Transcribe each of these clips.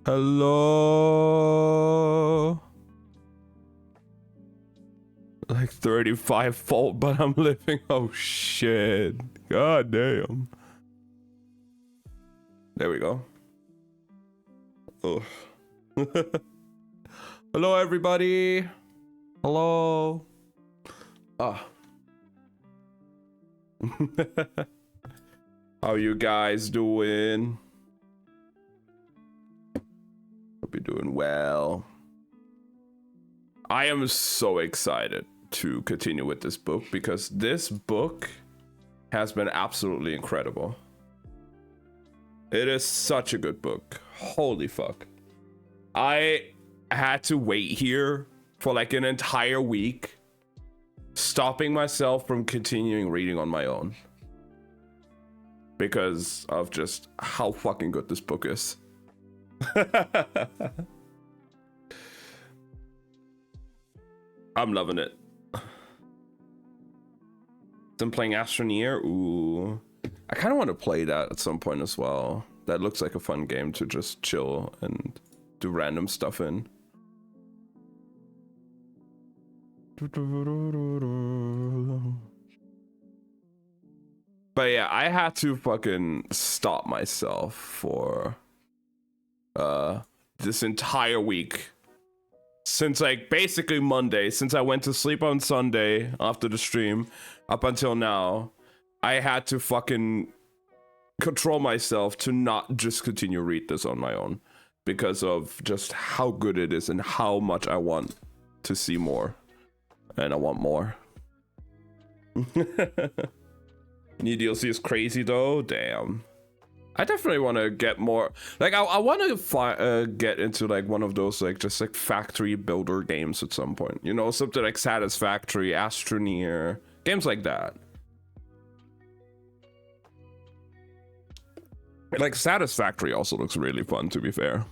Hello. Like 35 fault, but I'm living. Oh shit. God damn. There we go. Oh. Hello everybody. Hello. Ah. How you guys doing? Hope you're doing well. I am so excited to continue with this book because this book has been absolutely incredible. It is such a good book. Holy fuck. I had to wait here for like an entire week, stopping myself from continuing reading on my own because of just how fucking good this book is. I'm loving it. I'm playing Astroneer. Ooh, I kind of want to play that at some point as well. That looks like a fun game to just chill and do random stuff in. But yeah, I had to fucking stop myself for this entire week. Since like basically Monday, since I went to sleep on Sunday after the stream up until now, I had to fucking control myself to not just continue read this on my own because of just how good it is and how much I want to see more. And I want more. New DLC is crazy though, damn. I definitely want to get more, like I want to get into like one of those like just like factory builder games at some point, you know, something like Satisfactory, Astroneer, games like that. Like Satisfactory also looks really fun, to be fair.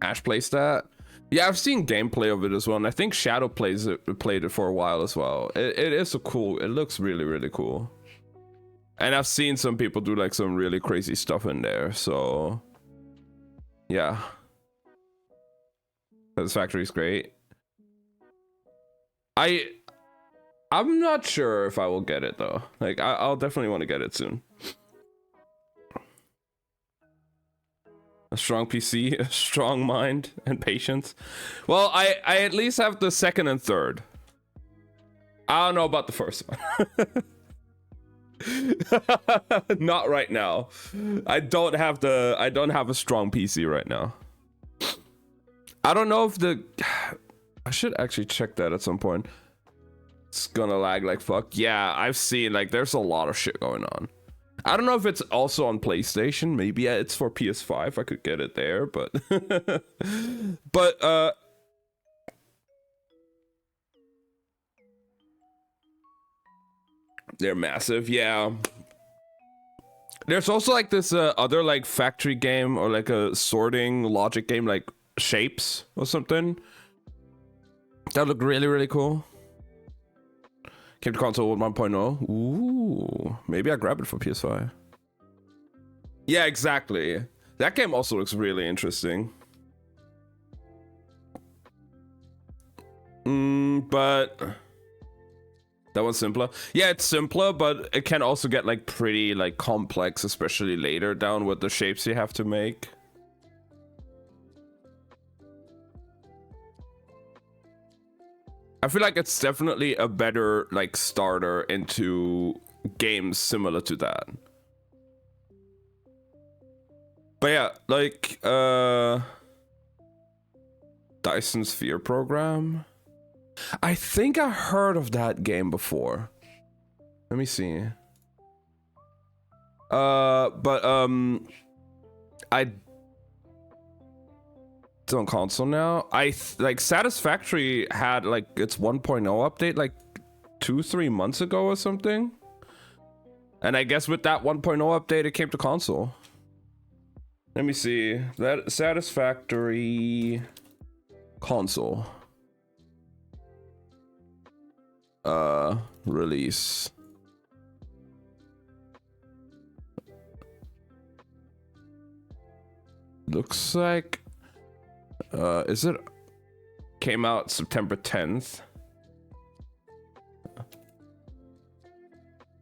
Ash plays that. Yeah, I've seen gameplay of it as well, and I think Shadow played it for a while as well. It is a cool. It looks really, really cool. And I've seen some people do like some really crazy stuff in there. So yeah, Satisfactory is great. I'm not sure if I will get it though. Like I'll definitely want to get it soon. A strong PC, a strong mind, and patience. Well, I at least have the second and third. I don't know about the first one. Not right now. I don't have a strong PC right now. I don't know if I should actually check that at some point. It's gonna lag like fuck. Yeah, I've seen like there's a lot of shit going on. I don't know if it's also on PlayStation. Maybe it's for PS5. I could get it there, but but they're massive. Yeah. There's also like this other like factory game or like a sorting logic game like Shapes or something. That looked really, really cool. Came to console with 1.0. Ooh, maybe I grab it for PS5. Yeah, exactly. That game also looks really interesting. But that one's simpler. Yeah, it's simpler, but it can also get like pretty like complex, especially later down with the shapes you have to make. I feel like it's definitely a better like starter into games similar to that. But yeah, like Dyson Sphere Program. I think I heard of that game before. Let me see. But I it's on console now. Like Satisfactory had like its 1.0 update like 2-3 months ago or something. And I guess with that 1.0 update it came to console. Let me see. That Satisfactory console. release. Looks like is it came out September 10th?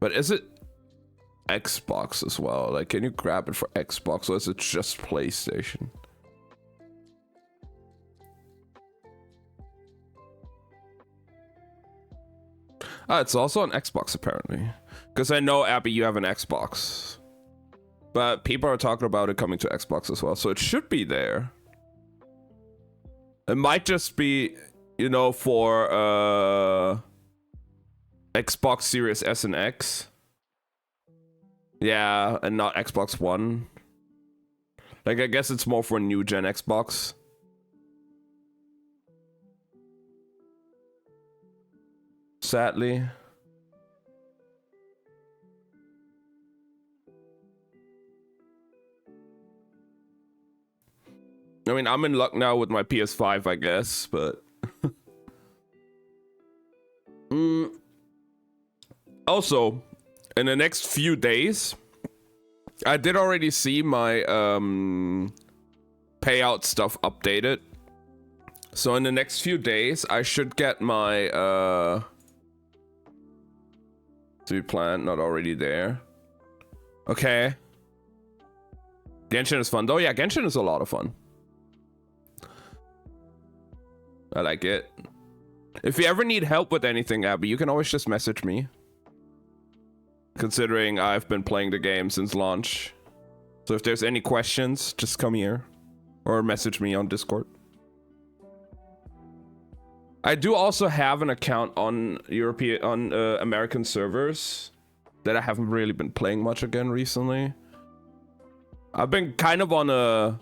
But is it Xbox as well? Like, can you grab it for Xbox, or is it just PlayStation? It's also on Xbox apparently, because I know, Abby, you have an Xbox, but people are talking about it coming to Xbox as well, so it should be there. It might just be, you know, for Xbox Series S and X. Yeah, and not Xbox One. Like, I guess it's more for new gen Xbox. Sadly. I mean, I'm in luck now with my PS5, I guess, but... Also, in the next few days, I did already see my payout stuff updated. So in the next few days, I should get my to be planned, not already there. Okay. Genshin is fun though. Yeah, Genshin is a lot of fun. I like it. If you ever need help with anything, Abby, you can always just message me. Considering I've been playing the game since launch. So if there's any questions, just come here. Or message me on Discord. I do also have an account on American servers that I haven't really been playing much again recently. I've been kind of on a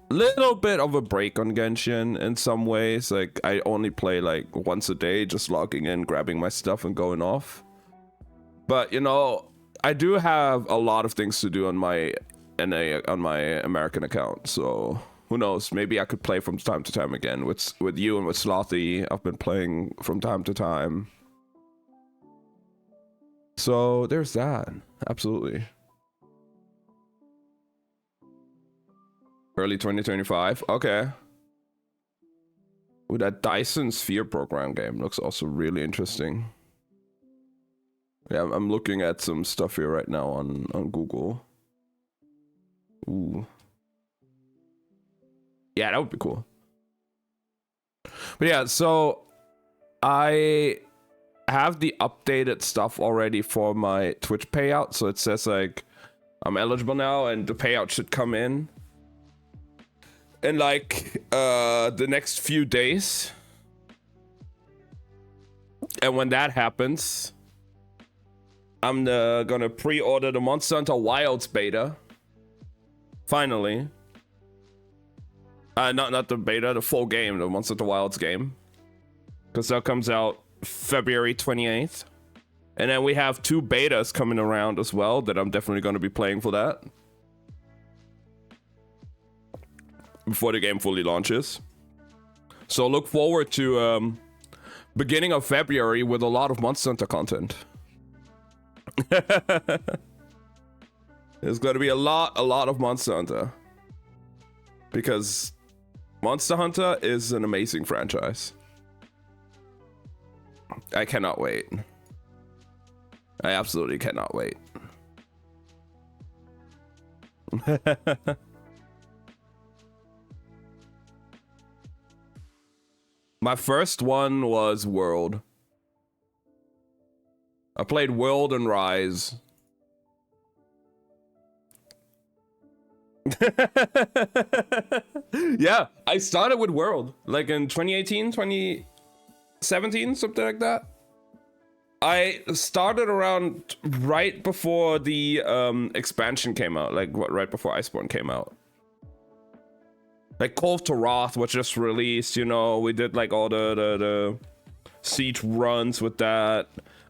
little bit of a break on Genshin in some ways. Like, I only play like once a day, just logging in, grabbing my stuff and going off. But, you know, I do have a lot of things to do on my American account, so who knows? Maybe I could play from time to time again with you and with Slothy. I've been playing from time to time. So there's that. Absolutely. Early 2025. Okay. Ooh, that Dyson Sphere program game looks also really interesting. Yeah, I'm looking at some stuff here right now on Google. Ooh. Yeah, that would be cool. But yeah, so I have the updated stuff already for my Twitch payout. So it says like I'm eligible now and the payout should come in like the next few days. And when that happens, I'm gonna pre-order the Monster Hunter Wilds beta. Finally. Not the beta, the full game, the Monster Hunter Wilds game. Because that comes out February 28th. And then we have 2 betas coming around as well that I'm definitely gonna be playing for that. Before the game fully launches. So look forward to beginning of February with a lot of Monster Hunter content. There's gonna be a lot of Monster Hunter, because Monster Hunter is an amazing franchise. I cannot wait. I absolutely cannot wait. My first one was World. I played World and Rise. Yeah, I started with World, like in 2018, 2017, something like that. I started around right before the expansion came out, like right before Iceborne came out. Like Call to Wrath was just released, you know, we did like all the siege runs with that.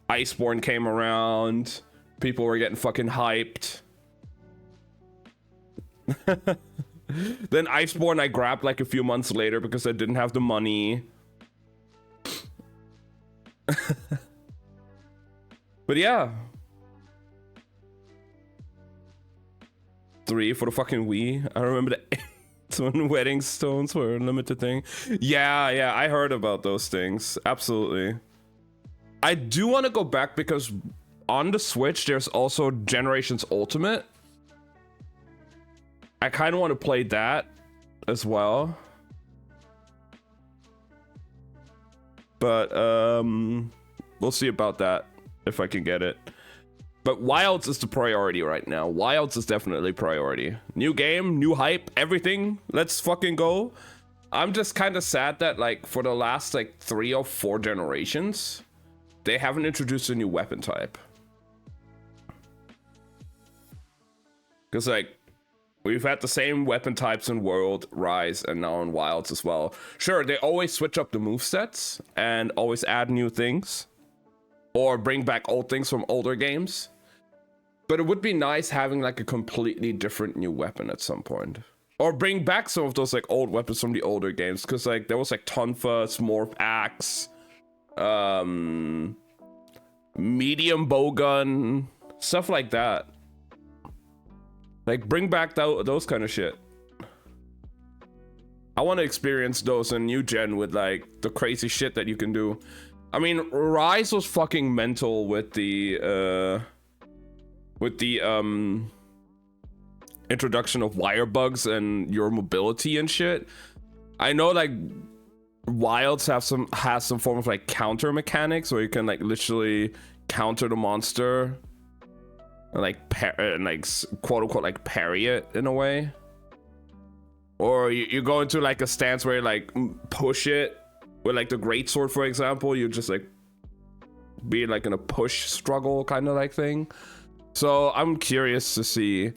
Iceborne came around, people were getting fucking hyped. Then Iceborne I grabbed like a few months later because I didn't have the money. But yeah. 3 for the fucking Wii. I remember the when wedding stones were a limited thing. Yeah, I heard about those things. Absolutely. I do want to go back because on the Switch, there's also Generations Ultimate. I kind of want to play that as well. But we'll see about that if I can get it. But Wilds is the priority right now. Wilds is definitely priority. New game, new hype, everything. Let's fucking go. I'm just kind of sad that like for the last like 3 or 4 generations, they haven't introduced a new weapon type. Because like we've had the same weapon types in World, Rise, and now in Wilds as well. Sure, they always switch up the movesets and always add new things. Or bring back old things from older games. But it would be nice having like a completely different new weapon at some point. Or bring back some of those like old weapons from the older games. Because like there was like Tonfa's Morph Axe. Medium Bowgun. Stuff like that. Like bring back those kind of shit. I want to experience those in new gen with like the crazy shit that you can do. I mean, Rise was fucking mental with the introduction of wire bugs and your mobility and shit. I know like Wilds has some form of like counter mechanics where you can like literally counter the monster and like quote unquote like parry it in a way. Or you go into like a stance where you like push it. With like the greatsword, for example, you just like be like in a push struggle kind of like thing. So I'm curious to see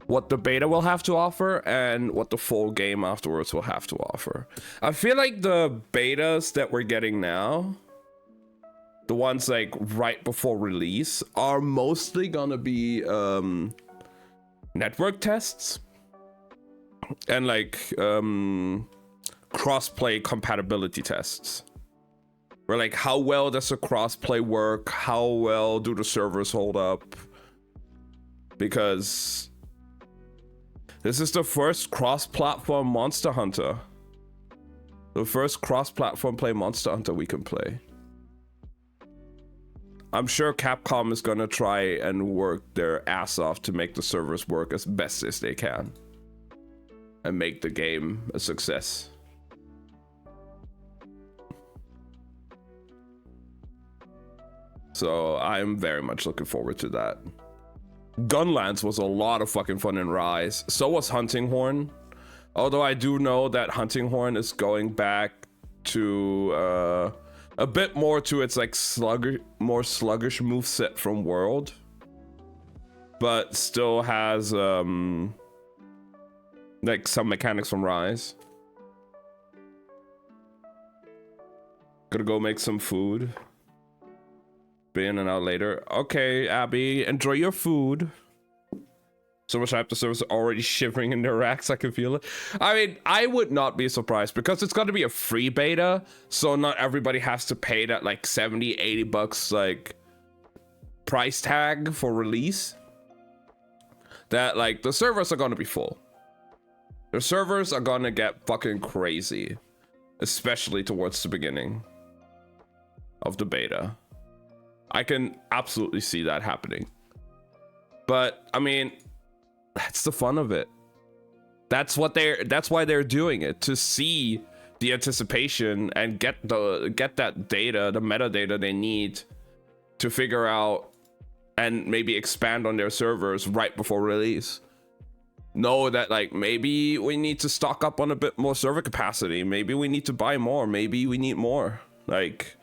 what the beta will have to offer and what the full game afterwards will have to offer. I feel like the betas that we're getting now, the ones like right before release, are mostly gonna be network tests and like cross-play compatibility tests. Where like how well does the cross-play work? How well do the servers hold up? Because this is the first cross-platform Monster Hunter. The first cross-platform play Monster Hunter we can play. I'm sure Capcom is gonna try and work their ass off to make the servers work as best as they can. And make the game a success. So I'm very much looking forward to that. Gunlands was a lot of fucking fun in Rise. So was Hunting Horn. Although I do know that Hunting Horn is going back to a bit more to its like more sluggish moveset from World. But still has like some mechanics from Rise. Gonna go make some food. Be in and out later. Okay, Abby, enjoy your food. So much after service already shivering in their racks. I can feel it. I mean, I would not be surprised because it's going to be a free beta. So not everybody has to pay that like 70, 80 bucks like price tag for release. That like the servers are going to be full. The servers are going to get fucking crazy. Especially towards the beginning of the beta. I can absolutely see that happening. But I mean, that's the fun of it. That's why they're doing it, to see the anticipation and get that data, the metadata they need to figure out and maybe expand on their servers right before release. Know that like maybe we need to stock up on a bit more server capacity, maybe we need to buy more, maybe we need more, like,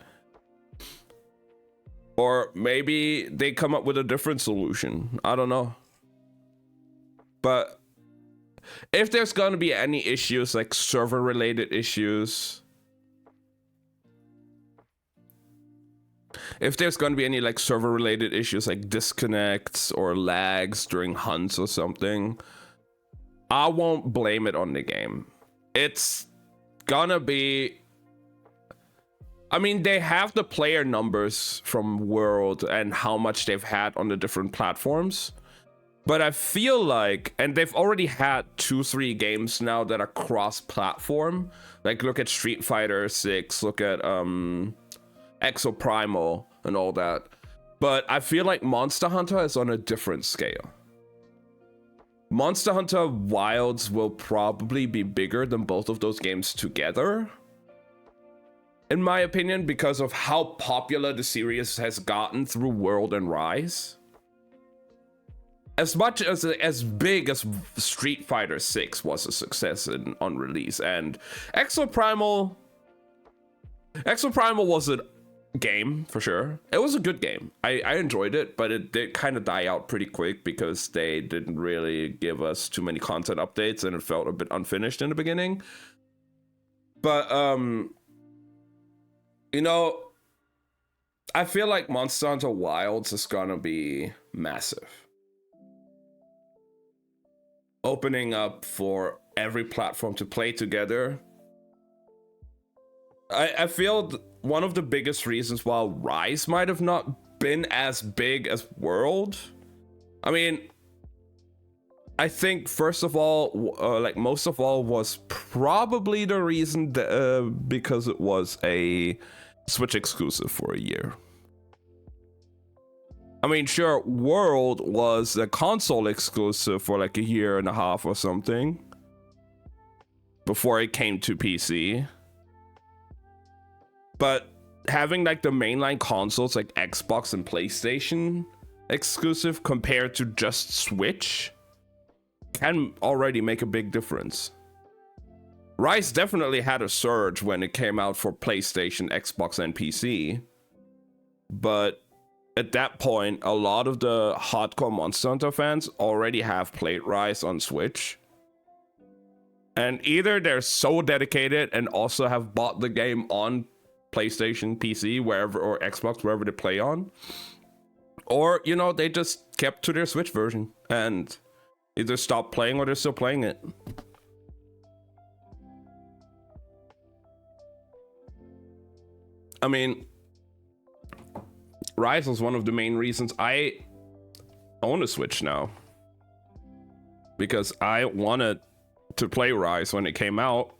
or maybe they come up with a different solution. I don't know. But if there's gonna be any issues, like server related issues, if there's gonna be any like server related issues like disconnects or lags during hunts or something, I won't blame it on the game. It's gonna be, I mean, they have the player numbers from World and how much they've had on the different platforms. But I feel like, and they've already had 2-3 games now that are cross-platform. Like, look at Street Fighter 6, look at Exoprimal and all that. But I feel like Monster Hunter is on a different scale. Monster Hunter Wilds will probably be bigger than both of those games together, in my opinion, because of how popular the series has gotten through World and Rise. As much as big as Street Fighter 6 was a success on release, and Exoprimal was a game for sure. It was a good game. I enjoyed it, but it did kind of die out pretty quick because they didn't really give us too many content updates and it felt a bit unfinished in the beginning. But you know, I feel like Monster Hunter Wilds is gonna be massive, opening up for every platform to play together. I feel one of the biggest reasons why Rise might have not been as big as World. I mean, I think first of all, like most of all, was probably the reason that, because it was a Switch exclusive for a year. I mean, sure, World was a console exclusive for like a year and a half or something before it came to PC. But having like the mainline consoles like Xbox and PlayStation exclusive compared to just Switch can already make a big difference. Rise definitely had a surge when it came out for PlayStation, Xbox, and PC. But at that point, a lot of the hardcore Monster Hunter fans already have played Rise on Switch. And either they're so dedicated and also have bought the game on PlayStation, PC, wherever, or Xbox, wherever they play on, or, you know, they just kept to their Switch version and either stopped playing or they're still playing it. I mean, Rise was one of the main reasons I own a Switch now, because I wanted to play Rise when it came out.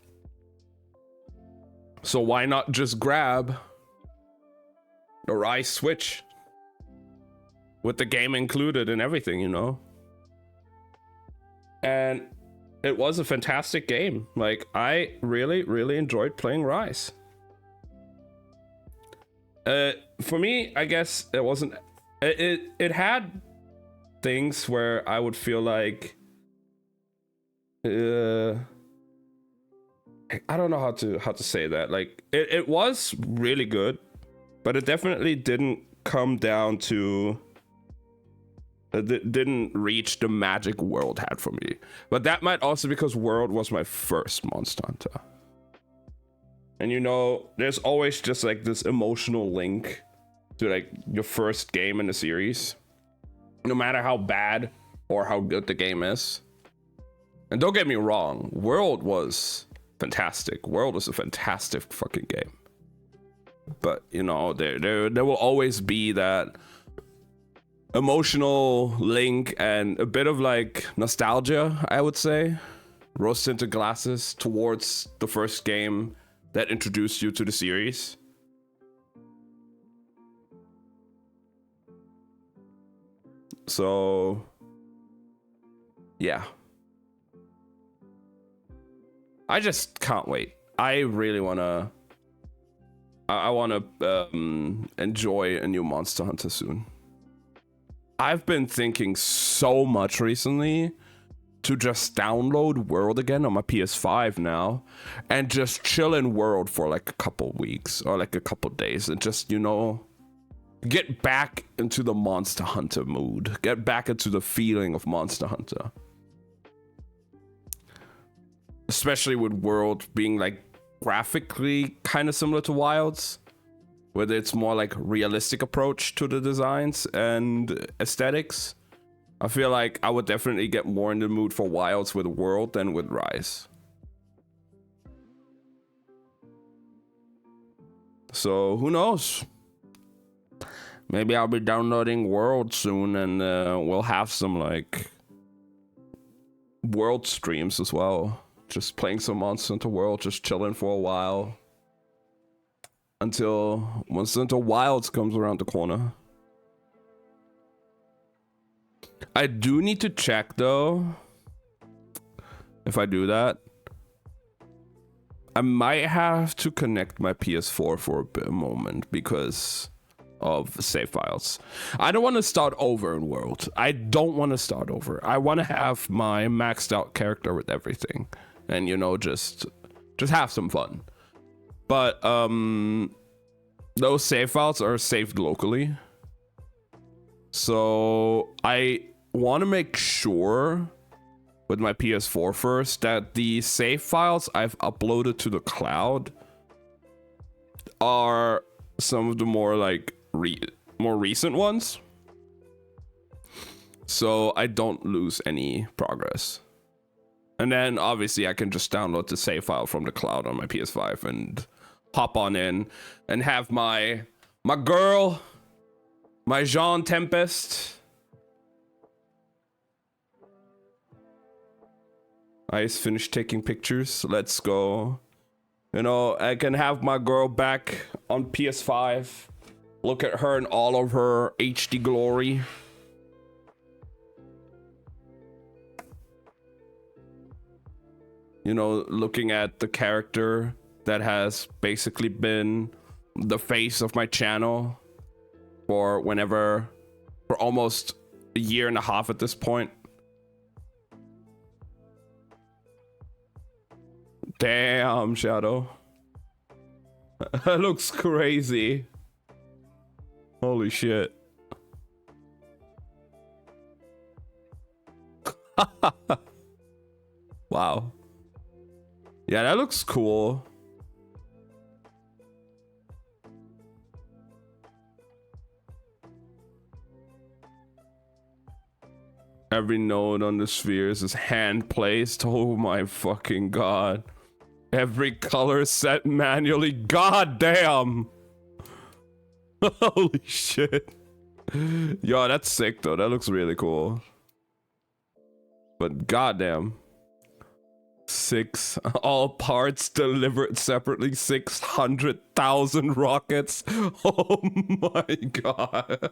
So why not just grab the Rise Switch with the game included and everything, you know? And it was a fantastic game. Like, I really, really enjoyed playing Rise. For me, I guess it wasn't... It had things where I would feel like... I don't know how to say that. Like, it was really good, but it definitely didn't come down to... It didn't reach the magic World had for me. But that might also because World was my first Monster Hunter. And you know, there's always just like this emotional link to like your first game in the series, no matter how bad or how good the game is. And don't get me wrong, World was fantastic. World was a fantastic fucking game. But you know, there will always be that emotional link and a bit of like nostalgia, I would say, rose-tinted glasses towards the first game that introduced you to the series. So yeah, I just can't wait. I really wanna enjoy a new Monster Hunter soon. I've been thinking so much recently to just download World again on my PS5 now and just chill in World for like a couple weeks or like a couple days and just, you know, get back into the Monster Hunter mood, get back into the feeling of Monster Hunter. Especially with World being like graphically kind of similar to Wilds, whether it's more like realistic approach to the designs and aesthetics. I feel like I would definitely get more in the mood for Wilds with World than with Rise. So who knows? Maybe I'll be downloading World soon, and we'll have some like World streams as well. Just playing some Monster Hunter World, just chilling for a while until Monster Hunter Wilds comes around the corner. I do need to check though. If I do that, I might have to connect my PS4 for a moment because of save files. I don't want to start over in World. I don't want to start over. I want to have my maxed out character with everything, and you know, just have some fun. But those save files are saved locally, so I want to make sure with my PS4 first that the save files I've uploaded to the cloud are some of the more like more recent ones, so I don't lose any progress. And then obviously I can just download the save file from the cloud on my PS5 and hop on in and have my girl, my Jean Tempest. I just finished taking pictures. Let's go. You know, I can have my girl back on PS5. Look at her in all of her HD glory. You know, looking at the character that has basically been the face of my channel for almost a year and a half at this point. Damn, Shadow. That looks crazy. Holy shit. Wow. Yeah, that looks cool. Every node on the spheres is hand placed. Oh my fucking god. Every color set manually. God damn. Holy shit. Yo, that's sick though. That looks really cool. But goddamn. 6 all parts delivered separately. 600,000 rockets. Oh my god.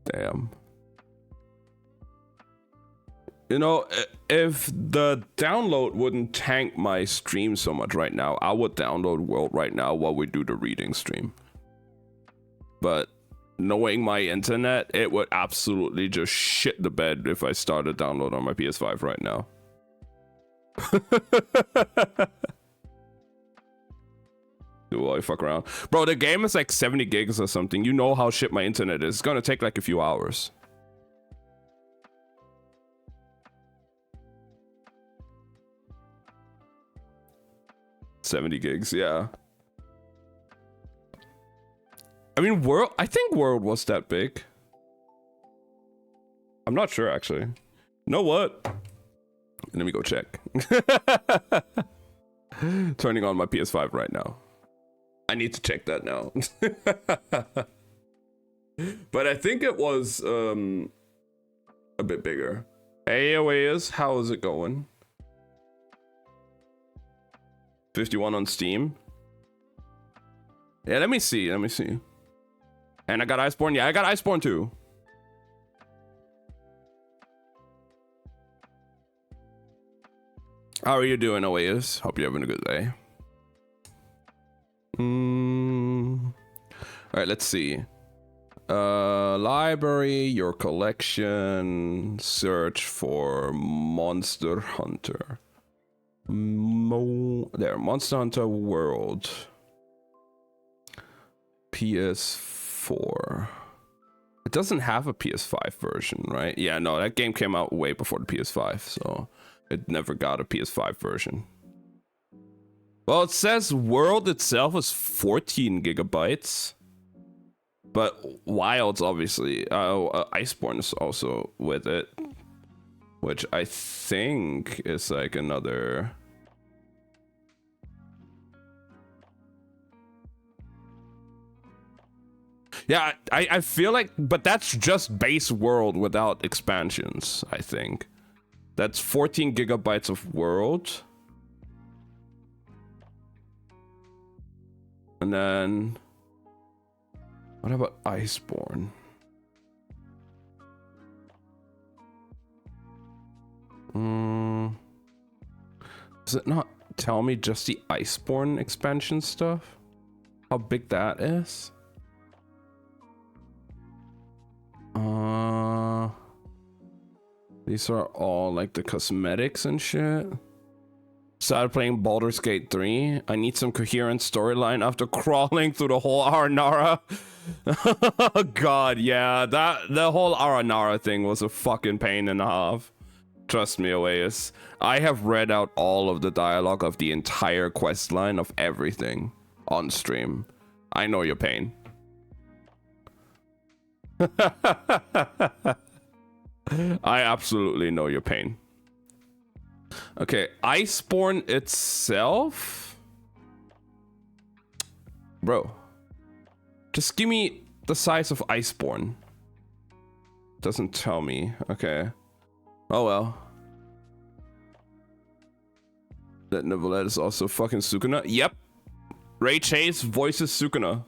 Damn. You know, if the download wouldn't tank my stream so much right now, I would download World right now while we do the reading stream. But knowing my internet, it would absolutely just shit the bed if I started download on my PS5 right now. Do I fuck around? Bro, the game is like 70 gigs or something. You know how shit my internet is. It's gonna take like a few hours. $70 gigs, yeah. I mean, I think World was that big. I'm not sure, actually. You know what? Let me go check. Turning on my PS5 right now. I need to check that now. But I think it was a bit bigger. Hey, Oasis, how is it going? 51 on Steam. Yeah, let me see. And I got Iceborne. Yeah, I got Iceborne too. How are you doing, Oasis? Hope you're having a good day. All right, let's see. Library, your collection, search for Monster Hunter. There, Monster Hunter World. PS4. It doesn't have a PS5 version, right? Yeah, no, that game came out way before the PS5, so it never got a PS5 version. Well, it says World itself is 14 gigabytes. But Wilds, obviously. Iceborne is also with it. Which I think is like another Yeah, I feel like, but that's just base world without expansions, I think. That's 14 gigabytes of world. And then, what about Iceborne? Does it not tell me just the Iceborne expansion stuff? How big that is? These are all like the cosmetics and shit. Started playing Baldur's Gate 3. I need some coherent storyline after crawling through the whole Aranara. God, yeah, the whole Aranara thing was a fucking pain and a half. Trust me, Oasis. I have read out all of the dialogue of the entire quest line of everything on stream. I know your pain. I absolutely know your pain. Okay, Iceborne itself? Bro. Just give me the size of Iceborne. Doesn't tell me. Okay. Oh well. That Neuvillette is also fucking Sukuna. Yep. Ray Chase voices Sukuna.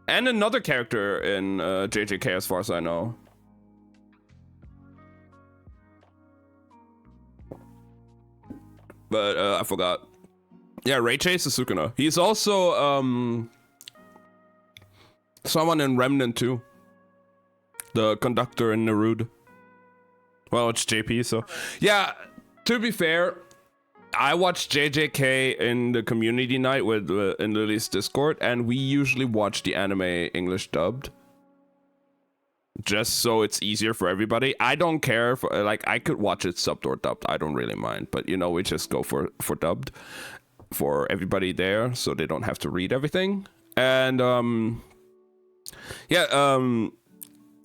And another character in JJK as far as I know. But I forgot. Yeah, Ray Chase is Sukuna. He's also someone in Remnant too. The conductor in Neruda. Well, it's JP, so yeah. To be fair, I watched JJK in the community night with in Lily's Discord, and we usually watch the anime English dubbed, just so it's easier for everybody. I don't care for, like, I could watch it subbed or dubbed. I don't really mind, but you know, we just go for dubbed for everybody there, so they don't have to read everything. And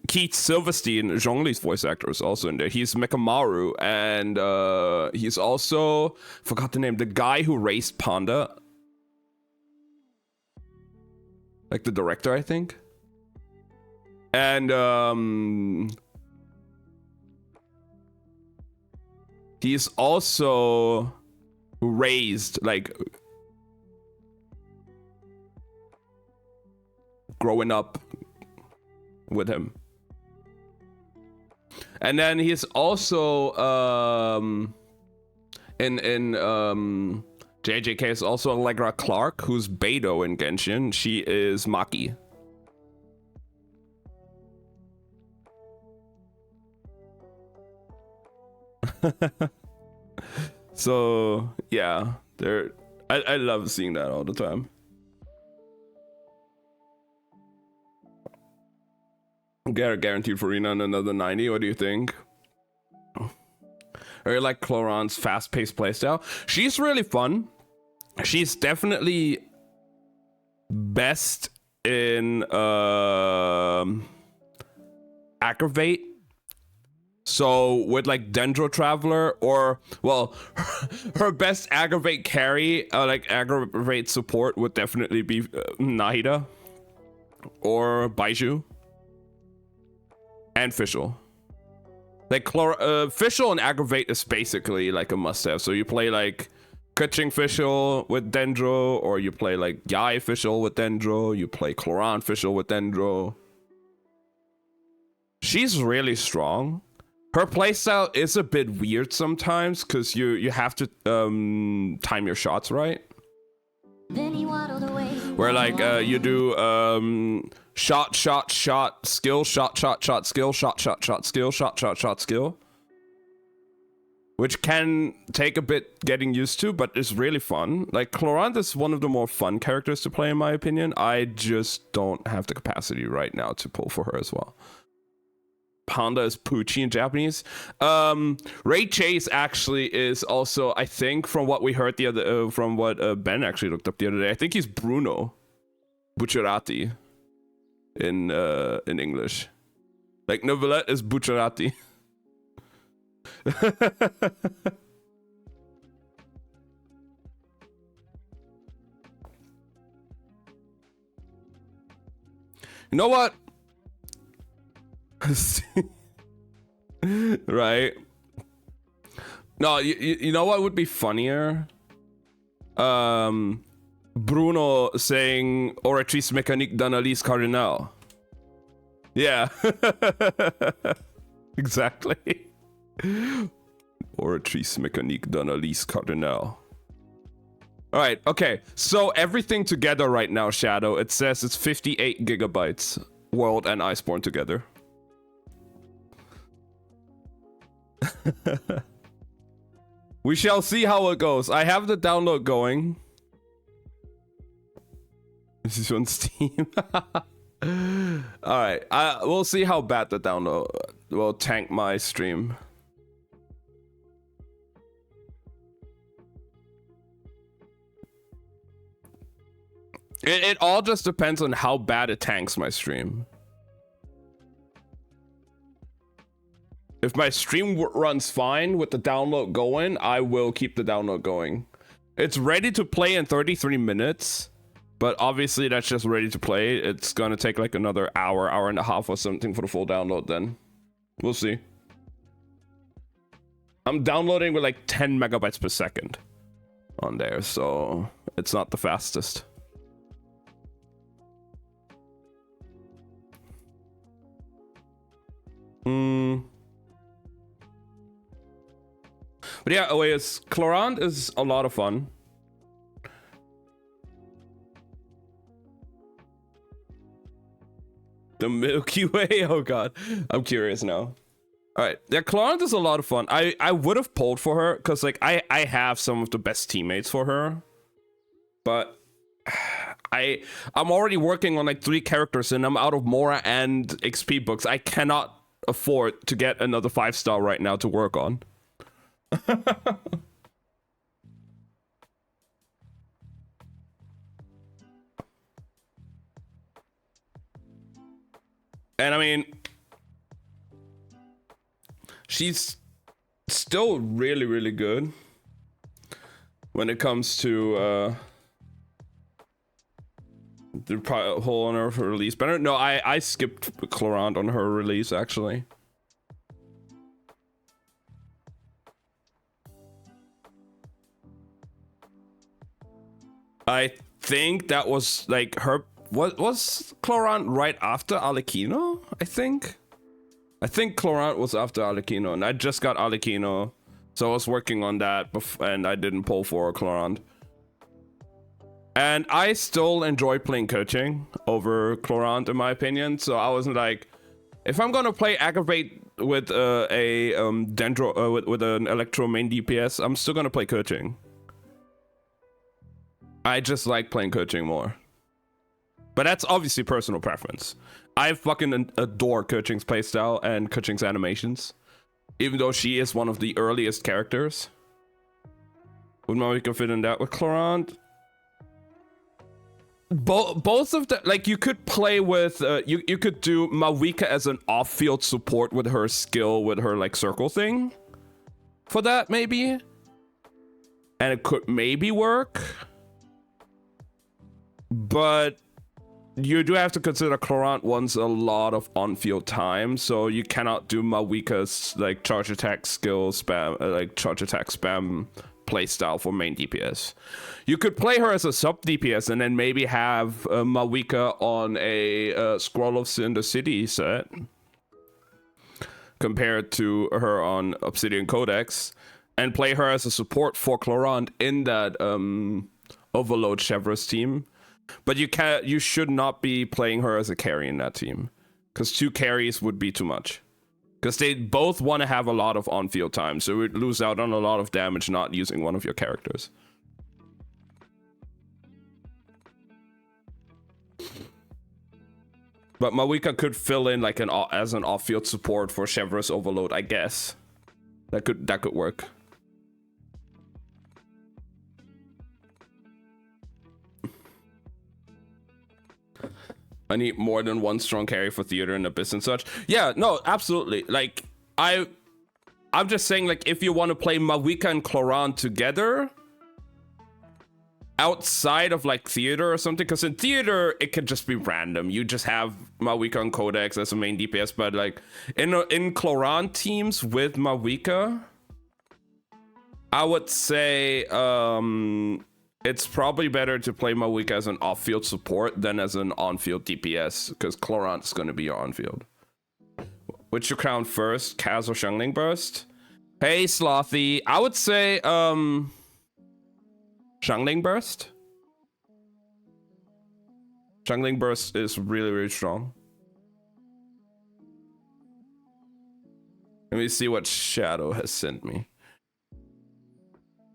Keith Silverstein, Zhongli's voice actor, is also in there. He's Mekamaru, and he's also, forgot the name, the guy who raised Panda. Like the director, I think. And he's also raised, like, growing up with him. And then he's also in JJK is also Allegra Clark, who's Beidou in Genshin. She is Maki. So yeah, I love seeing that all the time. Guaranteed for Rina another 90. What do you think? Or you like Cloran's fast-paced playstyle? She's really fun. She's definitely best in Aggravate. So with like Dendro Traveler, or well, her best Aggravate carry, like Aggravate support, would definitely be Nahida or Baiju. And Fischl. Like Fischl and Aggravate is basically like a must-have. So you play like Keqing Fischl with Dendro, or you play like Yae Fischl with Dendro, you play Cloran Fischl with Dendro. She's really strong. Her playstyle is a bit weird sometimes because you have to time your shots right. Where like you do shot, skill, shot, skill, shot, skill, shot, skill. Which can take a bit getting used to, but it's really fun. Like, Clorant is one of the more fun characters to play, in my opinion. I just don't have the capacity right now to pull for her as well. Panda is Poochie in Japanese. Ray Chase actually is also, I think, from what we heard the other, from what Ben actually looked up the other day, I think he's Bruno Bucciarati in English. Like, Neuvillette is Bucciarati. You know what? Right? No, you know what would be funnier? Bruno saying Oratrice mécanique d'analyse cardinale. Yeah. Exactly. Oratrice mécanique d'analyse cardinale. Alright, okay. So everything together right now, Shadow, it says it's 58 gigabytes. World and Iceborne together. We shall see how it goes. I have the download going. This is on Steam. Alright, we'll see how bad the download will tank my stream. It all just depends on how bad it tanks my stream. If my stream runs fine with the download going, I will keep the download going. It's ready to play in 33 minutes, but obviously that's just ready to play. It's gonna take like another hour, hour and a half or something for the full download then. We'll see. I'm downloading with like 10 megabytes per second on there, so it's not the fastest. But yeah, OAS, Clorant is a lot of fun. The Milky Way? Oh god, I'm curious now. Alright, yeah, Clorant is a lot of fun. I would have pulled for her, because like I have some of the best teammates for her. But I'm already working on like 3 characters and I'm out of Mora and XP books. I cannot afford to get another 5-star right now to work on. And I mean, she's still really, really good when it comes to the whole on her release. But no, I skipped Clorant on her release actually. I think that was like her. What was Clorant right after Arlecchino? I think Clorant was after Arlecchino, and I just got Arlecchino, so I was working on that, and I didn't pull for Clorant. And I still enjoy playing coaching over Clorant, in my opinion. So I was like, if I'm gonna play Aggravate with a Dendro with an Electro main DPS, I'm still gonna play coaching. I just like playing coaching more. But that's obviously personal preference. I fucking adore Keqing's playstyle and Keqing's animations. Even though she is one of the earliest characters. Would Mawika fit in that with Clorant? Both of the, like, you could play with, you could do Mawika as an off-field support with her skill, with her, like, circle thing. For that, maybe? And it could maybe work. But you do have to consider Clorant wants a lot of on-field time, so you cannot do Mawika's like charge attack skill spam, like charge attack spam playstyle for main DPS. You could play her as a sub DPS and then maybe have Mawika on a Scroll of Cinder City set compared to her on Obsidian Codex, and play her as a support for Clorant in that Overload Chevreuse team. But you should not be playing her as a carry in that team, because 2 carries would be too much. Because they both want to have a lot of on-field time, so we'd lose out on a lot of damage not using one of your characters. But Mawika could fill in like as an off-field support for Chevreuse Overload, I guess. That could work. I need more than 1 strong carry for theater and abyss and such. Yeah, no, absolutely. Like, I'm just saying, like, if you want to play Mawika and Clorant together, outside of like theater or something, because in theater it could just be random. You just have Mawika and Codex as a main DPS, but like in Cloran teams with Mawika, I would say it's probably better to play Mawika as an off-field support than as an on-field DPS, because Cloran is going to be your on-field. Which you crown first, Kaz or Xiangling Burst? Hey Slothy, I would say Xiangling Burst. Xiangling Burst is really, really strong. Let me see what Shadow has sent me.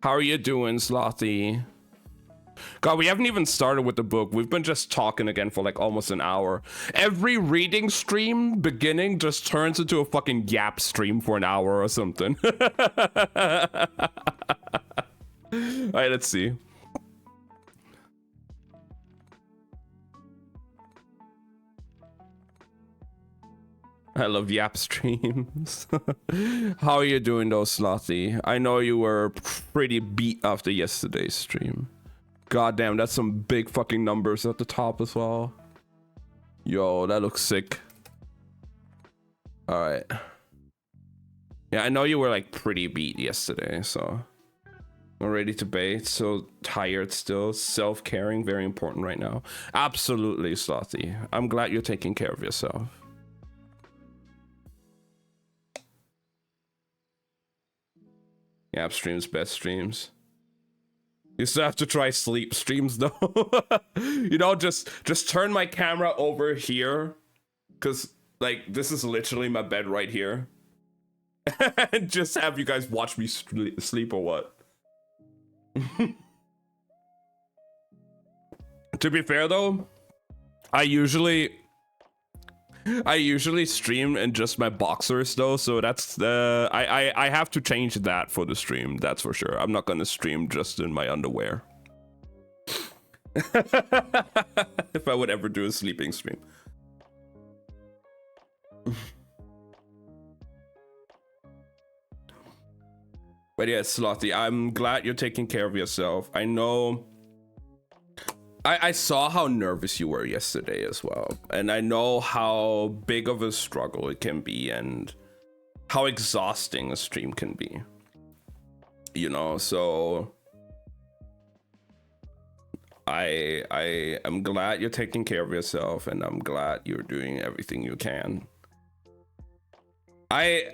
How are you doing, Slothy? God, we haven't even started with the book. We've been just talking again for like almost an hour. Every reading stream beginning just turns into a fucking yap stream for an hour or something. All right, let's see. I love yap streams. How are you doing though, Slothy? I know you were pretty beat after yesterday's stream. God damn, that's some big fucking numbers at the top as well. Yo, that looks sick. All right. Yeah, I know you were like pretty beat yesterday, so I'm ready to bait. So tired still. Self-caring, very important right now. Absolutely, Slothy. I'm glad you're taking care of yourself. Yeah, streams, best streams. You still have to try sleep streams though. You know, just turn my camera over here, because like this is literally my bed right here. And just have you guys watch me sleep or what. To be fair though, I usually stream in just my boxers though, so that's the I have to change that for the stream, that's for sure. I'm not gonna stream just in my underwear. If I would ever do a sleeping stream. But yeah, Slothy, I'm glad you're taking care of yourself. I know I saw how nervous you were yesterday as well. And I know how big of a struggle it can be and how exhausting a stream can be. You know, so I am glad you're taking care of yourself, and I'm glad you're doing everything you can. I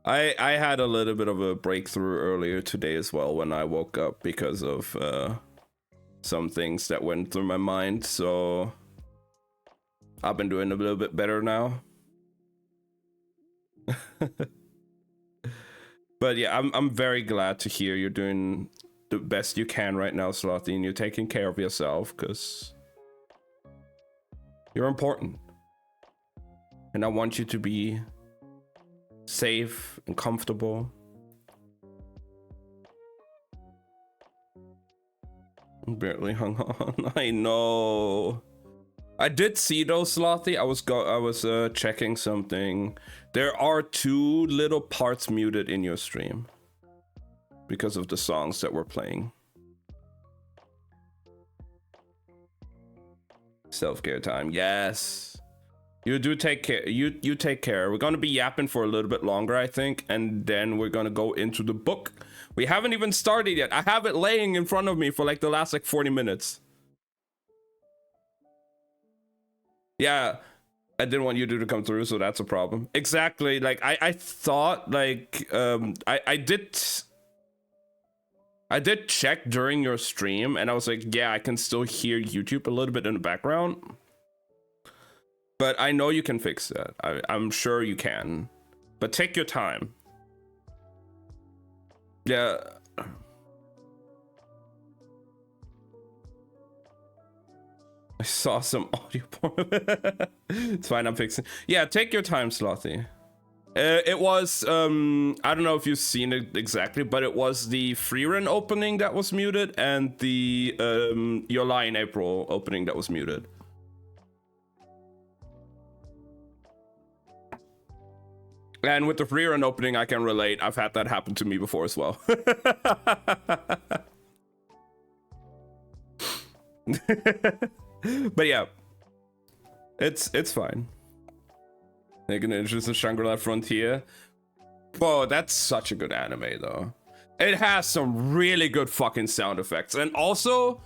had a little bit of a breakthrough earlier today as well when I woke up because of some things that went through my mind, so I've been doing a little bit better now. But yeah, I'm very glad to hear you're doing the best you can right now, Slothy, and you're taking care of yourself, because you're important. And I want you to be safe and comfortable. Barely hung on. I know. I did see those, Slothy. I was checking something. There are 2 little parts muted in your stream because of the songs that we're playing. Self-care time. Yes. You do take care. You take care. We're gonna be yapping for a little bit longer, I think, and then we're gonna go into the book. We haven't even started yet. I have it laying in front of me for like the last like 40 minutes. Yeah, I didn't want you to come through, so that's a problem. Exactly. Like I thought like I did check during your stream, and I was like, yeah, I can still hear YouTube a little bit in the background. But I know you can fix that. I'm sure you can. But take your time. Yeah. I saw some audio porn. It's fine, I'm fixing. Yeah, take your time, Slothy. It was, I don't know if you've seen it exactly, but it was the Freerun opening that was muted and the Your Lie in April opening that was muted. And with the Freerun opening, I can relate. I've had that happen to me before as well. But yeah, it's fine. They're gonna introduce the Shangri-La Frontier. Whoa, that's such a good anime though. It has some really good fucking sound effects and also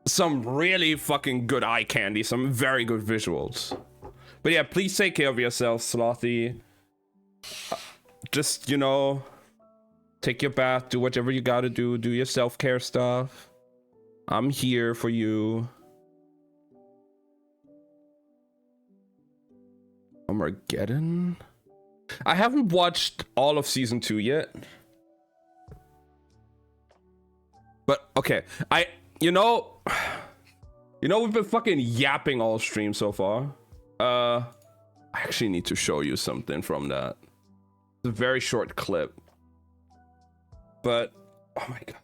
some really fucking good eye candy, some very good visuals. But yeah, please take care of yourself, Slothy. Just, you know, take your bath, do whatever you gotta do your self-care stuff. I'm here for you. Armageddon? I haven't watched all of season 2 yet. But okay, you know, we've been fucking yapping all stream so far. I actually need to show you something from that. It's a very short clip. But oh my god.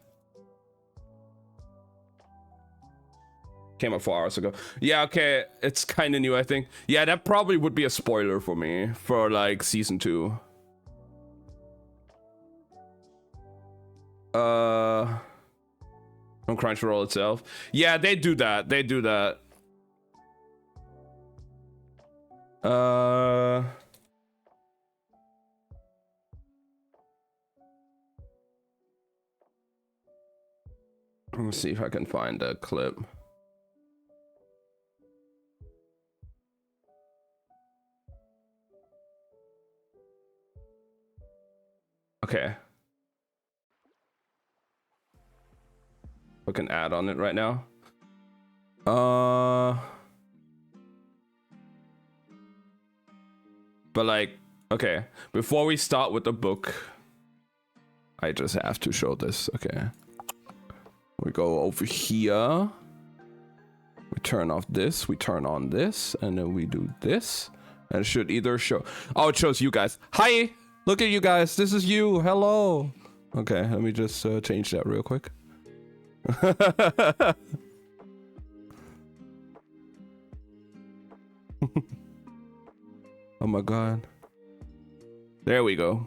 Came out 4 hours ago. Yeah, okay, it's kind of new, I think. Yeah, that probably would be a spoiler for me for like season 2. From Crunchyroll itself. Yeah, they do that. They do that. Let me see if I can find a clip. Okay. We can add on it right now. But like, okay, before we start with the book, I just have to show this. Okay. We go over here. We turn off this, we turn on this, and then we do this. And it should either show, oh, it shows you guys. Hi! Look at you guys, this is you, hello. Okay, let me just change that real quick. Oh my god. There we go.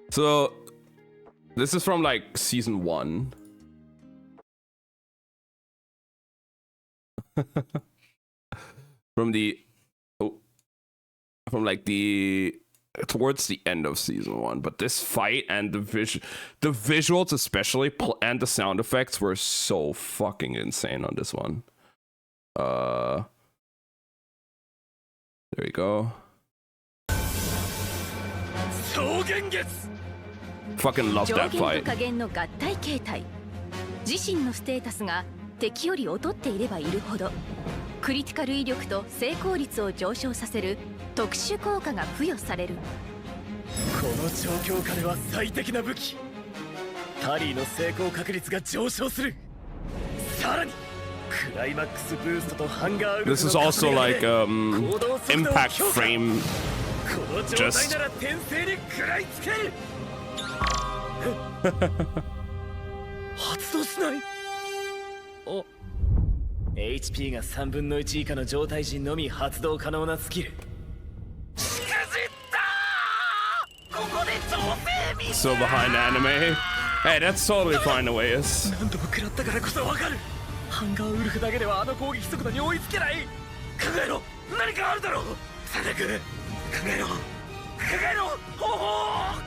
So, this is from like season 1. From like towards the end of season 1, but this fight and the visuals especially and the sound effects were so fucking insane on this one. There we go. Fucking love that fight. 自身のステータスが敵より劣っていればいるほどクリティカル威力と成功率を上昇させる特殊効果が付与される。この状況下では最適な武器。タリーの成功確率が上昇する。さらにクライマックスブーストとハンガーウルフの This is also like impact frame. この状態なら転生に食らいつける。発動しない。お HP が3分の1以下の状態時のみ発動可能なスキル。しくじった。ここで調整ミス。 So behind anime. Hey, that's totally fine the way is. 何度も食らったからこそわかる。ハンガーウルフだけではあの攻撃速度に追いつけない。考えろ。何かあるだろう。サナク。考えろ。考えろ。方法。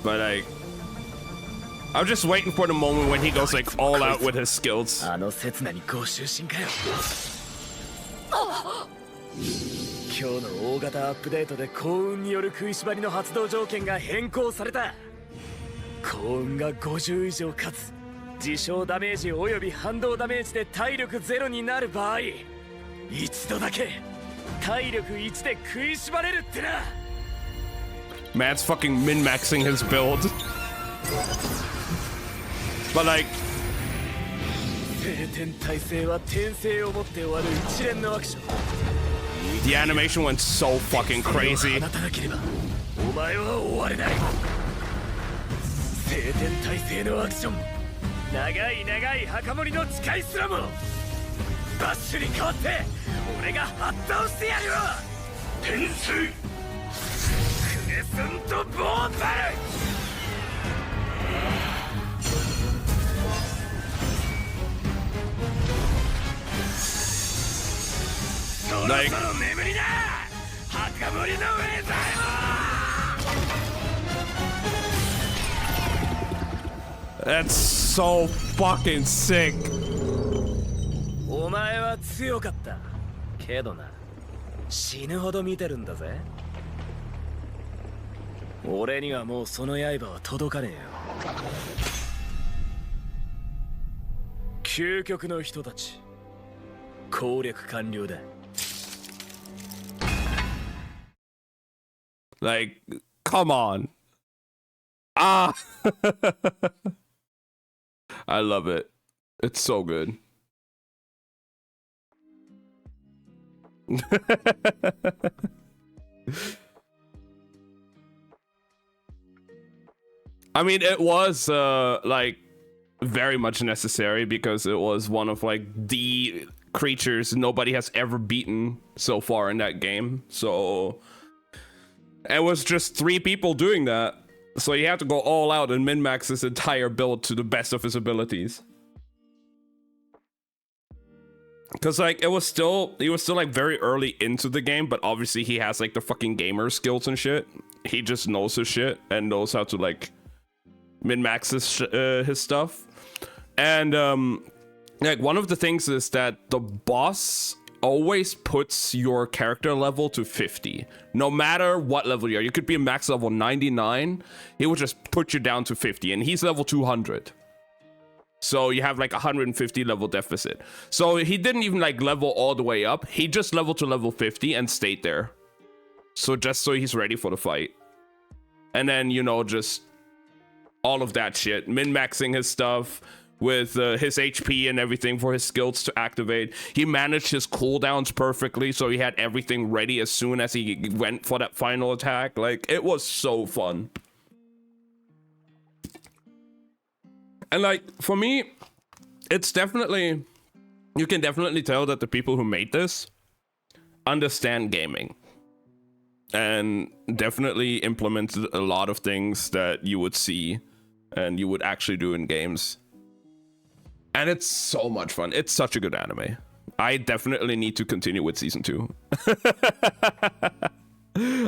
But like, I'm just waiting for the moment when he goes like all out with his skills. あの刹那にご就寝かよ。今日の大型アップデートで幸運による食いしばりの発動条件が変更された。幸運が50以上かつ自傷ダメージおよび反動ダメージで体力0になる場合、一度だけ体力1で食いしばれるってな。Man's fucking min-maxing his build. But like, 聖天体制は転生をもって終わる一連のアクション。 the animation went so fucking crazy. 放たなければお前は終われない。聖天体制のアクション。長い長い墓守の誓いすらもバッシュに変わって俺がはっ倒してやるよ。天水クレスントボーンバル。そろそろ眠りだ墓守のウェザーよ。 That's so fucking sick. お前は強かったけどな、死ぬほど見てるんだぜ。俺にはもうその刃は届かねえよ。究極の人たち、攻略完了だ。 Like, come on. Ah. I love it. It's so good. I mean, it was like very much necessary because it was one of like the creatures nobody has ever beaten so far in that game. So it was just 3 people doing that. So you have to go all out and min-max his entire build to the best of his abilities. Cause like he was still like very early into the game, but obviously he has like the fucking gamer skills and shit. He just knows his shit and knows how to like min-max his stuff. And like one of the things is that the boss always puts your character level to 50. No matter what level you are. You could be a max level 99. He will just put you down to 50. And he's level 200. So you have like 150 level deficit. So he didn't even like level all the way up. He just leveled to level 50 and stayed there. So just so he's ready for the fight. And then, you know, just all of that shit. Min-maxing his stuff with his HP and everything for his skills to activate. He managed his cooldowns perfectly, so he had everything ready as soon as he went for that final attack. Like, it was so fun. And like, for me, it's definitely, you can definitely tell that the people who made this understand gaming. And definitely implemented a lot of things that you would see and you would actually do in games. And it's so much fun. It's such a good anime. I definitely need to continue with season 2.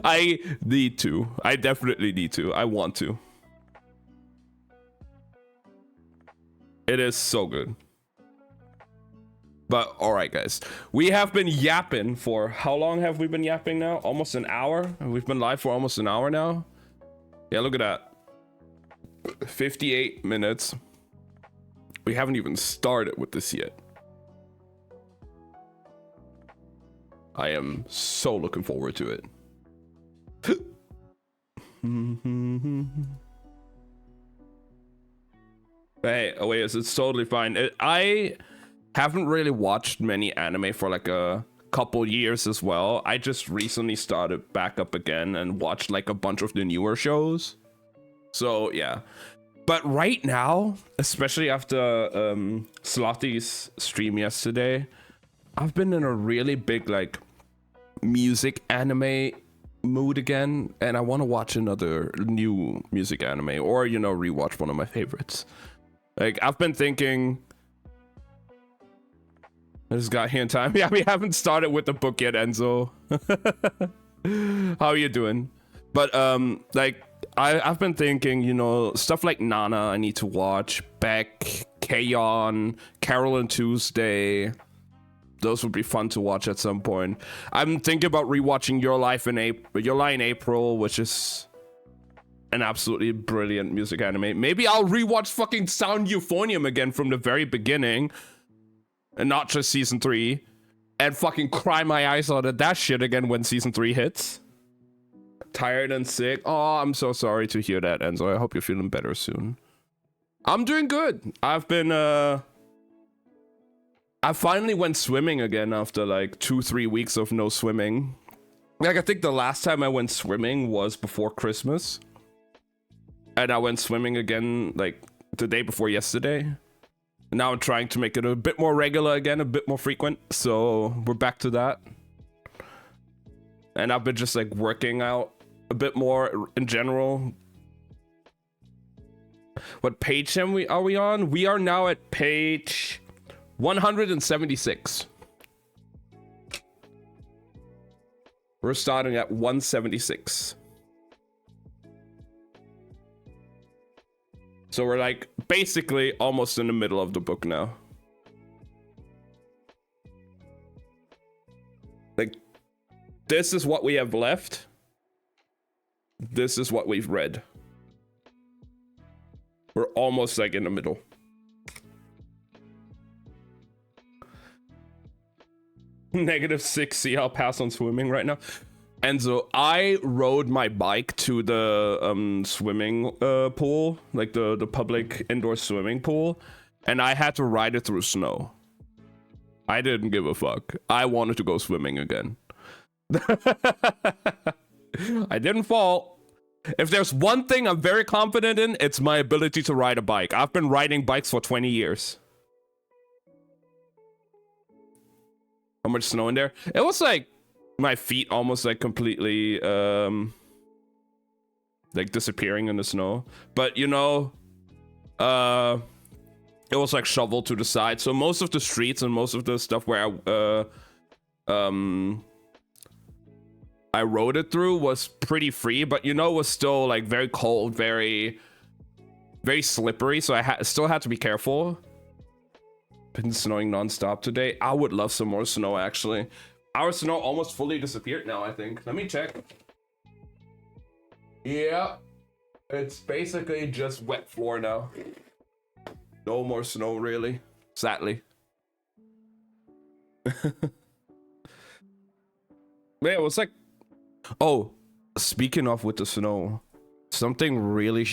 I need to. I definitely need to. I want to. It is so good. But alright guys, we have been yapping for, how long have we been yapping now? Almost an hour? We've been live for almost an hour now. Yeah, look at that. 58 minutes. We haven't even started with this yet. I am so looking forward to it. Hey, oh wait, it's totally fine. I haven't really watched many anime for like a couple years as well. I just recently started back up again and watched like a bunch of the newer shows. So yeah. But right now, especially after Slothy's stream yesterday, I've been in a really big like music anime mood again, and I want to watch another new music anime, or you know, rewatch one of my favorites. Like I've been thinking, I just got here in time. Yeah, we haven't started with the book yet, Enzo. How are you doing? But like I've been thinking, you know, stuff like Nana I need to watch, Beck, K-On, Carol and Tuesday. Those would be fun to watch at some point. I'm thinking about rewatching Your Lie in April, which is an absolutely brilliant music anime. Maybe I'll rewatch fucking Sound Euphonium again from the very beginning, and not just season 3, and fucking cry my eyes out at that shit again when season 3 hits. Tired and sick. Oh, I'm so sorry to hear that, Enzo. I hope you're feeling better soon. I'm doing good. I've been I finally went swimming again after like 2-3 weeks of no swimming. Like I think the last time I went swimming was before Christmas. And I went swimming again like the day before yesterday. Now I'm trying to make it a bit more regular again, a bit more frequent. So we're back to that. And I've been just like working out a bit more in general. What page are we on? We are now at page 176. We're starting at 176. So we're like basically almost in the middle of the book now. Like, this is what we have left. This is what we've read. We're almost like in the middle. -6, see, I'll pass on swimming right now. And so I rode my bike to the swimming pool, like the public indoor swimming pool, and I had to ride it through snow. I didn't give a fuck. I wanted to go swimming again. I didn't fall. If there's one thing I'm very confident in, it's my ability to ride a bike. I've been riding bikes for 20 years. How much snow in there? It was like my feet almost like completely like disappearing in the snow. But you know, it was like shoveled to the side. So most of the streets and most of the stuff where I rode it through was pretty free, but you know, it was still like very cold, very slippery. So I still had to be careful. Been snowing nonstop today. I would love some more snow, actually. Our snow almost fully disappeared now, I think. Let me check. Yeah, it's basically just wet floor now. No more snow, really. Sadly. Yeah, it was like... Oh, speaking of with the snow, something really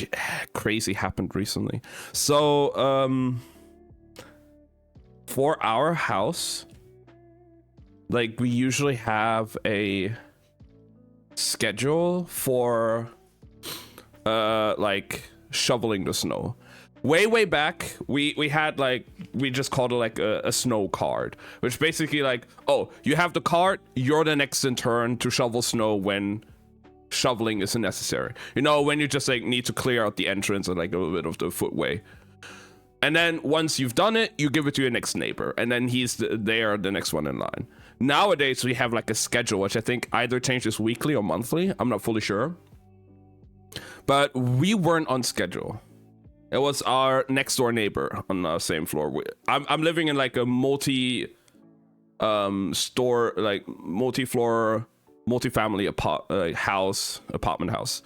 crazy happened recently. So, for our house, like, we usually have a schedule for like shoveling the snow. Way back, we had like, we just called it like a snow card, which basically like, oh, you have the card, you're the next in turn to shovel snow when shoveling is necessary. You know, when you just like need to clear out the entrance and like a little bit of the footway. And then once you've done it, you give it to your next neighbor, and then he's the next one in line. Nowadays, we have like a schedule, which I think either changes weekly or monthly. I'm not fully sure. But we weren't on schedule. It was our next door neighbor on the same floor. I'm living in like a store, like multi-floor, multi-family apartment house.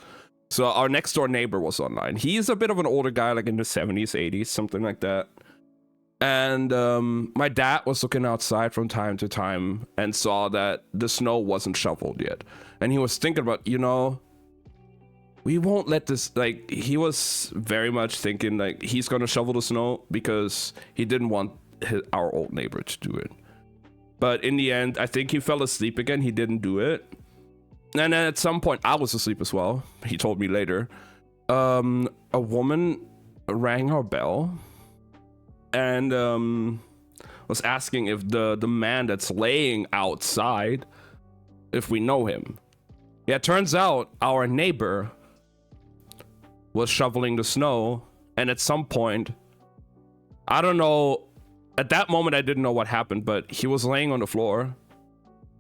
So our next door neighbor was online. He's a bit of an older guy, like in the 70s, 80s, something like that. And my dad was looking outside from time to time and saw that the snow wasn't shoveled yet. And he was thinking about, you know, we won't let this, like, he was very much thinking like he's gonna shovel the snow because he didn't want our old neighbor to do it. But in the end, I think he fell asleep again. He didn't do it. And then at some point, I was asleep as well. He told me later. A woman rang our bell and was asking if the man that's laying outside, if we know him. Yeah, it turns out our neighbor was shoveling the snow, and at some point, I don't know, at that moment I didn't know what happened, but he was laying on the floor,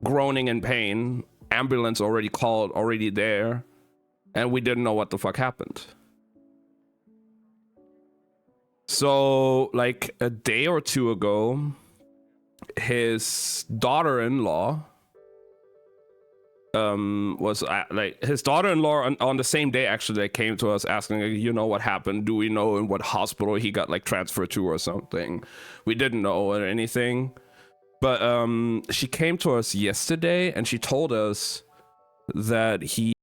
groaning in pain. Ambulance already called, already there, and we didn't know what the fuck happened. So like a day or two ago, his daughter-in-law was like, his daughter-in-law on the same day actually, they came to us asking, you know, what happened? Do we know in what hospital he got like transferred to or something? We didn't know or anything. But she came to us yesterday and she told us that he...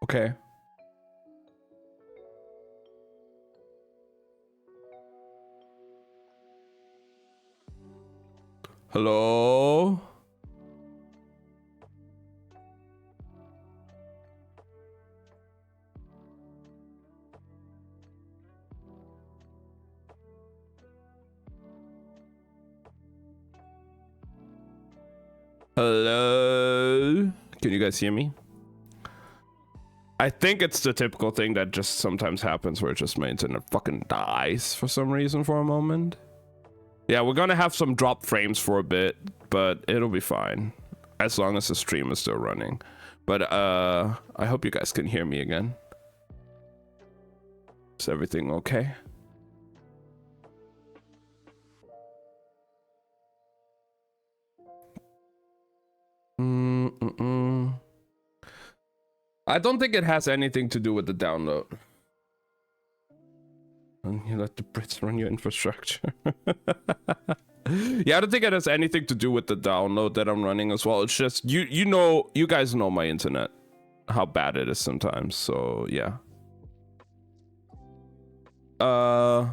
Okay. Hello? Hello? Can you guys hear me? I think it's the typical thing that just sometimes happens where just my internet fucking dies for some reason for a moment. Yeah, we're gonna have some drop frames for a bit, but it'll be fine. As long as the stream is still running. But I hope you guys can hear me again. Is everything okay? I don't think it has anything to do with the download. And you let the Brits run your infrastructure. Yeah, I don't think it has anything to do with the download that I'm running as well. It's just you guys know my internet, how bad it is sometimes. So yeah. I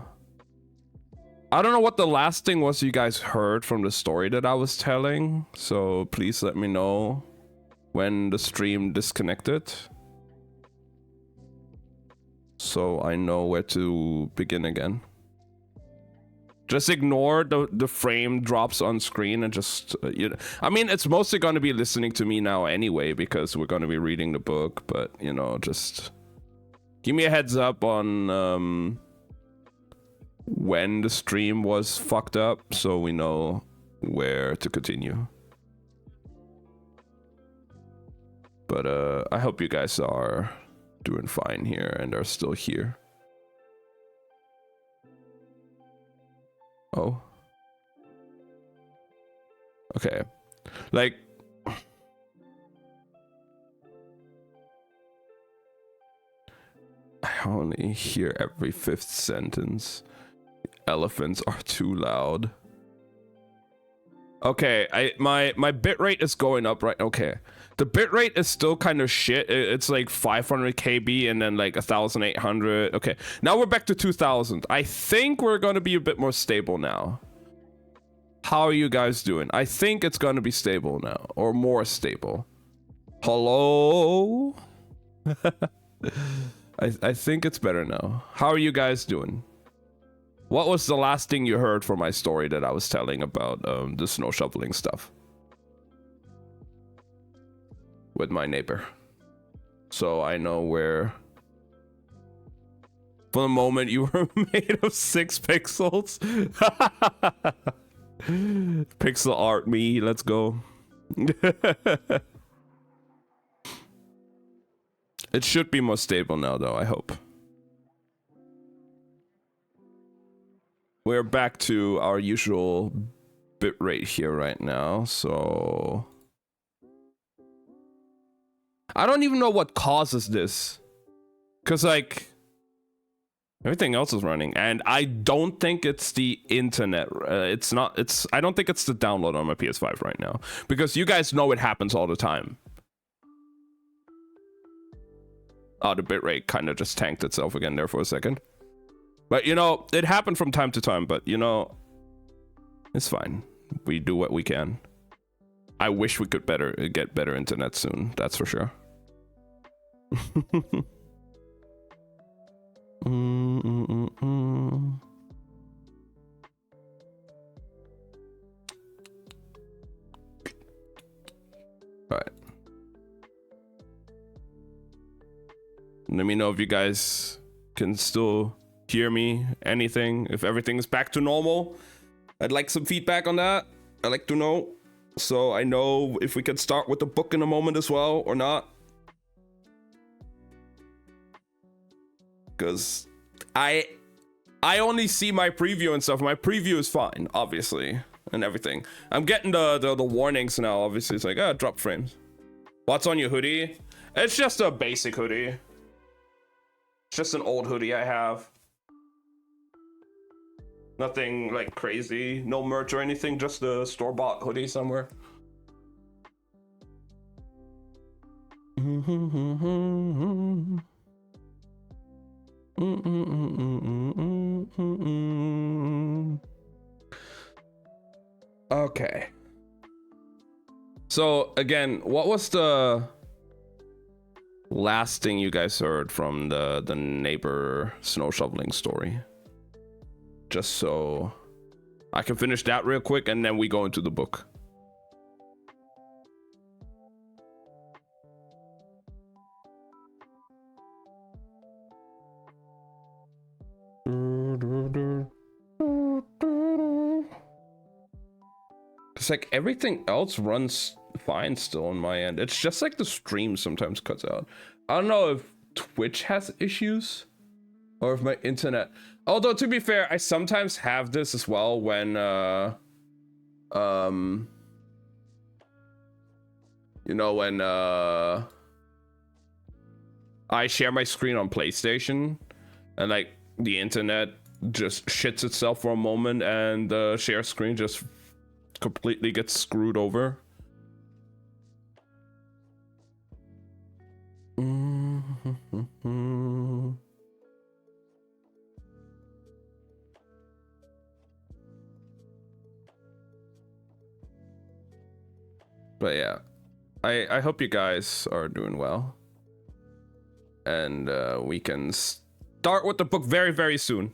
don't know what the last thing was you guys heard from the story that I was telling. So please let me know when the stream disconnected, so I know where to begin again. Just ignore the frame drops on screen and just I mean, it's mostly going to be listening to me now anyway because we're going to be reading the book, but you know, just give me a heads up on when the stream was fucked up so we know where to continue. But I hope you guys are doing fine here and are still here. Oh. Okay. Like, I only hear every fifth sentence. Elephants are too loud. Okay, my bitrate is going up right. Okay. The bitrate is still kind of shit. It's like 500 KB and then like 1,800. Okay, now we're back to 2,000. I think we're going to be a bit more stable now. How are you guys doing? I think it's going to be stable now, or more stable. Hello? I think it's better now. How are you guys doing? What was the last thing you heard from my story that I was telling about the snow shoveling stuff with my neighbor? So I know where. For the moment, you were made of 6 pixels. Pixel art me, let's go. It should be more stable now, though, I hope. We're back to our usual bitrate here right now, so I don't even know what causes this, because like everything else is running, and I don't think it's the internet. I don't think it's the download on my PS5 right now, because you guys know it happens all the time. Oh, the bitrate kind of just tanked itself again there for a second. But, you know, it happened from time to time, but, you know, it's fine. We do what we can. I wish we could get better internet soon, that's for sure. Alright. Let me know if you guys can still hear me, anything, if everything is back to normal. I'd like some feedback on that. I'd like to know, so I know if we can start with the book in a moment as well or not. Because I only see my preview and stuff. My preview is fine, obviously, and everything. I'm getting the warnings now. Obviously, it's like, drop frames. What's on your hoodie? It's just a basic hoodie. It's just an old hoodie I have. Nothing like crazy, no merch or anything, just a store-bought hoodie somewhere. Okay. So again, what was the last thing you guys heard from the neighbor snow shoveling story? Just so I can finish that real quick and then we go into the book. It's like everything else runs fine still on my end. It's just like the stream sometimes cuts out. I don't know if Twitch has issues or if my internet. Although to be fair, I sometimes have this as well when you know, when I share my screen on PlayStation and like the internet just shits itself for a moment and the share screen just completely gets screwed over. But yeah, I hope you guys are doing well. And we can start with the book very, very soon.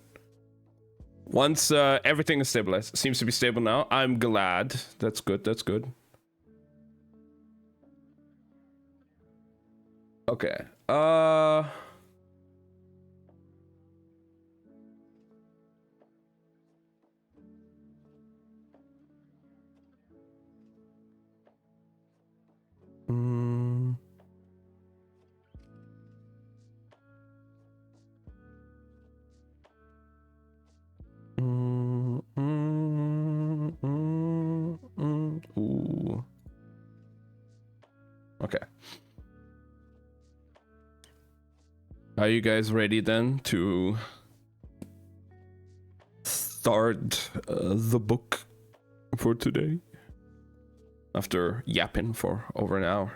Once everything is stabilized. It seems to be stable now. I'm glad. That's good, that's good. Okay. Ooh. Okay. Are you guys ready then to start the book for today? After yapping for over an hour.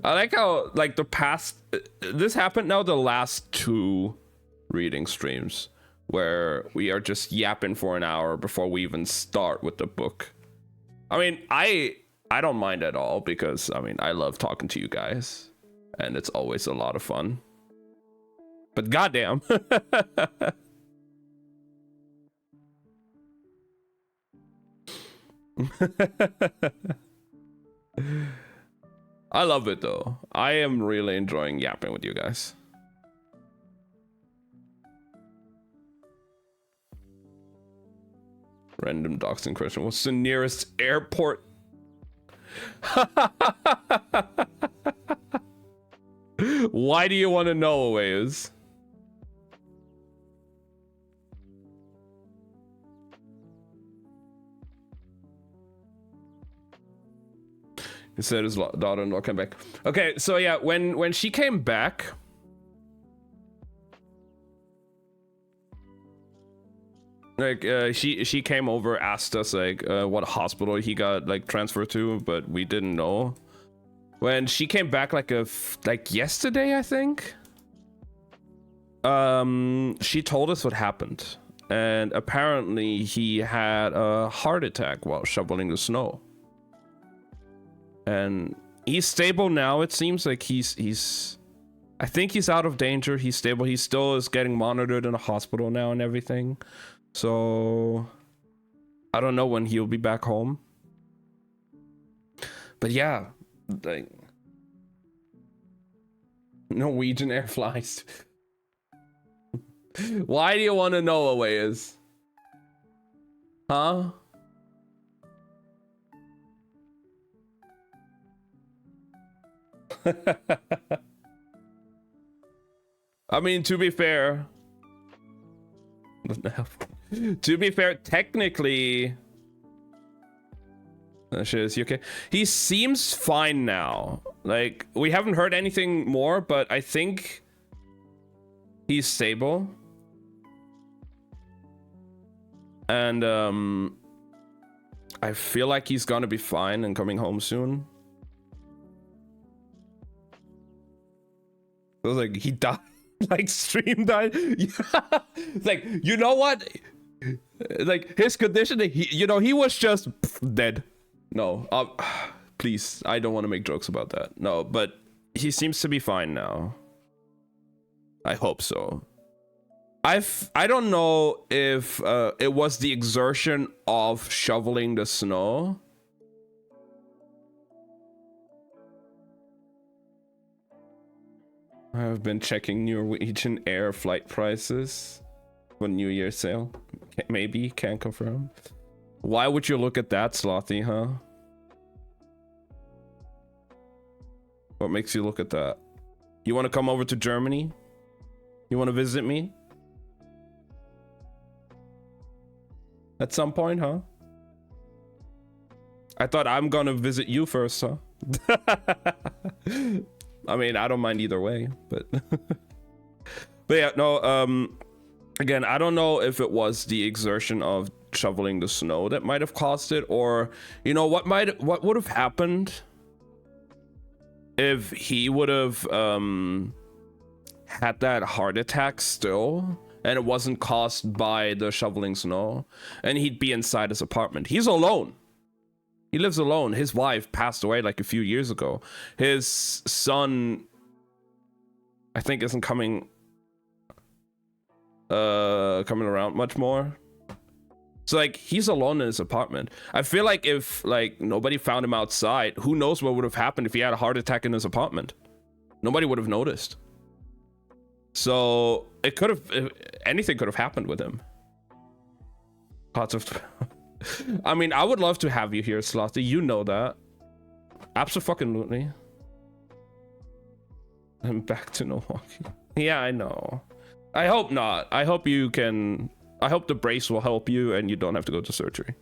I like how, like, the past... This happened now the last 2 reading streams, where we are just yapping for an hour before we even start with the book. I mean, I don't mind at all, because, I mean, I love talking to you guys, and it's always a lot of fun. But goddamn. I love it though. I am really enjoying yapping with you guys. Random doxing question. What's the nearest airport? Why do you want to know, Awayas? He said his daughter-in-law came back. Okay, so yeah, when she came back, like she came over, asked us like what hospital he got like transferred to, but we didn't know. When she came back like yesterday, I think. She told us what happened, and apparently he had a heart attack while shoveling the snow. And he's stable now. It seems like he's I think he's out of danger. He's stable. He still is getting monitored in a hospital now and everything. So I don't know when he'll be back home. But yeah, like Norwegian Air flies. Why do you want to know, Awayas? Huh? I mean, to be fair, technically, is he okay? He seems fine now. Like, we haven't heard anything more, but I think he's stable. And I feel like he's gonna be fine and coming home soon. I was like, he died, like stream died. Like, you know what? Like his condition, he was just dead. No, please, I don't want to make jokes about that. No, but he seems to be fine now. I hope so. I don't know if it was the exertion of shoveling the snow. I've been checking Norwegian Air flight prices for New Year's sale. Maybe, can't confirm. Why would you look at that, Slothy, huh? What makes you look at that? You want to come over to Germany? You want to visit me? At some point, huh? I thought I'm gonna visit you first, huh? I mean, I don't mind either way, but but yeah, no, again, I don't know if it was the exertion of shoveling the snow that might have caused it, or you know, what would have happened if he would have had that heart attack still, and it wasn't caused by the shoveling snow, and he'd be inside his apartment. He's alone. He lives alone. His wife passed away like a few years ago. His son, I think, isn't coming around much more. So like, he's alone in his apartment. I feel like if like nobody found him outside, who knows what would have happened if he had a heart attack in his apartment. Nobody would have noticed. So it could have, anything could have happened with him. Lots of I mean, I would love to have you here, Slothy. You know that. Absolutely. I'm back to Milwaukee. Yeah, I know. I hope not. I hope you can. I hope the brace will help you and you don't have to go to surgery.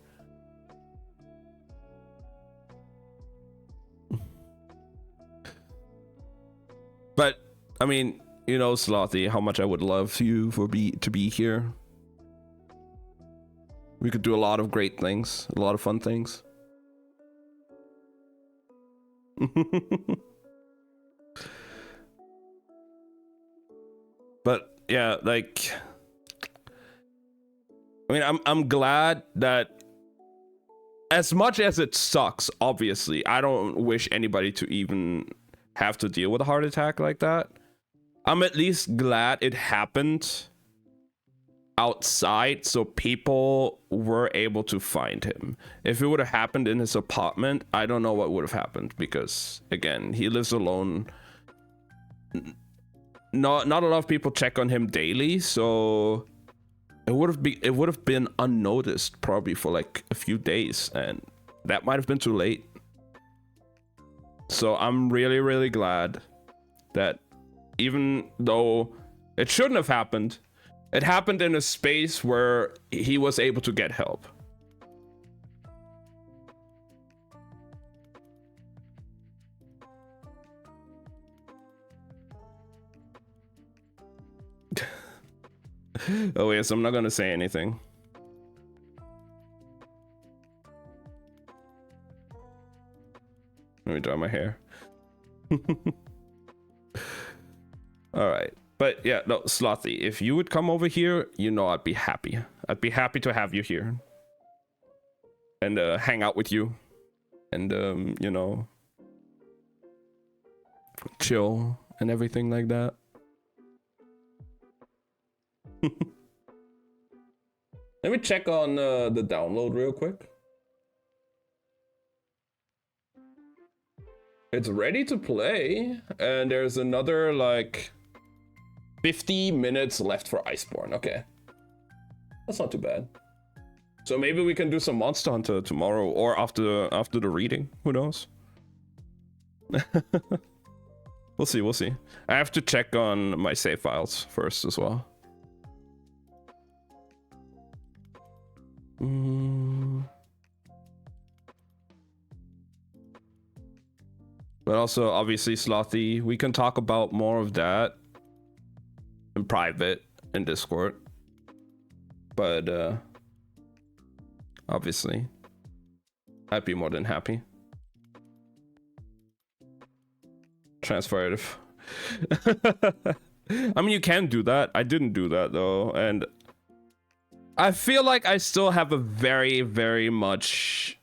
But I mean, you know, Slothy, how much I would love you to be here. We could do a lot of great things, a lot of fun things. But yeah, like, I mean, I'm glad that, as much as it sucks, obviously, I don't wish anybody to even have to deal with a heart attack like that. I'm at least glad it happened outside, so people were able to find him. If it would have happened in his apartment, I don't know what would have happened, because again, he lives alone. Not a lot of people check on him daily, so it would have been unnoticed probably for like a few days, and that might have been too late. So I'm really glad that even though it shouldn't have happened, it happened in a space where he was able to get help. Oh yes, I'm not gonna say anything. Let me dry my hair. All right. But yeah, no, Slothy, if you would come over here, you know I'd be happy. I'd be happy to have you here. And hang out with you. And, you know, chill and everything like that. Let me check on the download real quick. It's ready to play. And there's another, like, 50 minutes left for Iceborne. Okay. That's not too bad. So maybe we can do some Monster Hunter tomorrow or after the reading. Who knows? We'll see, we'll see. I have to check on my save files first as well. But also, obviously, Slothy, we can talk about more of that in private in Discord. But obviously, I'd be more than happy. Transfer it. I mean, you can do that. I didn't do that though, and I feel like I still have a very much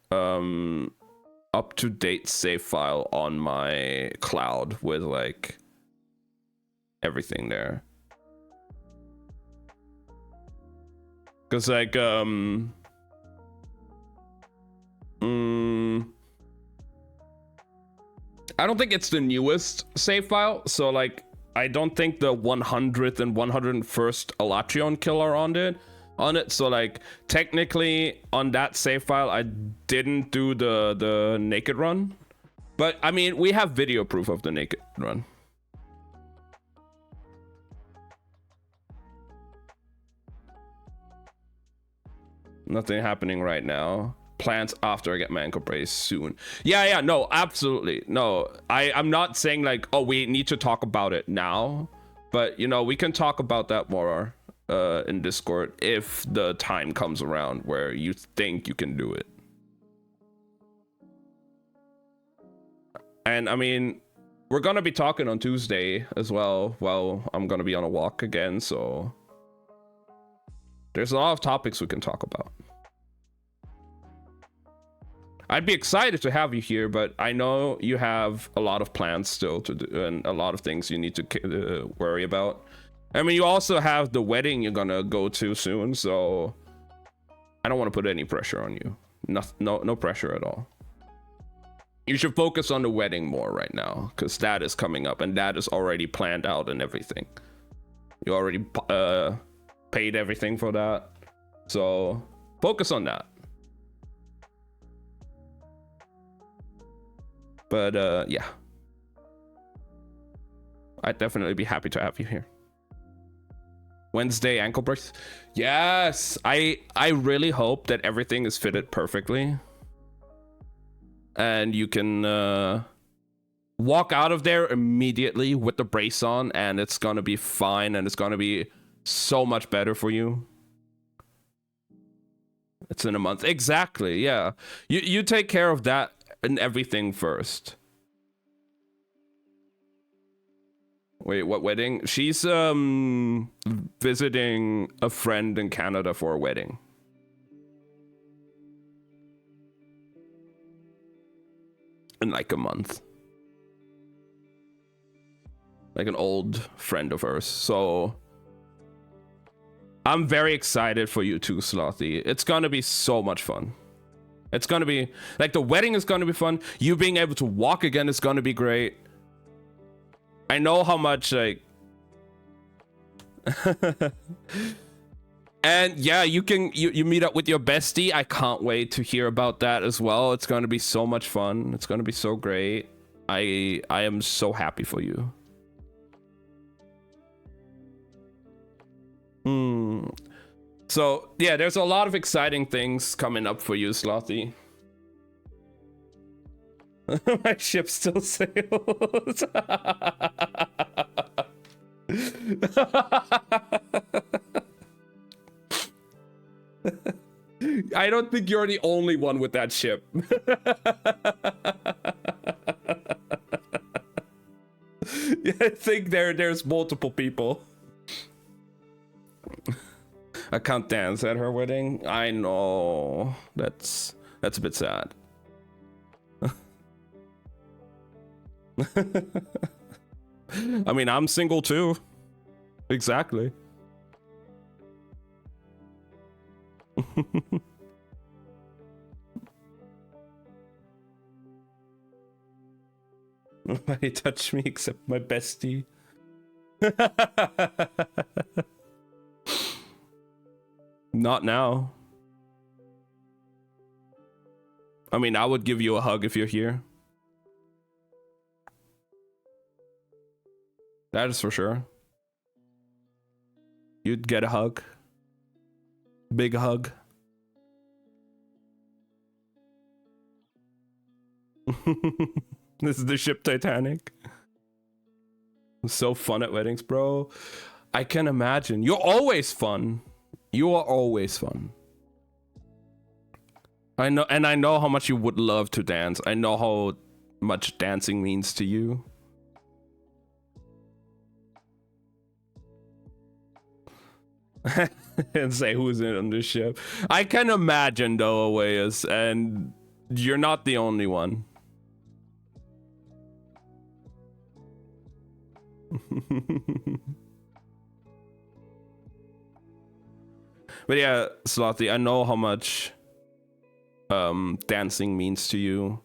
up-to-date save file on my cloud with like everything there. Cause like I don't think it's the newest save file, so like I don't think the 100th and 101st Elatrion kill are on it. So like technically on that save file I didn't do the naked run, but I mean we have video proof of the naked run. Nothing happening right now. Plans after I get my ankle brace soon. Yeah, no, absolutely. No, I'm not saying like, oh, we need to talk about it now, but you know, we can talk about that more in Discord if the time comes around where you think you can do it. And I mean, we're gonna be talking on Tuesday as well. Well, I'm gonna be on a walk again, so there's a lot of topics we can talk about. I'd be excited to have you here, but I know you have a lot of plans still to do and a lot of things you need to worry about. I mean, you also have the wedding you're gonna go to soon, so I don't want to put any pressure on you. No pressure at all. You should focus on the wedding more right now, because that is coming up and that is already planned out and everything. You already paid everything for that, so focus on that. But yeah, I'd definitely be happy to have you here. Wednesday ankle brace. Yes, I really hope that everything is fitted perfectly and you can walk out of there immediately with the brace on and it's gonna be fine and it's gonna be so much better for you. It's in a month. Exactly, yeah. You take care of that and everything first. Wait, what wedding? She's visiting a friend in Canada for a wedding. In like a month. Like an old friend of hers. So I'm very excited for you too, Slothy. It's gonna be so much fun. It's gonna be like the wedding is gonna be fun. You being able to walk again is gonna be great. I know how much like and yeah, you meet up with your bestie. I can't wait to hear about that as well. It's gonna be so much fun. It's gonna be so great. I am so happy for you. So yeah, there's a lot of exciting things coming up for you, Slothy. My ship still sails. I don't think you're the only one with that ship. Yeah, I think there's multiple people. I can't dance at her wedding. I know. That's a bit sad. I mean, I'm single too. Exactly. Nobody touched me except my bestie. Not now. I mean, I would give you a hug if you're here. That is for sure. You'd get a hug. Big hug. This is the ship Titanic. So fun at weddings, bro. I can imagine. You're always fun. You are always fun. I know, and I know how much you would love to dance. I know how much dancing means to you. And say who's in on this ship. I can imagine though, Awayas, and you're not the only one. But yeah, Slothy, I know how much dancing means to you,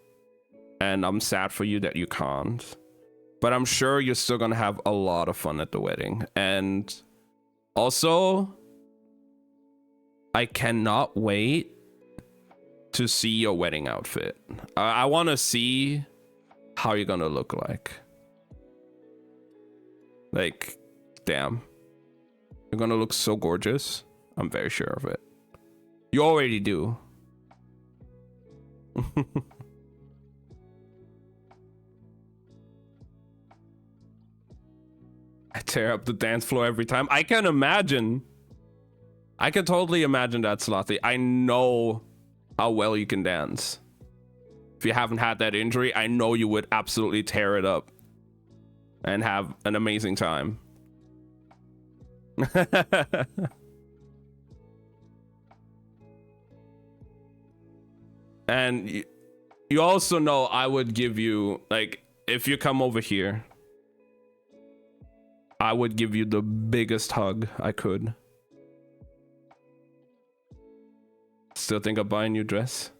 and I'm sad for you that you can't. but I'm sure you're still gonna have a lot of fun at the wedding. And also, I cannot wait to see your wedding outfit. I want to see how you're gonna look like. Like, damn. You're gonna look so gorgeous. I'm very sure of it. You already do. I tear up the dance floor every time. I can imagine. I can totally imagine that, Slothy. I know how well you can dance. If you haven't had that injury, I know you would absolutely tear it up and have an amazing time. And you also know I would give you, like, if you come over here, I would give you the biggest hug I could. Still think of buying a new dress?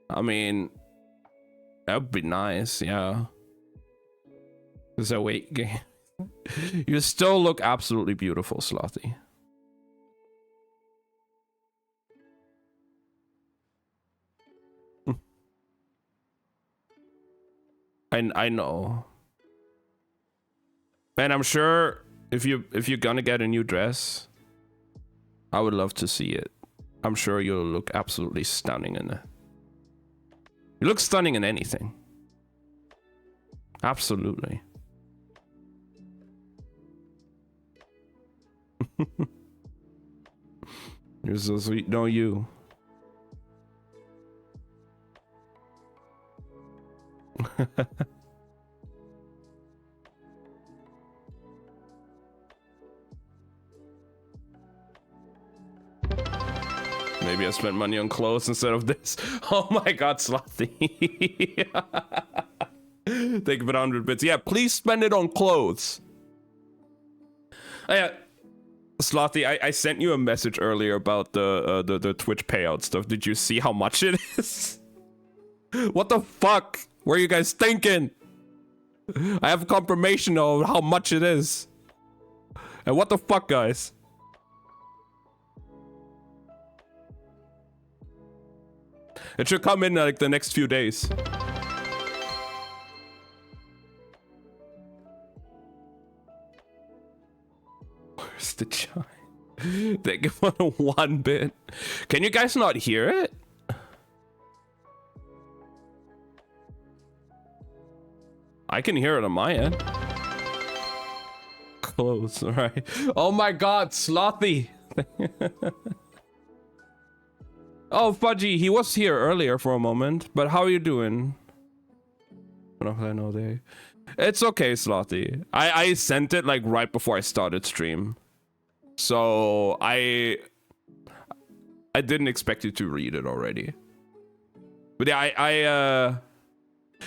I mean, that would be nice, yeah. There's a weight gain. You still look absolutely beautiful, Slothy. I know. And I'm sure if you're gonna get a new dress, I would love to see it. I'm sure you'll look absolutely stunning in it. You look stunning in anything. Absolutely. You're so sweet, no you. Maybe I spent money on clothes instead of this. Oh my god, Slothy. Thank you for 100 bits. Yeah, please spend it on clothes. Oh, yeah. Slothy, I sent you a message earlier about the Twitch payout stuff. Did you see how much it is? What the fuck were you guys thinking? I have confirmation of how much it is. And what the fuck, guys? It should come in like the next few days. Where's the chime? Thank you for the 1 bit. Can you guys not hear it? I can hear it on my end. Close, right? Oh my god, Slothy. Oh, Fudgy, he was here earlier for a moment, but how are you doing? I know they. It's okay, Slothy. I sent it like right before I started stream, so I didn't expect you to read it already. But yeah,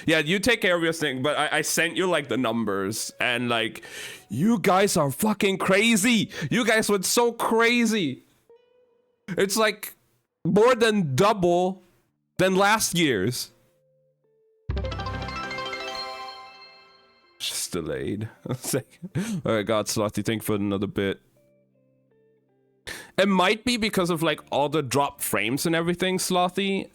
yeah, you take care of your thing. But I sent you like the numbers, and like, you guys are fucking crazy. You guys went so crazy. It's like more than double than last year's. Just delayed. Alright, God, Slothy, thank you for another bit. It might be because of like all the dropped frames and everything, Slothy.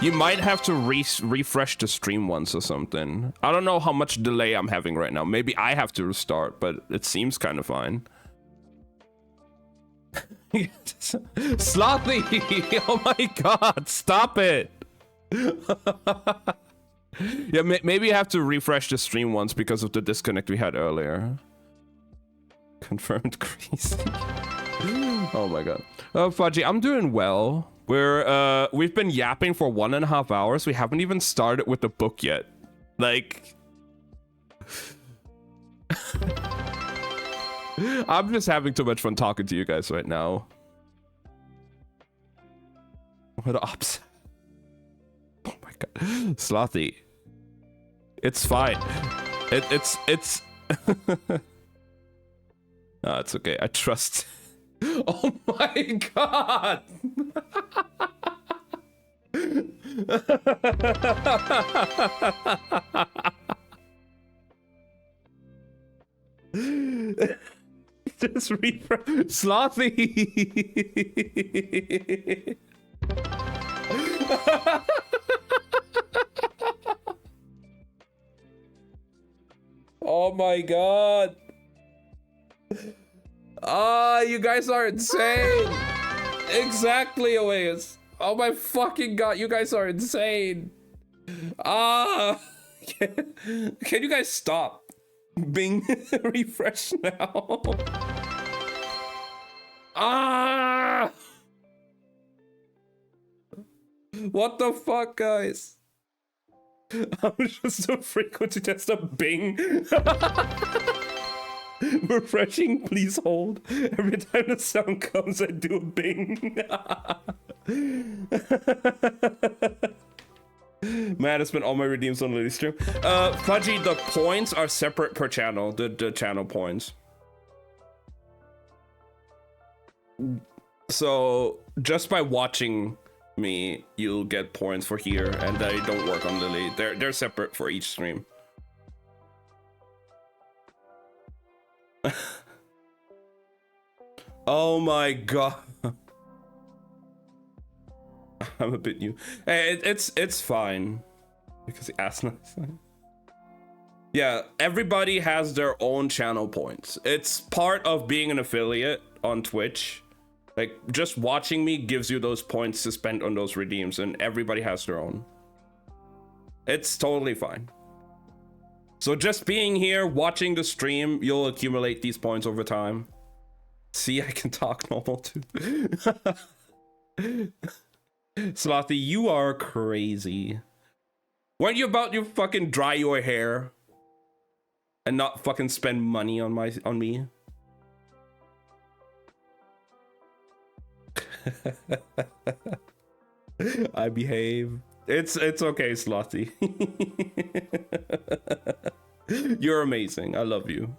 You might have to refresh the stream once or something. I don't know how much delay I'm having right now. Maybe I have to restart, but it seems kind of fine. Slothy! Oh my god, stop it! Yeah, maybe you have to refresh the stream once because of the disconnect we had earlier. Confirmed greasy. Oh my god. Oh, Fudgy, I'm doing well. We've been yapping for 1.5 hours. We haven't even started with the book yet. Like... I'm just having too much fun talking to you guys right now. What ops? Oh my god. Slothy. It's fine. It's no, it's okay. I trust. Oh my god. Just refresh. Slothy. Oh my god. Ah, you guys are insane. Exactly, Oasis. Oh my fucking god, you guys are insane. Ah. Can you guys stop? Bing, refresh now. Ah! What the fuck, guys? I'm just so frequent to just a Bing. Refreshing, please hold. Every time the sound comes, I do a Bing. Man, I spent all my redeems on the stream. Fudgy, the points are separate per channel. The channel points. So just by watching me, you'll get points for here, and they don't work on Lily. They're separate for each stream. Oh my god. I'm a bit new. Hey, it's fine. Because he asked nice. Yeah, everybody has their own channel points. It's part of being an affiliate on Twitch. Like, just watching me gives you those points to spend on those redeems, and everybody has their own. It's totally fine. So just being here, watching the stream, you'll accumulate these points over time. See, I can talk normal too. Slothy, you are crazy. Weren't you about to fucking dry your hair and not fucking spend money on me? I behave. It's okay, Slothy. You're amazing. I love you.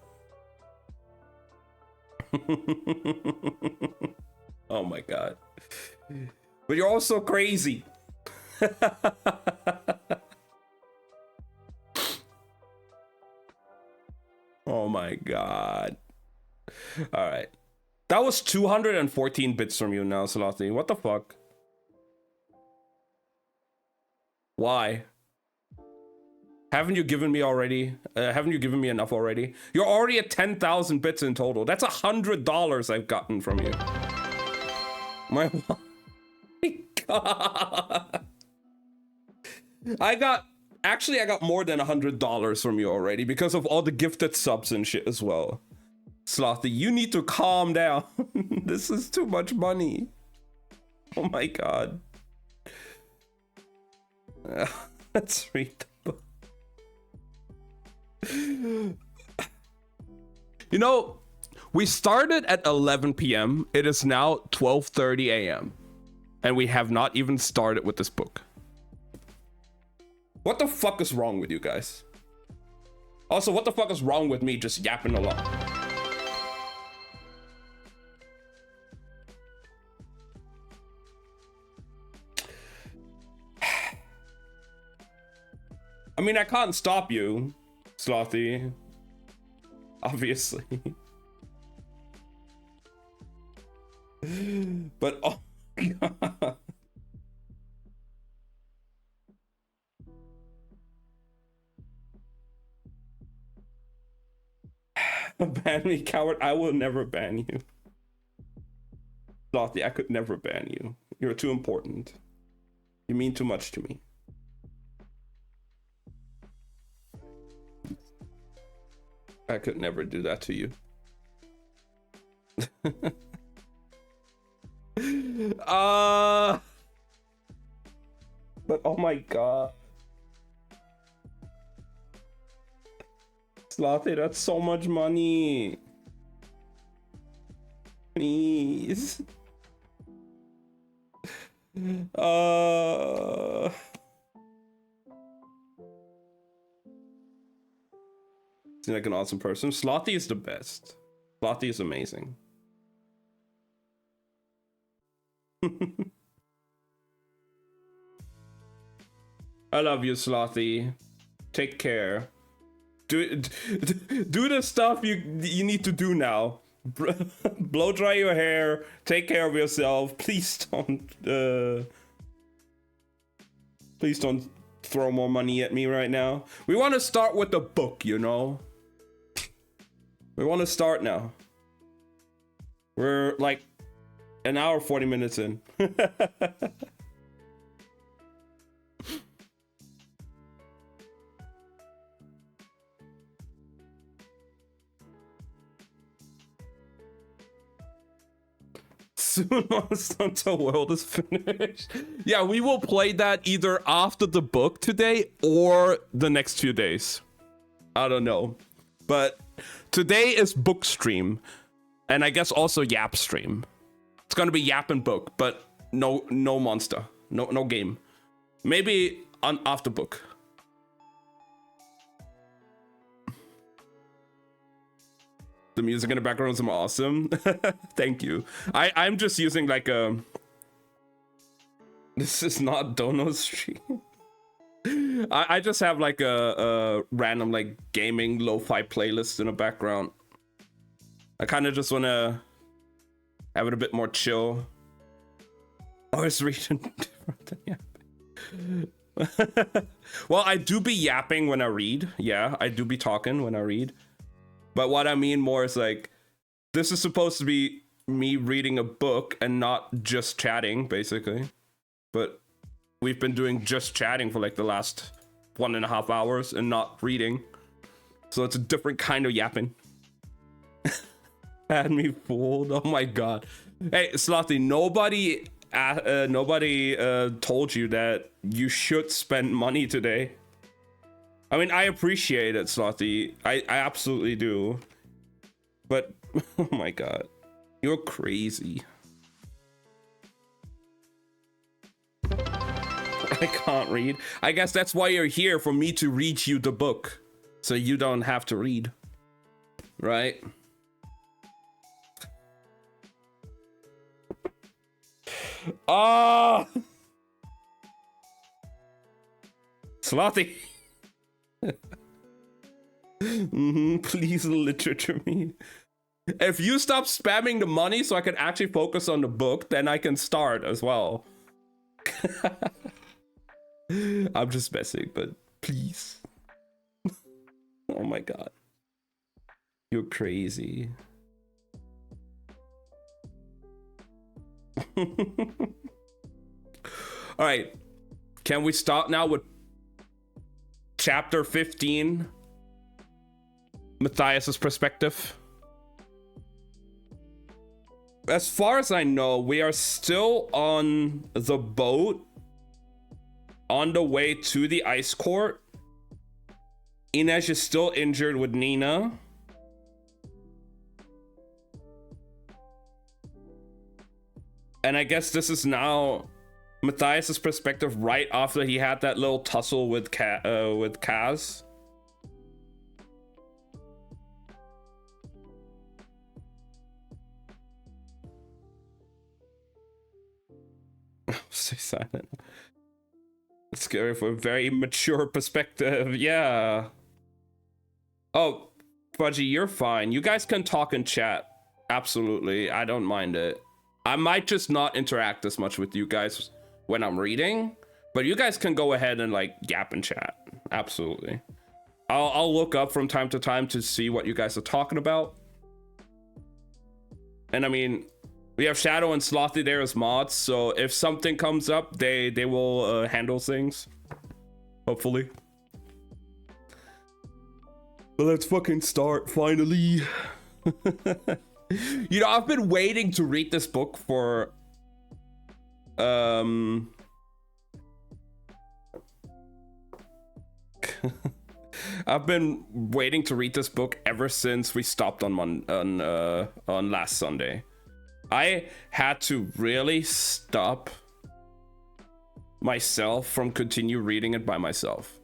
Oh my god. But you're also crazy. Oh my god. All right. That was 214 bits from you now, Slothy. What the fuck? Why? Haven't you given me already? Haven't you given me enough already? You're already at 10,000 bits in total. That's $100 I've gotten from you. My god. I got more than $100 from you already because of all the gifted subs and shit as well. Slothy, you need to calm down. This is too much money. Oh my god. Let's read the book. You know, we started at 11 p.m. It is now 12:30 a.m. And we have not even started with this book. What the fuck is wrong with you guys? Also, what the fuck is wrong with me just yapping a lot? I mean, I can't stop you, Slothy. Obviously. But, oh my god. Ban me, coward. I will never ban you. Slothy, I could never ban you. You're too important. You mean too much to me. I could never do that to you. But oh my god. Slothy, that's so much money. Please. Seems like an awesome person. Slothy is the best. Slothy is amazing. I love you, Slothy. Take care. Do the stuff you need to do now. Blow dry your hair. Take care of yourself. Please don't throw more money at me right now. We want to start with the book, you know. We want to start now. We're like an hour 40 minutes in. Soon Monster Hunter World is finished. Yeah, we will play that either after the book today or the next few days. I don't know. But today is book stream. And I guess also Yap stream. It's gonna be Yap and book, but no monster. No game. Maybe on after book. The music in the background is awesome. Thank you. I'm just using like a... This is not Dono's stream. I just have like a random like gaming lo-fi playlist in the background. I kind of just want to have it a bit more chill. Oh, it's reading different than yapping. Well, I do be yapping when I read. Yeah, I do be talking when I read. But what I mean more is like, this is supposed to be me reading a book and not just chatting, basically. But we've been doing just chatting for like the last 1.5 hours and not reading. So it's a different kind of yapping. Had me fooled. Oh my god. Hey, Slothy, nobody told you that you should spend money today. I mean, I appreciate it, Slothy. I absolutely do. But, oh my god. You're crazy. I can't read. I guess that's why you're here, for me to read you the book. So you don't have to read. Right? Ah! Slothy! Please literature me. If you stop spamming the money so I can actually focus on the book, then I can start as well. I'm just messing, but please. Oh my god. You're crazy. Alright. Can we start now with chapter 15? Matthias's perspective. As far as I know, we are still on the boat on the way to the ice court. Inej is still injured with Nina. And I guess this is now Matthias's perspective right after he had that little tussle with Kaz. Stay silent. It's scary for a very mature perspective. Yeah. Oh, Fudgy, you're fine. You guys can talk and chat. Absolutely. I don't mind it. I might just not interact as much with you guys when I'm reading, but you guys can go ahead and like yap and chat. Absolutely. I'll look up from time to time to see what you guys are talking about. And I mean, we have Shadow and Slothy there as mods, so if something comes up, they will handle things. Hopefully. But let's fucking start, finally. You know, I've been waiting to read this book for... I've been waiting to read this book ever since we stopped on last Sunday. I had to really stop myself from continue reading it by myself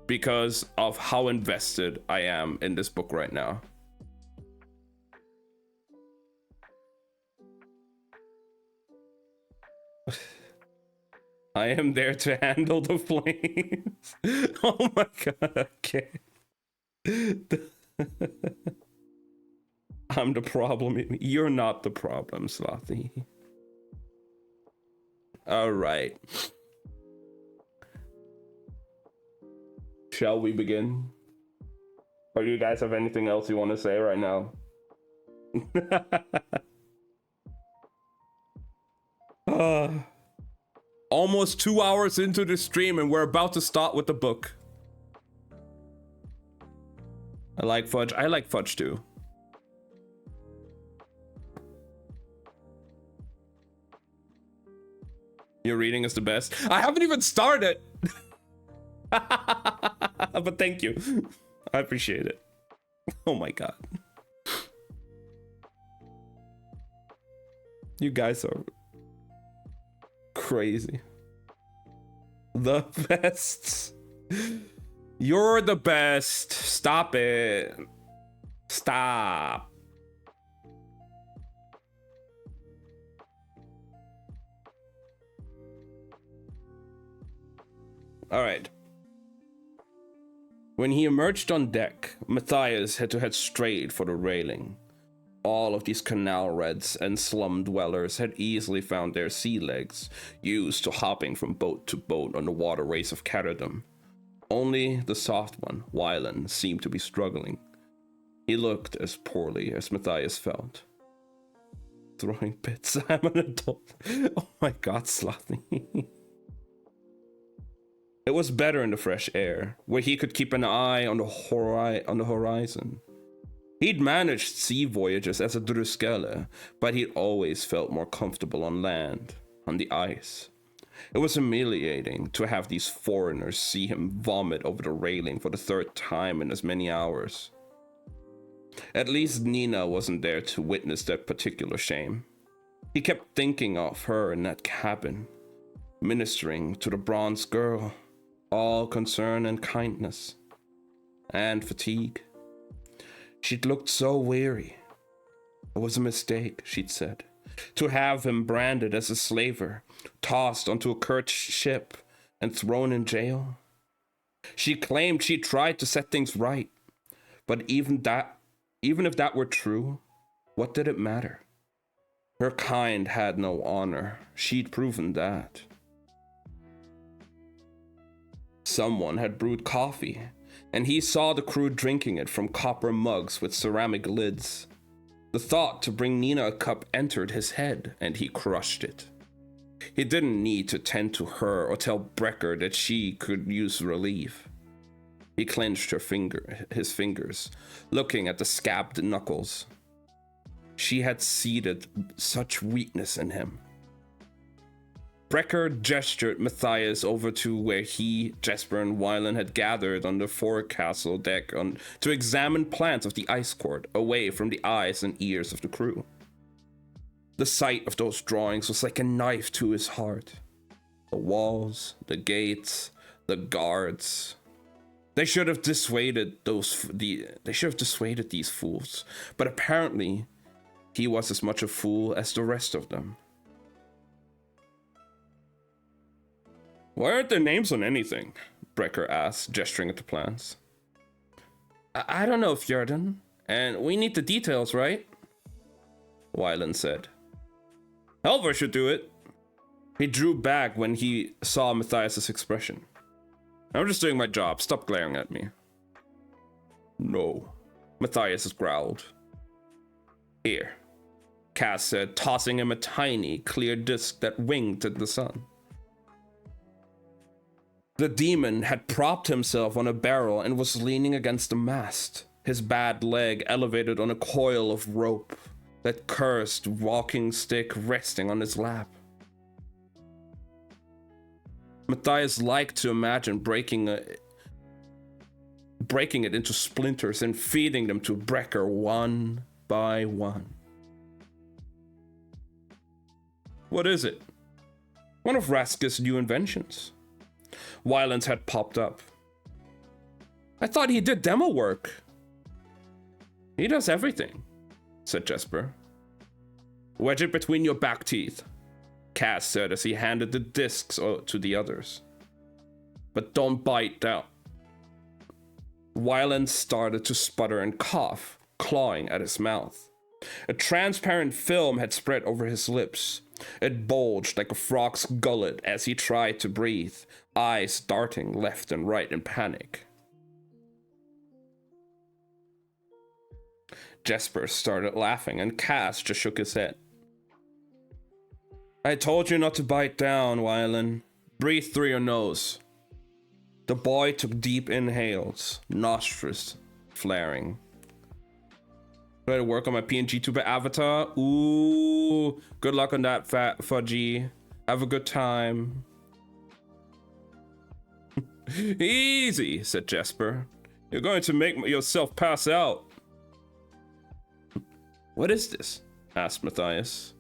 because of how invested I am in this book right now. I am there to handle the flames. Oh my god, okay. I'm the problem. You're not the problem, Slothy. Alright. Shall we begin? Or do you guys have anything else you want to say right now? Almost 2 hours into the stream and we're about to start with the book. I like fudge. I like fudge too. Your reading is the best. I haven't even started. But thank you. I appreciate it. Oh my god. You guys are crazy. The best. You're the best. Stop it. Stop. All right. When he emerged on deck, Matthias had to head straight for the railing. All of these canal reds and slum dwellers had easily found their sea legs, used to hopping from boat to boat on the waterways of Caradum. Only the soft one, Wylan, seemed to be struggling. He looked as poorly as Matthias felt. Throwing bits, I'm an adult. Oh my god, Slothy. It was better in the fresh air, where he could keep an eye on the horizon. He'd managed sea voyages as a Druskelle, but he'd always felt more comfortable on land, on the ice. It was humiliating to have these foreigners see him vomit over the railing for the third time in as many hours. At least Nina wasn't there to witness that particular shame. He kept thinking of her in that cabin, ministering to the bronze girl, all concern and kindness, and fatigue. She'd looked so weary. It was a mistake, she'd said, to have him branded as a slaver, tossed onto a cursed ship, and thrown in jail. She claimed she tried to set things right, but even if that were true, what did it matter? Her kind had no honor. She'd proven that. Someone had brewed coffee, and he saw the crew drinking it from copper mugs with ceramic lids. The thought to bring Nina a cup entered his head, and he crushed it. He didn't need to tend to her or tell Brecker that she could use relief. He clenched his fingers, looking at the scabbed knuckles. She had seeded such weakness in him. Brecker gestured Matthias over to where he, Jesper, and Wylan had gathered on the forecastle deck to examine plans of the ice court, away from the eyes and ears of the crew. The sight of those drawings was like a knife to his heart. The walls, the gates, the guards. They should have dissuaded these fools, but apparently he was as much a fool as the rest of them. Why aren't their names on anything? Brecker asked, gesturing at the plans. I don't know, Fjordan. And we need the details, right? Wylan said. Helver should do it. He drew back when he saw Matthias' expression. I'm just doing my job. Stop glaring at me. No, Matthias growled. Here, Cass said, tossing him a tiny, clear disc that winked at the sun. The demon had propped himself on a barrel and was leaning against the mast, his bad leg elevated on a coil of rope, that cursed walking stick resting on his lap. Matthias liked to imagine breaking it into splinters and feeding them to Brecker one by one. What is it? One of Rask's new inventions. Wylan's had popped up. I thought he did demo work. He does everything, said Jesper. Wedge it between your back teeth. Cass said as he handed the discs to the others. But don't bite down. Wylan started to sputter and cough, clawing at his mouth. A transparent film had spread over his lips. It bulged like a frog's gullet as he tried to breathe, eyes darting left and right in panic. Jesper started laughing, and Cass just shook his head. I told you not to bite down, Wylan. Breathe through your nose. The boy took deep inhales, nostrils flaring. Try to work on my PNG Tuber avatar. Ooh, good luck on that, fat fudgy. Have a good time. Easy, said Jesper. You're going to make yourself pass out. What is this? Asked Matthias,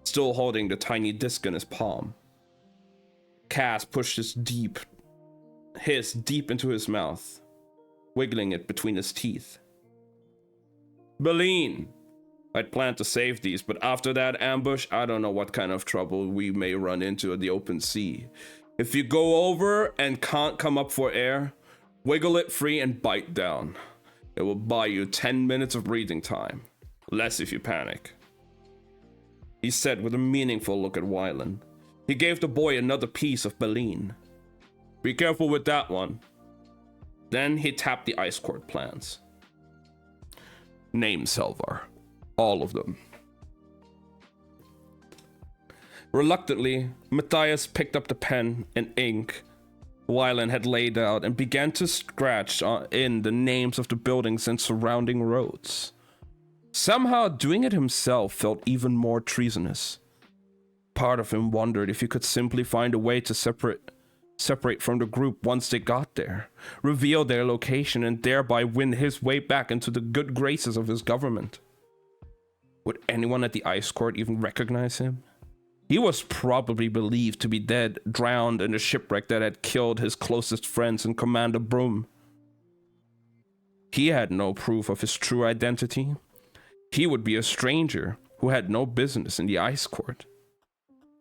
still holding the tiny disc in his palm. Cass pushed his deep into his mouth, wiggling it between his teeth. Baleen! I'd planned to save these, but after that ambush, I don't know what kind of trouble we may run into at the open sea. If you go over and can't come up for air, wiggle it free and bite down. It will buy you 10 minutes of breathing time. Less if you panic. He said with a meaningful look at Wylan. He gave the boy another piece of baleen. Be careful with that one. Then he tapped the ice court plans. Names, Helvar. All of them. Reluctantly, Matthias picked up the pen and ink Wylan had laid out and began to scratch in the names of the buildings and surrounding roads. Somehow, doing it himself felt even more treasonous. Part of him wondered if he could simply find a way to separate from the group once they got there, reveal their location, and thereby win his way back into the good graces of his government. Would anyone at the ice court even recognize him? He was probably believed to be dead, drowned in a shipwreck that had killed his closest friends and Commander Broom. He had no proof of his true identity. He would be a stranger who had no business in the ice court.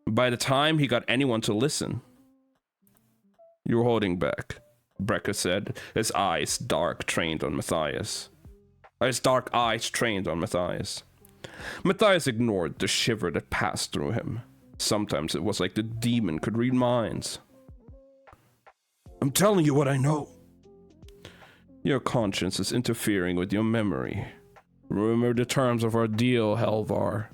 By the time he got anyone to listen... You're holding back, Brecker said, his dark eyes trained on Matthias. Matthias ignored the shiver that passed through him. Sometimes it was like the demon could read minds. I'm telling you what I know. Your conscience is interfering with your memory. Remember the terms of our deal, Helvar.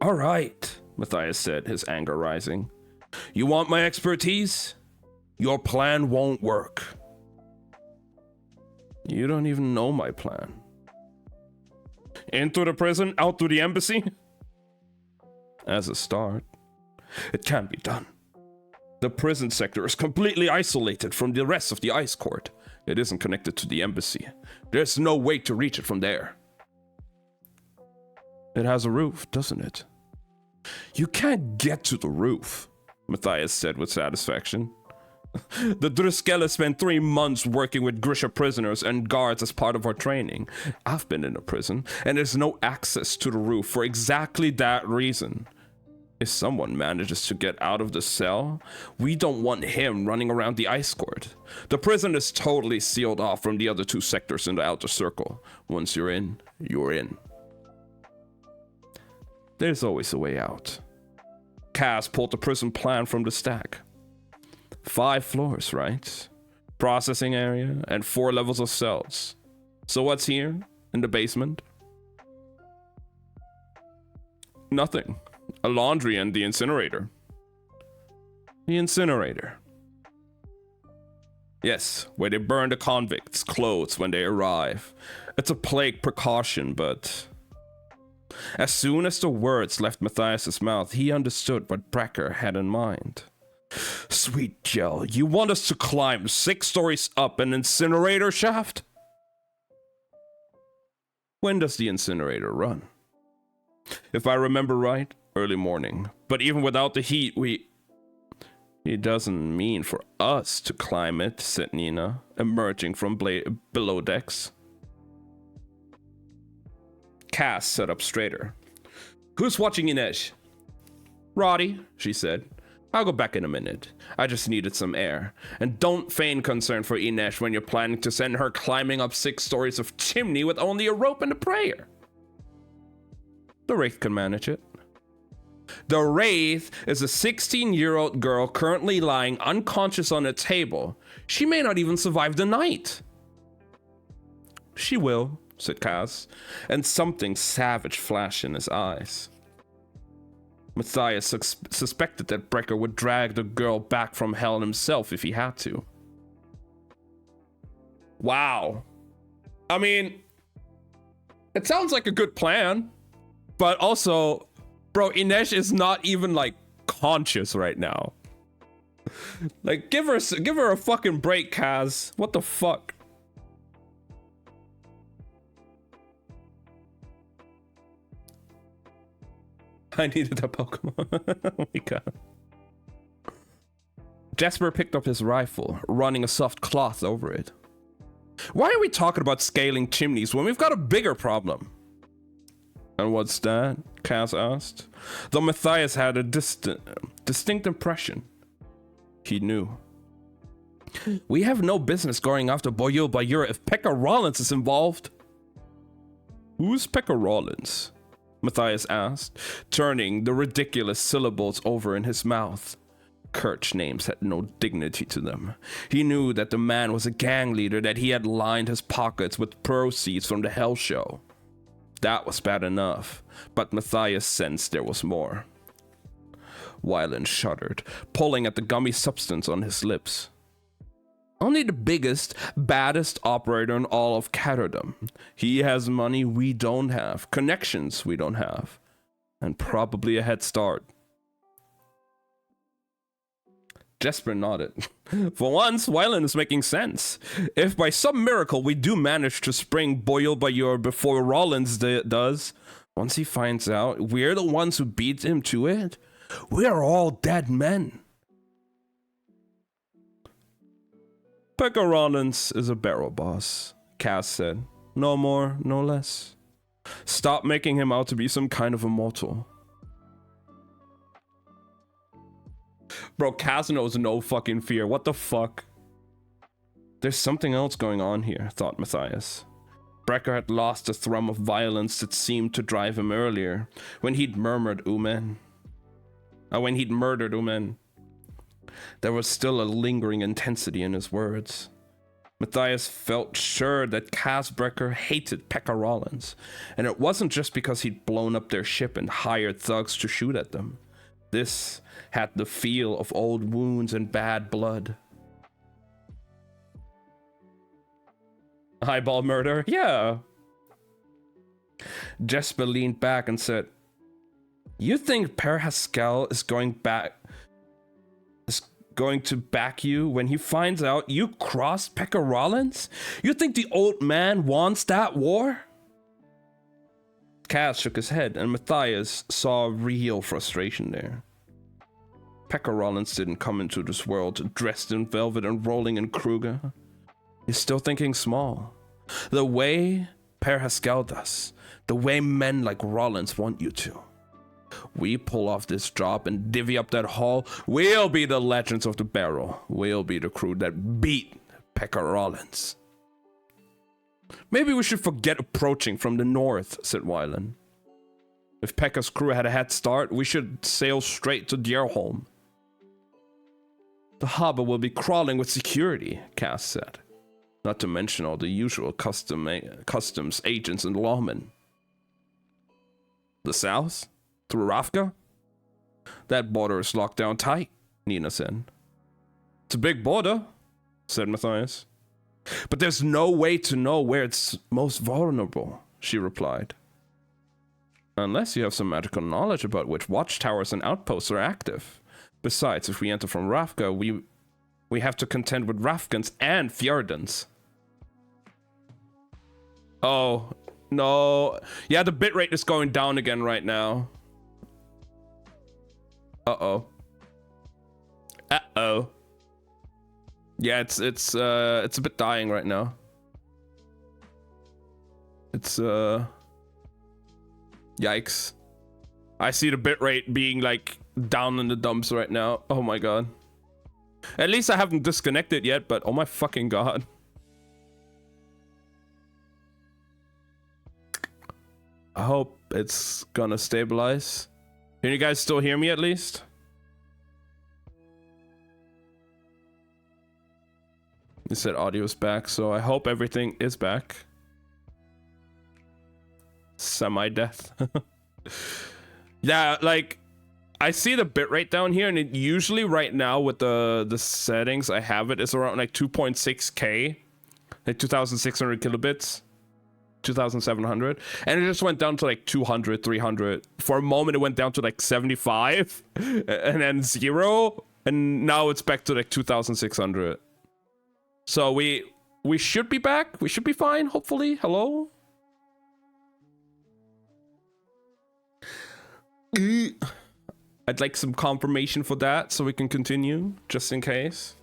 All right, Matthias said, his anger rising. You want my expertise? Your plan won't work. You don't even know my plan. Into the prison, out to the embassy? As a start, it can be done. The prison sector is completely isolated from the rest of the ice court. It isn't connected to the embassy. There's no way to reach it from there. It has a roof, doesn't it? You can't get to the roof, Matthias said with satisfaction. The Druskella spent 3 months working with Grisha prisoners and guards as part of our training. I've been in a prison, and there's no access to the roof for exactly that reason. If someone manages to get out of the cell, we don't want him running around the ice court. The prison is totally sealed off from the other 2 sectors in the outer circle. Once you're in, you're in. There's always a way out. Cass pulled the prison plan from the stack. 5 floors, right? Processing area and 4 levels of cells. So what's here in the basement? Nothing. A laundry and the incinerator. The incinerator. Yes, where they burn the convicts' clothes when they arrive. It's a plague precaution, but... As soon as the words left Matthias's mouth, he understood what Brecker had in mind. Sweet Gel, you want us to climb 6 stories up an incinerator shaft? When does the incinerator run? If I remember right, early morning. But even without the heat, It doesn't mean for us to climb it, said Nina, emerging from below decks. Cass sat up straighter. Who's watching Inej? Roddy, she said. I'll go back in a minute. I just needed some air. And don't feign concern for Inej when you're planning to send her climbing up 6 stories of chimney with only a rope and a prayer. The Wraith can manage it. The Wraith is a 16-year-old girl currently lying unconscious on a table. She may not even survive the night. She will, said Cass, and something savage flashed in his eyes. Matthias suspected that Brecker would drag the girl back from hell himself if he had to. Wow. I mean, it sounds like a good plan, but also, bro, Inej is not even like conscious right now. Like, give her a fucking break, Kaz. What the fuck? I needed that Pokemon. Oh my god. Jesper picked up his rifle, running a soft cloth over it. Why are we talking about scaling chimneys when we've got a bigger problem? And what's that? Cass asked. Though Matthias had a distinct impression. He knew. We have no business going after Boyul Bayura if Pekka Rollins is involved. Who's Pekka Rollins? Matthias asked, turning the ridiculous syllables over in his mouth. Kirch names had no dignity to them. He knew that the man was a gang leader, that he had lined his pockets with proceeds from the Hell Show. That was bad enough, but Matthias sensed there was more. Wyland shuddered, pulling at the gummy substance on his lips. Only the biggest, baddest operator in all of Catterdom. He has money we don't have, connections we don't have, and probably a head start. Jesper nodded. For once, Wyland is making sense. If by some miracle we do manage to spring Boyul Bayur before Rollins does, once he finds out we're the ones who beat him to it, we are all dead men. Pekka Rollins is a barrel boss, Cass said. No more, no less. Stop making him out to be some kind of immortal. Bro, Cass knows no fucking fear. What the fuck? There's something else going on here, thought Matthias. Brecker had lost the thrum of violence that seemed to drive him earlier, when he'd murdered Umen. There was still a lingering intensity in his words. Matthias felt sure that Cass Brecker hated Pekka Rollins, and it wasn't just because he'd blown up their ship and hired thugs to shoot at them. This had the feel of old wounds and bad blood. Eyeball murder? Yeah. Jesper leaned back and said, You think Per Haskell is going to back you when he finds out you crossed Pekka Rollins? You think the old man wants that war? Cass shook his head, and Matthias saw real frustration there. Pekka Rollins didn't come into this world dressed in velvet and rolling in Kruger. He's still thinking small. The way Per Haskell does. The way men like Rollins want you to. We pull off this job and divvy up that haul, we'll be the legends of the barrel. We'll be the crew that beat Pekka Rollins. Maybe we should forget approaching from the north, said Wyland. If Pekka's crew had a head start, we should sail straight to Djerholm. The harbor will be crawling with security, Cass said. Not to mention all the usual customs agents and lawmen. The south? Through Rafka? That border is locked down tight, Nina said. It's a big border, said Matthias. But there's no way to know where it's most vulnerable, she replied. Unless you have some magical knowledge about which watchtowers and outposts are active. Besides, if we enter from Rafka, we have to contend with Rafkans and Fjordans. Oh, no. Yeah, the bitrate is going down again right now. Uh-oh. Uh-oh. Yeah, it's a bit dying right now. It's Yikes. I see the bitrate being like down in the dumps right now. Oh my god. At least I haven't disconnected yet, but oh my fucking god. I hope it's gonna stabilize. Can you guys still hear me at least? You said audio's back, so I hope everything is back. Semi-death. Yeah, like, I see the bitrate down here, and it usually right now with the settings I have it is around like 2.6K, like 2,600 kilobits, 2,700, and it just went down to like 200, 300. For a moment, it went down to like 75, and then 0, and now it's back to like 2,600. So we should be back. We should be fine, hopefully. Hello? I'd like some confirmation for that so we can continue, just in case.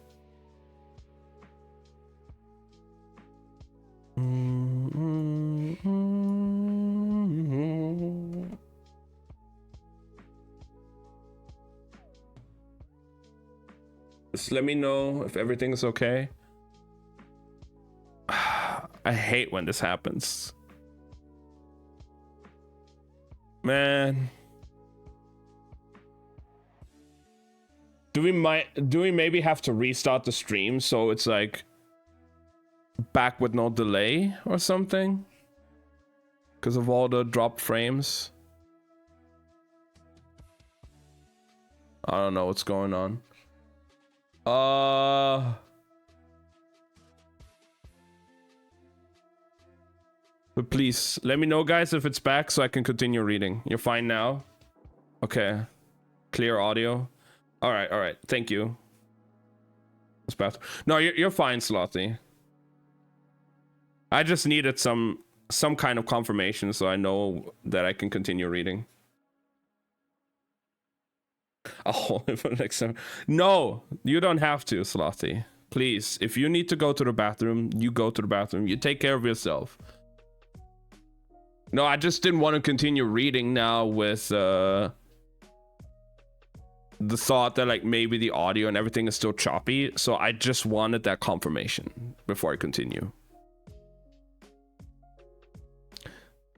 Just let me know if everything's okay. I hate when this happens. Man. Do we maybe have to restart the stream so it's like back with no delay or something? Because of all the dropped frames. I don't know what's going on. But please, let me know, guys, if it's back so I can continue reading. You're fine now? Okay. Clear audio. All right. Thank you. It's bad. No, you're fine, Slothy. I just needed some kind of confirmation so I know that I can continue reading. I'll hold it for the next time. No, you don't have to, Slothy. Please, if you need to go to the bathroom, you go to the bathroom. You take care of yourself. No, I just didn't want to continue reading now with the thought that like maybe the audio and everything is still choppy. So I just wanted that confirmation before I continue.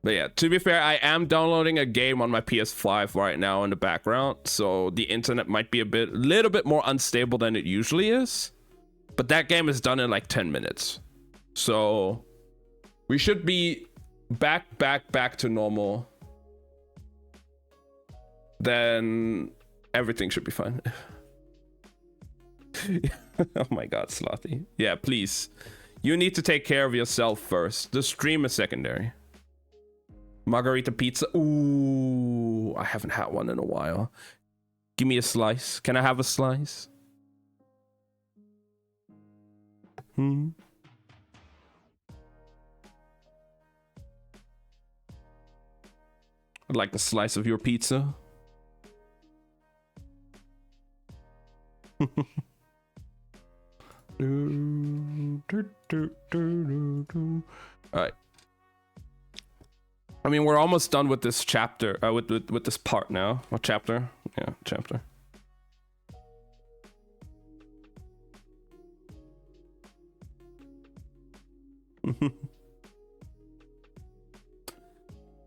But yeah, to be fair, I am downloading a game on my PS5 right now in the background. So the internet might be a little bit more unstable than it usually is. But that game is done in like 10 minutes. So we should be back to normal. Then everything should be fine. Oh my god, Slothy. Yeah, please. You need to take care of yourself first. The stream is secondary. Margarita pizza. Ooh, I haven't had one in a while. Give me a slice. Can I have a slice? I'd like a slice of your pizza. Alright. I mean, we're almost done with this chapter, with this part now. What chapter? Yeah, chapter.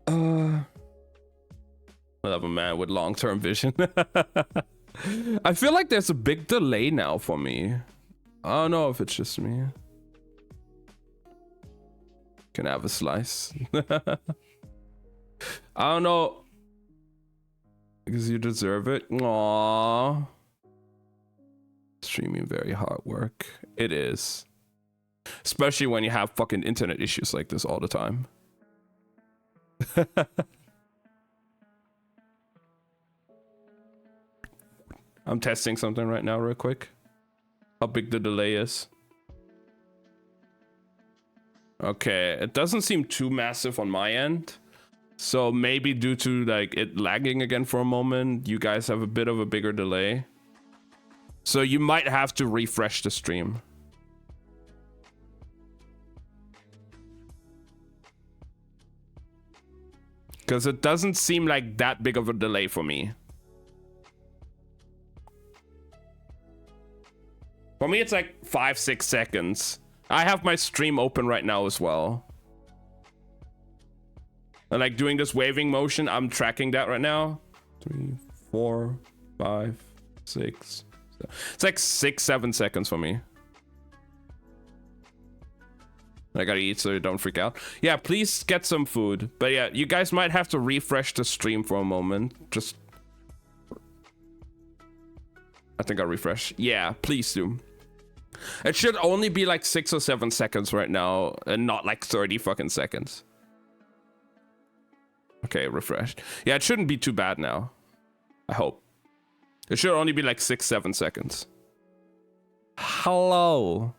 I love a man with long-term vision. I feel like there's a big delay now for me. I don't know if it's just me. Can I have a slice? I don't know. Because you deserve it. Aww. Streaming very hard work. It is. Especially when you have fucking internet issues like this all the time. I'm testing something right now real quick. How big the delay is. Okay, it doesn't seem too massive on my end. So maybe due to like it lagging again for a moment, you guys have a bit of a bigger delay. So you might have to refresh the stream. Because it doesn't seem like that big of a delay for me. For me, it's like 5-6 seconds. I have my stream open right now as well. And like doing this waving motion, I'm tracking that right now. 3, 4, 5, 6. It's like 6-7 seconds for me. I gotta eat so you don't freak out. Yeah, please get some food. But yeah, you guys might have to refresh the stream for a moment. Just... I think I'll refresh. Yeah, please do. It should only be like 6 or 7 seconds right now and not like 30 fucking seconds. Okay, refreshed. Yeah, it shouldn't be too bad now. I hope. It should only be like 6-7 seconds. Hello.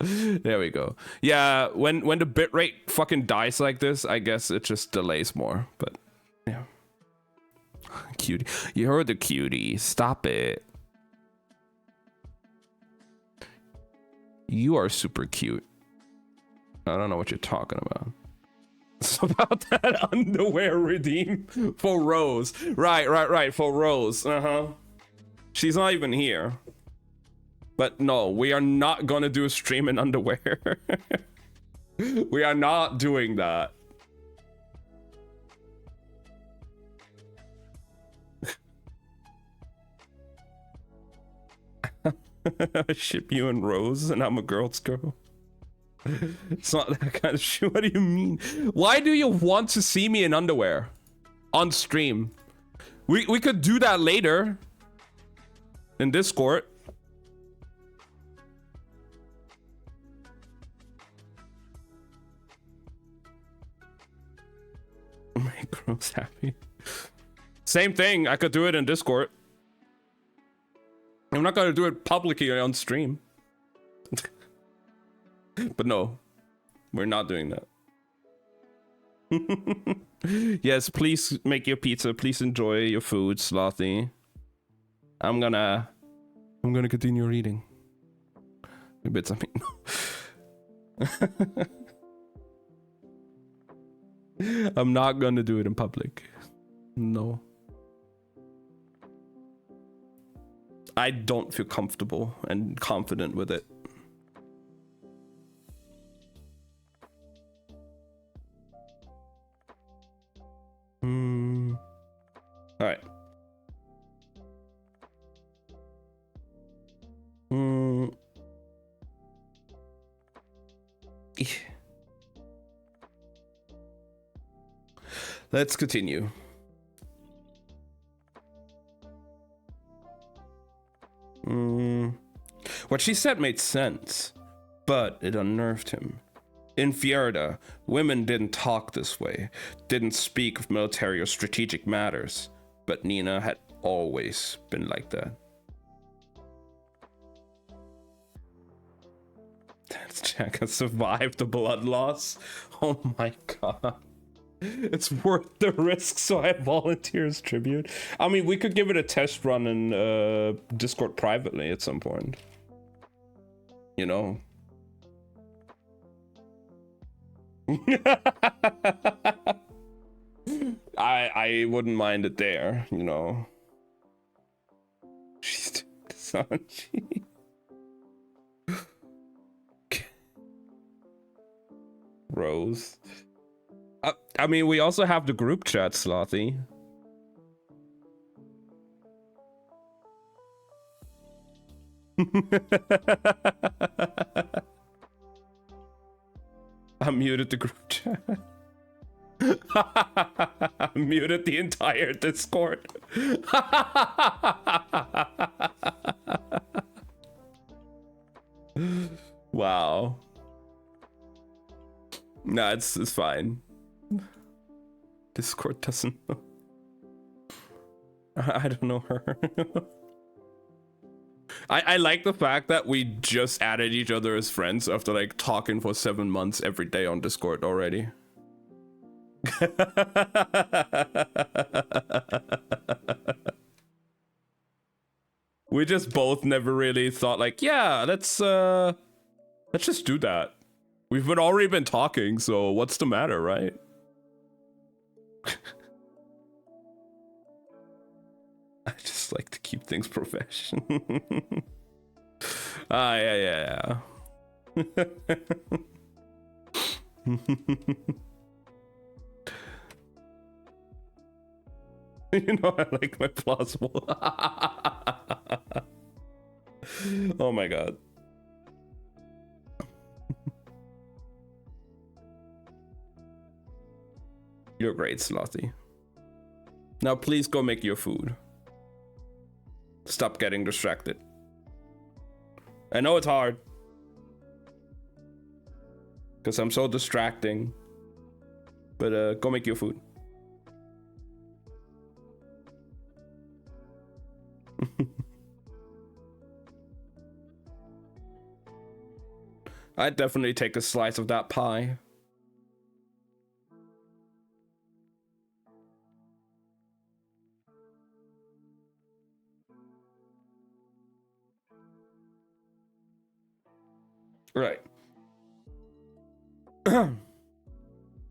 There we go. Yeah, when the bitrate fucking dies like this, I guess it just delays more. But yeah. Cutie. You heard the cutie. Stop it. You are super cute. I don't know what you're talking about. It's about that underwear redeem for Rose. Right. For Rose. She's not even here. But no, we are not gonna do a stream in underwear. We are not doing that. I ship you and Rose and I'm a girl's girl. It's not that kind of shit. What do you mean? Why do you want to see me in underwear on stream? We could do that later in Discord. Make girls happy. Same thing. I could do it in Discord. I'm not gonna do it publicly on stream. But no, we're not doing that. Yes, please make your pizza. Please enjoy your food, Slothy. I'm gonna continue reading. Maybe it's something. I'm not gonna do it in public. No. I don't feel comfortable and confident with it. All right. Let's continue. What she said made sense, but it unnerved him. In Fjerda, women didn't talk this way, didn't speak of military or strategic matters, but Nina had always been like that. Jack has survived the blood loss. Oh my god. It's worth the risk, so I volunteer as tribute. I mean, we could give it a test run in Discord privately at some point. You know? I wouldn't mind it there, you know. She's Sanji. Rose. I mean, we also have the group chat, Slothy. I muted the group chat. I muted the entire Discord. Wow. Nah, it's fine. Discord doesn't know. I don't know her. I like the fact that we just added each other as friends after like talking for 7 months every day on Discord already. We just both never really thought like, yeah, let's just do that. We've already been talking, so what's the matter, right? I just like to keep things professional. Ah, yeah. You know, I like my plausible. Oh my god. You're great, Slothy. Now please go make your food. Stop getting distracted. I know it's hard. Because I'm so distracting. But go make your food. I'd definitely take a slice of that pie. Right.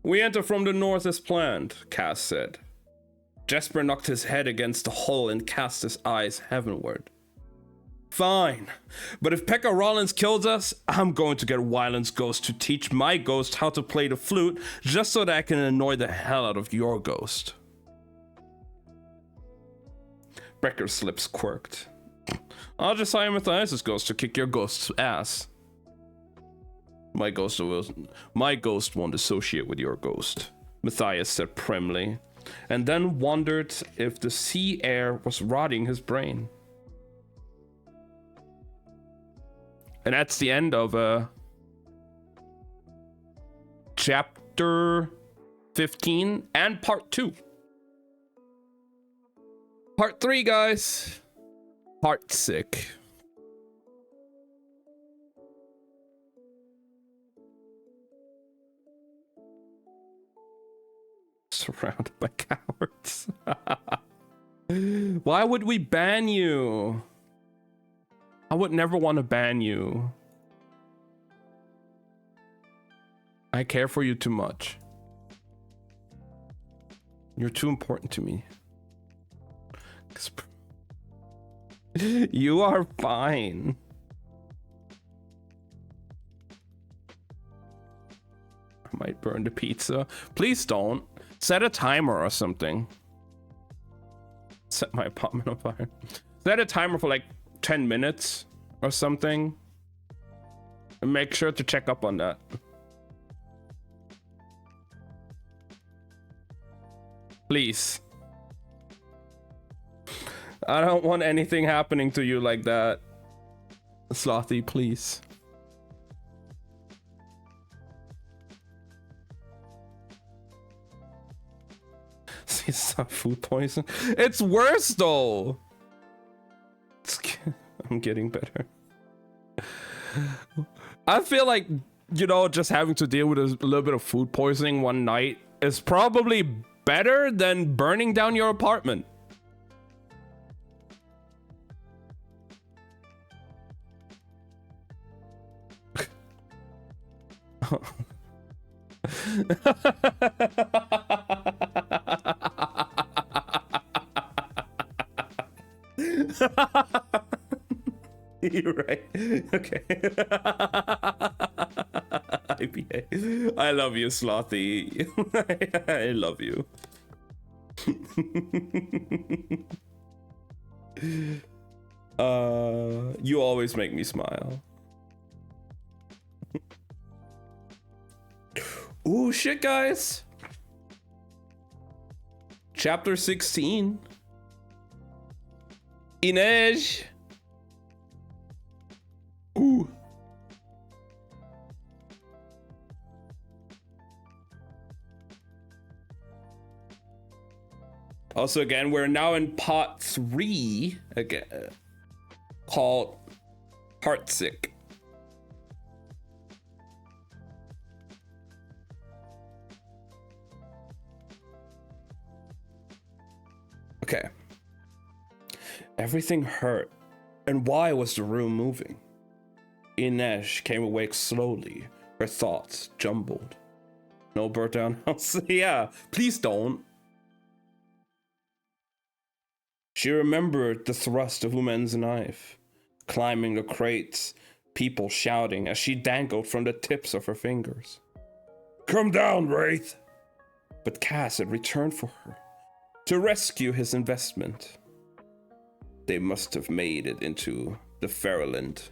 We enter from the north as planned, Cass said. Jesper knocked his head against the hull and cast his eyes heavenward. Fine, but if Pekka Rollins kills us, I'm going to get Wyland's ghost to teach my ghost how to play the flute just so that I can annoy the hell out of your ghost. Brecker's lips quirked. I'll just hire Matthias's ghost to kick your ghost's ass. My ghost won't associate with your ghost, Matthias said primly, and then wondered if the sea air was rotting his brain. And that's the end of chapter 15 and part 2. Part 3, guys. Heart sick. Surrounded by cowards. Why would we ban you? I would never want to ban you. I care for you too much. You're too important to me. You are fine. I might burn the pizza. Please don't. Set a timer or something. Set my apartment on fire. Set a timer for like 10 minutes or something. And make sure to check up on that. Please. I don't want anything happening to you like that. Slothy, please. It's not food poison. It's worse though. I'm getting better. I feel like, you know, just having to deal with a little bit of food poisoning one night is probably better than burning down your apartment. You're right. Okay. IPA. I love you, Slothy. I love you. You always make me smile. Ooh, shit, guys. Chapter 16. Inej. Ooh. Also, again, we're now in part 3 again, called Heartsick. Okay. Everything hurt. And why was the room moving? Inej came awake slowly, her thoughts jumbled. No burnt down house. Yeah, please don't. She remembered the thrust of Umen's knife, climbing the crates, people shouting as she dangled from the tips of her fingers. Come down, Wraith! But Cass had returned for her, to rescue his investment. They must have made it into the Fairyland.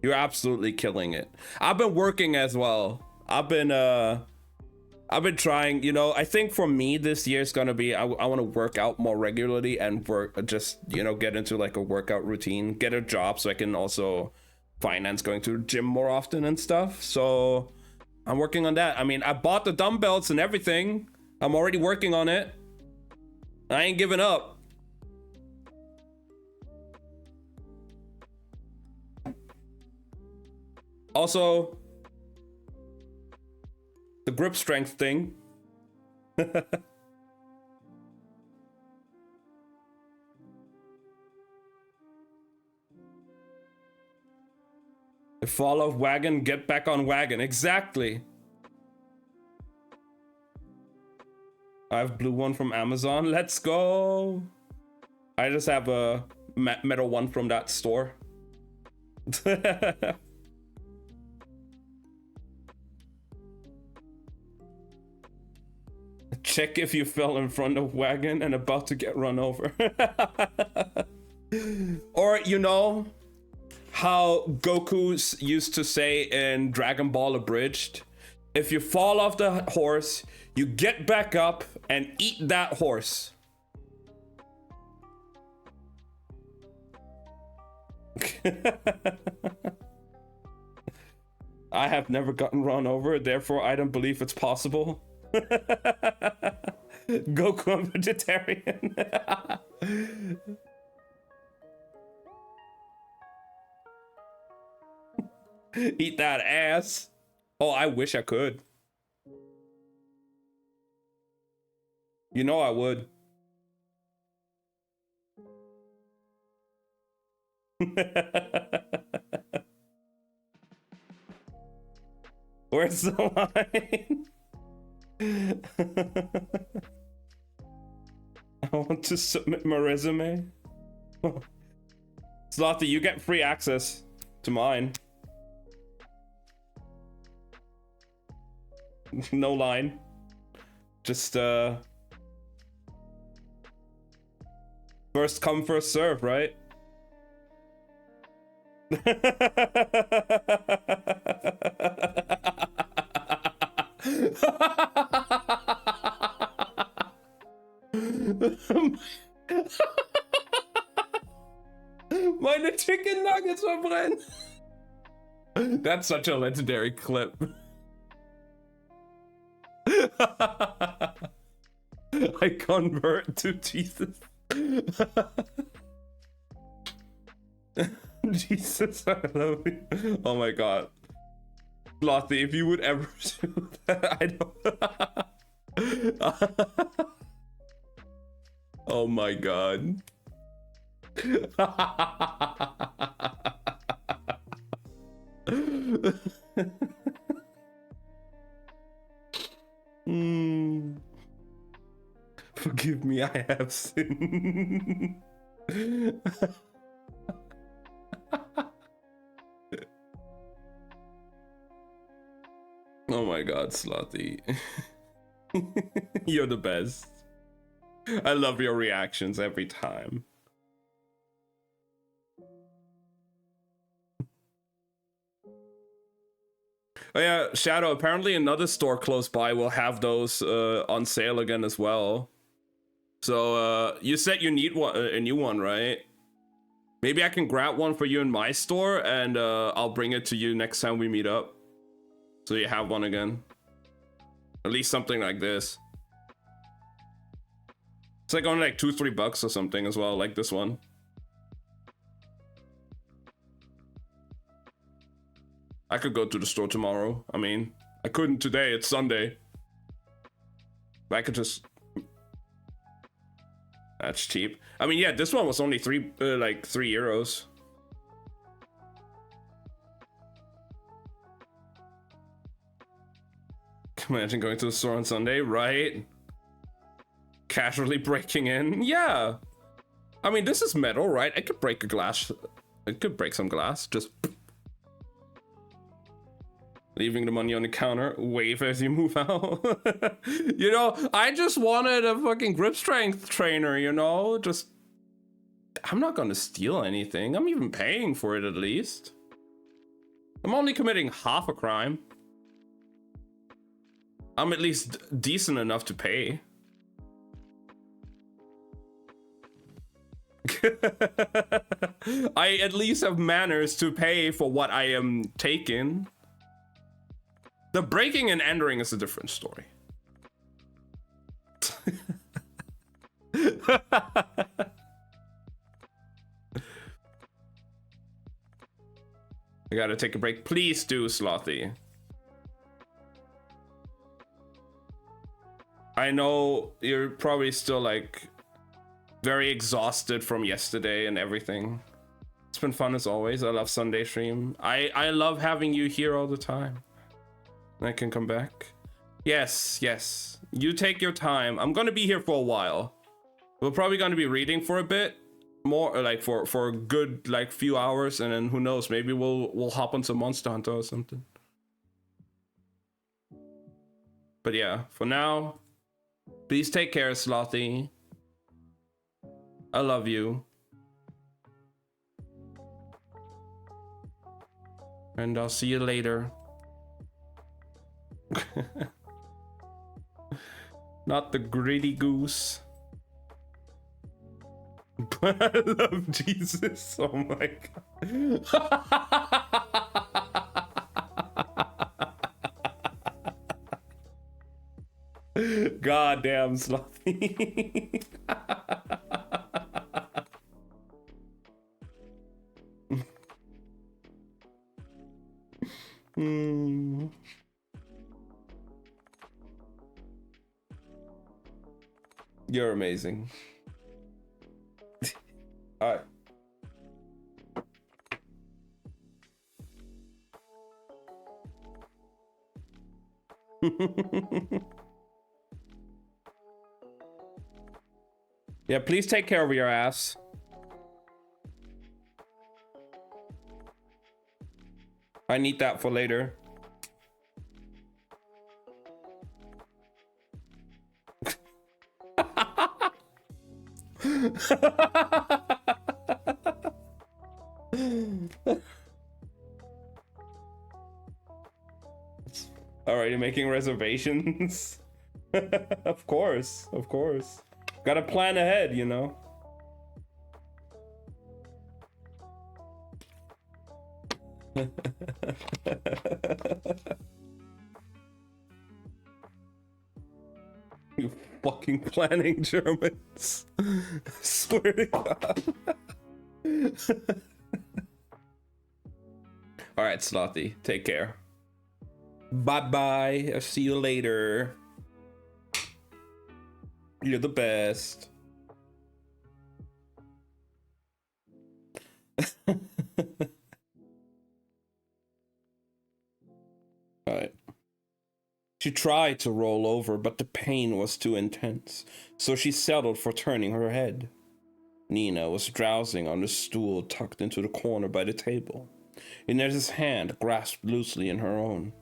You're absolutely killing it. I've been working as well. I've been trying, you know, I think for me this year is gonna be, I want to work out more regularly and just, you know, get into like a workout routine, get a job so I can also finance going to the gym more often and stuff. So I'm working on that. I mean, I bought the dumbbells and everything. I'm already working on it. I ain't giving up. Also, the grip strength thing. Fall off wagon, get back on wagon. Exactly. I have blue one from Amazon. Let's go. I just have a metal one from that store. Check if you fell in front of wagon and about to get run over. Or, you know, how Goku used to say in Dragon Ball Abridged, if you fall off the horse, you get back up and eat that horse. I have never gotten run over, therefore I don't believe it's possible. Goku, I'm vegetarian. Eat that ass. Oh, I wish I could. You know I would. Where's the line? I want to submit my resume. Slothy, you get free access to mine. No line. Just first come, first serve, right? Meine chicken nuggets verbrennen. That's such a legendary clip. I convert to Jesus. Jesus, I love you. Oh my god. Slothy, if you would ever do that, I don't. Oh my god. Forgive me, I have sinned. Oh my god, Slothy. You're the best. I love your reactions every time. Oh yeah, Shadow, apparently another store close by will have those on sale again as well. So you said you need one, a new one, right? Maybe I can grab one for you in my store and I'll bring it to you next time we meet up. So you have one again. At least something like this. It's like only like $2-3 or something as well, like this one. I could go to the store tomorrow. I mean, I couldn't today, it's Sunday. But I could just... That's cheap. I mean, yeah, this one was only like 3 euros. Imagine going to the store on Sunday, right? Casually breaking in. Yeah. I mean, this is metal, right? I could break a glass. I could break some glass. Just leaving the money on the counter. Wave as you move out. You know, I just wanted a fucking grip strength trainer, you know? Just... I'm not gonna steal anything. I'm even paying for it at least. I'm only committing half a crime. I'm at least decent enough to pay. I at least have manners to pay for what I am taking. The breaking and entering is a different story. I gotta take a break. Please do, Slothy. I know you're probably still like very exhausted from yesterday and everything. It's been fun as always. I love Sunday stream. I love having you here all the time. I can come back. Yes, yes. You take your time. I'm gonna be here for a while. We're probably gonna be reading for a bit more, like for a good like few hours, and then who knows, maybe we'll hop on some Monster Hunter or something. But yeah, for now, please take care, Slothy. I love you. And I'll see you later. Not the greedy goose. I love Jesus. Oh my god. Goddamn Slothy. You're amazing. All right. Yeah, please take care of your ass. I need that for later. Alright, you're making reservations? Of course, of course. Gotta plan ahead, you know? You fucking planning Germans. I swear to God. Alright, Slothy, take care. Bye-bye. I'll see you later. You're the best. Alright. She tried to roll over, but the pain was too intense, so she settled for turning her head. Nina was drowsing on the stool tucked into the corner by the table. Inez's hand grasped loosely in her own.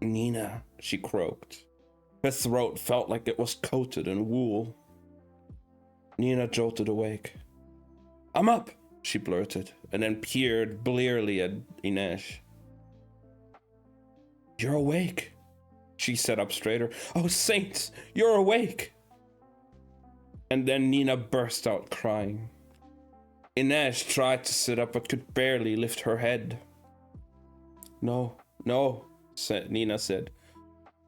Nina, she croaked. Her throat felt like it was coated in wool. Nina jolted awake. I'm up, she blurted, and then peered blearily at Inez. You're awake, she sat up straighter. Oh, saints, you're awake. And then Nina burst out crying. Inez tried to sit up but could barely lift her head. No, Nina said.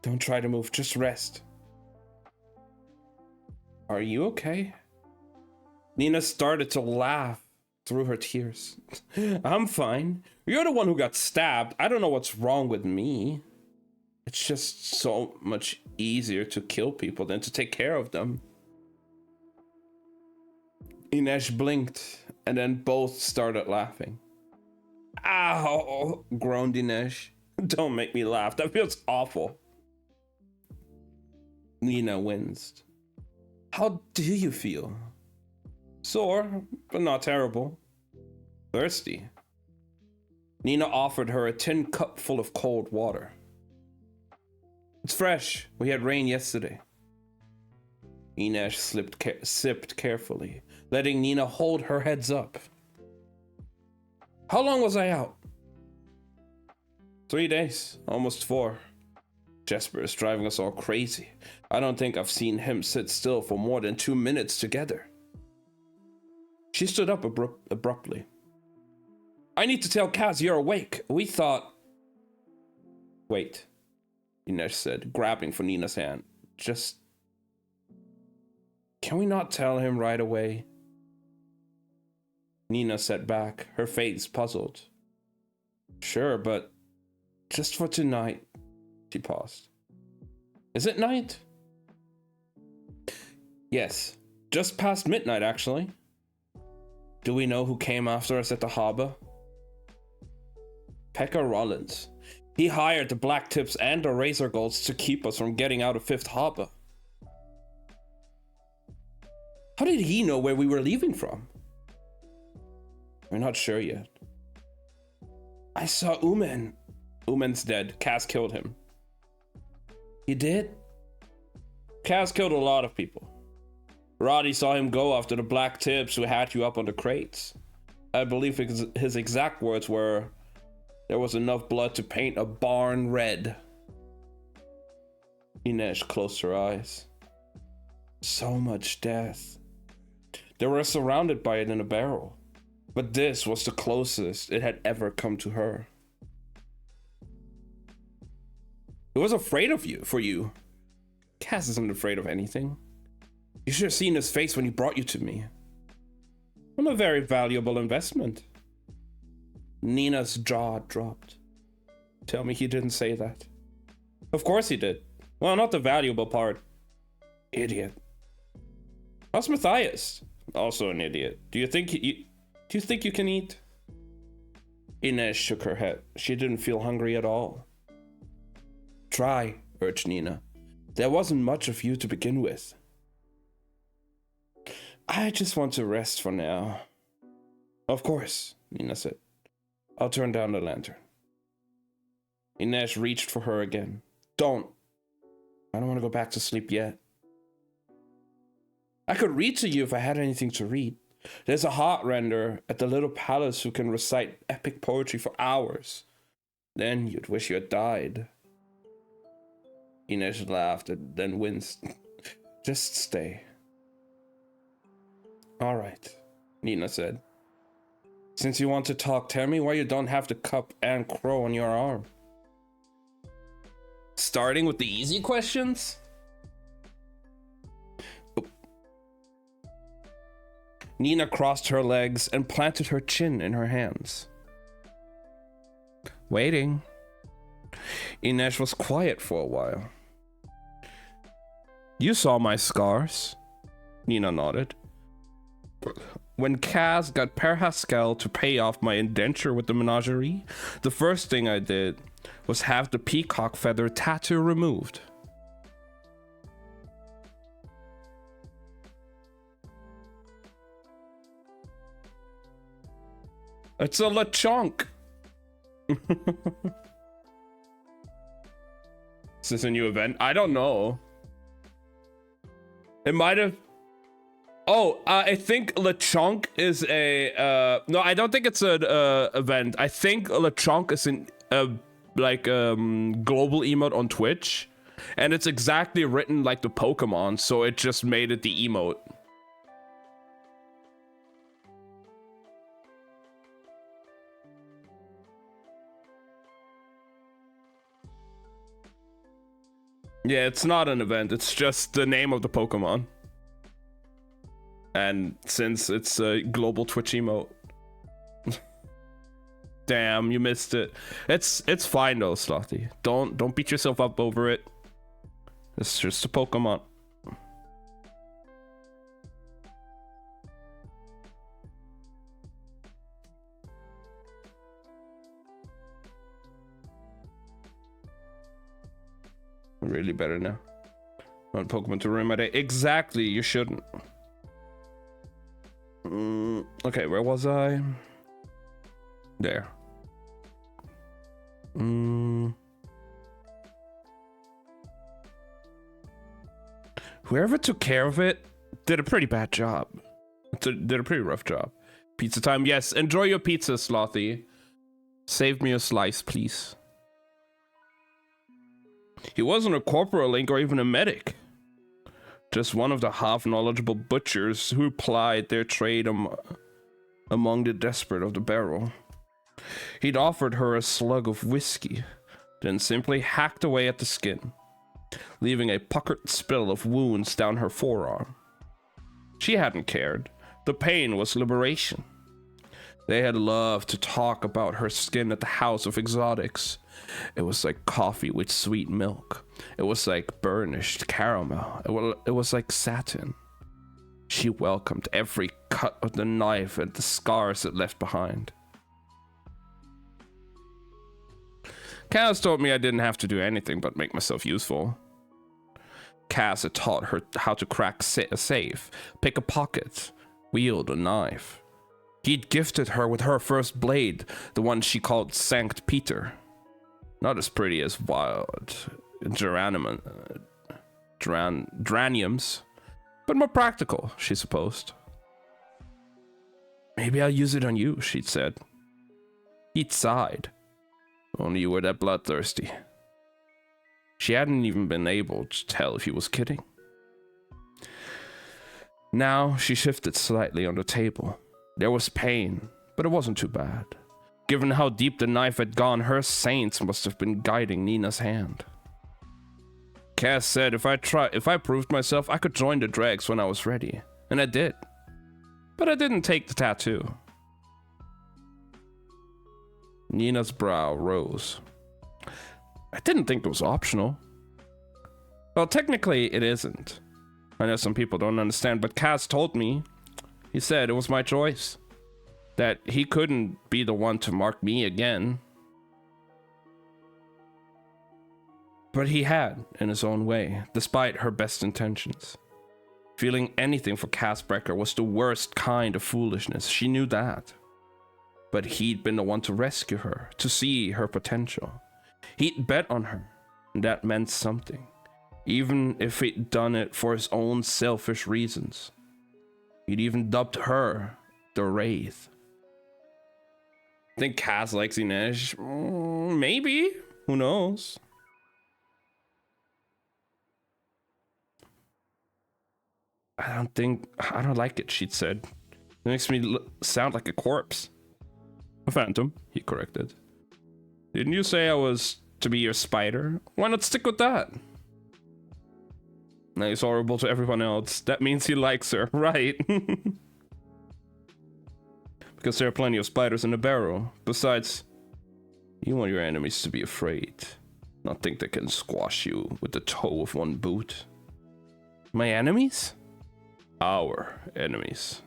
Don't try to move, just rest. Are you okay? Nina started to laugh through her tears. I'm fine. You're the one who got stabbed. I don't know what's wrong with me. It's just so much easier to kill people than to take care of them. Inez blinked, and then both started laughing. Ow, groaned Inez. Don't make me laugh. That feels awful. Nina winced. How do you feel? Sore, but not terrible. Thirsty. Nina offered her a tin cup full of cold water. It's fresh. We had rain yesterday. Inesh sipped carefully, letting Nina hold her heads up. How long was I out? 3 days, almost 4. Jesper is driving us all crazy. I don't think I've seen him sit still for more than 2 minutes together. She stood up abruptly. I need to tell Kaz you're awake. We thought... Wait, Inesh said, grabbing for Nina's hand. Just... Can we not tell him right away? Nina sat back, her face puzzled. Sure, but just for tonight. She paused. Is it night? Yes, just past midnight, actually. Do we know who came after us at the harbor? Pekka Rollins. He hired the Black Tips and the Razor Golds to keep us from getting out of Fifth Harbor. How did he know where we were leaving from? We're not sure yet. I saw Umen. Umen's dead. Kaz killed him. He did? Kaz killed a lot of people. Roddy saw him go after the Black Tips who had you up on the crates. I believe his exact words were, there was enough blood to paint a barn red. Inesh closed her eyes. So much death. They were surrounded by it in a barrel. But this was the closest it had ever come to her. He was afraid of you, for you. Kaz isn't afraid of anything. You should have seen his face when he brought you to me. I'm a very valuable investment. Nina's jaw dropped. Tell me he didn't say that. Of course he did. Well, not the valuable part. Idiot. How's Matthias? Also an idiot. Do you think you can eat? Inez shook her head. She didn't feel hungry at all. Try, urged Nina. There wasn't much of you to begin with. I just want to rest for now. Of course, Nina said. I'll turn down the lantern. Inez reached for her again. Don't. I don't want to go back to sleep yet. I could read to you if I had anything to read. There's a heartrender at the little palace who can recite epic poetry for hours. Then you'd wish you had died. Inez laughed and then winced. Just stay. All right, Nina said. Since you want to talk, tell me why you don't have the cup and crow on your arm. Starting with the easy questions? Nina crossed her legs and planted her chin in her hands. Waiting. Inesh was quiet for a while. You saw my scars. Nina nodded. When Kaz got Per Haskell to pay off my indenture with the menagerie, the first thing I did was have the peacock feather tattoo removed. It's a Lechonk. Is this a new event? I don't know. It might have. Oh, I think Lechonk is a. No, I don't think it's an event. I think Lechonk is an global emote on Twitch, and it's exactly written like the Pokemon, so it just made it the emote. Yeah, it's not an event, it's just the name of the Pokemon. And since it's a global Twitch emote. Damn, you missed it. It's fine though, Slothy. Don't beat yourself up over it. It's just a Pokemon. Really better now. One Pokemon to ruin my day. Exactly, you shouldn't. Okay, where was I? There. Whoever took care of it did a pretty bad job. Did a pretty rough job. Pizza time. Yes, enjoy your pizza, Slothy. Save me a slice, please. He wasn't a corporal link or even a medic. Just one of the half-knowledgeable butchers who plied their trade among the desperate of the barrel. He'd offered her a slug of whiskey, then simply hacked away at the skin, leaving a puckered spill of wounds down her forearm. She hadn't cared. The pain was liberation. They had loved to talk about her skin at the House of Exotics. It was like coffee with sweet milk. It was like burnished caramel. It was like satin. She welcomed every cut of the knife and the scars it left behind. Kaz told me I didn't have to do anything but make myself useful. Kaz had taught her how to crack a safe, pick a pocket, wield a knife. He'd gifted her with her first blade, the one she called Sankt Peter. Not as pretty as wild geraniums, but more practical, she supposed. Maybe I'll use it on you, she'd said. He'd sighed. Only you were that bloodthirsty. She hadn't even been able to tell if he was kidding. Now she shifted slightly on the table. There was pain, but it wasn't too bad. Given how deep the knife had gone, her saints must have been guiding Nina's hand. Kaz said if I proved myself, I could join the Dregs when I was ready. And I did. But I didn't take the tattoo. Nina's brow rose. I didn't think it was optional. Well, technically it isn't. I know some people don't understand, but Kaz told me. He said it was my choice. That he couldn't be the one to mark me again. But he had, in his own way, despite her best intentions. Feeling anything for Kaz Brekker was the worst kind of foolishness. She knew that. But he'd been the one to rescue her, to see her potential. He'd bet on her, and that meant something. Even if he'd done it for his own selfish reasons. He'd even dubbed her the Wraith. Think Kaz likes Inej? Maybe. Who knows? I don't like it, she'd said. It makes me sound like a corpse. A phantom, he corrected. Didn't you say I was to be your spider? Why not stick with that? Now he's horrible to everyone else. That means he likes her, right? Because there are plenty of spiders in the barrel. Besides, you want your enemies to be afraid. Not think they can squash you with the toe of one boot. My enemies? Our enemies.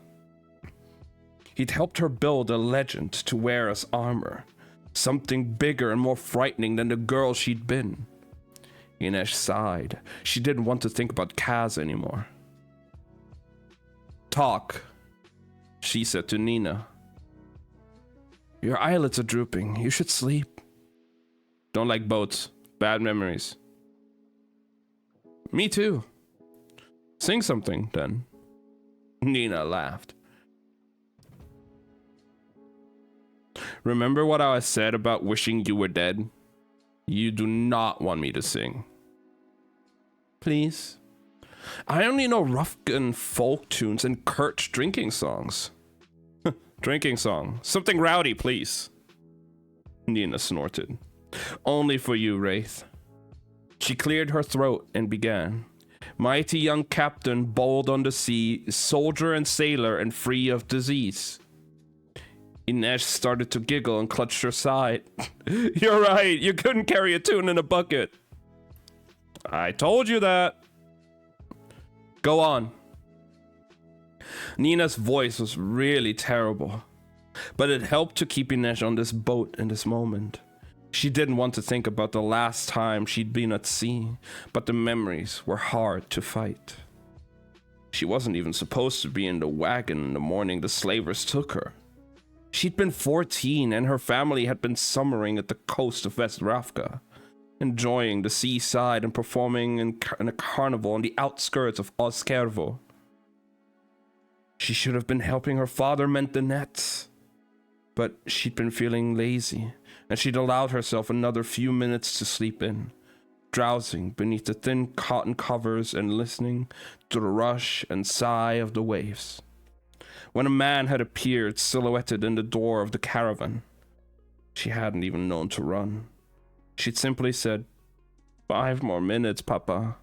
He'd helped her build a legend to wear as armor. Something bigger and more frightening than the girl she'd been. Inej sighed. She didn't want to think about Kaz anymore. Talk, she said to Nina. Your eyelids are drooping. You should sleep. Don't like boats. Bad memories. Me too. Sing something, then. Nina laughed. Remember what I said about wishing you were dead? You do not want me to sing. Please? I only know Rufkin folk tunes and Kurt drinking songs. Drinking song. Something rowdy, please. Nina snorted. Only for you, Wraith. She cleared her throat and began. Mighty young captain, bold on the sea, soldier and sailor and free of disease. Inej started to giggle and clutched her side. You're right, you couldn't carry a tune in a bucket. I told you that. Go on. Nina's voice was really terrible, but it helped to keep Inej on this boat in this moment. She didn't want to think about the last time she'd been at sea, but the memories were hard to fight. She wasn't even supposed to be in the wagon in the morning the slavers took her. She'd been 14 and her family had been summering at the coast of West Ravka, enjoying the seaside and performing in a carnival on the outskirts of Oskervo. She should have been helping her father mend the nets, but she'd been feeling lazy, and she'd allowed herself another few minutes to sleep in, drowsing beneath the thin cotton covers and listening to the rush and sigh of the waves. When a man had appeared silhouetted in the door of the caravan, she hadn't even known to run. She'd simply said, 5 more minutes, Papa.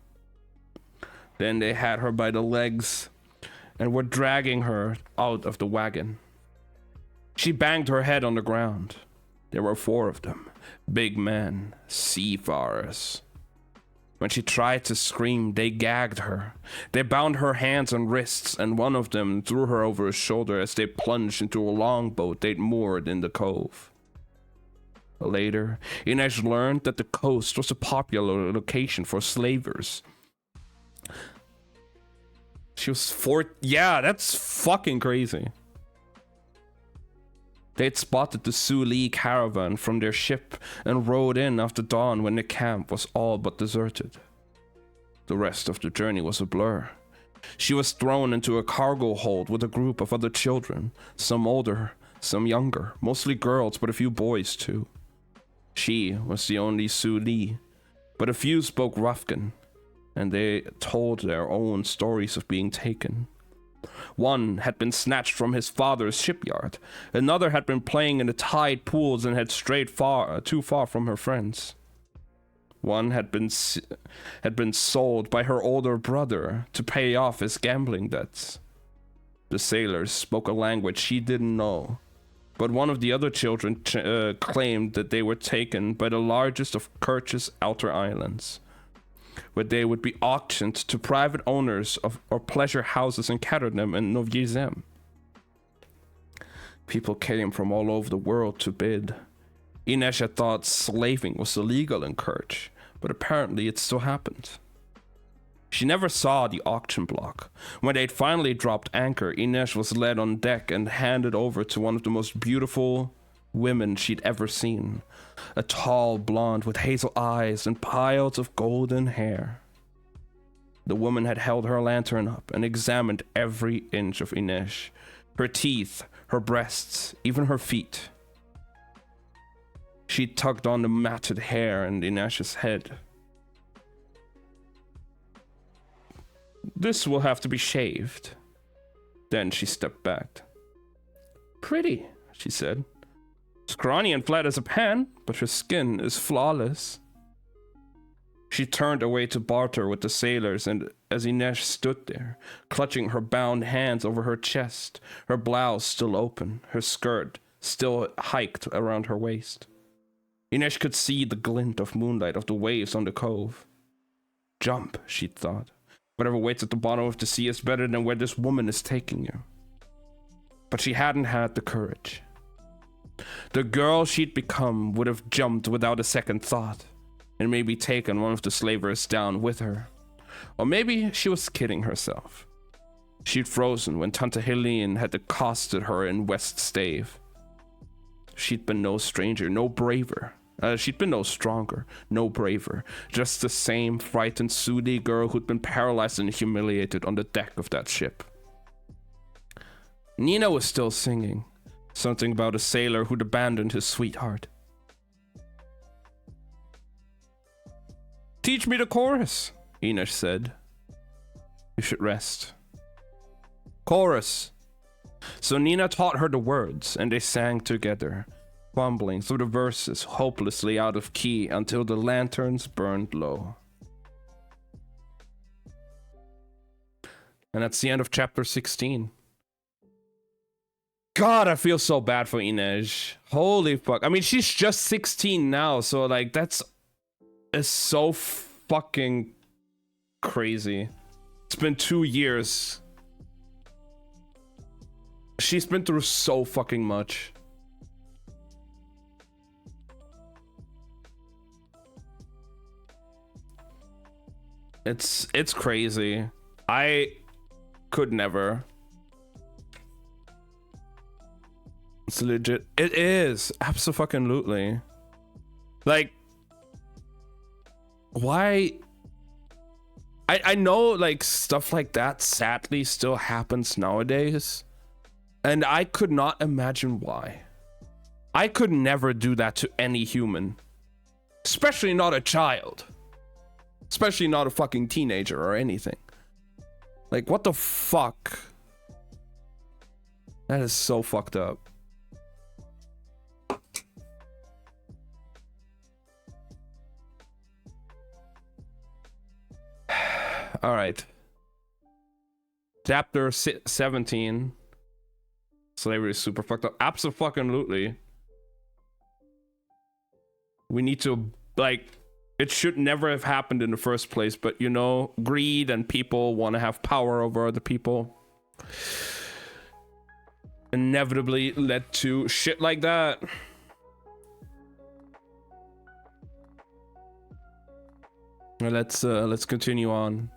Then they had her by the legs and were dragging her out of the wagon. She banged her head on the ground. There were 4 of them, big men, seafarers. When she tried to scream, they gagged her. They bound her hands and wrists, and one of them threw her over his shoulder as they plunged into a longboat they'd moored in the cove. Later, Ines learned that the coast was a popular location for slavers. She was yeah, that's fucking crazy. They'd spotted the Suli caravan from their ship and rode in after dawn when the camp was all but deserted. The rest of the journey was a blur. She was thrown into a cargo hold with a group of other children, some older, some younger, mostly girls, but a few boys too. She was the only Suli, but a few spoke Rufkin, and they told their own stories of being taken. One had been snatched from his father's shipyard. Another had been playing in the tide pools and had strayed too far from her friends. One had been sold by her older brother to pay off his gambling debts. The sailors spoke a language she didn't know, but one of the other children claimed that they were taken by the largest of Kerch's outer islands, where they would be auctioned to private owners or pleasure houses in Karadnem and Novyi Zem. People came from all over the world to bid. Ines had thought slaving was illegal in Kerch, but apparently it still happened. She never saw the auction block. When they'd finally dropped anchor, Ines was led on deck and handed over to one of the most beautiful women she'd ever seen. A tall blonde with hazel eyes and piles of golden hair. The woman had held her lantern up and examined every inch of Ines. Her teeth, her breasts, even her feet. She tugged on the matted hair in Ines's head. This will have to be shaved. Then she stepped back. Pretty, she said. Scrawny and flat as a pan, but her skin is flawless. She turned away to barter with the sailors, and as Ines stood there, clutching her bound hands over her chest, her blouse still open, her skirt still hiked around her waist, Ines could see the glint of moonlight of the waves on the cove. Jump, she'd thought. Whatever waits at the bottom of the sea is better than where this woman is taking you. But she hadn't had the courage. The girl she'd become would have jumped without a second thought, and maybe taken one of the slavers down with her. Or maybe she was kidding herself. She'd frozen when Tante Helene had accosted her in West Stave. She'd been no stranger, no braver. She'd been no stronger, no braver. Just the same frightened Suli girl who'd been paralyzed and humiliated on the deck of that ship. Nina was still singing. Something about a sailor who'd abandoned his sweetheart. Teach me the chorus, Ines said. You should rest. Chorus. So Nina taught her the words, and they sang together, fumbling through the verses hopelessly out of key until the lanterns burned low. And that's the end of chapter 16. God, I feel so bad for Ines. Holy fuck. I mean, she's just 16 now, so like that's so fucking crazy. It's been 2 years. She's been through so fucking much. It's crazy. I could never. It's legit. It is absolutely. Like, why? I know like stuff like that sadly still happens nowadays, and I could not imagine why. I could never do that to any human, especially not a child, especially not a fucking teenager or anything. Like, what the fuck? That is so fucked up. All right. Chapter 17. Slavery is super fucked up. Absolutely. We need to, like, it should never have happened in the first place, but you know, greed and people want to have power over other people inevitably led to shit like that. Let's continue on.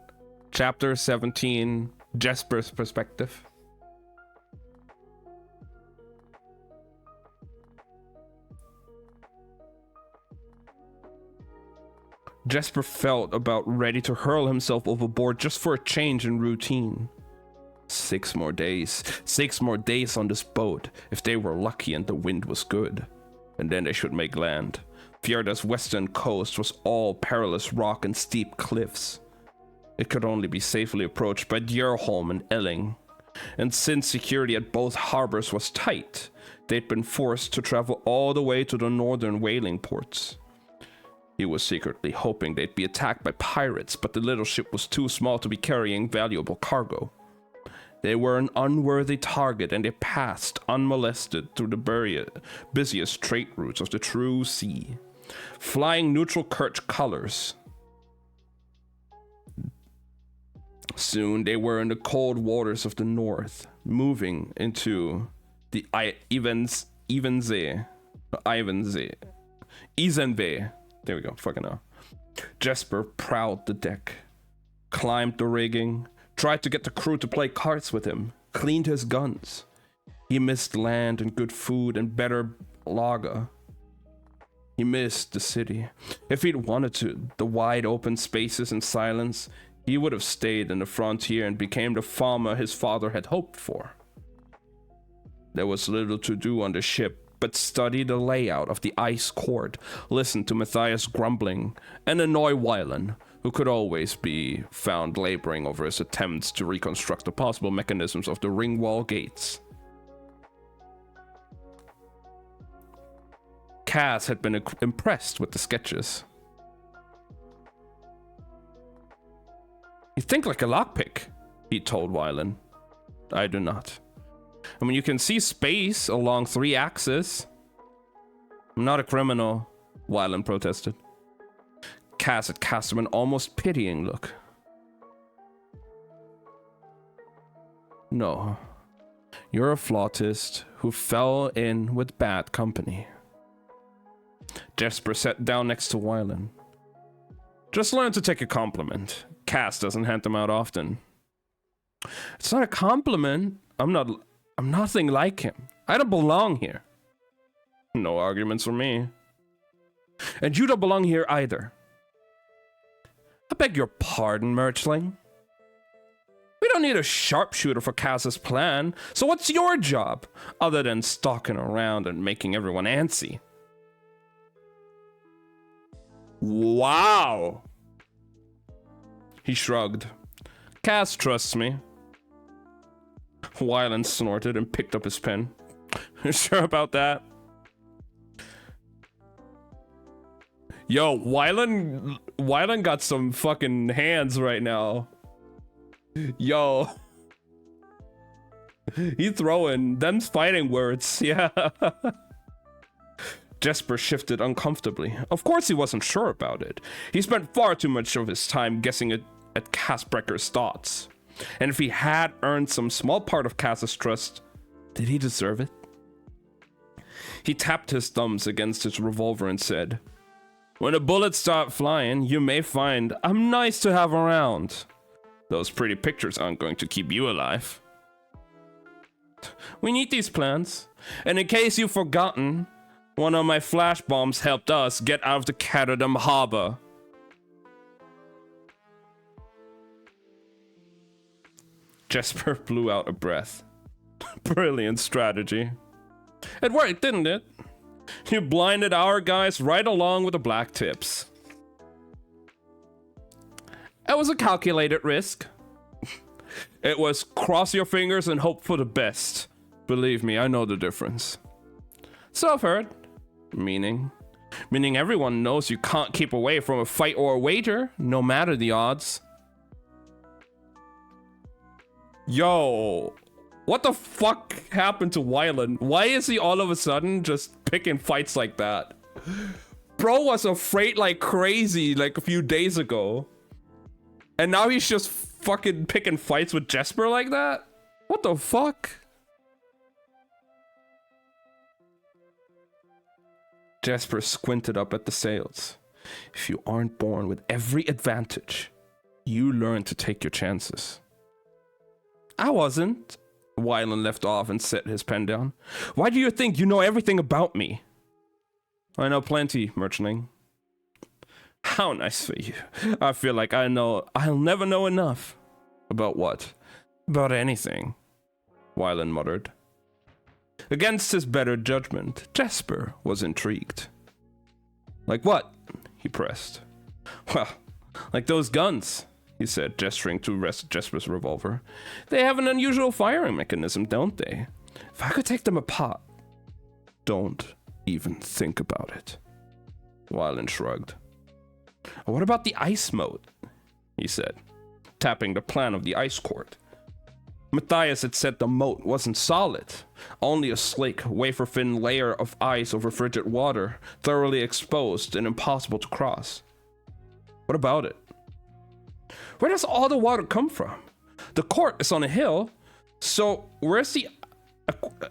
Chapter 17, Jesper's perspective. Jesper felt about ready to hurl himself overboard just for a change in routine. 6 more days. 6 more days on this boat, if they were lucky and the wind was good. And then they should make land. Fjorda's western coast was all perilous rock and steep cliffs. It could only be safely approached by Djurholm and Elling. And since security at both harbors was tight, they'd been forced to travel all the way to the northern whaling ports. He was secretly hoping they'd be attacked by pirates, but the little ship was too small to be carrying valuable cargo. They were an unworthy target, and they passed unmolested through the busiest trade routes of the true sea, flying neutral Kerch colors. Soon they were in the cold waters of the north, moving into the Isenve. There we go, fucking hell. Jesper prowled the deck, climbed the rigging, tried to get the crew to play cards with him, cleaned his guns. He missed land and good food and better lager. He missed the city. If he'd wanted to, the wide open spaces and silence, he would have stayed in the frontier and became the farmer his father had hoped for. There was little to do on the ship, but study the layout of the ice court, listen to Matthias grumbling, and annoy Wylan, who could always be found laboring over his attempts to reconstruct the possible mechanisms of the ring wall gates. Cass had been impressed with the sketches. You think like a lockpick, he told Wylan. I do not. I mean, you can see space along 3 axes. I'm not a criminal, Wylan protested. Cass had cast him an almost pitying look. No, you're a flautist who fell in with bad company. Jesper sat down next to Wylan. Just learn to take a compliment. Cass doesn't hand them out often. It's not a compliment. I'm nothing like him. I don't belong here. No arguments for me. And you don't belong here either. I beg your pardon, Merchling. We don't need a sharpshooter for Cass's plan, so what's your job, other than stalking around and making everyone antsy? Wow! He shrugged. Cass trusts me. Wylan snorted and picked up his pen. Sure about that? Yo, Wylan got some fucking hands right now. Yo. He throwing them's fighting words, yeah. Jesper shifted uncomfortably. Of course he wasn't sure about it. He spent far too much of his time guessing at Cassbrecker's thoughts. And if he had earned some small part of Cass's trust, did he deserve it? He tapped his thumbs against his revolver and said, When the bullets start flying, you may find I'm nice to have around. Those pretty pictures aren't going to keep you alive. We need these plans. And in case you've forgotten, one of my flash bombs helped us get out of the Caterham harbor. Jesper blew out a breath. Brilliant strategy. It worked, didn't it? You blinded our guys right along with the black tips. It was a calculated risk. It was cross your fingers and hope for the best. Believe me, I know the difference. So I've heard. Meaning everyone knows you can't keep away from a fight or a wager, no matter the odds. Yo, what the fuck happened to Wylan? Why is he all of a sudden just picking fights like that? Bro was afraid like crazy like a few days ago. And now he's just fucking picking fights with Jesper like that? What the fuck? Jesper squinted up at the sails. If you aren't born with every advantage, you learn to take your chances. I wasn't. Wylan left off and set his pen down. Why do you think you know everything about me? I know plenty, Merchling. How nice for you. I feel like I'll never know enough. About what? About anything, Wylan muttered. Against his better judgment, Jesper was intrigued. Like what? He pressed. Well, like those guns, he said, gesturing to Jesper's revolver. They have an unusual firing mechanism, don't they? If I could take them apart. Don't even think about it. Wylan shrugged. What about the ice moat? He said, tapping the plan of the ice court. Matthias had said the moat wasn't solid, only a slick, wafer-thin layer of ice over frigid water, thoroughly exposed and impossible to cross. What about it? Where does all the water come from? The court is on a hill, so where's the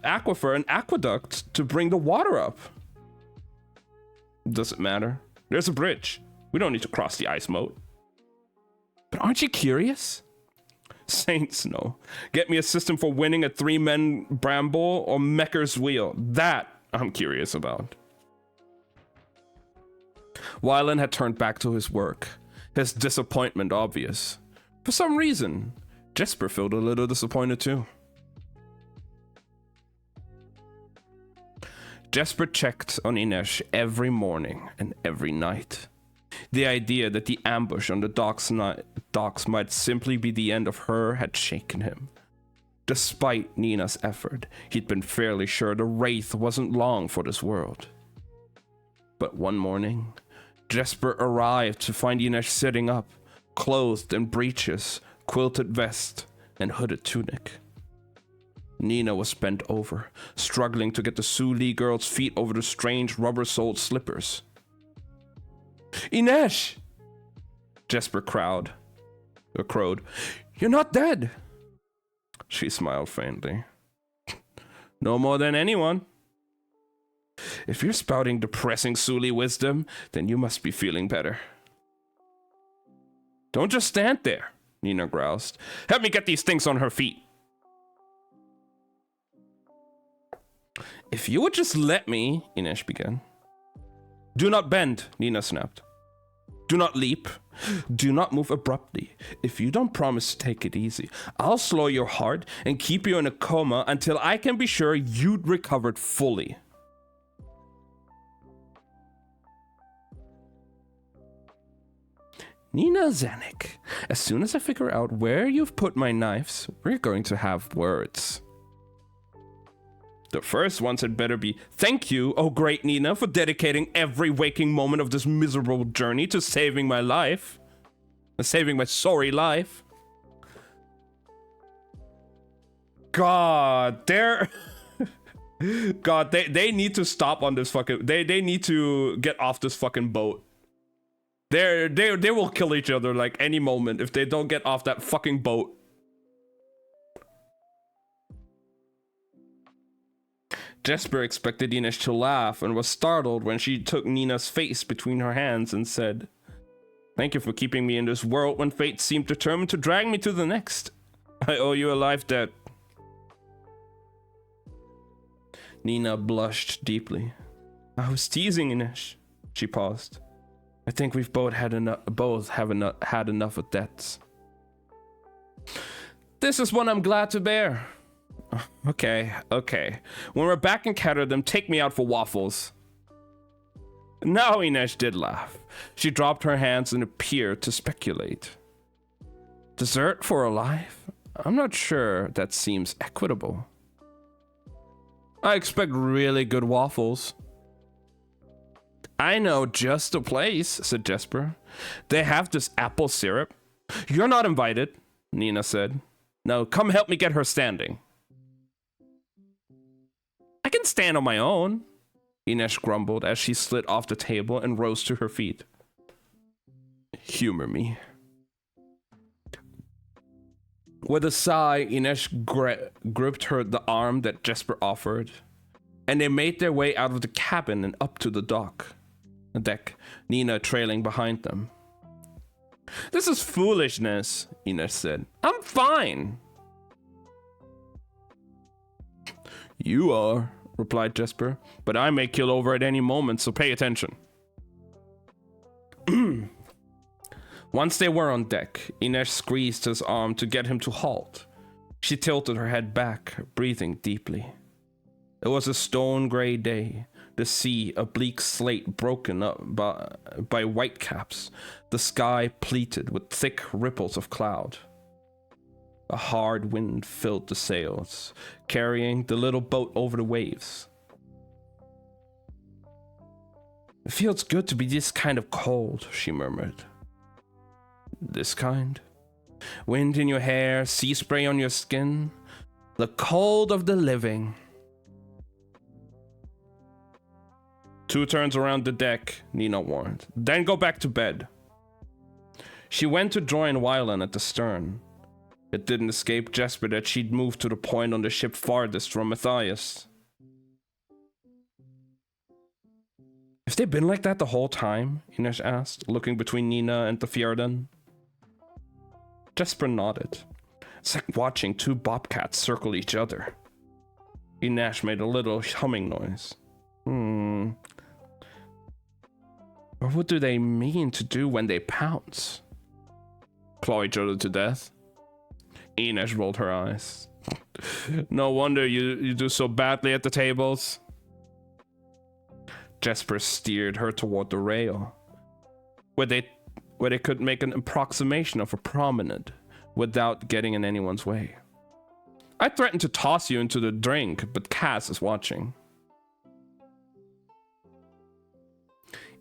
aquifer and aqueduct to bring the water up? Does it matter? There's a bridge. We don't need to cross the ice moat. But aren't you curious? Saints, no. Get me a system for winning a 3-man Bramble or Mecker's Wheel. That I'm curious about. Wylan had turned back to his work, his disappointment obvious. For some reason, Jesper felt a little disappointed too. Jesper checked on Inesh every morning and every night. The idea that the ambush on the docks might simply be the end of her had shaken him. Despite Nina's effort, he'd been fairly sure the Wraith wasn't long for this world. But one morning, Jesper arrived to find Inesh sitting up, clothed in breeches, quilted vest, and hooded tunic. Nina was bent over, struggling to get the Suli girl's feet over the strange rubber-soled slippers. Inesh! Jesper crowed. You're not dead! She smiled faintly. No more than anyone. If you're spouting depressing Suli wisdom, then you must be feeling better. Don't just stand there, Nina groused. Help me get these things on her feet. If you would just let me, Inesh began. Do not bend, Nina snapped. Do not leap. Do not move abruptly. If you don't promise to take it easy, I'll slow your heart and keep you in a coma until I can be sure you'd recovered fully. Nina Zanuck, as soon as I figure out where you've put my knives, we're going to have words. The first ones had better be, thank you, oh great Nina, for dedicating every waking moment of this miserable journey to saving my life. Saving my sorry life. God, God, they need to stop on this fucking... They need to get off this fucking boat. They will kill each other like any moment if they don't get off that fucking boat. Jesper expected Ines to laugh and was startled when she took Nina's face between her hands and said, "Thank you for keeping me in this world when fate seemed determined to drag me to the next. I owe you a life debt." Nina blushed deeply. "I was teasing, Ines." She paused. "I think we've both had enough of debts." "This is one I'm glad to bear." Okay. When we're back in Ketterdam, take me out for waffles." Now Ines did laugh. She dropped her hands and appeared to speculate. "Dessert for a life? I'm not sure that seems equitable." "I expect really good waffles." "I know just the place," said Jesper. "They have this apple syrup." "You're not invited," Nina said. "Now come help me get her standing." "I can stand on my own," Ines grumbled as she slid off the table and rose to her feet. "Humor me." With a sigh, Ines gripped the arm that Jesper offered, and they made their way out of the cabin and up to the deck, Nina trailing behind them. "This is foolishness," Ines said. "I'm fine." "You are," replied Jesper, "but I may kill over at any moment, so pay attention." Once they were on deck, Ines squeezed his arm to get him to halt. She tilted her head back, breathing deeply. It was a stone-gray day, the sea a bleak slate broken up by whitecaps, the sky pleated with thick ripples of cloud. A hard wind filled the sails, carrying the little boat over the waves. "It feels good to be this kind of cold," she murmured. "This kind? Wind in your hair, sea spray on your skin. The cold of the living." 2 turns around the deck, Nina warned. "Then go back to bed." She went to join Wylan at the stern. It didn't escape Jesper that she'd moved to the point on the ship farthest from Matthias. "Have they been like that the whole time?" Ines asked, looking between Nina and the Fjerdan. Jesper nodded. "It's like watching 2 bobcats circle each other." Ines made a little humming noise. Or what do they mean to do when they pounce? Claw each other to death? Ines rolled her eyes. "No wonder you do so badly at the tables." Jesper steered her toward the rail, where they could make an approximation of a promenade without getting in anyone's way. "I threatened to toss you into the drink, but Cass is watching."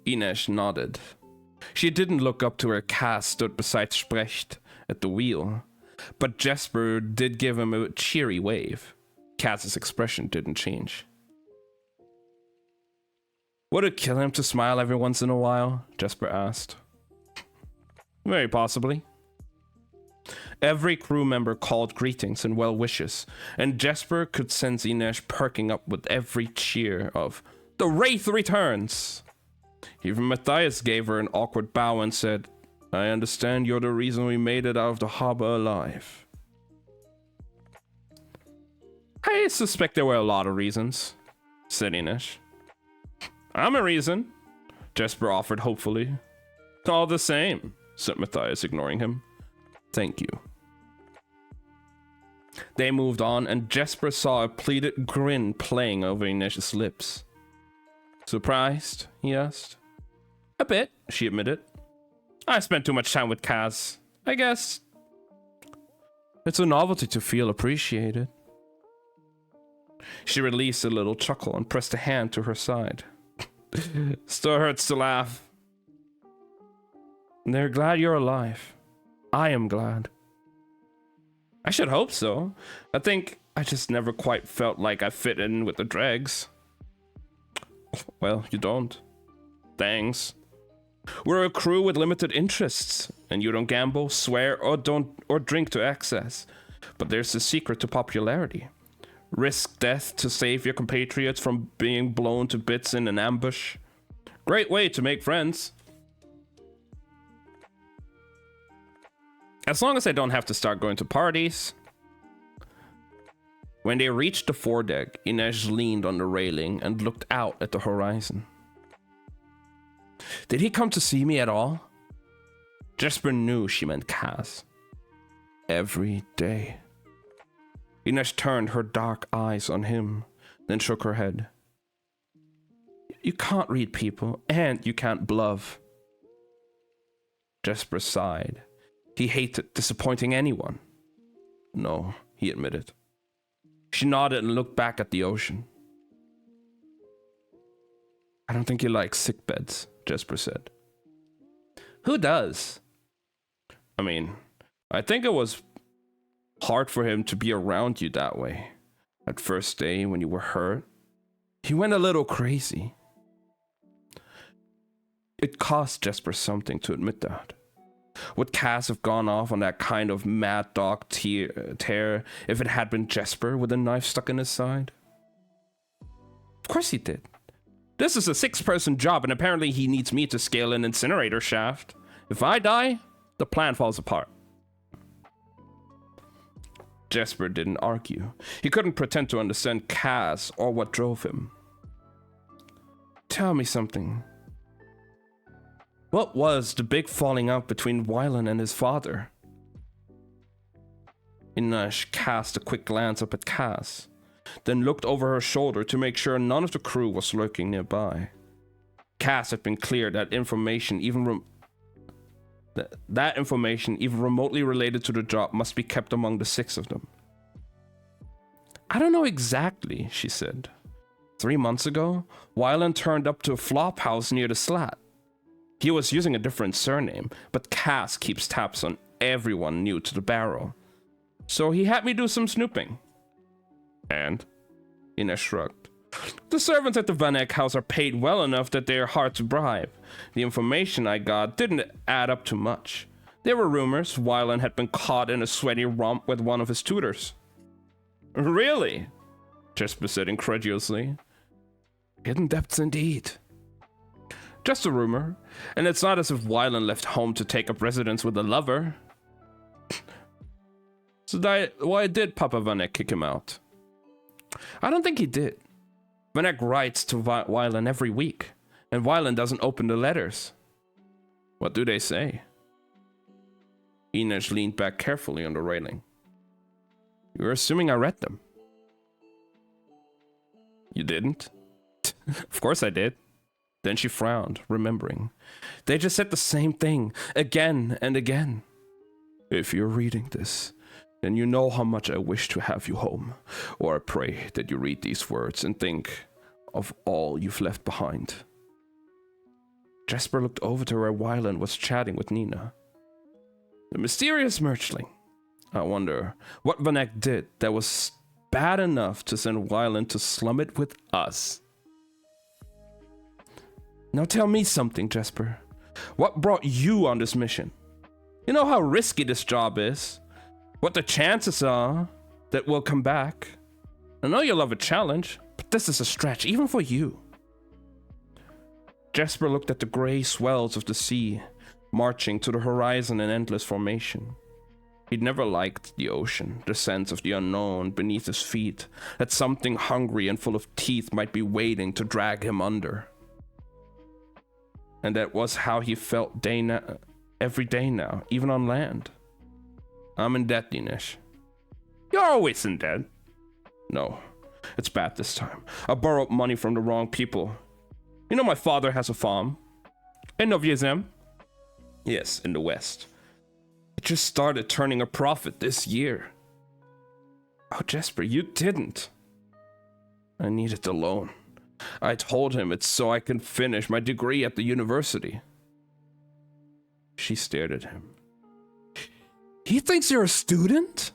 Ines nodded. She didn't look up to where Cass stood beside Specht at the wheel, but Jesper did give him a cheery wave. Cass's expression didn't change. "Would it kill him to smile every once in a while?" Jesper asked. "Very possibly." Every crew member called greetings and well wishes, and Jesper could sense Ines perking up with every cheer of, "The Wraith returns!" Even Matthias gave her an awkward bow and said, "I understand you're the reason we made it out of the harbor alive." "I suspect there were a lot of reasons," said Ines. "I'm a reason," Jesper offered hopefully. "All the same," said Matthias, ignoring him. "Thank you." They moved on, and Jesper saw a pleated grin playing over Ines's lips. "Surprised?" he asked. "A bit," she admitted. "I spent too much time with Kaz. I guess it's a novelty to feel appreciated." She released a little chuckle and pressed a hand to her side. "Still hurts to laugh." "They're glad you're alive. I am glad." "I should hope so. I think I just never quite felt like I fit in with the dregs." "Well, you don't. Thanks. We're a crew with limited interests, and you don't gamble, swear, or drink to excess. But there's a secret to popularity. Risk death to save your compatriots from being blown to bits in an ambush. Great way to make friends. As long as I don't have to start going to parties. When they reached the foredeck, Inej leaned on the railing and looked out at the horizon. Did he come to see me at all? Jesper knew she meant Kaz. Every day. Inej turned her dark eyes on him, then shook her head. You can't read people, and you can't bluff. Jesper sighed. He hated disappointing anyone. No, he admitted. She nodded and looked back at the ocean. I don't think you like sickbeds, Jesper said. Who does? I mean, I think it was hard for him to be around you that way. That first day when you were hurt, he went a little crazy. It cost Jesper something to admit that. Would Kaz have gone off on that kind of mad dog tear if it had been Jesper with a knife stuck in his side? Of course he did. This is a 6-person job, and apparently he needs me to scale an incinerator shaft. If I die, the plan falls apart. Jesper didn't argue. He couldn't pretend to understand Kaz or what drove him. Tell me something. What was the big falling out between Wylan and his father? Inej cast a quick glance up at Kaz, then looked over her shoulder to make sure none of the crew was lurking nearby. Kaz had been clear that information even remotely related to the job must be kept among the 6 of them. I don't know exactly, she said. 3 months ago, Wylan turned up to a flop house near the Slat. He was using a different surname, but Kaz keeps tabs on everyone new to the barrel. So he had me do some snooping. And? Inej shrugged. The servants at the Van Eck house are paid well enough that they are hard to bribe. The information I got didn't add up to much. There were rumors Wylan had been caught in a sweaty romp with one of his tutors. Really? Jesper said incredulously. Hidden depths indeed. Just a rumor, and it's not as if Wylan left home to take up residence with a lover. So why did Papa Van Eck kick him out? I don't think he did. Van Eck writes to Wylan every week, and Wylan doesn't open the letters. What do they say? Inej leaned back carefully on the railing. You're assuming I read them. You didn't? Of course I did. Then she frowned, remembering. They just said the same thing, again and again. If you're reading this, then you know how much I wish to have you home, or I pray that you read these words and think of all you've left behind. Jesper looked over to where Wylan was chatting with Nina. The mysterious merchling. I wonder what Van Eck did that was bad enough to send Wylan to slum it with us. Now tell me something, Jesper. What brought you on this mission? You know how risky this job is. What the chances are that we'll come back. I know you love a challenge, but this is a stretch, even for you. Jesper looked at the gray swells of the sea, marching to the horizon in endless formation. He'd never liked the ocean, the sense of the unknown beneath his feet, that something hungry and full of teeth might be waiting to drag him under. And that was how he felt every day now, even on land. I'm in debt, Inej. You're always in debt. No, it's bad this time. I borrowed money from the wrong people. You know my father has a farm. In Novye Zem? Yes, in the west. It just started turning a profit this year. Oh, Jesper, you didn't. I needed the loan. I told him it's so I can finish my degree at the university. She stared at him. He thinks you're a student?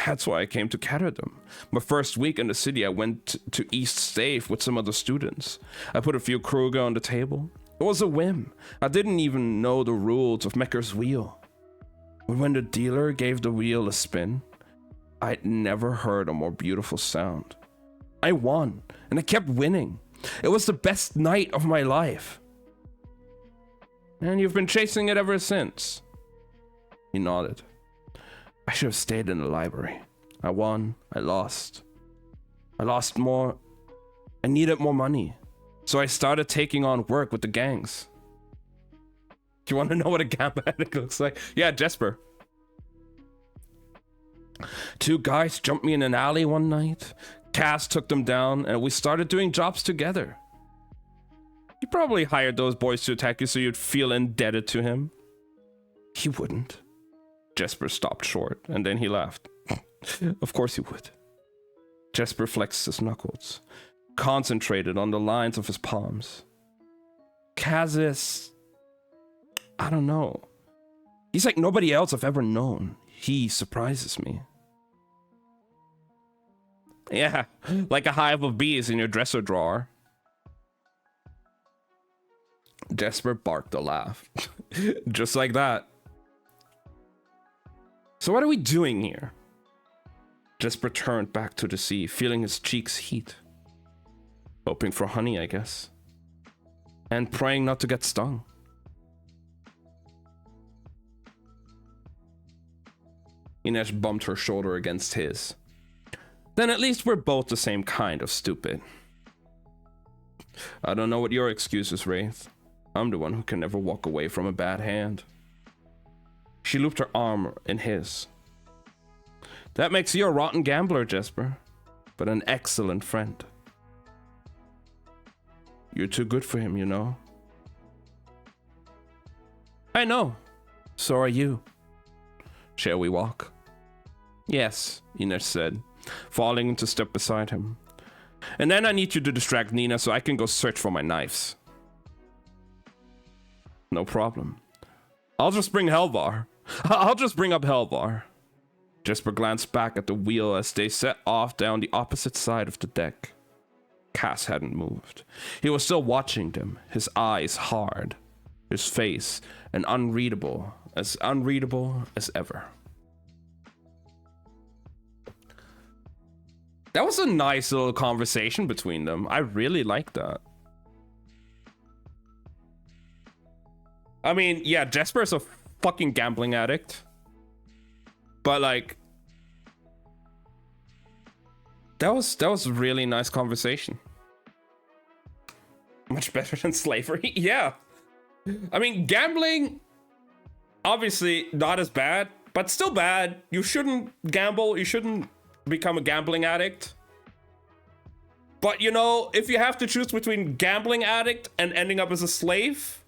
That's why I came to Caterham. My first week in the city, I went to East Stave with some other students. I put a few Kruger on the table. It was a whim. I didn't even know the rules of Mecker's wheel. But when the dealer gave the wheel a spin, I'd never heard a more beautiful sound. I won, and I kept winning. It was the best night of my life. And you've been chasing it ever since. He nodded. I should have stayed in the library. I won, I lost. I lost more. I needed more money. So I started taking on work with the gangs. Do you want to know what a gamble addict looks like? Yeah, Jesper. 2 guys jumped me in an alley one night. Cass took them down, and we started doing jobs together. You probably hired those boys to attack you so you'd feel indebted to him. He wouldn't. Jesper stopped short, and then he laughed. Of course he would. Jesper flexed his knuckles, concentrated on the lines of his palms. Kaz is... I don't know. He's like nobody else I've ever known. He surprises me. Yeah, like a hive of bees in your dresser drawer. Jesper barked a laugh. Just like that. So what are we doing here? Jesper turned back to the sea, feeling his cheeks heat. Hoping for honey, I guess. And praying not to get stung. Ines bumped her shoulder against his. Then at least we're both the same kind of stupid. I don't know what your excuse is, Wraith. I'm the one who can never walk away from a bad hand. She looped her arm in his. That makes you a rotten gambler, Jesper, but an excellent friend. You're too good for him, you know. I know. So are you. Shall we walk? Yes, Ines said, falling into step beside him. And then I need you to distract Nina so I can go search for my knives. No problem. I'll just bring Helvar. I'll just bring up Helvar. Jesper glanced back at the wheel as they set off down the opposite side of the deck. Cass hadn't moved. He was still watching them, his eyes hard, his face unreadable as ever. That was a nice little conversation between them. I really like that. I mean, yeah, Jesper is a fucking gambling addict. But like, that was a really nice conversation. Much better than slavery. Yeah. I mean, gambling, obviously not as bad, but still bad. You shouldn't gamble. You shouldn't become a gambling addict. But you know, if you have to choose between gambling addict and ending up as a slave,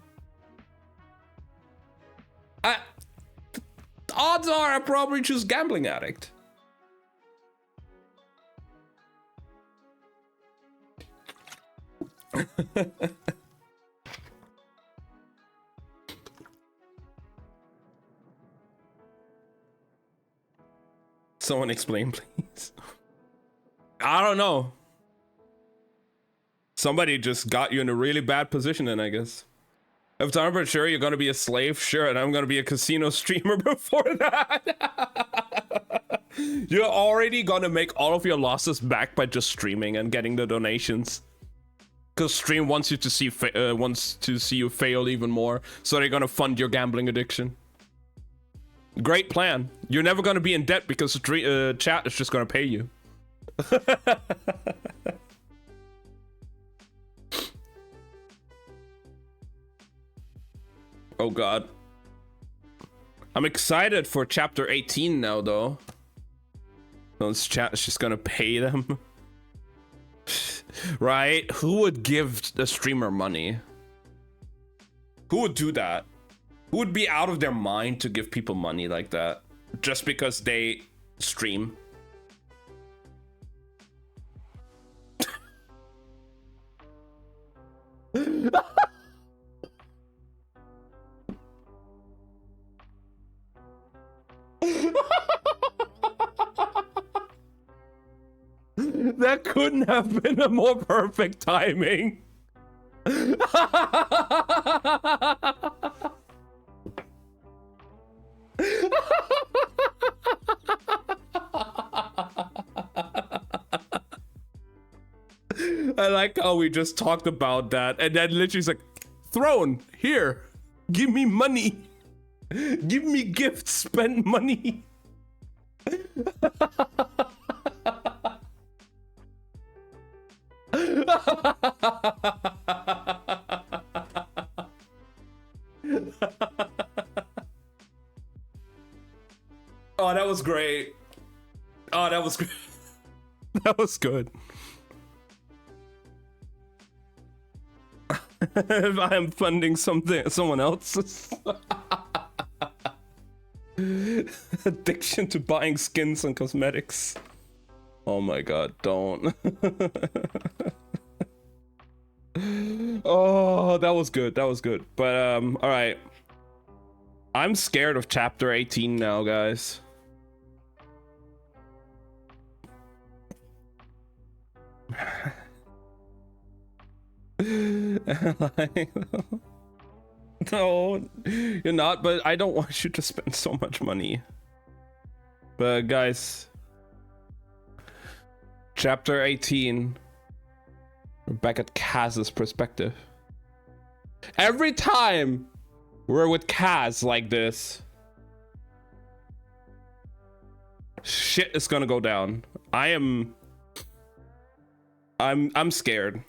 odds are I probably choose gambling addict. Someone explain, please. I don't know. Somebody just got you in a really bad position then, I guess. If I'm sure you're gonna be a slave, sure, and I'm gonna be a casino streamer before that. You're already gonna make all of your losses back by just streaming and getting the donations. Cause stream wants you to see you fail even more, so they're gonna fund your gambling addiction. Great plan. You're never gonna be in debt because chat is just gonna pay you. Oh god. I'm excited for chapter 18 now though. Those chat is just gonna pay them. Right? Who would give a streamer money? Who would do that? Who would be out of their mind to give people money like that? Just because they stream? That couldn't have been a more perfect timing. I like how we just talked about that, and then literally it's like, throne, here, give me money. Give me gifts, spend money. Oh, that was great. Oh, that was great. That was good. If I am funding someone else's addiction to buying skins and cosmetics. Oh my god, don't. Oh, that was good. That was good. But all right. I'm scared of chapter 18 now, guys. No, you're not, but I don't want you to spend so much money. But guys, chapter 18, we're back at Kaz's perspective. Every time we're with Kaz like this, shit is gonna go down. I'm scared.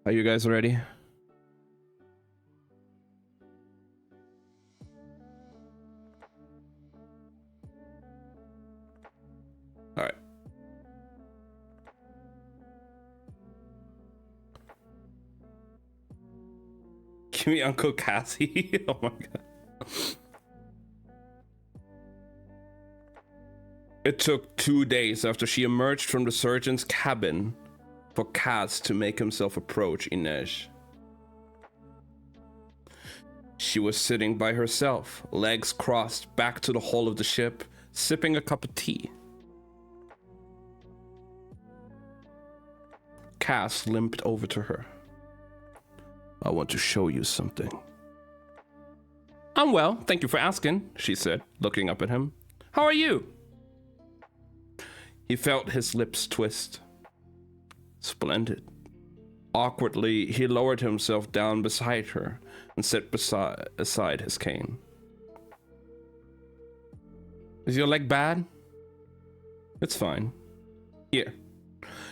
Are you guys ready? All right. Give me Uncle Cassie. Oh my god. It took 2 days after she emerged from the surgeon's cabin for Kaz to make himself approach Inej. She was sitting by herself, legs crossed, back to the hull of the ship, sipping a cup of tea. Kaz limped over to her. I want to show you something. I'm well, thank you for asking, she said, looking up at him. How are you? He felt his lips twist. Splendid. Awkwardly, he lowered himself down beside her and set aside his cane. Is your leg bad? It's fine. Here.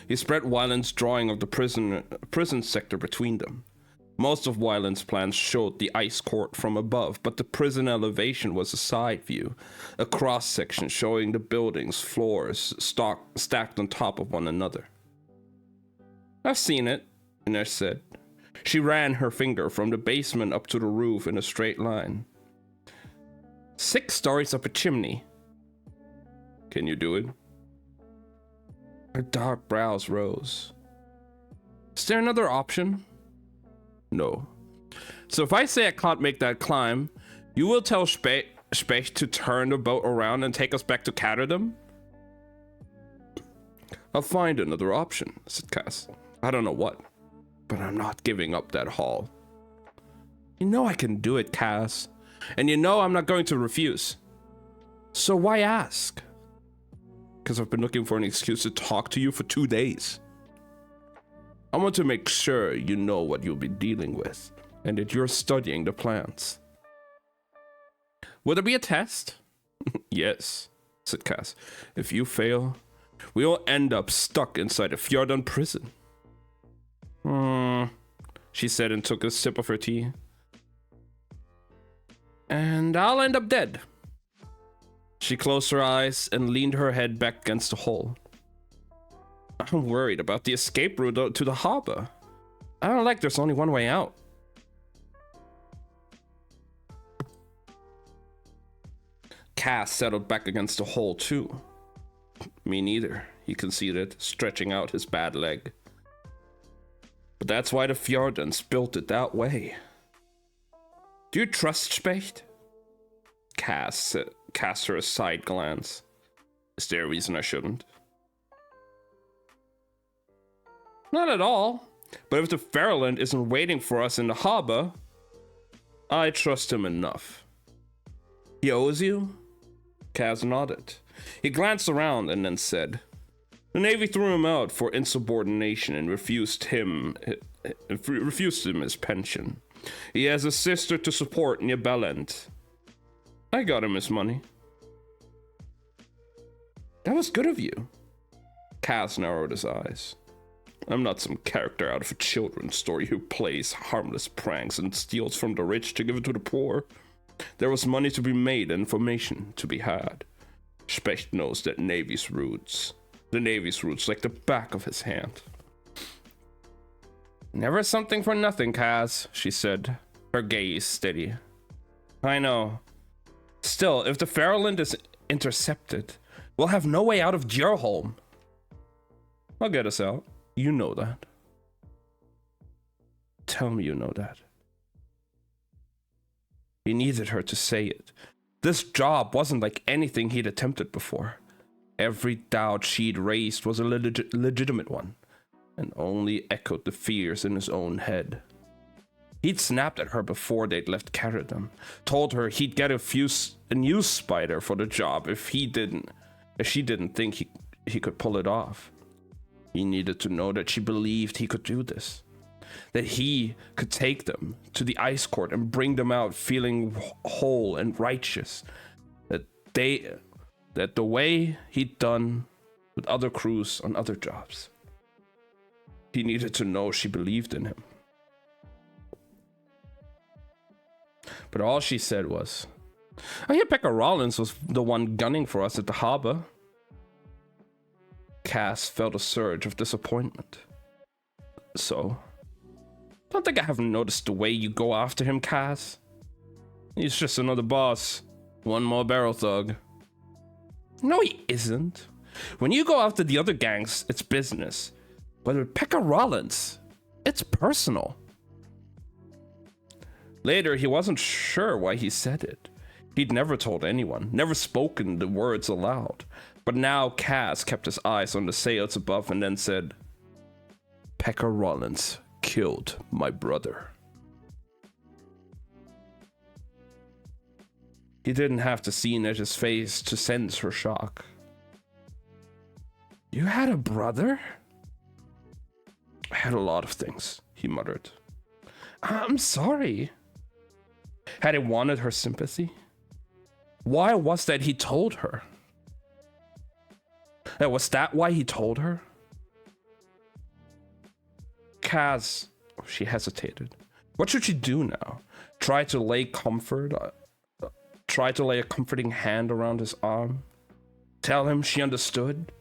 He spread Wyland's drawing of the prison sector between them. Most of Wyland's plans showed the ice court from above, but the prison elevation was a side view, a cross-section showing the building's floors stacked on top of one another. I've seen it, Inej said. She ran her finger from the basement up to the roof in a straight line. 6 stories up a chimney. Can you do it? Her dark brows rose. Is there another option? No. So if I say I can't make that climb, you will tell Specht to turn the boat around and take us back to Catterdam? I'll find another option, said Kaz. I don't know what, but I'm not giving up that haul. You know I can do it, Kaz, and you know I'm not going to refuse. So why ask? Because I've been looking for an excuse to talk to you for 2 days. I want to make sure you know what you'll be dealing with, and that you're studying the plans. Will there be a test? Yes, said Kaz. If you fail, we'll end up stuck inside a Fjordan prison. She said and took a sip of her tea. And I'll end up dead. She closed her eyes and leaned her head back against the hull. I'm worried about the escape route to the harbor. I don't like there's only one way out. Kaz settled back against the hull too. Me neither, he conceded, stretching out his bad leg. But that's why the Fjordans built it that way. Do you trust Specht? Kaz cast her a side glance. Is there a reason I shouldn't? Not at all. But if the Fairland isn't waiting for us in the harbor, I trust him enough. He owes you? Kaz nodded. He glanced around and then said, "The Navy threw him out for insubordination and refused him his pension. He has a sister to support near Bellend. I got him his money." "That was good of you." Kaz narrowed his eyes. "I'm not some character out of a children's story who plays harmless pranks and steals from the rich to give it to the poor. There was money to be made and information to be had. Specht knows that Navy's roots. The Navy's roots like the back of his hand." "Never something for nothing, Kaz," she said, her gaze steady. "I know. Still, if the Fairland is intercepted, we'll have no way out of Djurholm." "I'll get us out. You know that." "Tell me you know that." He needed her to say it. This job wasn't like anything he'd attempted before. Every doubt she'd raised was a legitimate one, and only echoed the fears in his own head. He'd snapped at her before they'd left Caradon, told her he'd get a new spider for the job if she didn't think he could pull it off. He needed to know that she believed he could do this, that he could take them to the ice court and bring them out feeling whole and righteous, that the way he'd done with other crews on other jobs. He needed to know she believed in him. But all she said was, "I hear Pekka Rollins was the one gunning for us at the harbor." Cass felt a surge of disappointment. "So? Don't think I haven't noticed the way you go after him, Cass. He's just another boss. One more barrel thug." "No, he isn't. When you go after the other gangs, it's business. But with Pekka Rollins, it's personal." Later, he wasn't sure why he said it. He'd never told anyone, never spoken the words aloud. But now Cass kept his eyes on the sails above and then said, "Pekka Rollins killed my brother." He didn't have to see Nej's face to sense her shock. "You had a brother?" "I had a lot of things," he muttered. "I'm sorry." Had he wanted her sympathy? Why was that he told her? Was that why he told her? Kaz, she hesitated. What should she do now? Try to lay a comforting hand around his arm? Tell him she understood?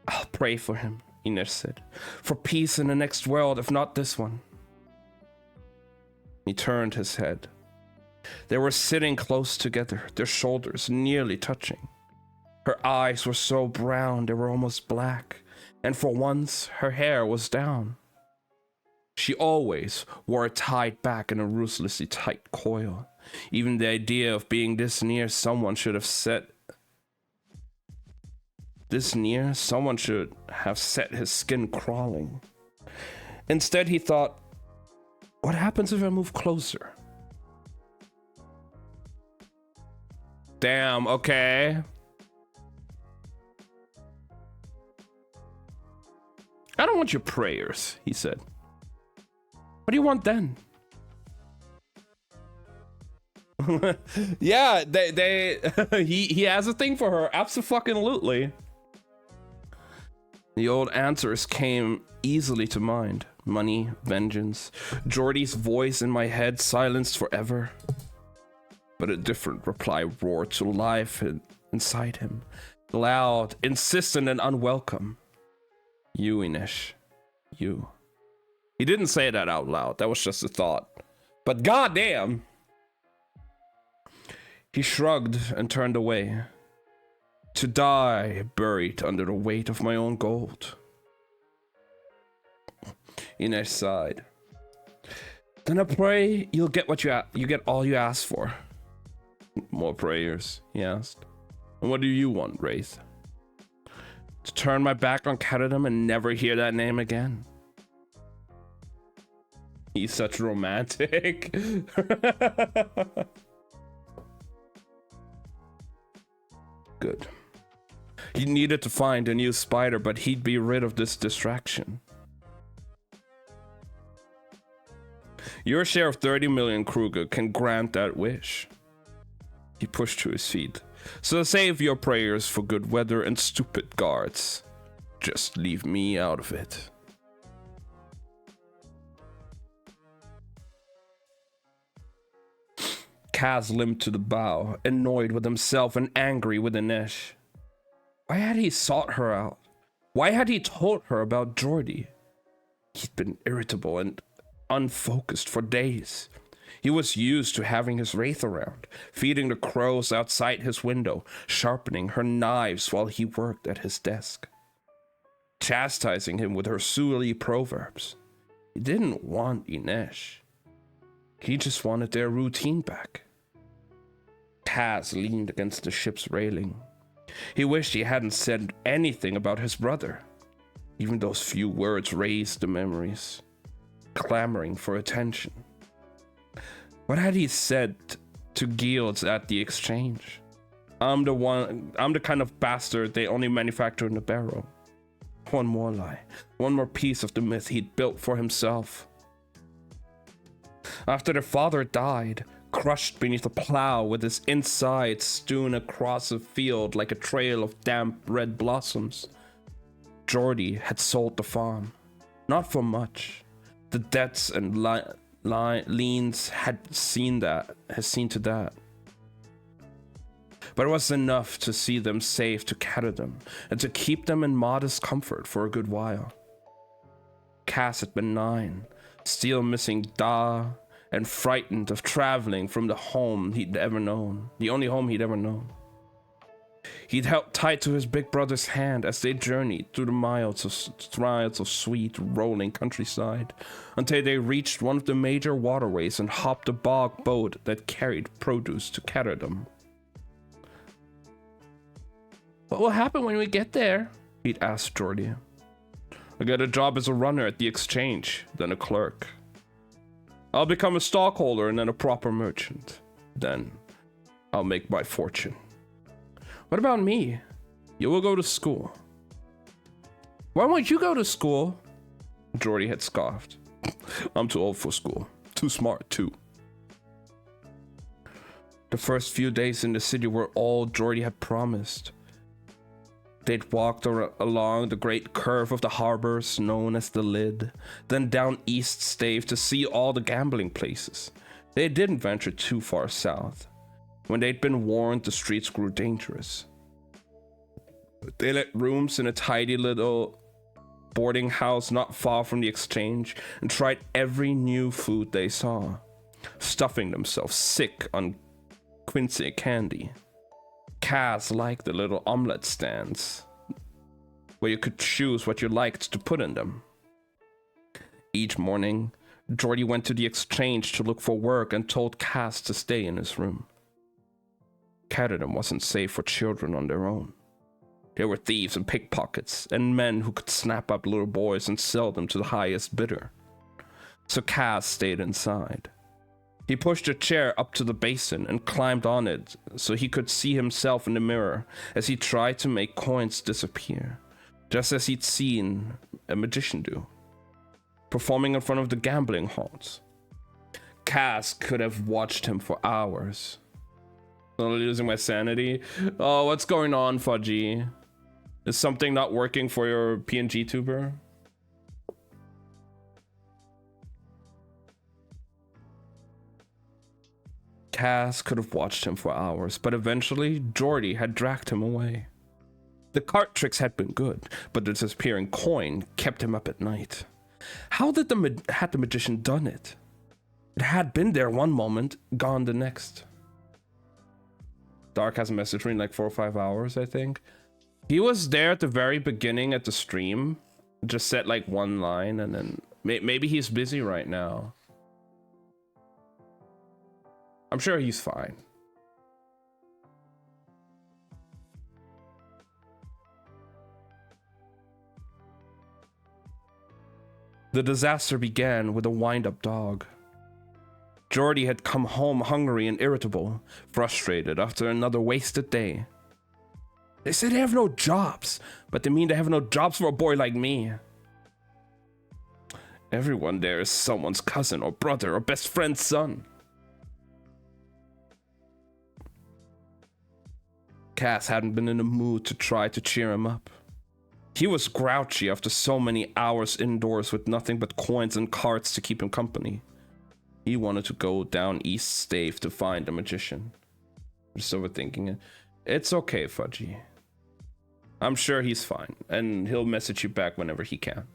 "I'll pray for him," Ines said. "For peace in the next world, if not this one." He turned his head. They were sitting close together, their shoulders nearly touching. Her eyes were so brown they were almost black, and for once her hair was down. She always wore it tied back in a ruthlessly tight coil. Even the idea of being this near someone should have set his skin crawling. Instead, he thought, what happens if I move closer? Damn, okay. "I don't want your prayers," he said. "What do you want then?" Yeah, he has a thing for her, abso-fucking-lutely. The old answers came easily to mind. Money, vengeance, Geordie's voice in my head silenced forever. But a different reply roared to life inside him, loud, insistent, and unwelcome. "You, Ines, you." He didn't say that out loud, that was just a thought. But goddamn! He shrugged and turned away. To die buried under the weight of my own gold. Ines sighed. "Then I pray you'll get what you get all you asked for." "More prayers?" he asked. "And what do you want, Wraith?" "To turn my back on Caradon and never hear that name again." He's such romantic. Good. He needed to find a new spider, but he'd be rid of this distraction. Your share of 30 million Kruger can grant that wish. He pushed to his feet. So save your prayers for good weather and stupid guards. Just leave me out of it. Kaz limped to the bow, annoyed with himself and angry with Inesh. Why had he sought her out? Why had he told her about Jordi? He'd been irritable and unfocused for days. He was used to having his wraith around, feeding the crows outside his window, sharpening her knives while he worked at his desk, chastising him with her Suli proverbs. He didn't want Inesh. He just wanted their routine back. Kaz leaned against the ship's railing. He wished he hadn't said anything about his brother. Even those few words raised the memories, clamoring for attention. What had he said to Guilds at the exchange? I'm the kind of bastard they only manufacture in the barrel. One more lie, one more piece of the myth he'd built for himself. After their father died, crushed beneath a plow with his insides strewn across a field like a trail of damp red blossoms, Jordi had sold the farm. Not for much. The debts and liens had seen to that. But it was enough to see them safe to Caterham and to keep them in modest comfort for a good while. Cass had been 9, still missing Da, and frightened of traveling from the home he'd ever known, the only home he'd ever known. He'd held tight to his big brother's hand as they journeyed through the miles of sweet, rolling countryside until they reached one of the major waterways and hopped a bog boat that carried produce to Caterham. What will happen when we get there? He'd asked Jordi. I get a job as a runner at the exchange, then a clerk. I'll become a stockholder and then a proper merchant. Then I'll make my fortune. What about me? You will go to school. Why won't you go to school? Jordi had scoffed. I'm too old for school. Too smart, too. The first few days in the city were all Jordi had promised. They'd walked along the great curve of the harbors known as the Lid, then down East Stave to see all the gambling places. They didn't venture too far south. When they'd been warned, the streets grew dangerous. They let rooms in a tidy little boarding house not far from the exchange and tried every new food they saw, stuffing themselves sick on quince candy. Kaz liked the little omelette stands, where you could choose what you liked to put in them. Each morning, Jordi went to the exchange to look for work and told Kaz to stay in his room. Caterham wasn't safe for children on their own. There were thieves and pickpockets, and men who could snap up little boys and sell them to the highest bidder. So Kaz stayed inside. He pushed a chair up to the basin and climbed on it so he could see himself in the mirror as he tried to make coins disappear, just as he'd seen a magician do, performing in front of the gambling halls. Kaz could have watched him for hours. I'm losing my sanity. Oh, what's going on, Fudgy? Is something not working for your PNG tuber? Kaz could have watched him for hours, but eventually Jordi had dragged him away. The card tricks had been good, but the disappearing coin kept him up at night. How had the magician done it? It had been there one moment, gone the next. Dark has messaged me in like 4 or 5 hours, I think. He was there at the very beginning at the stream, just said like one line, and then maybe he's busy right now. I'm sure he's fine. The disaster began with a wind-up dog. Jordi had come home hungry and irritable, frustrated after another wasted day. They say they have no jobs, but they mean they have no jobs for a boy like me. Everyone there is someone's cousin or brother or best friend's son. Cass hadn't been in the mood to try to cheer him up. He was grouchy after so many hours indoors with nothing but coins and cards to keep him company. He wanted to go down East Stave to find a magician. I'm just overthinking it. It's okay, Fudgy. I'm sure he's fine, and he'll message you back whenever he can.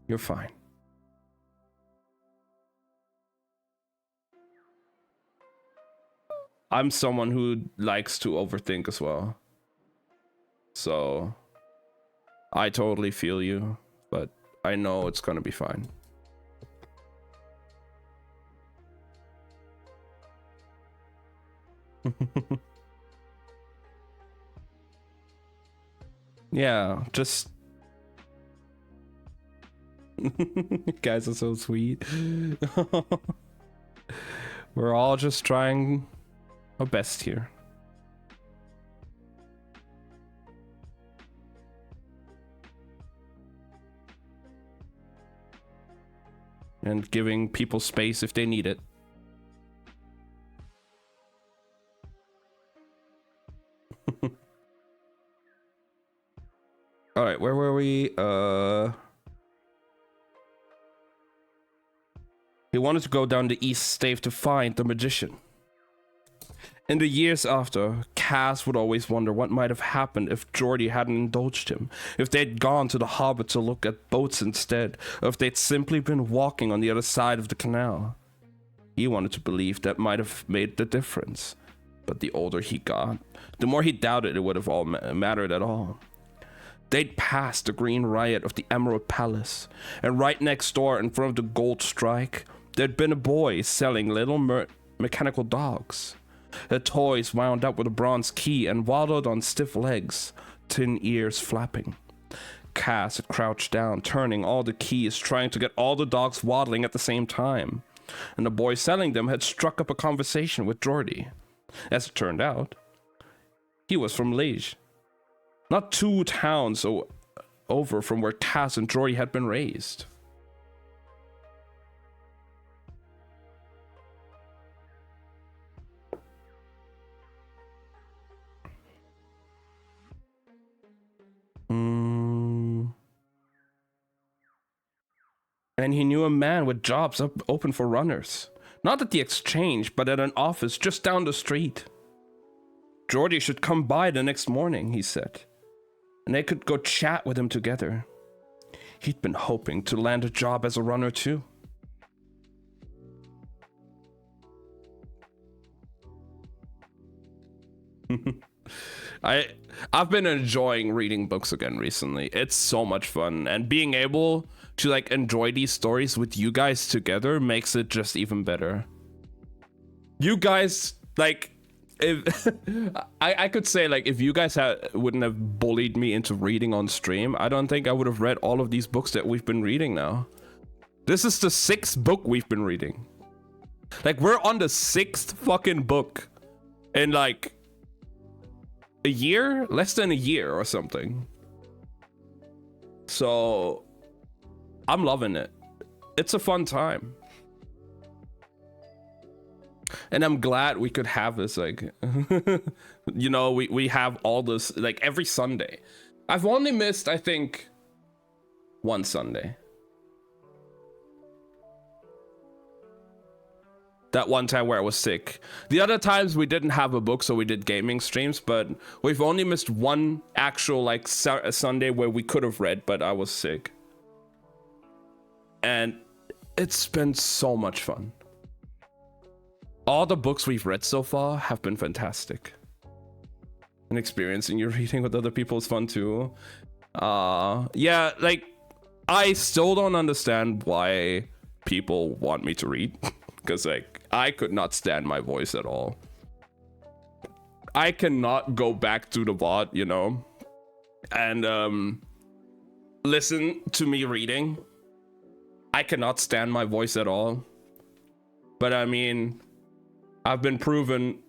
You're fine. I'm someone who likes to overthink as well. So I totally feel you, but I know it's gonna be fine. Yeah, just you guys are so sweet. We're all just trying our best here. And giving people space if they need it. All right, where were we? He wanted to go down the East Stave to find the magician. In the years after, Cass would always wonder what might have happened if Geordie hadn't indulged him, if they'd gone to the harbor to look at boats instead, or if they'd simply been walking on the other side of the canal. He wanted to believe that might have made the difference, but the older he got, the more he doubted it would have all mattered at all. They'd passed the green riot of the Emerald Palace, and right next door in front of the Gold Strike, there'd been a boy selling little mechanical dogs. Their toys wound up with a bronze key and waddled on stiff legs, tin ears flapping. Cass had crouched down, turning all the keys, trying to get all the dogs waddling at the same time. And the boy selling them had struck up a conversation with Geordie. As it turned out, he was from Liege. Not 2 towns over from where Cass and Geordie had been raised. And he knew a man with jobs open for runners. Not at the exchange, but at an office just down the street. Geordie should come by the next morning, he said, and they could go chat with him together. He'd been hoping to land a job as a runner too. I've been enjoying reading books again recently. It's so much fun, and being able to like enjoy these stories with you guys together makes it just even better. You guys, like, if I could say, like, if you guys wouldn't have bullied me into reading on stream, I don't think I would have read all of these books that we've been reading now. This is the 6th book we've been reading. Like, we're on the 6th fucking book in like a year, less than a year or something. So I'm loving it. It's a fun time. And I'm glad we could have this, like, you know, we have all this, like, every Sunday. I've only missed, I think, 1 Sunday. That one time where I was sick. The other times we didn't have a book, so we did gaming streams, but we've only missed 1 actual, like, Sunday where we could have read, but I was sick. And it's been so much fun. All the books we've read so far have been fantastic. And experiencing your reading with other people is fun too. Yeah, like, I still don't understand why people want me to read. Because, like, I could not stand my voice at all. I cannot go back to the VOD, you know, and listen to me reading. I cannot stand my voice at all. But I mean, I've been proven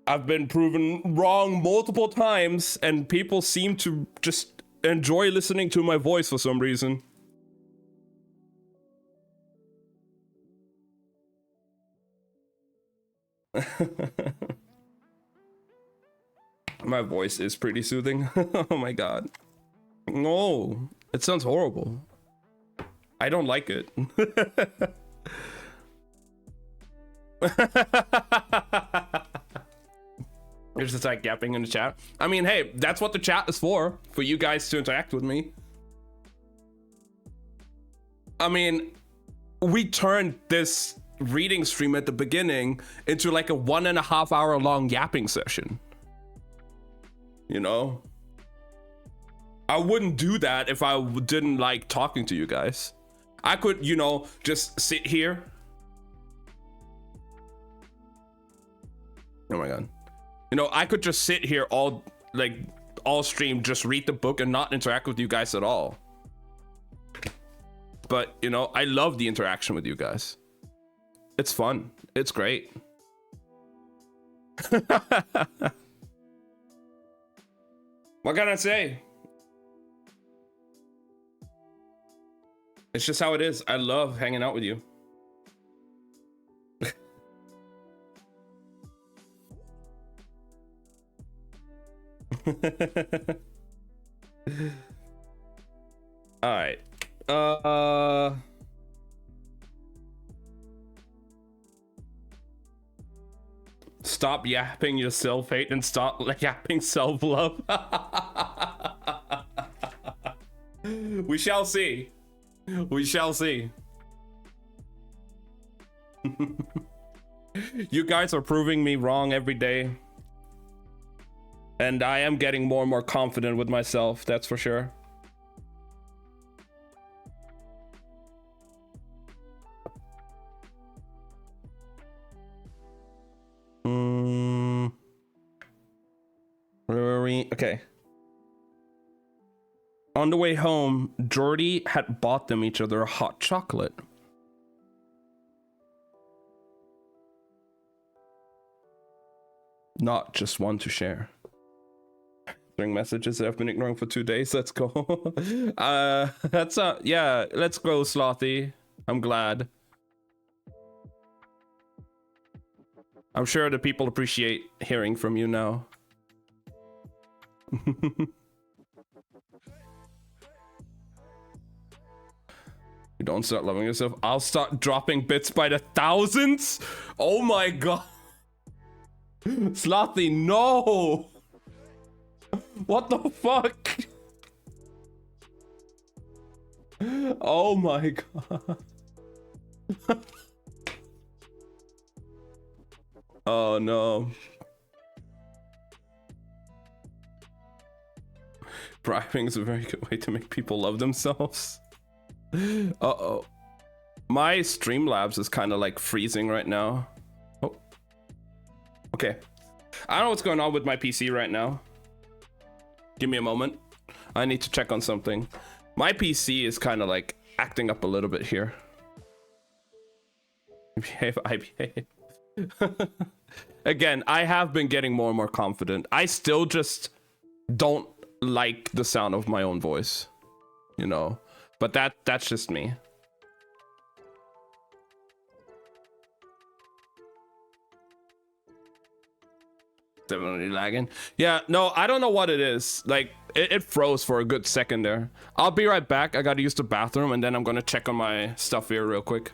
I've been proven wrong multiple times, and people seem to just enjoy listening to my voice for some reason. My voice is pretty soothing. Oh my god. No, it sounds horrible. I don't like it. There's just like yapping in the chat. I mean, hey, that's what the chat is for you guys to interact with me. I mean, we turned this reading stream at the beginning into like a 1.5 hour long yapping session. You know? I wouldn't do that if I didn't like talking to you guys. I could, you know, just sit here. Oh my god. You know, I could just sit here all stream, just read the book and not interact with you guys at all. But, you know, I love the interaction with you guys. It's fun. It's great. What can I say? It's just how it is. I love hanging out with you. All right. Stop yapping your self-hate and start yapping self-love. We shall see. We shall see. You guys are proving me wrong every day. And I am getting more and more confident with myself, that's for sure. Where were we? Okay. On the way home, Jordy had bought them each other a hot chocolate. Not just one to share. During messages that I've been ignoring for 2 days. Let's go. Yeah, let's go, Slothy. I'm glad. I'm sure the people appreciate hearing from you now. You don't start loving yourself, I'll start dropping bits by the thousands. Oh my god. Slothy, no. What the fuck? Oh my god. Oh no. Bribing is a very good way to make people love themselves. Uh-oh. My Streamlabs is kind of like freezing right now. Oh. Okay. I don't know what's going on with my PC right now. Give me a moment. I need to check on something. My PC is kind of like acting up a little bit here. I behave. Again, I have been getting more and more confident. I still just don't like the sound of my own voice, you know, but that's just me. Definitely lagging. Yeah, no, I don't know what it is. Like, it froze for a good second there. I'll be right back. I gotta use the bathroom, and then I'm gonna check on my stuff here real quick.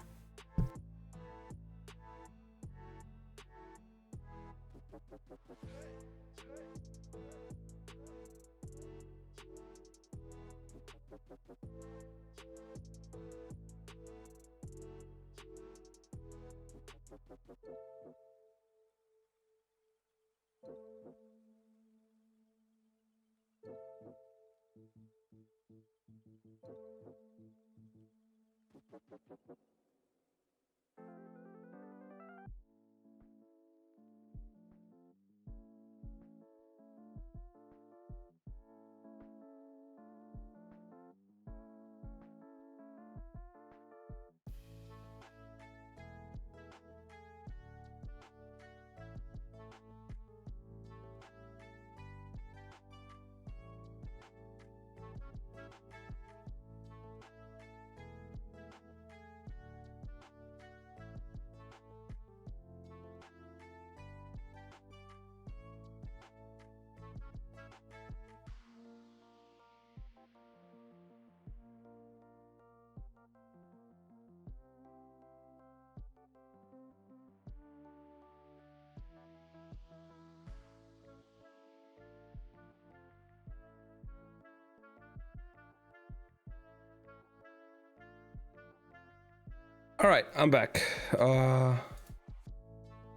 All right, I'm back. Let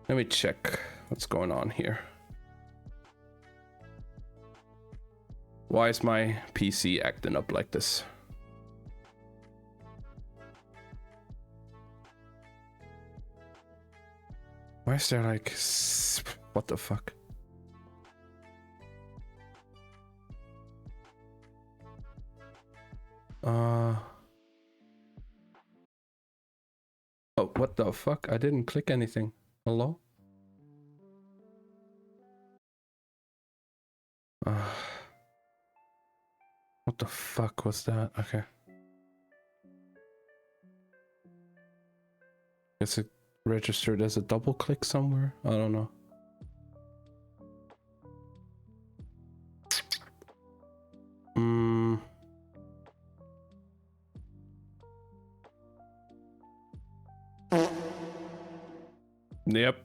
me check what's going on here. Why is my PC acting up like this? Why is there like... What the fuck? Oh, what the fuck? I didn't click anything. Hello? What the fuck was that? Okay. Guess it registered as a double click somewhere. I don't know. Yep.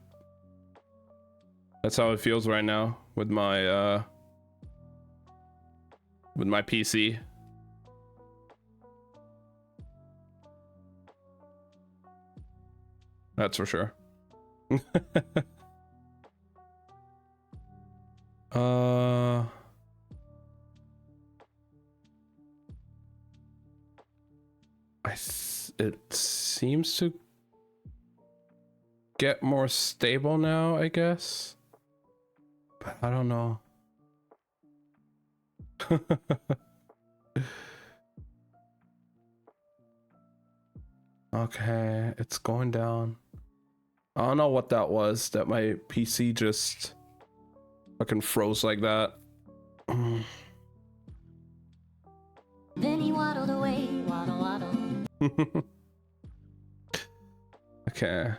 That's how it feels right now with my PC. That's for sure. It seems to get more stable now, I guess. But I don't know. Okay, it's going down. I don't know what that was, that my PC just fucking froze like that. Then he waddled away, waddle waddle. Okay.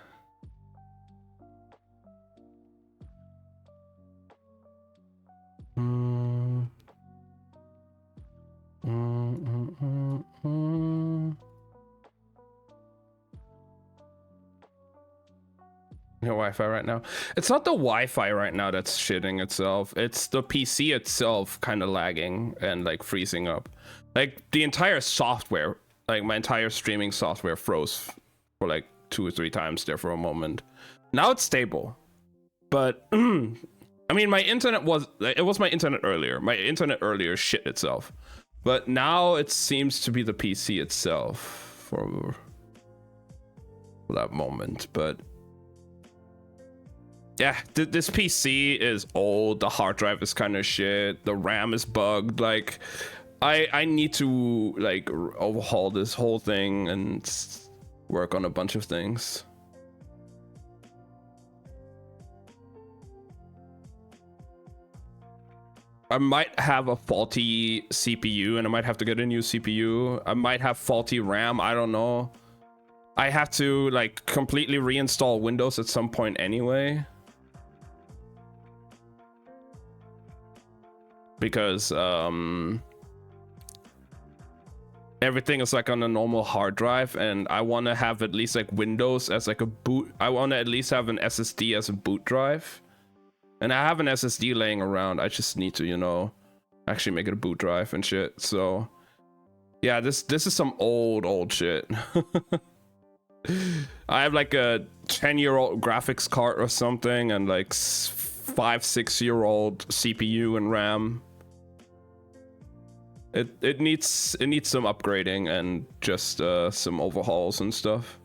Your Wi-Fi right now. It's not the Wi-Fi right now that's shitting itself. It's the PC itself kind of lagging and like freezing up. Like the entire software, like my entire streaming software froze for like 2 or 3 times there for a moment. Now it's stable. But I mean, my internet was my internet earlier. My internet earlier shit itself. But now it seems to be the PC itself for that moment. But yeah, this PC is old. The hard drive is kind of shit. The RAM is bugged. Like, I need to like overhaul this whole thing and work on a bunch of things. I might have a faulty CPU and I might have to get a new CPU. I might have faulty RAM. I don't know. I have to like completely reinstall Windows at some point anyway. Because everything is like on a normal hard drive and I want to have at least like Windows as like a boot. I want to at least have an SSD as a boot drive. And I have an SSD laying around. I just need to, you know, actually make it a boot drive and shit. So yeah, this is some old shit. I have like a 10-year-old graphics card or something and like 5-6-year-old CPU and RAM. It needs some upgrading and just some overhauls and stuff.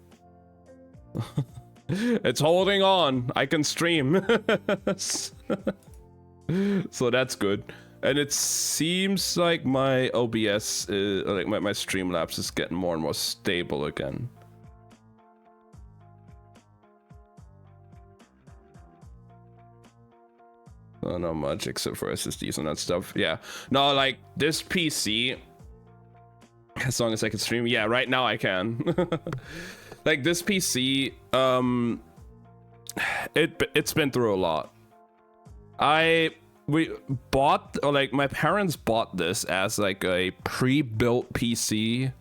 It's holding on. I can stream. So that's good. And it seems like my OBS, like my Streamlabs is getting more and more stable again. Not much except for SSDs and that stuff. Yeah. No, like this PC, as long as I can stream. Yeah, right now I can. Like this PC, it's been through a lot. We bought, or like my parents bought this as like a pre-built PC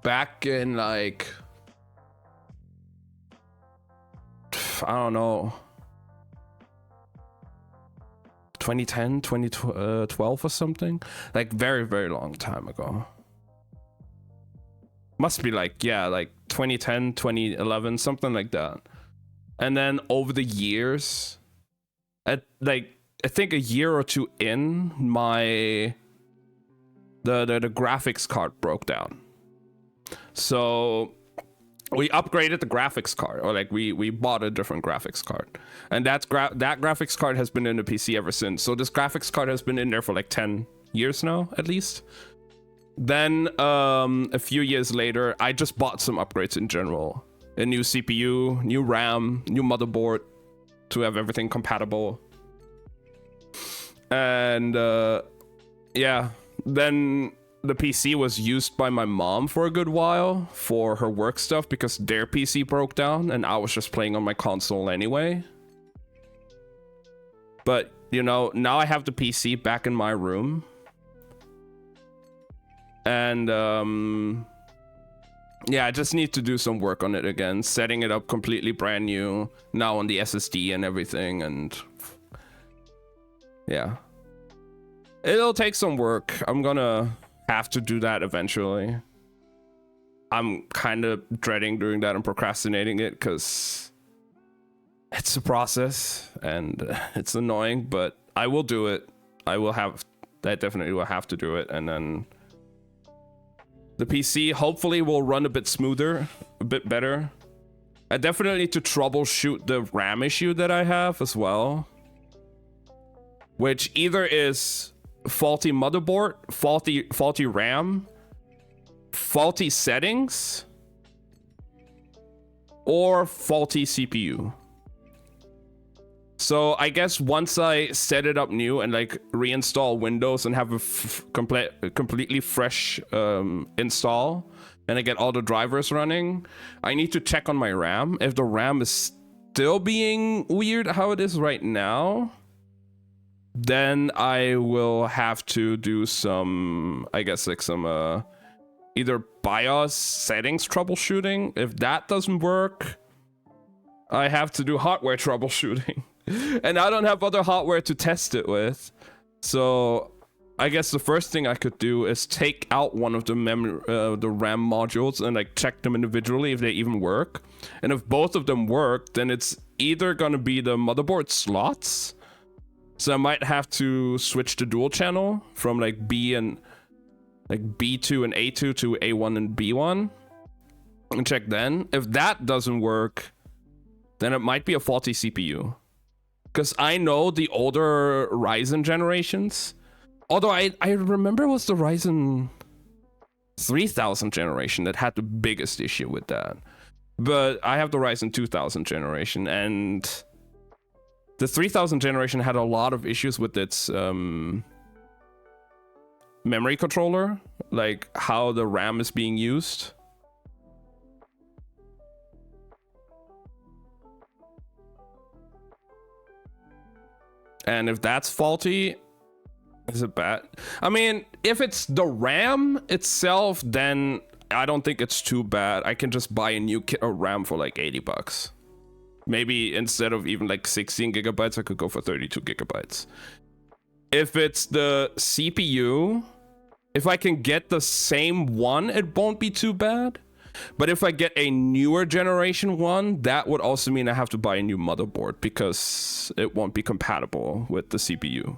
back in like, I don't know, 2010, 2012 or something, like very long time ago. Must be like, yeah, like 2010, 2011, something like that. And then over the years, I think a year or two in, the graphics card broke down. So we upgraded the graphics card, or like we bought a different graphics card, and that graphics card has been in the PC ever since. So this graphics card has been in there for like 10 years now, at least. Then a few years later, I just bought some upgrades in general. A new CPU, new RAM, new motherboard to have everything compatible. And yeah, then the PC was used by my mom for a good while for her work stuff because their PC broke down and I was just playing on my console anyway. But, you know, now I have the PC back in my room. And yeah, I just need to do some work on it again, setting it up completely brand new now on the SSD and everything. And yeah, it'll take some work. I'm gonna have to do that eventually. I'm kind of dreading doing that and procrastinating it because it's a process and it's annoying, but I will do it. I definitely will have to do it, and then the PC hopefully will run a bit smoother, a bit better. I definitely need to troubleshoot the RAM issue that I have as well, which either is faulty motherboard, faulty RAM, faulty settings, or faulty CPU. So I guess once I set it up new and like reinstall Windows and have a completely fresh install, and I get all the drivers running, I need to check on my RAM. If the RAM is still being weird how it is right now, then I will have to do some, I guess, like some either BIOS settings troubleshooting. If that doesn't work, I have to do hardware troubleshooting. And I don't have other hardware to test it with. So I guess the first thing I could do is take out one of the the RAM modules and like check them individually if they even work. And if both of them work, then it's either gonna be the motherboard slots. So I might have to switch the dual channel from like B2 and A2 to A1 and B1 and check then. If that doesn't work, then it might be a faulty CPU. Because I know the older Ryzen generations, although I remember it was the Ryzen 3000 generation that had the biggest issue with that. But I have the Ryzen 2000 generation, and the 3000 generation had a lot of issues with its memory controller, like how the RAM is being used. And if that's faulty, is it bad? I mean, if it's the RAM itself, then I don't think it's too bad. I can just buy a new kit of RAM for like $80. Maybe instead of even like 16 gigabytes, I could go for 32 gigabytes. If it's the CPU, if I can get the same one, it won't be too bad. But if I get a newer generation one, that would also mean I have to buy a new motherboard because it won't be compatible with the CPU.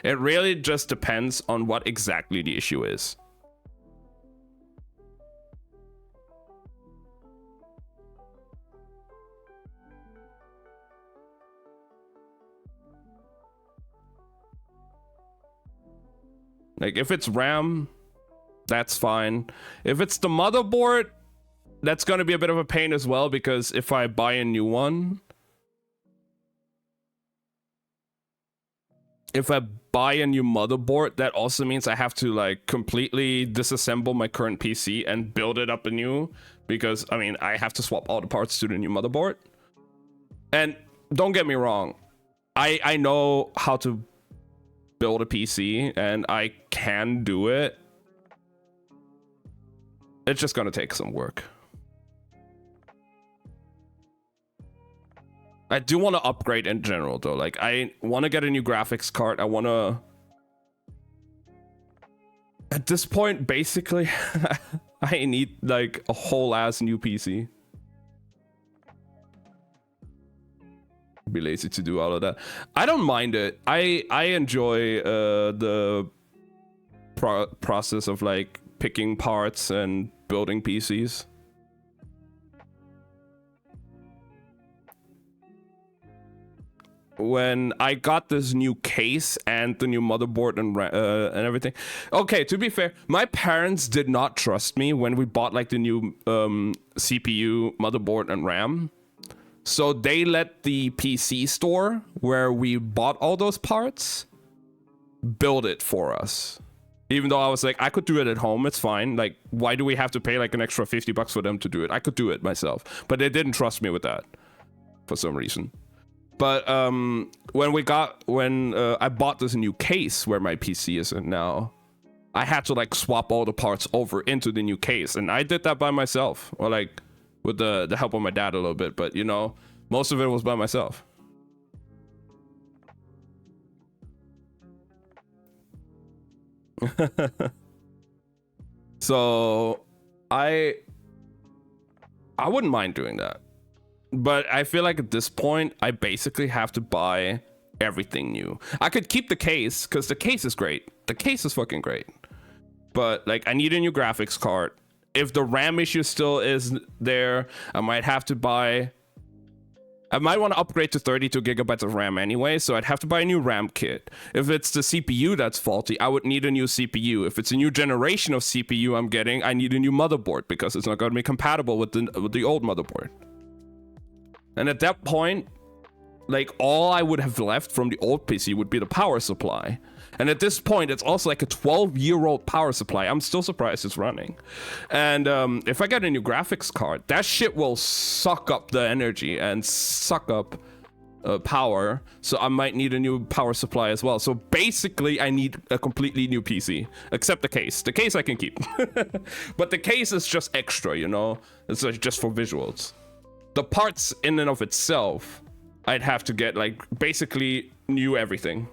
It really just depends on what exactly the issue is. Like, if it's RAM, that's fine. If it's the motherboard, that's going to be a bit of a pain as well, because if I buy a new one, if I buy a new motherboard, that also means I have to like completely disassemble my current PC and build it up anew, because I mean, I have to swap all the parts to the new motherboard. And don't get me wrong, I know how to build a PC and I can do it. It's just gonna take some work. I do want to upgrade in general though. Like, I want to get a new graphics card. I want to At this point, basically, I need like a whole ass new PC. Be lazy to do all of that. I don't mind it. I enjoy the process of like picking parts and building PCs. When I got this new case and the new motherboard and everything. Okay, to be fair, my parents did not trust me when we bought like the new CPU, motherboard, and RAM. So they let the PC store where we bought all those parts build it for us. Even though I was like, I could do it at home, it's fine. Like, why do we have to pay like an extra $50 for them to do it? I could do it myself. But they didn't trust me with that for some reason. But when I bought this new case where my PC is in now, I had to like swap all the parts over into the new case, and I did that by myself, or like with the help of my dad a little bit. But you know, most of it was by myself. So I wouldn't mind doing that. But I feel like at this point, I basically have to buy everything new. I could keep the case, because the case is great. The case is fucking great. But, like, I need a new graphics card. If the RAM issue still is there, I might have to buy... I might want to upgrade to 32 gigabytes of RAM anyway, so I'd have to buy a new RAM kit. If it's the CPU that's faulty, I would need a new CPU. If it's a new generation of CPU I'm getting, I need a new motherboard, because it's not going to be compatible with the old motherboard. And at that point, like, all I would have left from the old PC would be the power supply. And at this point, it's also like a 12-year-old power supply. I'm still surprised it's running. And if I get a new graphics card, that shit will suck up the energy and suck up power. So I might need a new power supply as well. So basically, I need a completely new PC, except the case. The case I can keep. But the case is just extra, you know? It's like just for visuals. The parts in and of itself, I'd have to get like basically new everything.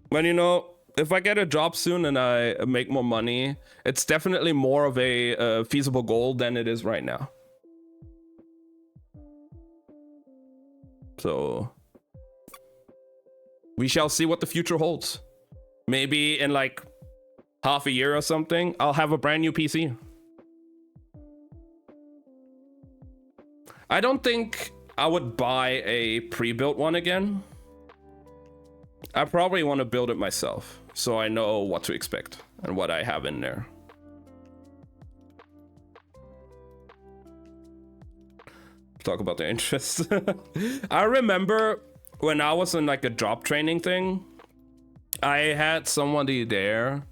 But you know, if I get a job soon and I make more money, it's definitely more of a feasible goal than it is right now. So we shall see what the future holds. Maybe in like half a year or something, I'll have a brand new PC. I don't think I would buy a pre-built one again. I probably want to build it myself, so I know what to expect and what I have in there. Talk about the interest. I remember when I was in like a job training thing, I had somebody there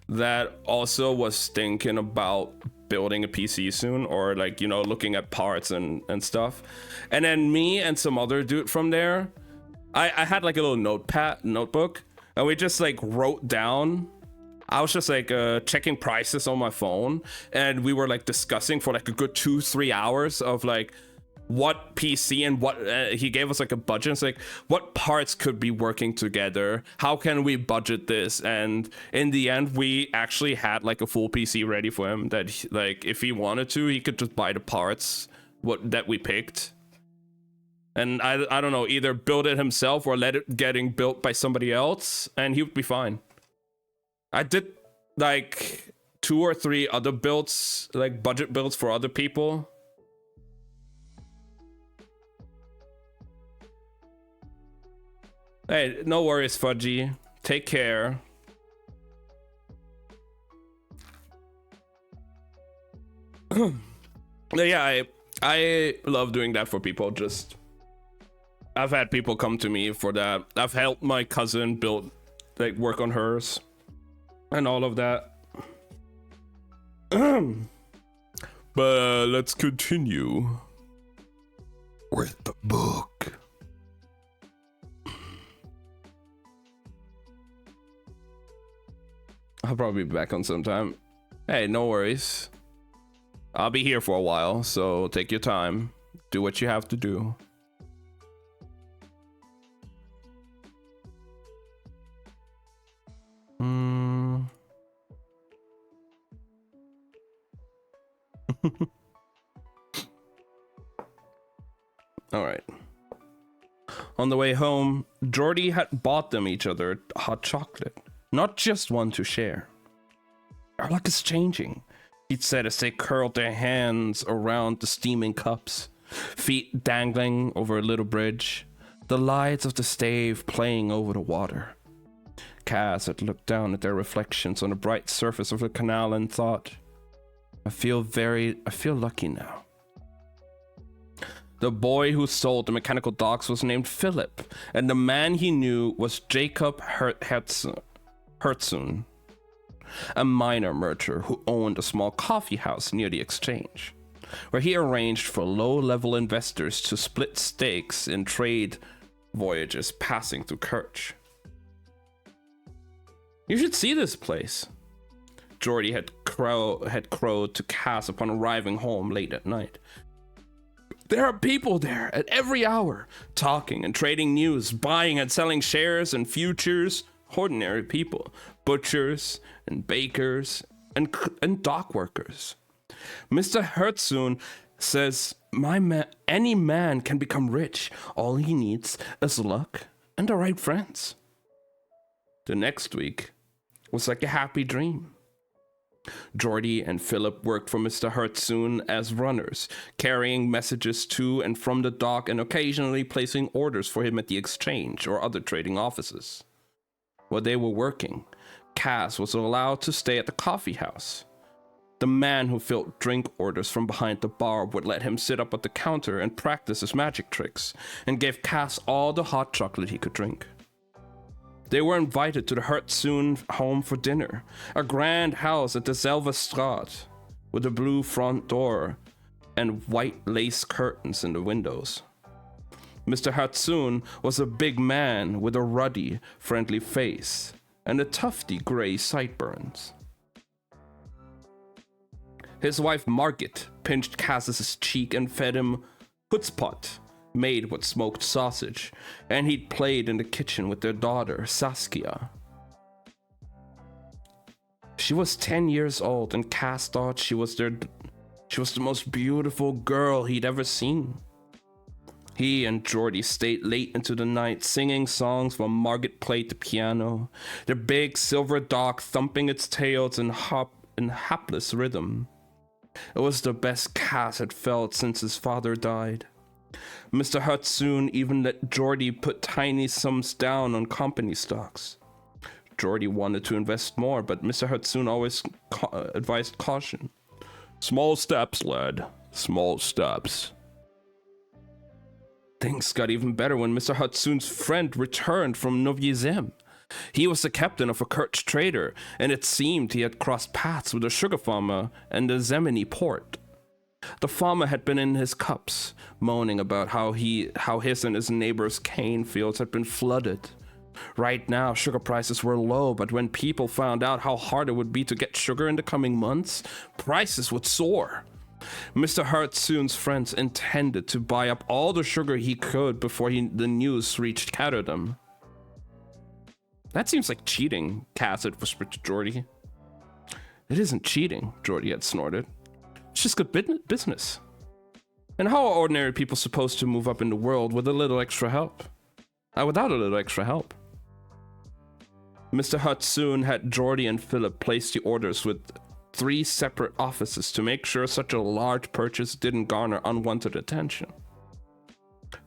that also was thinking about building a PC soon, or like, you know, looking at parts and stuff. And then me and some other dude from there, I had like a little notebook, and we just like wrote down. I was just like checking prices on my phone, and we were like discussing for like a good 2-3 hours of like what PC and what he gave us like a budget. It's like, what parts could be working together, how can we budget this? And in the end, we actually had like a full PC ready for him that like if he wanted to, he could just buy the parts that we picked, and I don't know, either build it himself or let it getting built by somebody else, and he would be fine. I did like 2 or 3 other builds, like budget builds for other people. Hey, no worries, Fudgy. Take care. Yeah, I love doing that for people. Just, I've had people come to me for that. I've helped my cousin build, like, work on hers and all of that. But let's continue with the book. I'll probably be back on sometime. Hey, no worries. I'll be here for a while, so take your time. Do what you have to do. All right. On the way home, Jordy had bought them each other hot chocolate, not just one to share. Our luck is changing, he'd said as they curled their hands around the steaming cups, feet dangling over a little bridge, the lights of the stave playing over the water. Cass had looked down at their reflections on the bright surface of the canal and thought, I feel lucky now. The boy who sold the mechanical dogs was named Philip, and the man he knew was Jacob Hertzun, a minor merchant who owned a small coffee house near the exchange, where he arranged for low-level investors to split stakes in trade voyages passing through Kerch. You should see this place, Jordy had crowed to Cass upon arriving home late at night. There are people there at every hour, talking and trading news, buying and selling shares and futures. Ordinary people, butchers and bakers and dock workers. Mr. Hertzun says, any man can become rich. All he needs is luck and the right friends. The next week was like a happy dream. Jordy and Philip worked for Mr. Hertzun as runners, carrying messages to and from the dock and occasionally placing orders for him at the exchange or other trading offices. While they were working, Cass was allowed to stay at the coffee house. The man who filled drink orders from behind the bar would let him sit up at the counter and practice his magic tricks, and gave Cass all the hot chocolate he could drink. They were invited to the Hertzun home for dinner, a grand house at the Zelvastraat, with a blue front door and white lace curtains in the windows. Mr. Hertzun was a big man with a ruddy, friendly face and a tufty gray sideburns. His wife Margit pinched Cass's cheek and fed him hutzpot, made with smoked sausage, and he'd played in the kitchen with their daughter, Saskia. She was 10 years old, and Cass thought she was the most beautiful girl he'd ever seen. He and Jordy stayed late into the night, singing songs while Margit played the piano, their big silver dog thumping its tails in hapless rhythm. It was the best Cass had felt since his father died. Mr. Hertzun even let Jordy put tiny sums down on company stocks. Jordy wanted to invest more, but Mr. Hertzun always advised caution. Small steps, lad. Small steps. Things got even better when Mr. Hertzun's friend returned from Novyi Zem. He was the captain of a Kerch trader, and it seemed he had crossed paths with a sugar farmer in the Zemeni port. The farmer had been in his cups, moaning about how his and his neighbor's cane fields had been flooded. Right now, sugar prices were low, but when people found out how hard it would be to get sugar in the coming months, prices would soar. Mr. Hertzun's friends intended to buy up all the sugar he could before the news reached Catterdam. That seems like cheating, Cass had whispered to Jordy. It isn't cheating, Jordy had snorted. It's just good business. And how are ordinary people supposed to move up in the world with a little extra help? Without a little extra help. Mr. Hertzun had Jordy and Philip place the orders with 3 separate offices to make sure such a large purchase didn't garner unwanted attention.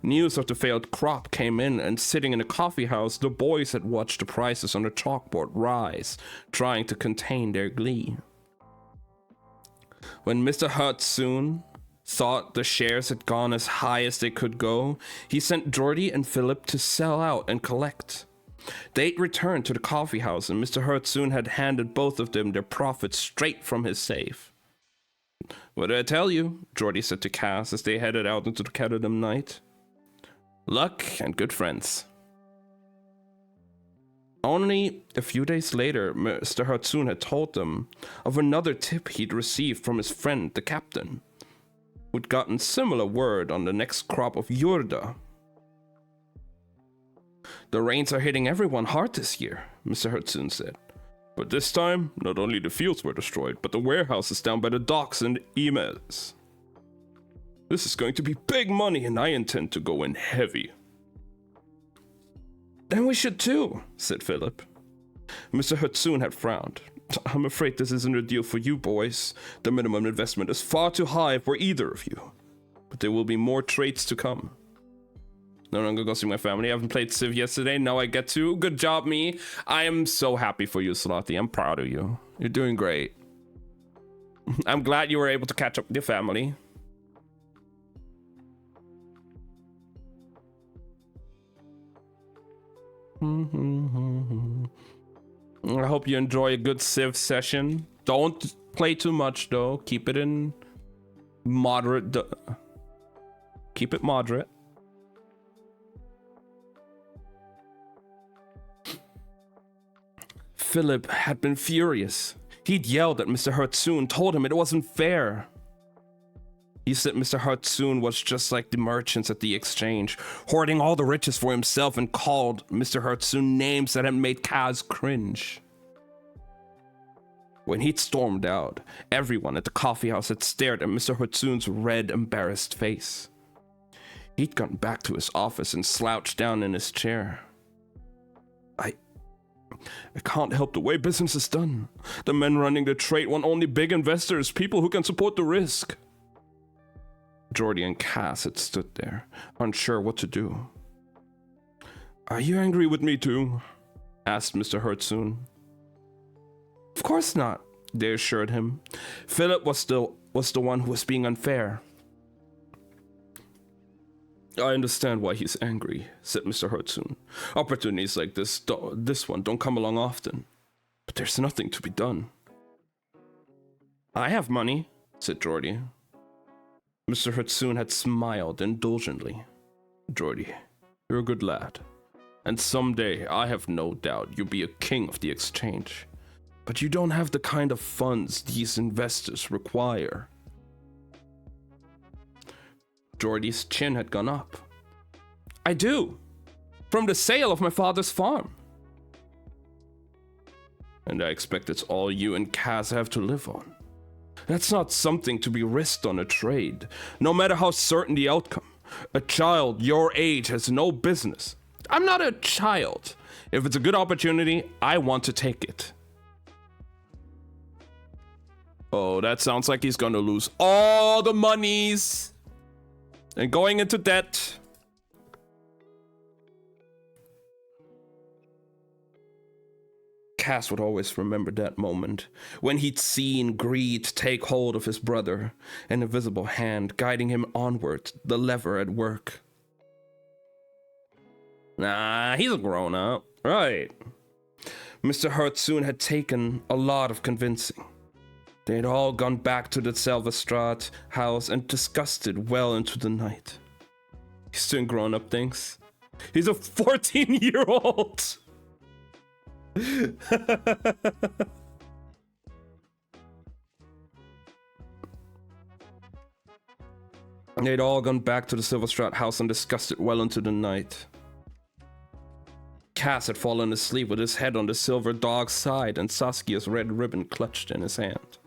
News of the failed crop came in, and sitting in a coffee house, the boys had watched the prices on the chalkboard rise, trying to contain their glee. When Mr. Hertzun thought the shares had gone as high as they could go, he sent Jordy and Philip to sell out and collect. They'd returned to the coffee house, and Mr. Hertzun had handed both of them their profits straight from his safe. What did I tell you? Jordy said to Cass as they headed out into the Catterdam night. Luck and good friends. Only a few days later, Mr. Hatsune had told them of another tip he'd received from his friend, the captain, who'd gotten similar word on the next crop of Yurda. The rains are hitting everyone hard this year, Mr. Hatsune said. But this time, not only the fields were destroyed, but the warehouses down by the docks and Imes. This is going to be big money, and I intend to go in heavy. Then we should too, said Philip. Mr. Hatsune had frowned. I'm afraid this isn't a deal for you boys. The minimum investment is far too high for either of you. But there will be more trades to come. No longer go see my family. I haven't played Civ yesterday. Now I get to. Good job, me. I am so happy for you, Slothy. I'm proud of you. You're doing great. I'm glad you were able to catch up with your family. I hope you enjoy a good Civ session. Don't play too much, though. Keep it in moderate. Keep it moderate. Philip had been furious. He'd yelled at Mr. Hatsune, told him it wasn't fair. He said Mr. Hatsune was just like the merchants at the exchange, hoarding all the riches for himself, and called Mr. Hatsune names that had made Kaz cringe. When he'd stormed out, everyone at the coffee house had stared at Mr. Hatsune's red, embarrassed face. He'd gone back to his office and slouched down in his chair. I can't help the way business is done. The men running the trade want only big investors, people who can support the risk. Jordy and Cass had stood there, unsure what to do. Are you angry with me too? Asked Mr. Hatsune. Of course not, they assured him. Philip was the one who was being unfair. I understand why he's angry, said Mr. Hatsune. Opportunities like this one don't come along often. But there's nothing to be done. I have money, said Jordy. Mr. Hatsune had smiled indulgently. Jordy, you're a good lad. And someday, I have no doubt, you'll be a king of the exchange. But you don't have the kind of funds these investors require. Jordy's chin had gone up. I do. From the sale of my father's farm. And I expect it's all you and Kaz have to live on. That's not something to be risked on a trade, no matter how certain the outcome. A child your age has no business. I'm not a child. If it's a good opportunity, I want to take it. Oh, that sounds like he's gonna lose all the monies. And going into debt. Cass would always remember that moment, when he'd seen greed take hold of his brother, an invisible hand guiding him onward, the lever at work. Nah, he's a grown-up. Right. Mr. Hatsune had taken a lot of convincing. They'd all gone back to the Selvastrad house and discussed it well into the night. He's doing grown-up things. He's a 14-year-old! They'd all gone back to the Silverstrat house and discussed it well into the night. Cass had fallen asleep with his head on the silver dog's side and Saskia's red ribbon clutched in his hand.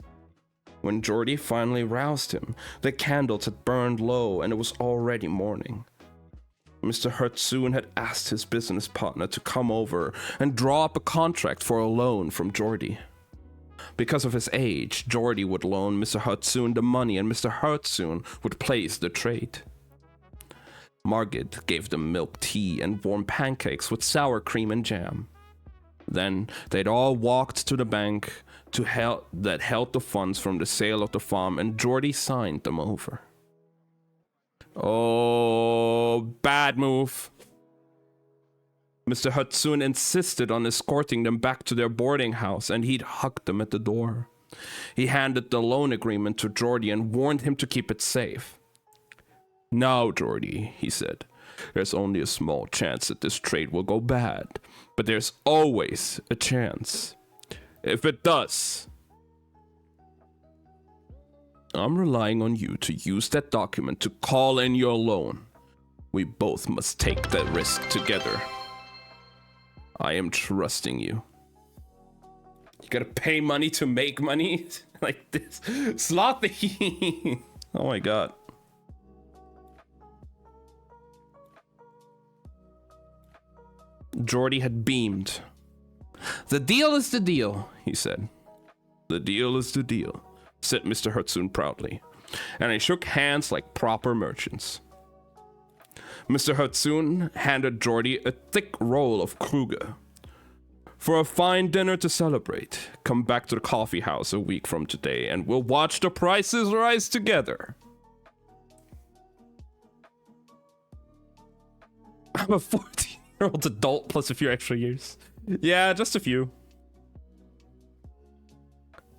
When Jordy finally roused him, the candles had burned low and it was already morning. Mr. Hatsune had asked his business partner to come over and draw up a contract for a loan from Jordy. Because of his age, Jordy would loan Mr. Hatsune the money and Mr. Hatsune would place the trade. Margit gave them milk tea and warm pancakes with sour cream and jam. Then they'd all walked to the bank that held the funds from the sale of the farm, and Jordy signed them over. Oh, bad move. Mr. Hatsune insisted on escorting them back to their boarding house, and he'd hugged them at the door. He handed the loan agreement to Jordy and warned him to keep it safe. Now, Jordy, he said, There's only a small chance that this trade will go bad, but there's always a chance. If it does, I'm relying on you to use that document to call in your loan. We both must take that risk together. I am trusting you. You gotta pay money to make money? Like this. Slothy! Oh my god. Geordie had beamed. The deal is the deal, he said. The deal is the deal, said Mr. Hertzun proudly, and they shook hands like proper merchants. Mr. Hertzun handed Geordie a thick roll of Kruger. For a fine dinner to celebrate, come back to the coffee house a week from today and we'll watch the prices rise together. I'm a 14-year-old adult plus a few extra years. Yeah, just a few.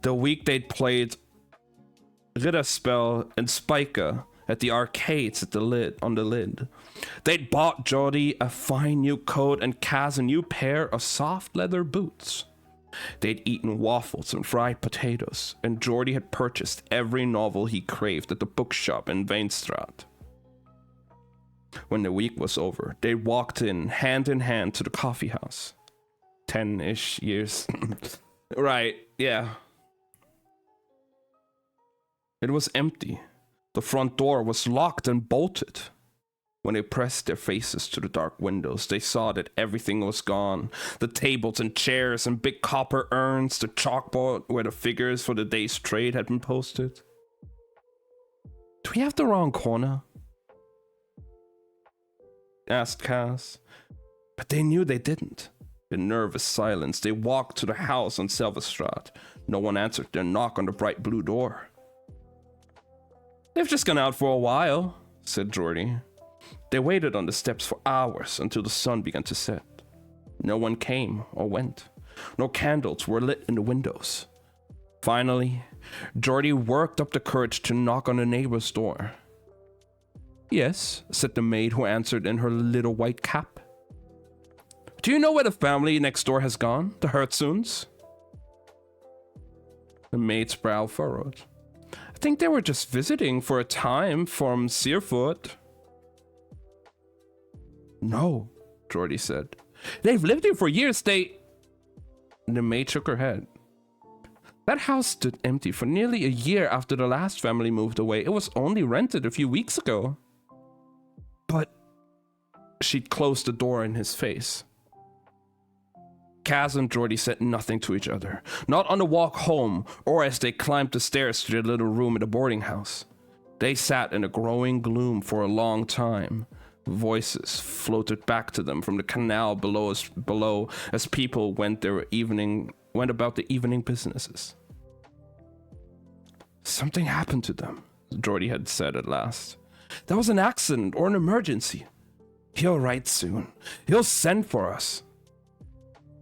The week they'd played Ridderspell and Spica at the arcades at the lid. They'd bought Geordie a fine new coat and Kaz a new pair of soft leather boots. They'd eaten waffles and fried potatoes, and Geordie had purchased every novel he craved at the bookshop in Vainstraat. When the week was over, they walked in hand to the coffee house. 10-ish years. Right, yeah. It was empty. The front door was locked and bolted. When they pressed their faces to the dark windows, they saw that everything was gone. The tables and chairs and big copper urns, the chalkboard where the figures for the day's trade had been posted. Do we have the wrong corner? Asked Kaz. But they knew they didn't. In nervous silence, they walked to the house on Selverstraat. No one answered their knock on the bright blue door. They've just gone out for a while, said Geordie. They waited on the steps for hours until the sun began to set. No one came or went. No candles were lit in the windows. Finally, Geordie worked up the courage to knock on the neighbor's door. Yes, said the maid who answered in her little white cap. Do you know where the family next door has gone? The Hertzuns? The maid's brow furrowed. I think they were just visiting for a time from Seerfoot. No, Geordie said. They've lived here for years, The maid shook her head. That house stood empty for nearly a year after the last family moved away. It was only rented a few weeks ago. But she'd closed the door in his face. Kaz and Geordie said nothing to each other, not on the walk home or as they climbed the stairs to their little room at the boarding house. They sat in a growing gloom for a long time. Voices floated back to them from the canal below as people went about their evening businesses. Something happened to them, Geordie had said at last. That was an accident or an emergency. He'll write soon. He'll send for us.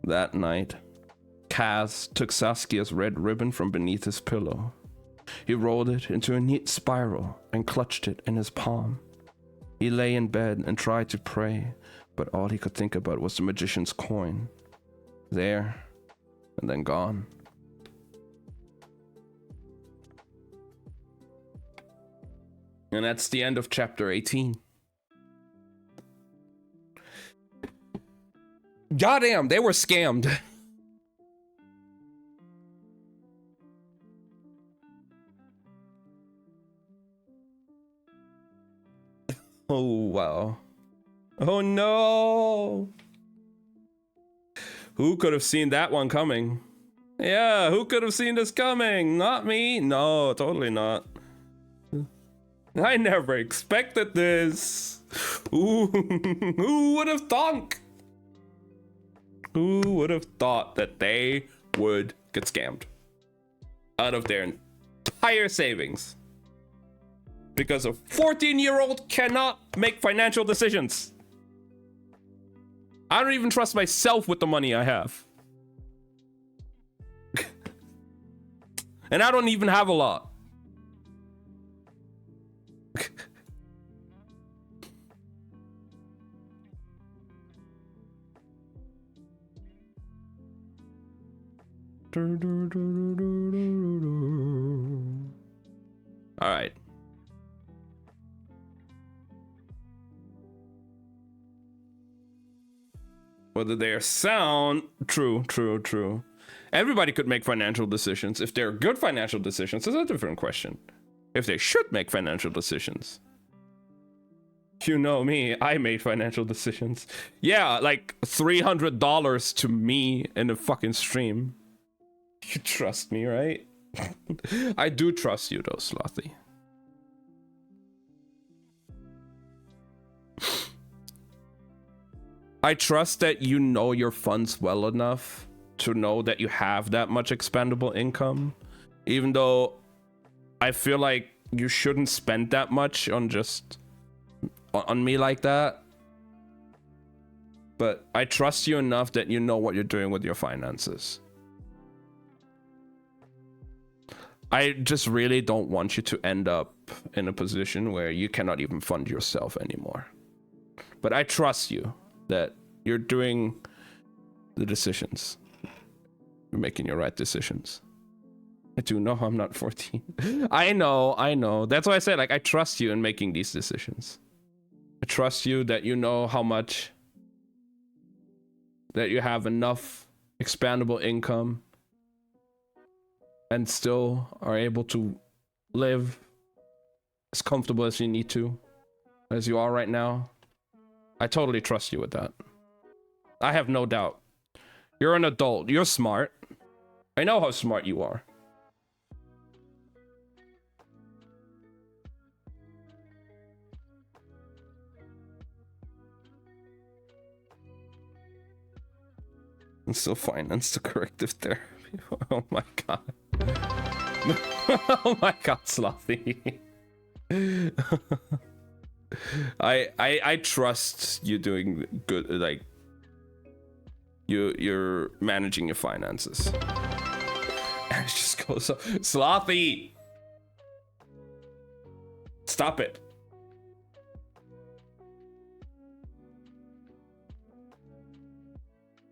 That night, Kaz took Saskia's red ribbon from beneath his pillow. He rolled it into a neat spiral and clutched it in his palm. He lay in bed and tried to pray, but all he could think about was the magician's coin. There, and then gone. And that's the end of chapter 18. Goddamn, they were scammed. Oh, wow. Oh, no. Who could have seen that one coming? Yeah, who could have seen this coming? Not me. No, totally not. I never expected this. Ooh, who would have thunk? Who would have thought that they would get scammed out of their entire savings? Because a 14-year-old cannot make financial decisions. I don't even trust myself with the money I have. And I don't even have a lot. All right. Whether they're sound, true. Everybody could make financial decisions. If they're good financial decisions, is a different question. If they should make financial decisions. You know me, I made financial decisions. Yeah, like $300 to me in a fucking stream. You trust me, right? I do trust you though, Slothy. I trust that you know your funds well enough to know that you have that much expendable income, even though I feel like you shouldn't spend that much on just on me like that. But I trust you enough that you know what you're doing with your finances. I just really don't want you to end up in a position where you cannot even fund yourself anymore. But I trust you that you're doing the decisions. You're making your right decisions. I do know I'm not 14. I know. That's why I said, like, I trust you in making these decisions. I trust you that you know how much, that you have enough expandable income and still are able to live as comfortable as you need to, as you are right now. I totally trust you with that. I have no doubt. You're an adult. You're smart. I know how smart you are. And still finance the corrective therapy. Oh my god. Oh my god, Slothy. I trust you doing good, like you're managing your finances. And it just goes up. Slothy! Stop it.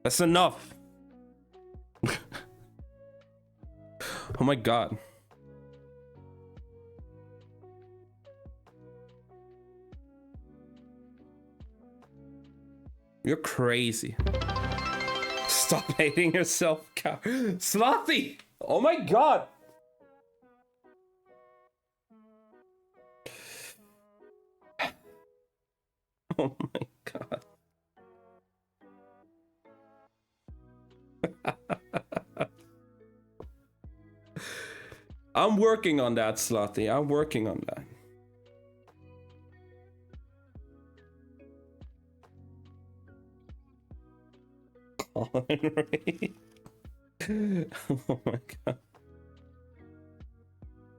That's enough. Oh my god. You're crazy. Stop hating yourself, cow. Slothy! Oh my god! Oh my god. I'm working on that, Slothy. I'm working on that. Colin Ray. Oh my god.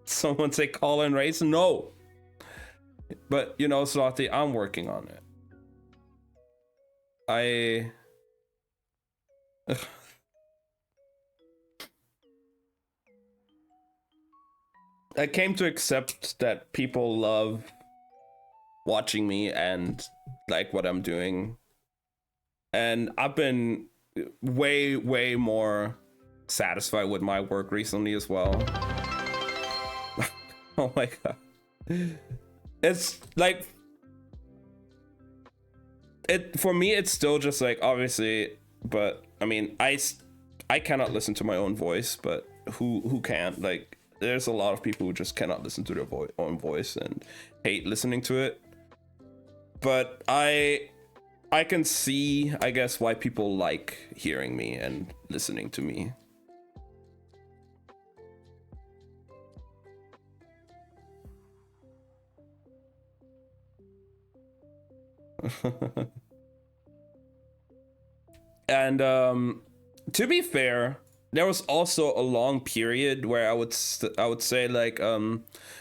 Someone say Colin Race? No. But you know, Slothy, I'm working on it. I came to accept that people love watching me and like what I'm doing. And I've been way more satisfied with my work recently as well. Oh my god. It's like, for me it's still just like, obviously, but I mean, I cannot listen to my own voice, but who can't? Like, there's a lot of people who just cannot listen to their own voice and hate listening to it. But I can see, I guess, why people like hearing me and listening to me. And to be fair, there was also a long period where I would say, like,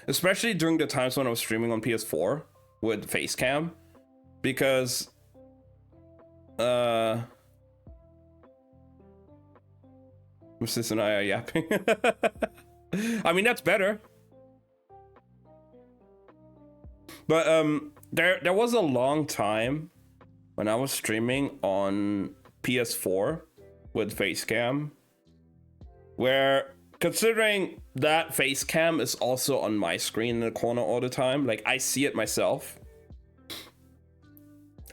especially during the times when I was streaming on PS4 with Facecam, because my sis and I are yapping. I mean, that's better. But there was a long time when I was streaming on PS4 with Facecam Where, considering that face cam is also on my screen in the corner all the time, like I see it myself.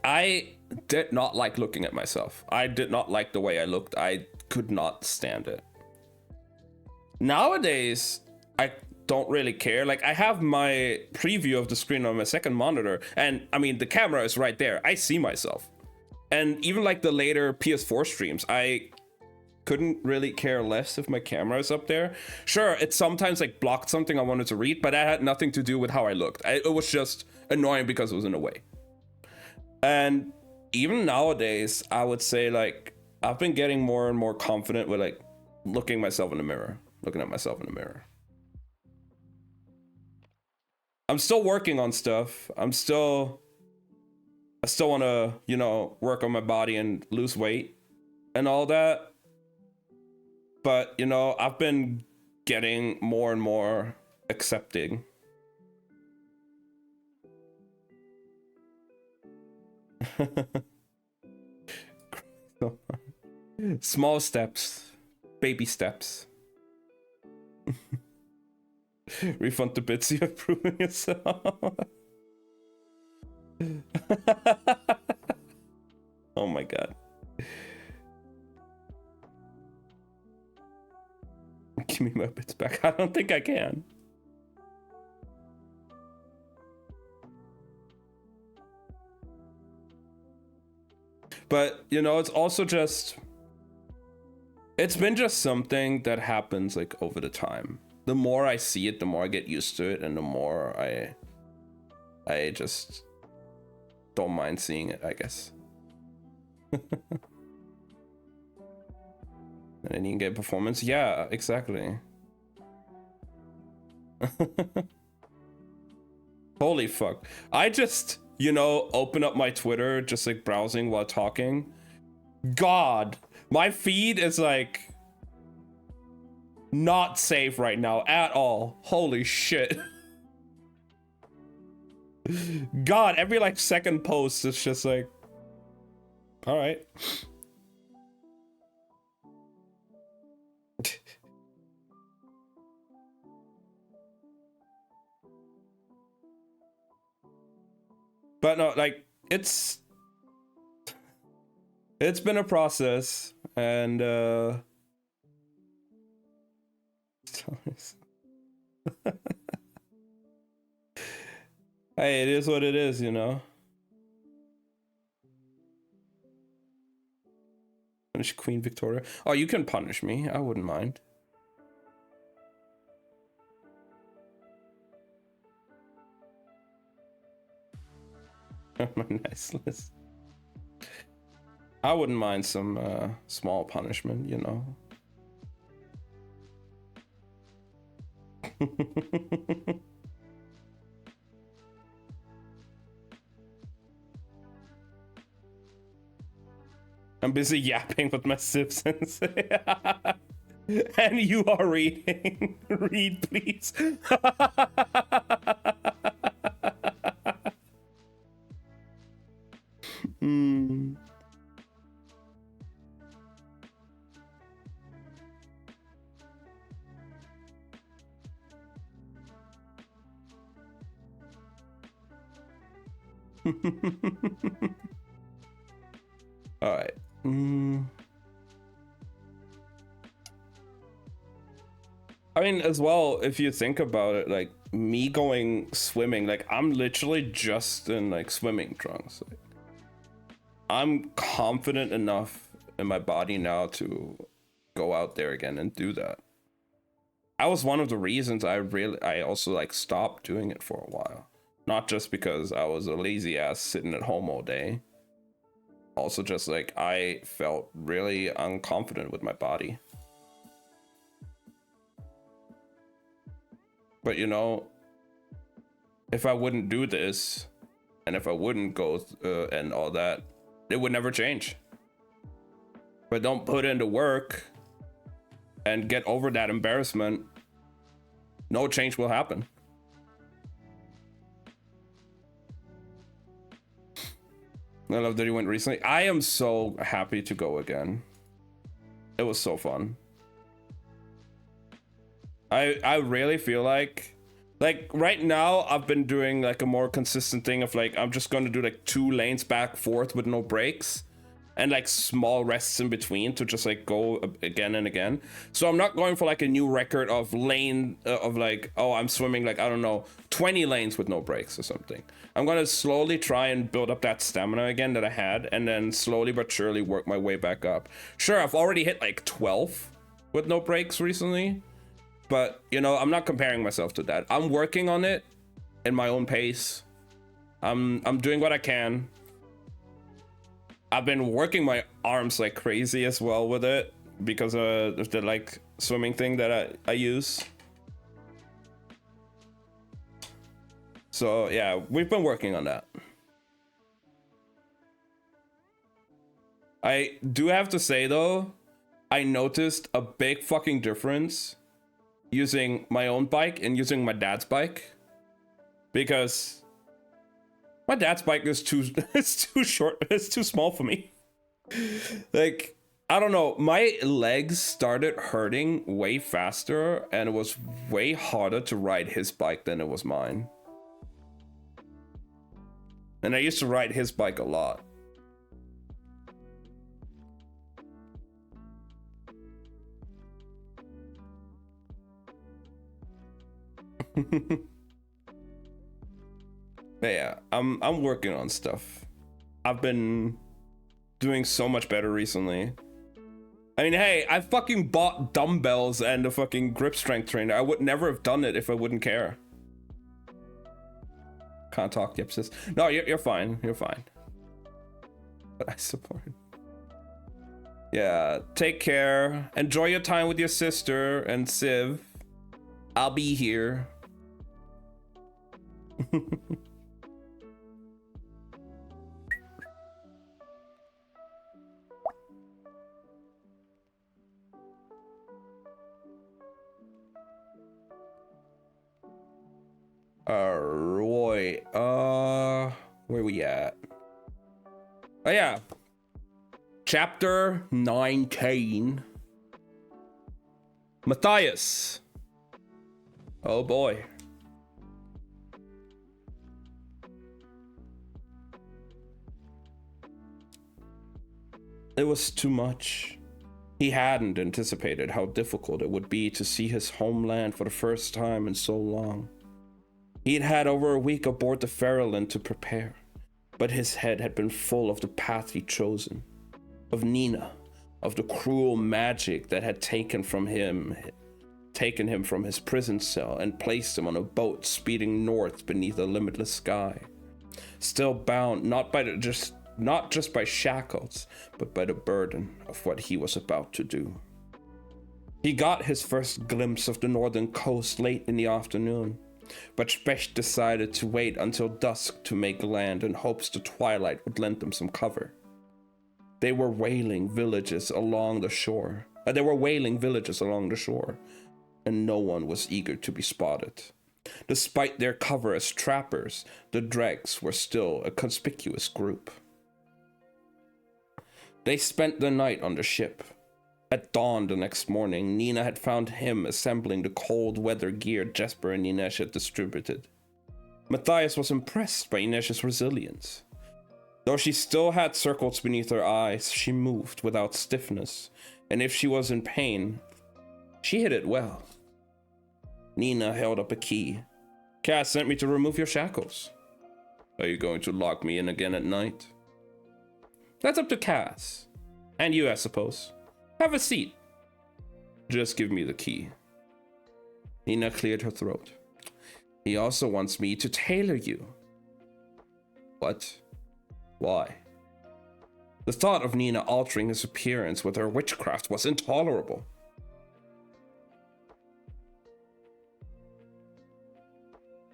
I did not like looking at myself. I did not like the way I looked. I could not stand it. Nowadays, I don't really care. Like, I have my preview of the screen on my second monitor, and I mean, the camera is right there. I see myself. And even like the later PS4 streams, I couldn't really care less if my camera is up there. Sure, it sometimes like blocked something I wanted to read, but that had nothing to do with how I looked. It was just annoying because it was in the way. And even nowadays, I would say like I've been getting more and more confident with like looking at myself in the mirror. I'm still working on stuff. I still want to, you know, work on my body and lose weight and all that. But, you know, I've been getting more and more accepting. Small steps, baby steps. Refund the bits you have proven yourself. Oh my god. Give me my bits back. I don't think I can. But, you know, it's also just... It's been just something that happens, like, over the time. The more I see it, the more I get used to it, and the more I just don't mind seeing it, I guess. And then you can get performance. Yeah, exactly. Holy fuck. I just, you know, open up my Twitter, just like browsing while talking. God, my feed is like not safe right now at all. Holy shit. God, every like second post is just like, all right. But no, like it's been a process, and hey, it is what it is, you know. Punish Queen Victoria. Oh, you can punish me. I wouldn't mind. My nice list. I wouldn't mind some small punishment, you know. I'm busy yapping with my Simpsons. And you are reading. Read, please. Hmm. All right. I mean, as well, if you think about it, like me going swimming, like I'm literally just in like swimming trunks. Like, I'm confident enough in my body now to go out there again and do that. That was one of the reasons I also like stopped doing it for a while. Not just because I was a lazy ass sitting at home all day. Also just like I felt really unconfident with my body. But you know, if I wouldn't do this, and if I wouldn't go and all that, it would never change. But don't put in the work and get over that embarrassment, no change will happen. I love that you went recently. I am so happy to go again. It was so fun. I really feel like right now I've been doing like a more consistent thing of like I'm just going to do like 2 lanes back forth with no breaks and like small rests in between to just like go again and again. So I'm not going for like a new record of lane of like, oh, I'm swimming like, I don't know, 20 lanes with no breaks or something. I'm going to slowly try and build up that stamina again that I had, and then slowly but surely work my way back up. Sure, I've already hit like 12 with no breaks recently, but you know, I'm not comparing myself to that. I'm working on it in my own pace. I'm doing what I can. I've been working my arms like crazy as well with it because of the like swimming thing that I use. So yeah, we've been working on that. I do have to say though, I noticed a big fucking difference using my own bike and using my dad's bike, because my dad's bike is it's too short, it's too small for me. Like, I don't know, my legs started hurting way faster and it was way harder to ride his bike than it was mine. And I used to ride his bike a lot. But yeah, I'm working on stuff. I've been doing so much better recently. I mean, hey, I fucking bought dumbbells and a fucking grip strength trainer. I would never have done it if I wouldn't care. Can't talk, yep, sis. No, you're fine. You're fine. But I support. Yeah, take care. Enjoy your time with your sister and Civ. I'll be here. Roy, where we at? Oh yeah, chapter 19. Matthias. Oh boy. It was too much. He hadn't anticipated how difficult it would be to see his homeland for the first time in so long. He'd had over a week aboard the Farallon to prepare, but his head had been full of the path he'd chosen, of Nina, of the cruel magic that had taken him from his prison cell and placed him on a boat speeding north beneath a limitless sky, still bound not just by shackles, but by the burden of what he was about to do. He got his first glimpse of the northern coast late in the afternoon, but Specht decided to wait until dusk to make land in hopes the twilight would lend them some cover. They were whaling villages along the shore, and no one was eager to be spotted. Despite their cover as trappers, the dregs were still a conspicuous group. They spent the night on the ship. At dawn the next morning, Nina had found him assembling the cold weather gear Jesper and Inesh had distributed. Matthias was impressed by Inesh's resilience. Though she still had circles beneath her eyes, she moved without stiffness, and if she was in pain, she hid it well. Nina held up a key. Cass sent me to remove your shackles. Are you going to lock me in again at night? That's up to Cass. And you, I suppose. Have a seat. Just give me the key. Nina cleared her throat. He also wants me to tailor you. What? Why? The thought of Nina altering his appearance with her witchcraft was intolerable.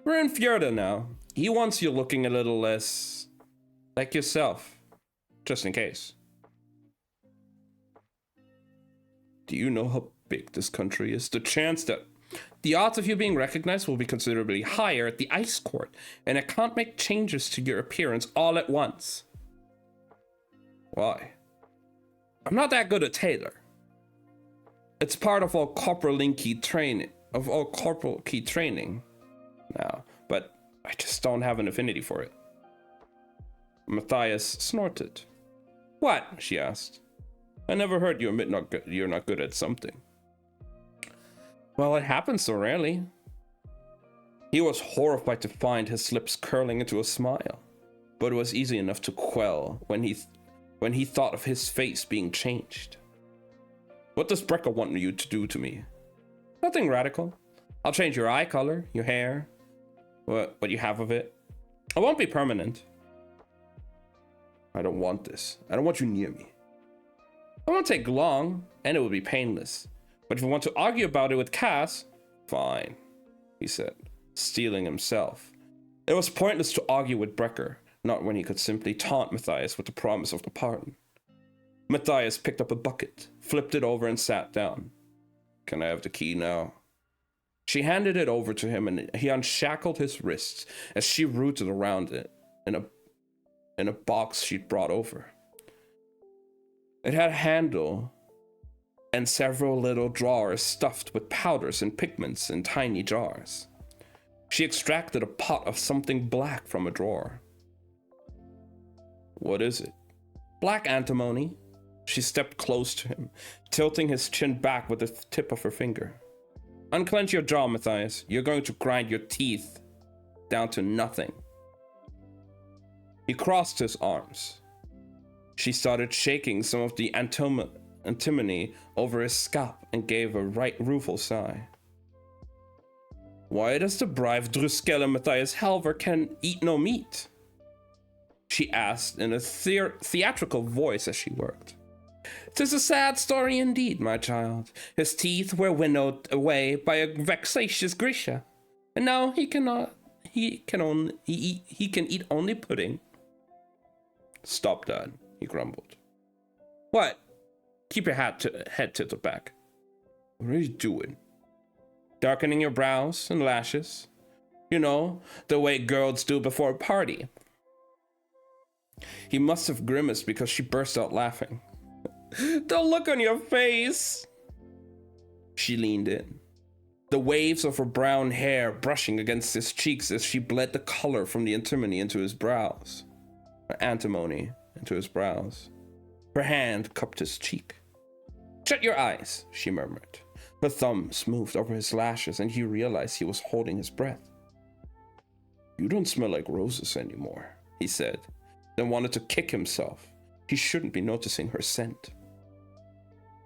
We're in Fjorda now. He wants you looking a little less like yourself, just in case. Do you know how big this country is? The odds of you being recognized will be considerably higher at the ice court, and I can't make changes to your appearance all at once. Why? I'm not that good at tailor. It's part of all Copperlinky training. of all corporal key training now, but I just don't have an affinity for it. Matthias snorted. What? She asked. I never heard you admit you're not good at something. Well, it happens so rarely. He was horrified to find his lips curling into a smile, but it was easy enough to quell when he thought of his face being changed. What does Brecker want you to do to me? Nothing radical. I'll change your eye color, your hair, what you have of it. It won't be permanent. I don't want this. I don't want you near me. It won't take long, and it will be painless. But if you want to argue about it with Cass, fine, he said, steeling himself. It was pointless to argue with Brecker, not when he could simply taunt Matthias with the promise of the pardon. Matthias picked up a bucket, flipped it over, and sat down. Can I have the key now? She handed it over to him, and he unshackled his wrists as she rooted around it in a box she'd brought over. It had a handle and several little drawers stuffed with powders and pigments in tiny jars. She extracted a pot of something black from a drawer. What is it? Black antimony. She stepped close to him, tilting his chin back with the tip of her finger. Unclench your jaw, Matthias. You're going to grind your teeth down to nothing. He crossed his arms. She started shaking some of the antimony over his scalp and gave a right rueful sigh. Why does the brave Druskella Matthias Halver can eat no meat? She asked in a theatrical voice as she worked. 'Tis a sad story indeed, my child. His teeth were winnowed away by a vexatious Grisha, and now he can eat only pudding. Stop that, he grumbled. What? Keep your head tilted back. What are you doing? Darkening your brows and lashes. You know, the way girls do before a party. He must have grimaced because she burst out laughing. The look on your face! She leaned in, the waves of her brown hair brushing against his cheeks as she bled the color from the antimony into his brows. Her hand cupped his cheek. Shut your eyes, she murmured. Her thumbs moved over his lashes and he realized he was holding his breath. You don't smell like roses anymore, he said, then wanted to kick himself. He shouldn't be noticing her scent.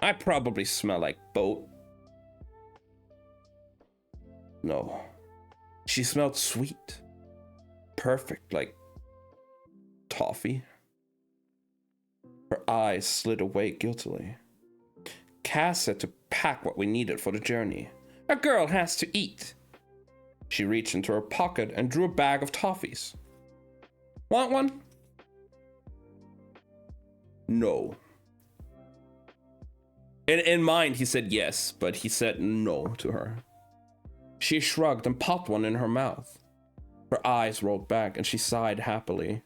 I probably smell like boat. No, she smelled sweet, perfect, like toffee. Her eyes slid away guiltily. Cass said to pack what we needed for the journey. A girl has to eat. She reached into her pocket and drew a bag of toffees. Want one? No. In mind, he said yes, but he said no to her. She shrugged and popped one in her mouth. Her eyes rolled back and she sighed happily.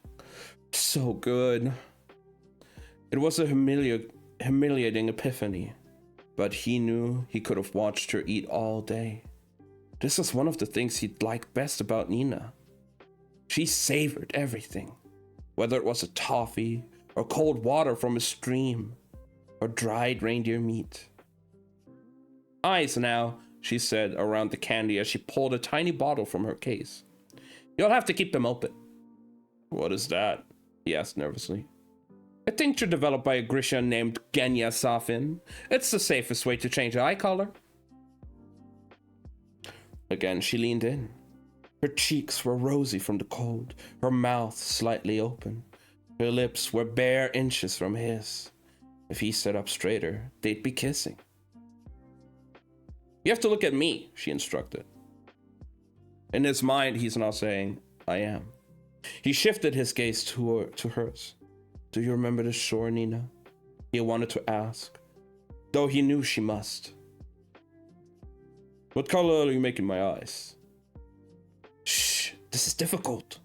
So good. It was a humiliating epiphany, but he knew he could have watched her eat all day. This was one of the things he'd liked best about Nina. She savored everything, whether it was a toffee, or cold water from a stream, or dried reindeer meat. Eyes now, she said around the candy as she pulled a tiny bottle from her case. You'll have to keep them open. What is that? He asked nervously. A tincture developed by a Grisha named Genya Safin. It's the safest way to change eye color. Again, she leaned in. Her cheeks were rosy from the cold, her mouth slightly open. Her lips were bare inches from his. If he sat up straighter, they'd be kissing. You have to look at me, she instructed. In his mind, he's now saying, I am. He shifted his gaze to hers. Do you remember the shore, Nina? He wanted to ask, though he knew she must. What color are you making my eyes? Shh, this is difficult.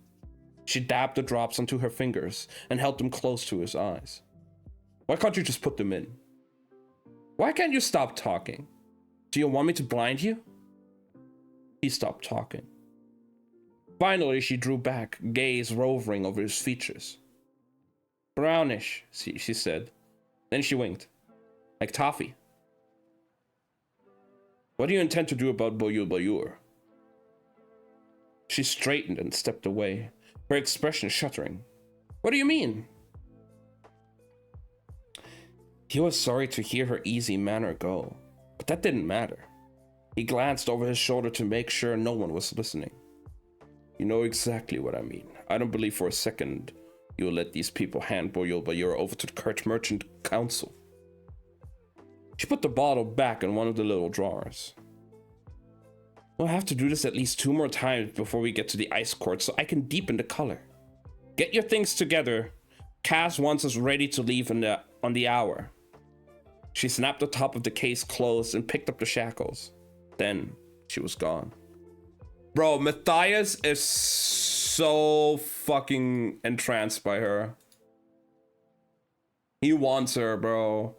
She dabbed the drops onto her fingers and held them close to his eyes. Why can't you just put them in? Why can't you stop talking? Do you want me to blind you? He stopped talking. Finally, she drew back, gaze roving over his features. Brownish, she said. Then she winked. Like toffee. What do you intend to do about Boyul Boyur? She straightened and stepped away, her expression shuddering. What do you mean? He was sorry to hear her easy manner go, but that didn't matter. He glanced over his shoulder to make sure no one was listening. You know exactly what I mean. I don't believe for a second you will let these people hand Boyul Boyur over to the Kerch Merchant Council. She put the bottle back in one of the little drawers. We'll have to do this at least 2 more times before we get to the ice court so I can deepen the color. Get your things together. Kaz wants us ready to leave on the hour. She snapped the top of the case closed and picked up the shackles. Then she was gone. Bro, Matthias is so fucking entranced by her. He wants her, bro.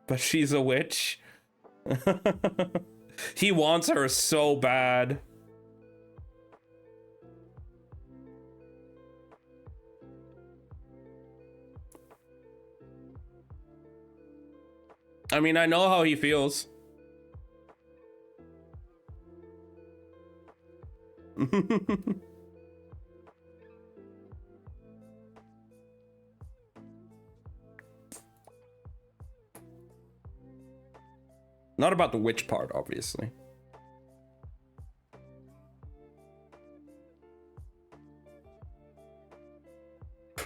But she's a witch. He wants her so bad. I mean, I know how he feels. Not about the witch part, obviously.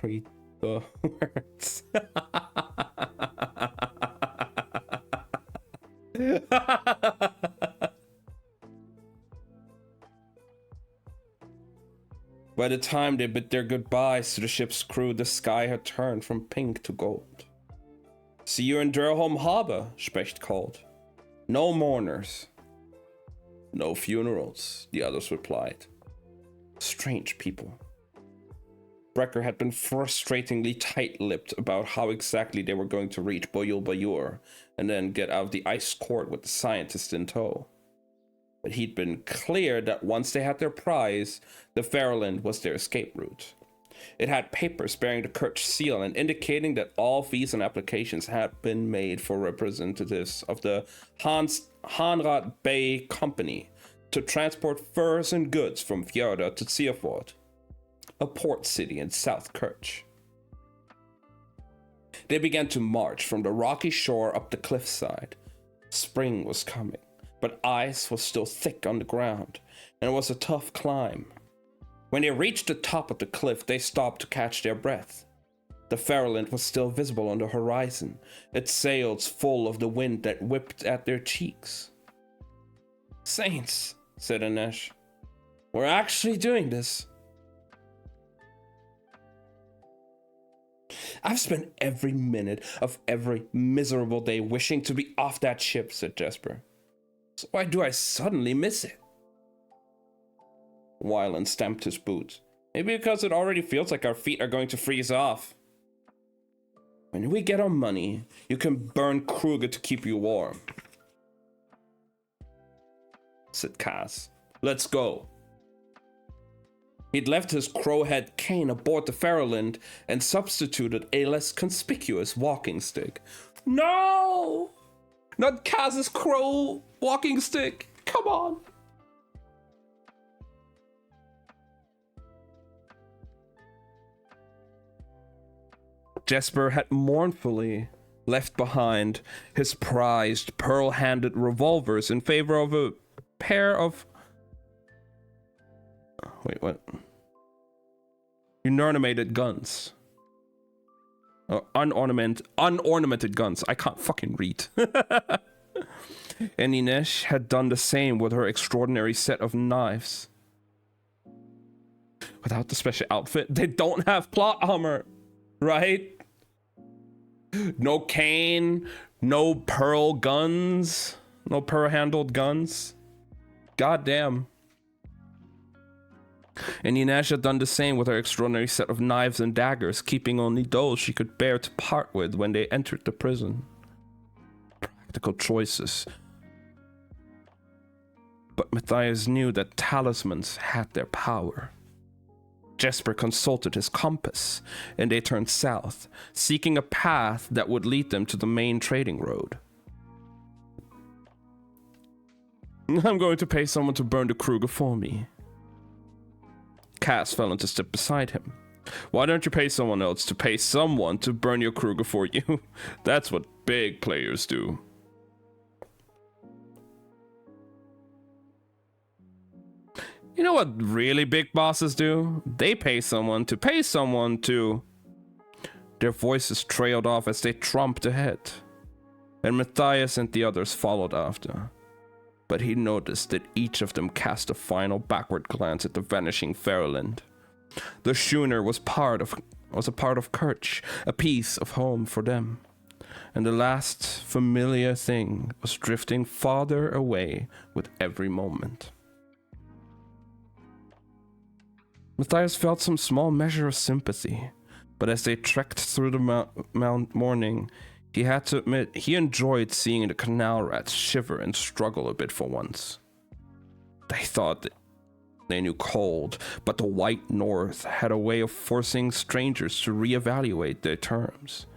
Read the words. By the time they bid their goodbyes to the ship's crew, the sky had turned from pink to gold. See you in Durholm Harbor, Specht called. No mourners. No funerals, the others replied. Strange people. Brecker had been frustratingly tight-lipped about how exactly they were going to reach Boyul Boyur and then get out of the ice court with the scientist in tow. But he'd been clear that once they had their prize, the Fairland was their escape route. It had papers bearing the Kerch seal and indicating that all fees and applications had been made for representatives of the Hanrad Bay Company to transport furs and goods from Fjorda to Seaford, a port city in South Kerch. They began to march from the rocky shore up the cliffside. Spring was coming, but ice was still thick on the ground, and it was a tough climb. When they reached the top of the cliff, they stopped to catch their breath. The Fairland was still visible on the horizon, its sails full of the wind that whipped at their cheeks. Saints, said Anesh. We're actually doing this. I've spent every minute of every miserable day wishing to be off that ship, said Jesper. So why do I suddenly miss it? Wyland stamped his boot. Maybe because it already feels like our feet are going to freeze off. When we get our money, you can burn Kruger to keep you warm, said Kaz. Let's go. He'd left his crowhead cane aboard the Fairland and substituted a less conspicuous walking stick. No! Not Kaz's crow walking stick. Come on. Jesper had mournfully left behind his prized pearl-handed revolvers in favor of a pair of... Wait, what? Unornamented guns. Unornamented guns. I can't fucking read. And Inesh had done the same with her extraordinary set of knives. Without the special outfit, they don't have plot armor, right? No cane, no pearl guns, no pearl-handled guns. God damn. And Inej had done the same with her extraordinary set of knives and daggers, keeping only those she could bear to part with when they entered the prison. Practical choices. But Matthias knew that talismans had their power. Jesper consulted his compass, and they turned south, seeking a path that would lead them to the main trading road. I'm going to pay someone to burn the Kruger for me. Cass fell into step beside him. Why don't you pay someone else to pay someone to burn your Kruger for you? That's what big players do. You know what really big bosses do? They pay someone to pay someone to... Their voices trailed off as they trumped ahead, and Matthias and the others followed after. But he noticed that each of them cast a final backward glance at the vanishing Fairland. The schooner was a part of Kerch, a piece of home for them. And the last familiar thing was drifting farther away with every moment. Matthias felt some small measure of sympathy, but as they trekked through the morning, he had to admit he enjoyed seeing the canal rats shiver and struggle a bit for once. They thought that they knew cold, but the White North had a way of forcing strangers to reevaluate their terms.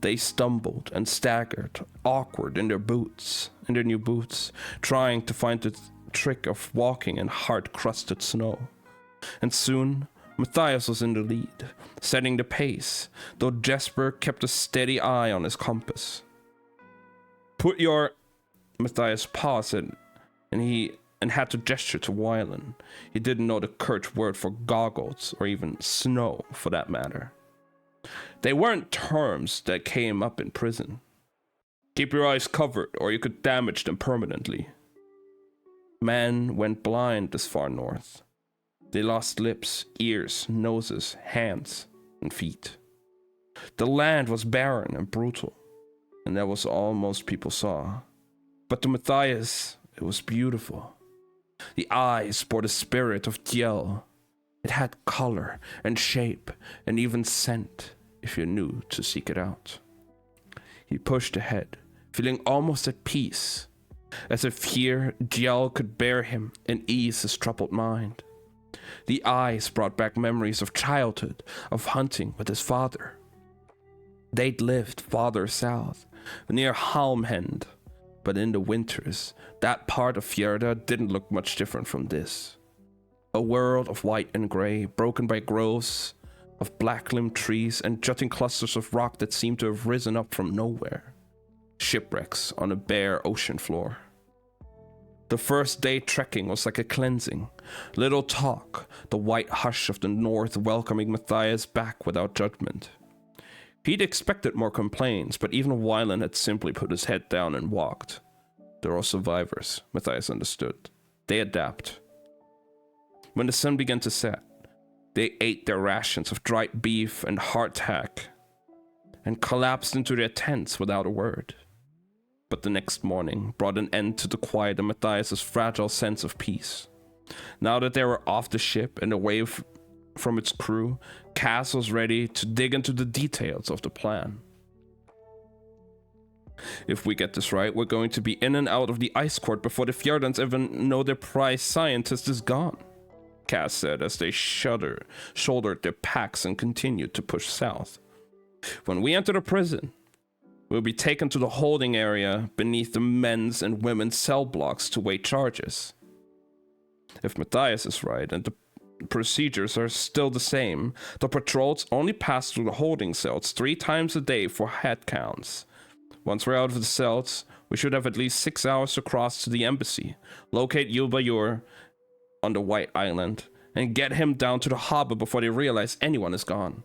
They stumbled and staggered, awkward in their new boots, trying to find the trick of walking in hard-crusted snow. And soon, Matthias was in the lead, setting the pace, though Jesper kept a steady eye on his compass. Matthias paused and had to gesture to Wylan. He didn't know the Kerch word for goggles, or even snow, for that matter. They weren't terms that came up in prison. Keep your eyes covered, or you could damage them permanently. Men went blind this far north. They lost lips, ears, noses, hands, and feet. The land was barren and brutal, and that was all most people saw. But to Matthias, it was beautiful. The eyes bore the spirit of Djel. It had color and shape and even scent, if you knew to seek it out. He pushed ahead, feeling almost at peace, as if here Djel could bear him and ease his troubled mind. The eyes brought back memories of childhood, of hunting with his father. They'd lived farther south, near Halmhend, but in the winters, that part of Fjerda didn't look much different from this. A world of white and gray, broken by groves of black-limbed trees and jutting clusters of rock that seemed to have risen up from nowhere. Shipwrecks on a bare ocean floor. The first day trekking was like a cleansing. Little talk, the white hush of the north welcoming Matthias back without judgment. He'd expected more complaints, but even Wylan had simply put his head down and walked. They're all survivors, Matthias understood. They adapt. When the sun began to set, they ate their rations of dried beef and hardtack and collapsed into their tents without a word. But the next morning brought an end to the quiet and Matthias' fragile sense of peace. Now that they were off the ship and away from its crew, Cass was ready to dig into the details of the plan. If we get this right, we're going to be in and out of the ice court before the Fjordans even know their prize scientist is gone, Cass said as they shouldered their packs and continued to push south. When we enter the prison, we'll be taken to the holding area beneath the men's and women's cell blocks to wait charges. If Matthias is right and the procedures are still the same, the patrols only pass through the holding cells 3 times a day for head counts. Once we're out of the cells, we should have at least 6 hours to cross to the embassy, locate Yulbayur on the White Island, and get him down to the harbor before they realize anyone is gone.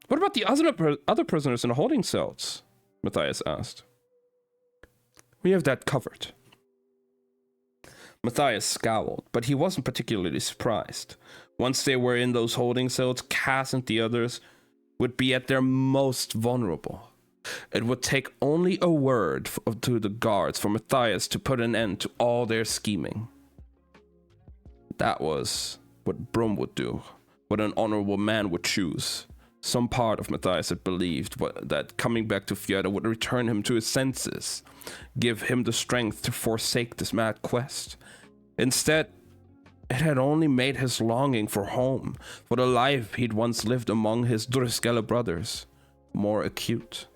What about the other prisoners in the holding cells? Matthias asked. We have that covered. Matthias scowled, but he wasn't particularly surprised. Once they were in those holding cells, Cass and the others would be at their most vulnerable. It would take only a word to the guards for Matthias to put an end to all their scheming. That was what Brum would do, what an honorable man would choose. Some part of Matthias had believed that coming back to Fjorda would return him to his senses, give him the strength to forsake this mad quest. Instead, it had only made his longing for home, for the life he'd once lived among his Druskella brothers, more acute.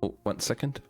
Oh, 1 second.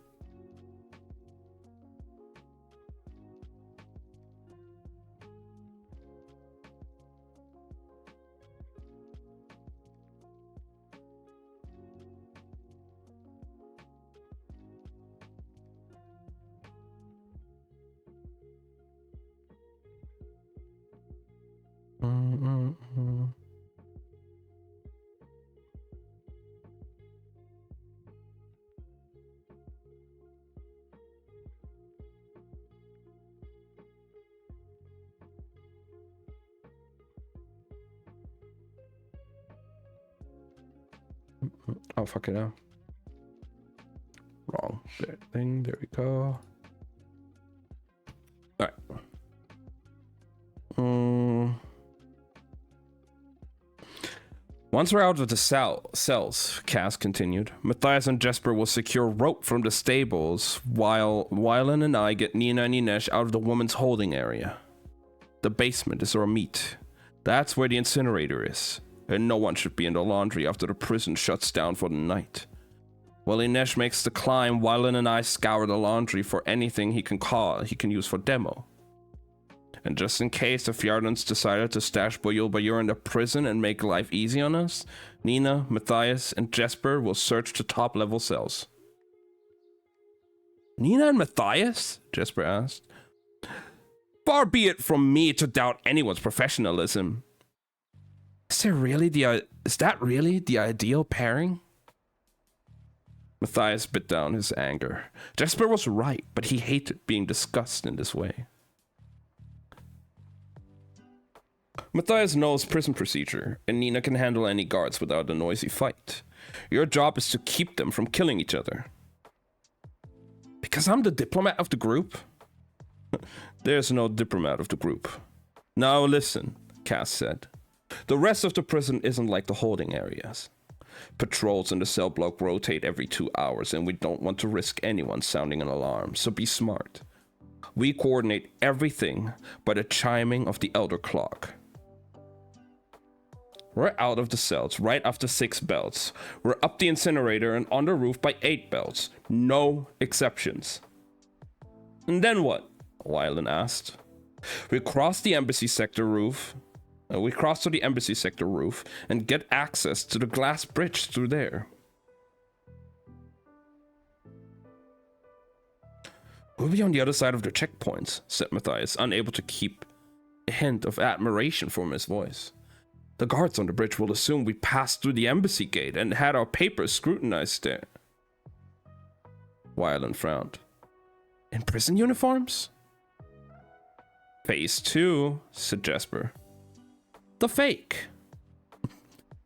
Oh, fuck it now. Wrong thing. There we go. All right. Once we're out of the cells, Cass continued, Matthias and Jesper will secure rope from the stables while Wylan and I get Nina and Inesh out of the woman's holding area. The basement is our meet. That's where the incinerator is, and no one should be in the laundry after the prison shuts down for the night. While Inesh makes the climb, Wylan and I scour the laundry for anything he can use for demo. And just in case the Fjordans decided to stash Bajur in the prison and make life easy on us, Nina, Matthias, and Jesper will search the top-level cells. Nina and Matthias? Jesper asked. Far be it from me to doubt anyone's professionalism. Is that really the ideal pairing? Matthias bit down his anger. Jesper was right, but he hated being discussed in this way. Matthias knows prison procedure, and Nina can handle any guards without a noisy fight. Your job is to keep them from killing each other. Because I'm the diplomat of the group? There's no diplomat of the group. Now listen, Cass said. The rest of the prison isn't like the holding areas. Patrols in the cell block rotate every 2 hours, and we don't want to risk anyone sounding an alarm, so be smart. We coordinate everything by the chiming of the elder clock. We're out of the cells right after 6 bells. We're up the incinerator and on the roof by 8 bells. No exceptions. And then what? Wylan asked. We cross the embassy sector roof. We cross to the embassy sector roof and get access to the glass bridge through there. We'll be on the other side of the checkpoints, said Matthias, unable to keep a hint of admiration from his voice. The guards on the bridge will assume we passed through the embassy gate and had our papers scrutinized there. Wylan frowned. In prison uniforms? Phase 2, said Jesper. The fake.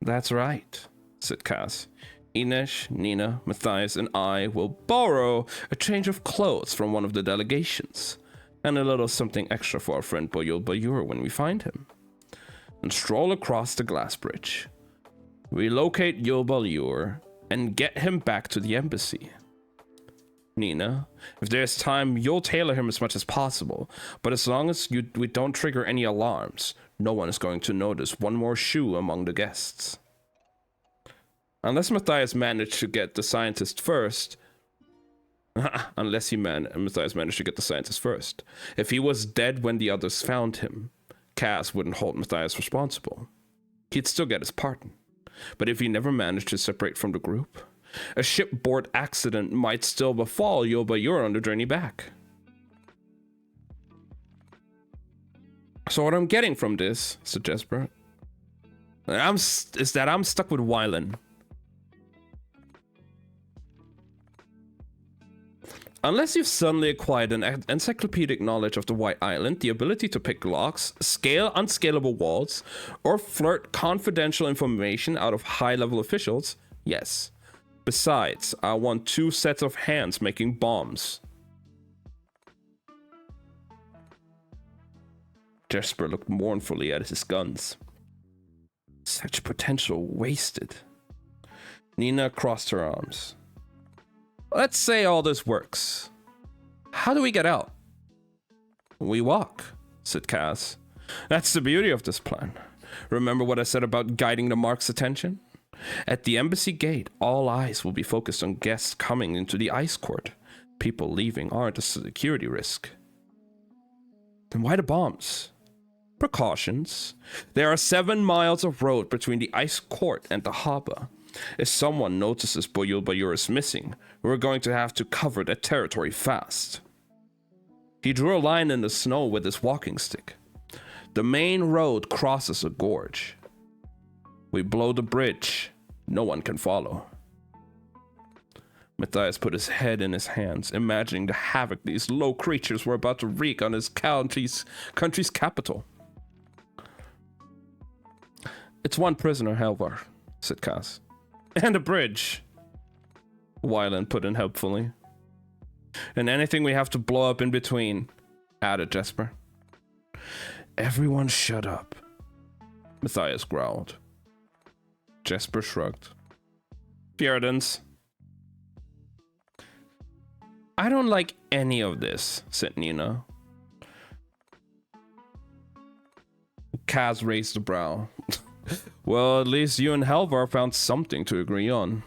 That's right, said Cass. Inesh, Nina, Matthias, and I will borrow a change of clothes from one of the delegations, and a little something extra for our friend Bajur when we find him, and stroll across the glass bridge. We locate Bajur and get him back to the embassy. Nina, if there's time, you'll tailor him as much as possible, but as long as we don't trigger any alarms, no one is going to notice one more shoe among the guests. Unless Matthias managed to get the scientist first. Matthias managed to get the scientist first. If he was dead when the others found him, Cass wouldn't hold Matthias responsible. He'd still get his pardon. But if he never managed to separate from the group, a shipboard accident might still befall Bajur on the journey back. So what I'm getting from this, said Jesper, is that I'm stuck with Wylan. Unless you've suddenly acquired an encyclopedic knowledge of the White Island, the ability to pick locks, scale unscalable walls, or flirt confidential information out of high-level officials, yes. Besides, I want 2 sets of hands making bombs. Jesper looked mournfully at his guns. Such potential wasted. Nina crossed her arms. Let's say all this works. How do we get out? We walk, said Kaz. That's the beauty of this plan. Remember what I said about guiding the Mark's attention? At the embassy gate, all eyes will be focused on guests coming into the ice court. People leaving aren't a security risk. Then why the bombs? Precautions. There are 7 miles of road between the ice court and the harbor. If someone notices Buyur is missing, we're going to have to cover that territory fast. He drew a line in the snow with his walking stick. The main road crosses a gorge. We blow the bridge, no one can follow. Matthias put his head in his hands, imagining the havoc these low creatures were about to wreak on his country's capital. It's one prisoner, Halvar, said Kaz. And a bridge, Wyland put in helpfully. And anything we have to blow up in between, added Jesper. Everyone shut up, Matthias growled. Jesper shrugged. Fjerdans. I don't like any of this, said Nina. Kaz raised a brow. Well, at least you and Halvar found something to agree on.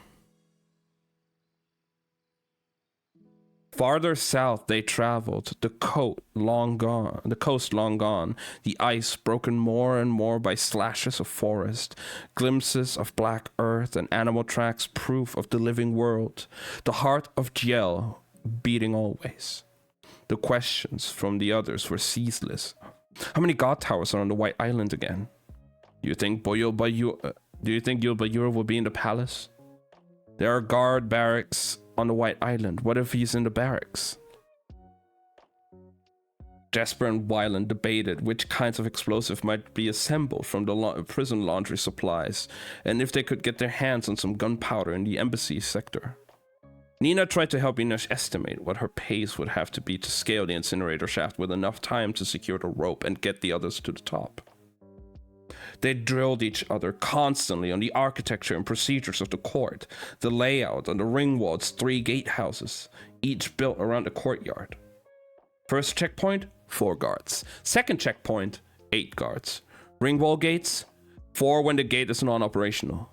Farther south they traveled, the coast long gone, the ice broken more and more by slashes of forest, glimpses of black earth and animal tracks, proof of the living world, the heart of Djel beating always. The questions from the others were ceaseless. How many god towers are on the White Island again? Do you think Yul-Bajur will be in the palace? There are guard barracks on the White Island. What if he's in the barracks? Jesper and Wyland debated which kinds of explosive might be assembled from the prison laundry supplies, and if they could get their hands on some gunpowder in the embassy sector. Nina tried to help Ines estimate what her pace would have to be to scale the incinerator shaft with enough time to secure the rope and get the others to the top. They drilled each other constantly on the architecture and procedures of the court, the layout on the Ringwald's 3 gatehouses, each built around a courtyard. First checkpoint, 4 guards. Second checkpoint, 8 guards. Ringwald gates, 4 when the gate is non-operational.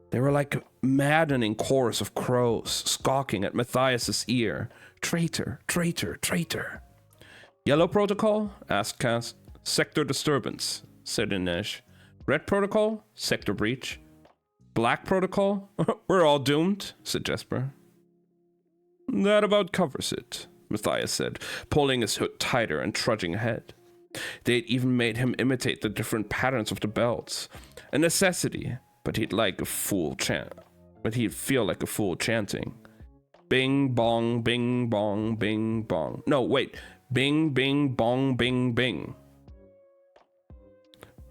They were like a maddening chorus of crows squawking at Matthias's ear. Traitor, traitor, traitor. Yellow protocol? Asked Kaz. Sector disturbance, said Inej. Red protocol? Sector breach. Black protocol? We're all doomed, said Jesper. That about covers it, Matthias said, pulling his hood tighter and trudging ahead. They'd even made him imitate the different patterns of the belts. A necessity, but he'd feel like a fool chanting. Bing bong, bing bong, bing bong. No, wait. Bing, bing, bong, bing, bing.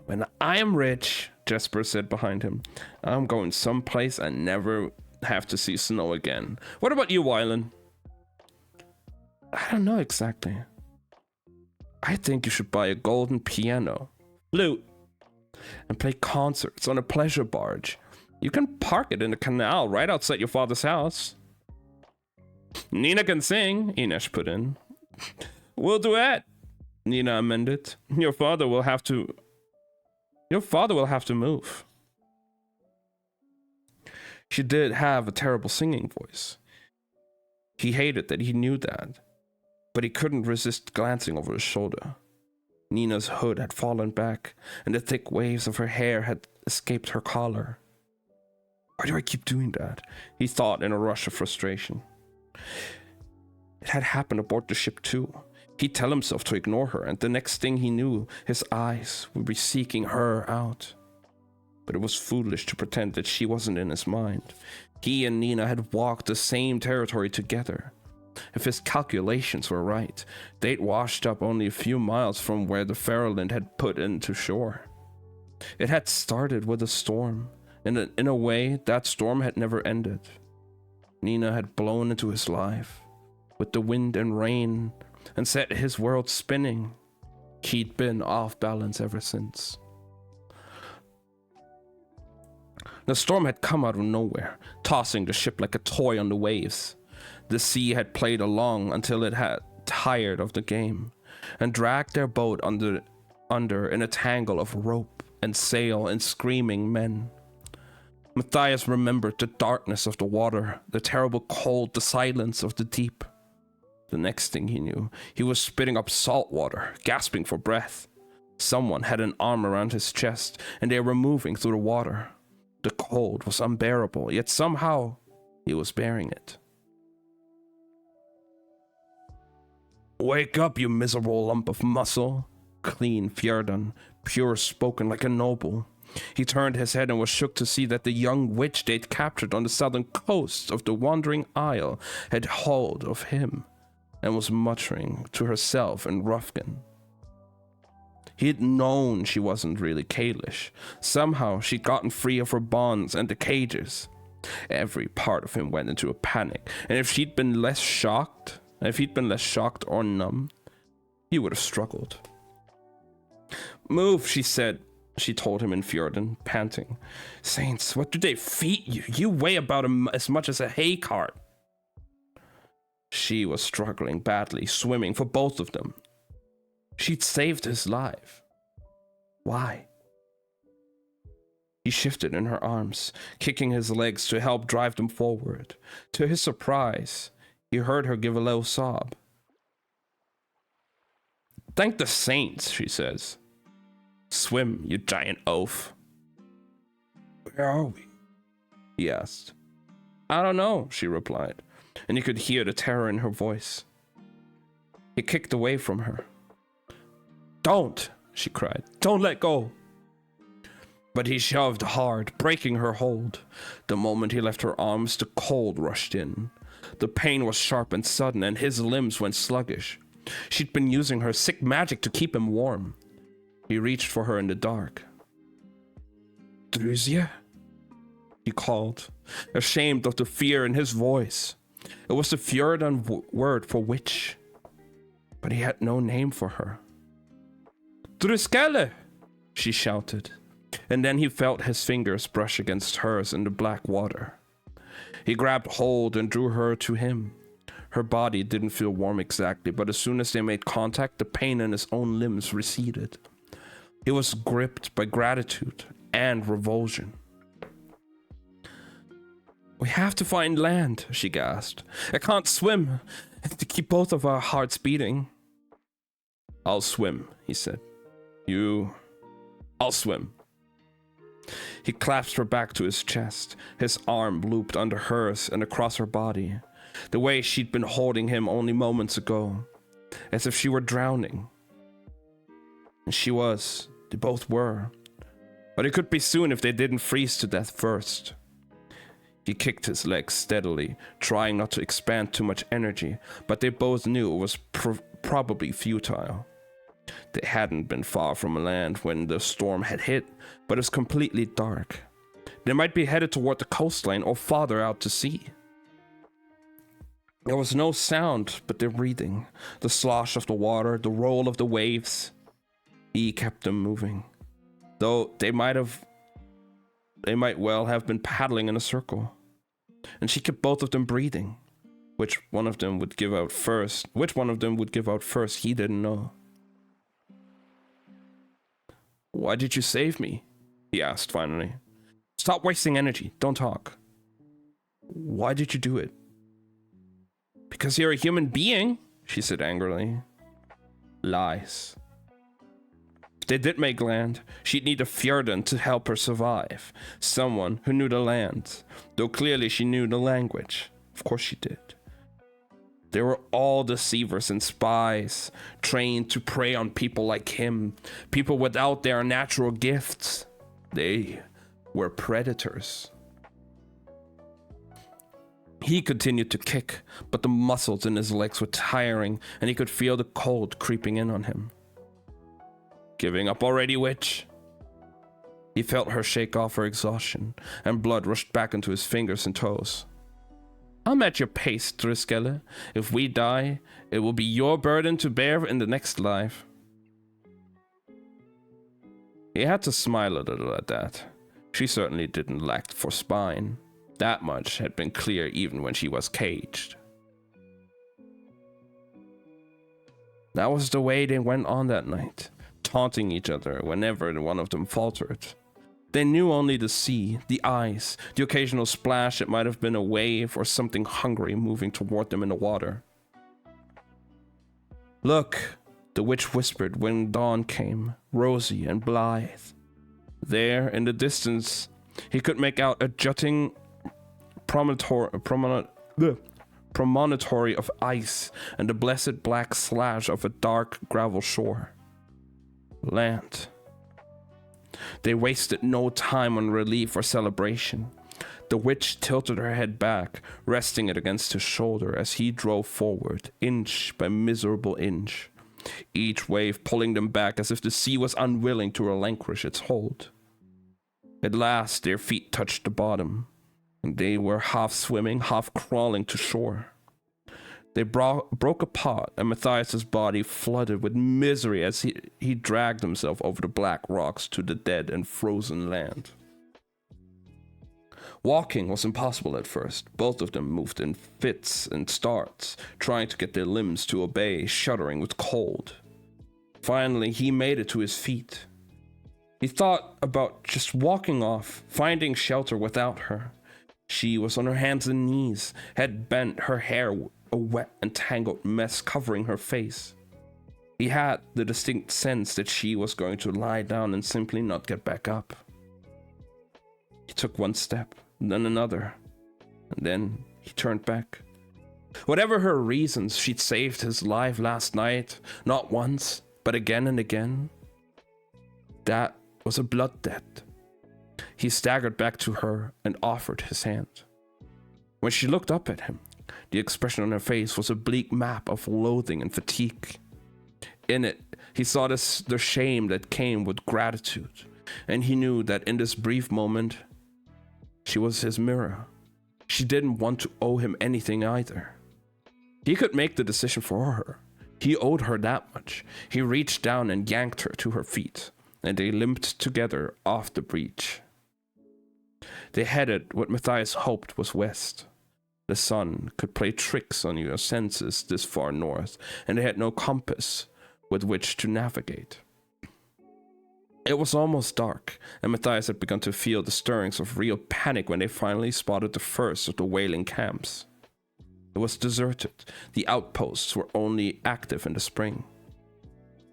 When I am rich, Jesper said behind him, I'm going someplace I never have to see snow again. What about you, Wyland? I don't know exactly. I think you should buy a golden piano, flute, and play concerts on a pleasure barge. You can park it in the canal right outside your father's house. Nina can sing, Inej put in. We'll duet, Nina amended. Your father will have to move. She did have a terrible singing voice. He hated that he knew that, but he couldn't resist glancing over his shoulder. Nina's hood had fallen back, and the thick waves of her hair had escaped her collar. Why do I keep doing that? He thought in a rush of frustration. It had happened aboard the ship too. He'd tell himself to ignore her, and the next thing he knew, his eyes would be seeking her out. But it was foolish to pretend that she wasn't in his mind. He and Nina had walked the same territory together. If his calculations were right, they'd washed up only a few miles from where the Ferroland had put into shore. It had started with a storm, and in a way, that storm had never ended. Nina had blown into his life, with the wind and rain, and set his world spinning. He'd been off balance ever since. The storm had come out of nowhere, tossing the ship like a toy on the waves. The sea had played along until it had tired of the game, and dragged their boat under in a tangle of rope and sail and screaming men. Matthias remembered the darkness of the water, the terrible cold, the silence of the deep. The next thing he knew, he was spitting up salt water, gasping for breath. Someone had an arm around his chest, and they were moving through the water. The cold was unbearable, yet somehow he was bearing it. "Wake up, you miserable lump of muscle," clean Fjerdan, pure spoken like a noble. He turned his head and was shook to see that the young witch they'd captured on the southern coast of the Wandering Isle had hold of him and was muttering to herself in Rufkin. He'd known she wasn't really Kalish. Somehow she'd gotten free of her bonds and the cages. Every part of him went into a panic, and if he'd been less shocked or numb, he would have struggled. "Move," she said. She told him in Fjerdan, panting. "Saints, what do they feed you? You weigh about as much as a hay cart." She was struggling badly, swimming for both of them. She'd saved his life. Why? He shifted in her arms, kicking his legs to help drive them forward. To his surprise, he heard her give a low sob. "Thank the saints," she says. "Swim, you giant oaf." "Where are we?" he asked. "I don't know," she replied, and he could hear the terror in her voice. He kicked away from her. "Don't," she cried. "Don't let go." But he shoved hard, breaking her hold. The moment he left her arms, the cold rushed in. The pain was sharp and sudden, and his limbs went sluggish. She'd been using her sick magic to keep him warm. He reached for her in the dark. "Druzia?" he called, ashamed of the fear in his voice. It was the Fjerdan word for witch, but he had no name for her. "Druskelle!" she shouted, and then he felt his fingers brush against hers in the black water. He grabbed hold and drew her to him. Her body didn't feel warm exactly, but as soon as they made contact, the pain in his own limbs receded. He was gripped by gratitude and revulsion. "We have to find land," she gasped. "I can't swim to keep both of our hearts beating." "I'll swim," he said. I'll swim." He clasped her back to his chest, his arm looped under hers and across her body, the way she'd been holding him only moments ago, as if she were drowning. And she was. They both were. But it could be soon if they didn't freeze to death first. He kicked his legs steadily, trying not to expend too much energy, but they both knew it was probably futile. They hadn't been far from land when the storm had hit, but it was completely dark. They might be headed toward the coastline or farther out to sea. There was no sound but their breathing, the slosh of the water, the roll of the waves. He kept them moving, though they might well have been paddling in a circle. And she kept both of them breathing. Which one of them would give out first, he didn't know. "Why did you save me?" he asked finally. "Stop wasting energy. Don't talk." "Why did you do it?" "Because you're a human being," she said angrily. Lies. If they did make land, she'd need a Fjerdan to help her survive. Someone who knew the land, though clearly she knew the language. Of course she did. They were all deceivers and spies, trained to prey on people like him, people without their natural gifts. They were predators. He continued to kick, but the muscles in his legs were tiring, and he could feel the cold creeping in on him. "Giving up already, witch?" He felt her shake off her exhaustion, and blood rushed back into his fingers and toes. "I'm at your pace, Druskelle. If we die, it will be your burden to bear in the next life." He had to smile a little at that. She certainly didn't lack for spine. That much had been clear even when she was caged. That was the way they went on that night, taunting each other whenever one of them faltered. They knew only the sea, the ice, the occasional splash that might have been a wave or something hungry moving toward them in the water. Look, the witch whispered when dawn came, rosy and blithe. There, in the distance, he could make out a jutting promontory of ice and the blessed black slash of a dark gravel shore. Land. They wasted no time on relief or celebration. The witch tilted her head back, resting it against his shoulder as he drove forward, inch by miserable inch, each wave pulling them back as if the sea was unwilling to relinquish its hold. At last their feet touched the bottom, and they were half swimming, half crawling to shore. They broke apart, and Matthias's body flooded with misery as he dragged himself over the black rocks to the dead and frozen land. Walking was impossible at first. Both of them moved in fits and starts, trying to get their limbs to obey, shuddering with cold. Finally, he made it to his feet. He thought about just walking off, finding shelter without her. She was on her hands and knees, head bent, her hair a wet and tangled mess covering her face. He had the distinct sense that she was going to lie down and simply not get back up. He took one step, then another, and then he turned back. Whatever her reasons, she'd saved his life last night, not once, but again and again. That was a blood debt. He staggered back to her and offered his hand. When she looked up at him, the expression on her face was a bleak map of loathing and fatigue. In it, he saw the shame that came with gratitude, and he knew that in this brief moment, she was his mirror. She didn't want to owe him anything either. He could make the decision for her. He owed her that much. He reached down and yanked her to her feet, and they limped together off the beach. They headed what Matthias hoped was west. The sun could play tricks on your senses this far north, and they had no compass with which to navigate. It was almost dark, and Matthias had begun to feel the stirrings of real panic when they finally spotted the first of the whaling camps. It was deserted. The outposts were only active in the spring.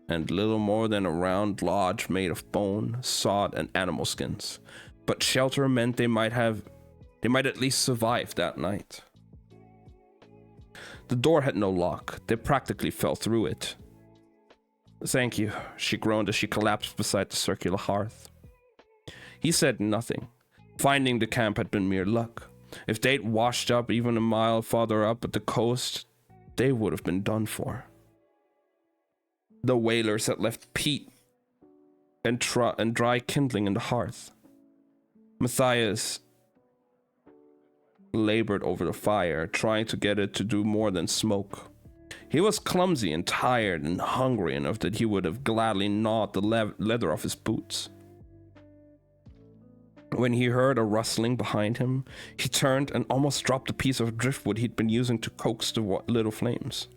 And little more than a round lodge made of bone, sod, and animal skins. But shelter meant they might at least survive that night. The door had no lock. They practically fell through it. "Thank you," she groaned as she collapsed beside the circular hearth. He said nothing. Finding the camp had been mere luck. If they'd washed up even a mile farther up at the coast, they would have been done for. The whalers had left peat and dry kindling in the hearth. Matthias labored over the fire, trying to get it to do more than smoke. He was clumsy and tired and hungry enough that he would have gladly gnawed the leather off his boots. When he heard a rustling behind him, he turned and almost dropped a piece of driftwood he'd been using to coax the little flames.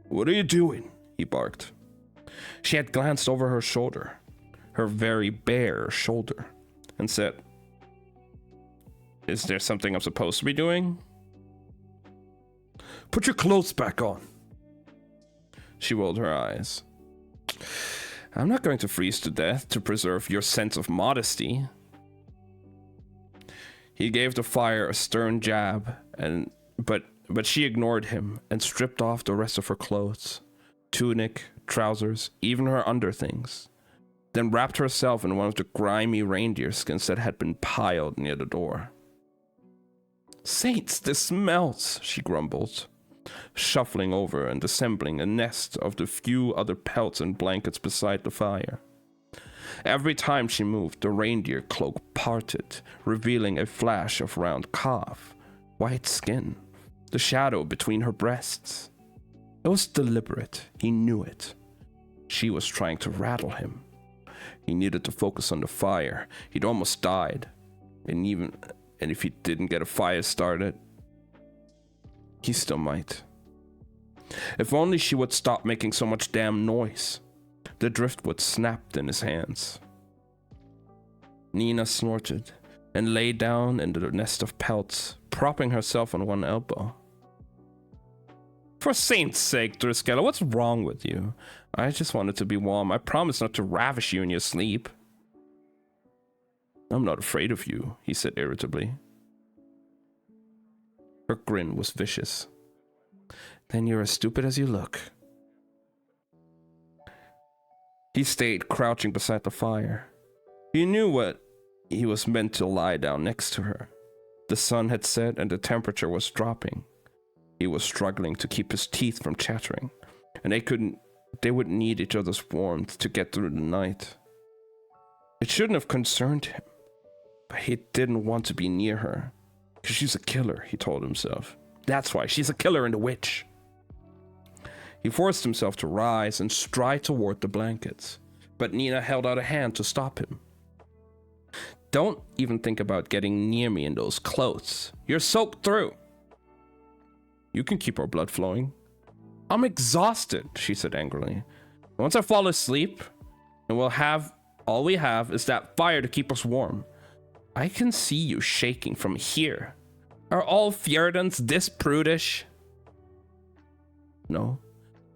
"What are you doing?" he barked. She had glanced over her shoulder, her very bare shoulder, and said, "Is there something I'm supposed to be doing?" "Put your clothes back on." She rolled her eyes. "I'm not going to freeze to death to preserve your sense of modesty." He gave the fire a stern jab, but she ignored him and stripped off the rest of her clothes, tunic, trousers, even her underthings, then wrapped herself in one of the grimy reindeer skins that had been piled near the door. "Saints, this smells," she grumbled, shuffling over and assembling a nest of the few other pelts and blankets beside the fire. Every time she moved, the reindeer cloak parted, revealing a flash of round calf, white skin, the shadow between her breasts. It was deliberate, he knew it. She was trying to rattle him. He needed to focus on the fire. He'd almost died. And if he didn't get a fire started, he still might. If only she would stop making so much damn noise. The driftwood snapped in his hands. Nina snorted and lay down in the nest of pelts, propping herself on one elbow. For saint's sake, Driskella, what's wrong with you? I just wanted to be warm. I promise not to ravish you in your sleep. I'm not afraid of you, he said irritably. Her grin was vicious. Then you're as stupid as you look. He stayed crouching beside the fire. He knew what he was meant to lie down next to her. The sun had set and the temperature was dropping. He was struggling to keep his teeth from chattering, and they would need each other's warmth to get through the night. It shouldn't have concerned him, but he didn't want to be near her, because she's a killer, he told himself. That's why, she's a killer and a witch. He forced himself to rise and stride toward the blankets, but Nina held out a hand to stop him. Don't even think about getting near me in those clothes. You're soaked through. You can keep our blood flowing. I'm exhausted, she said angrily. Once I fall asleep, and all we have is that fire to keep us warm. I can see you shaking from here. Are all Fjerdans this prudish? No.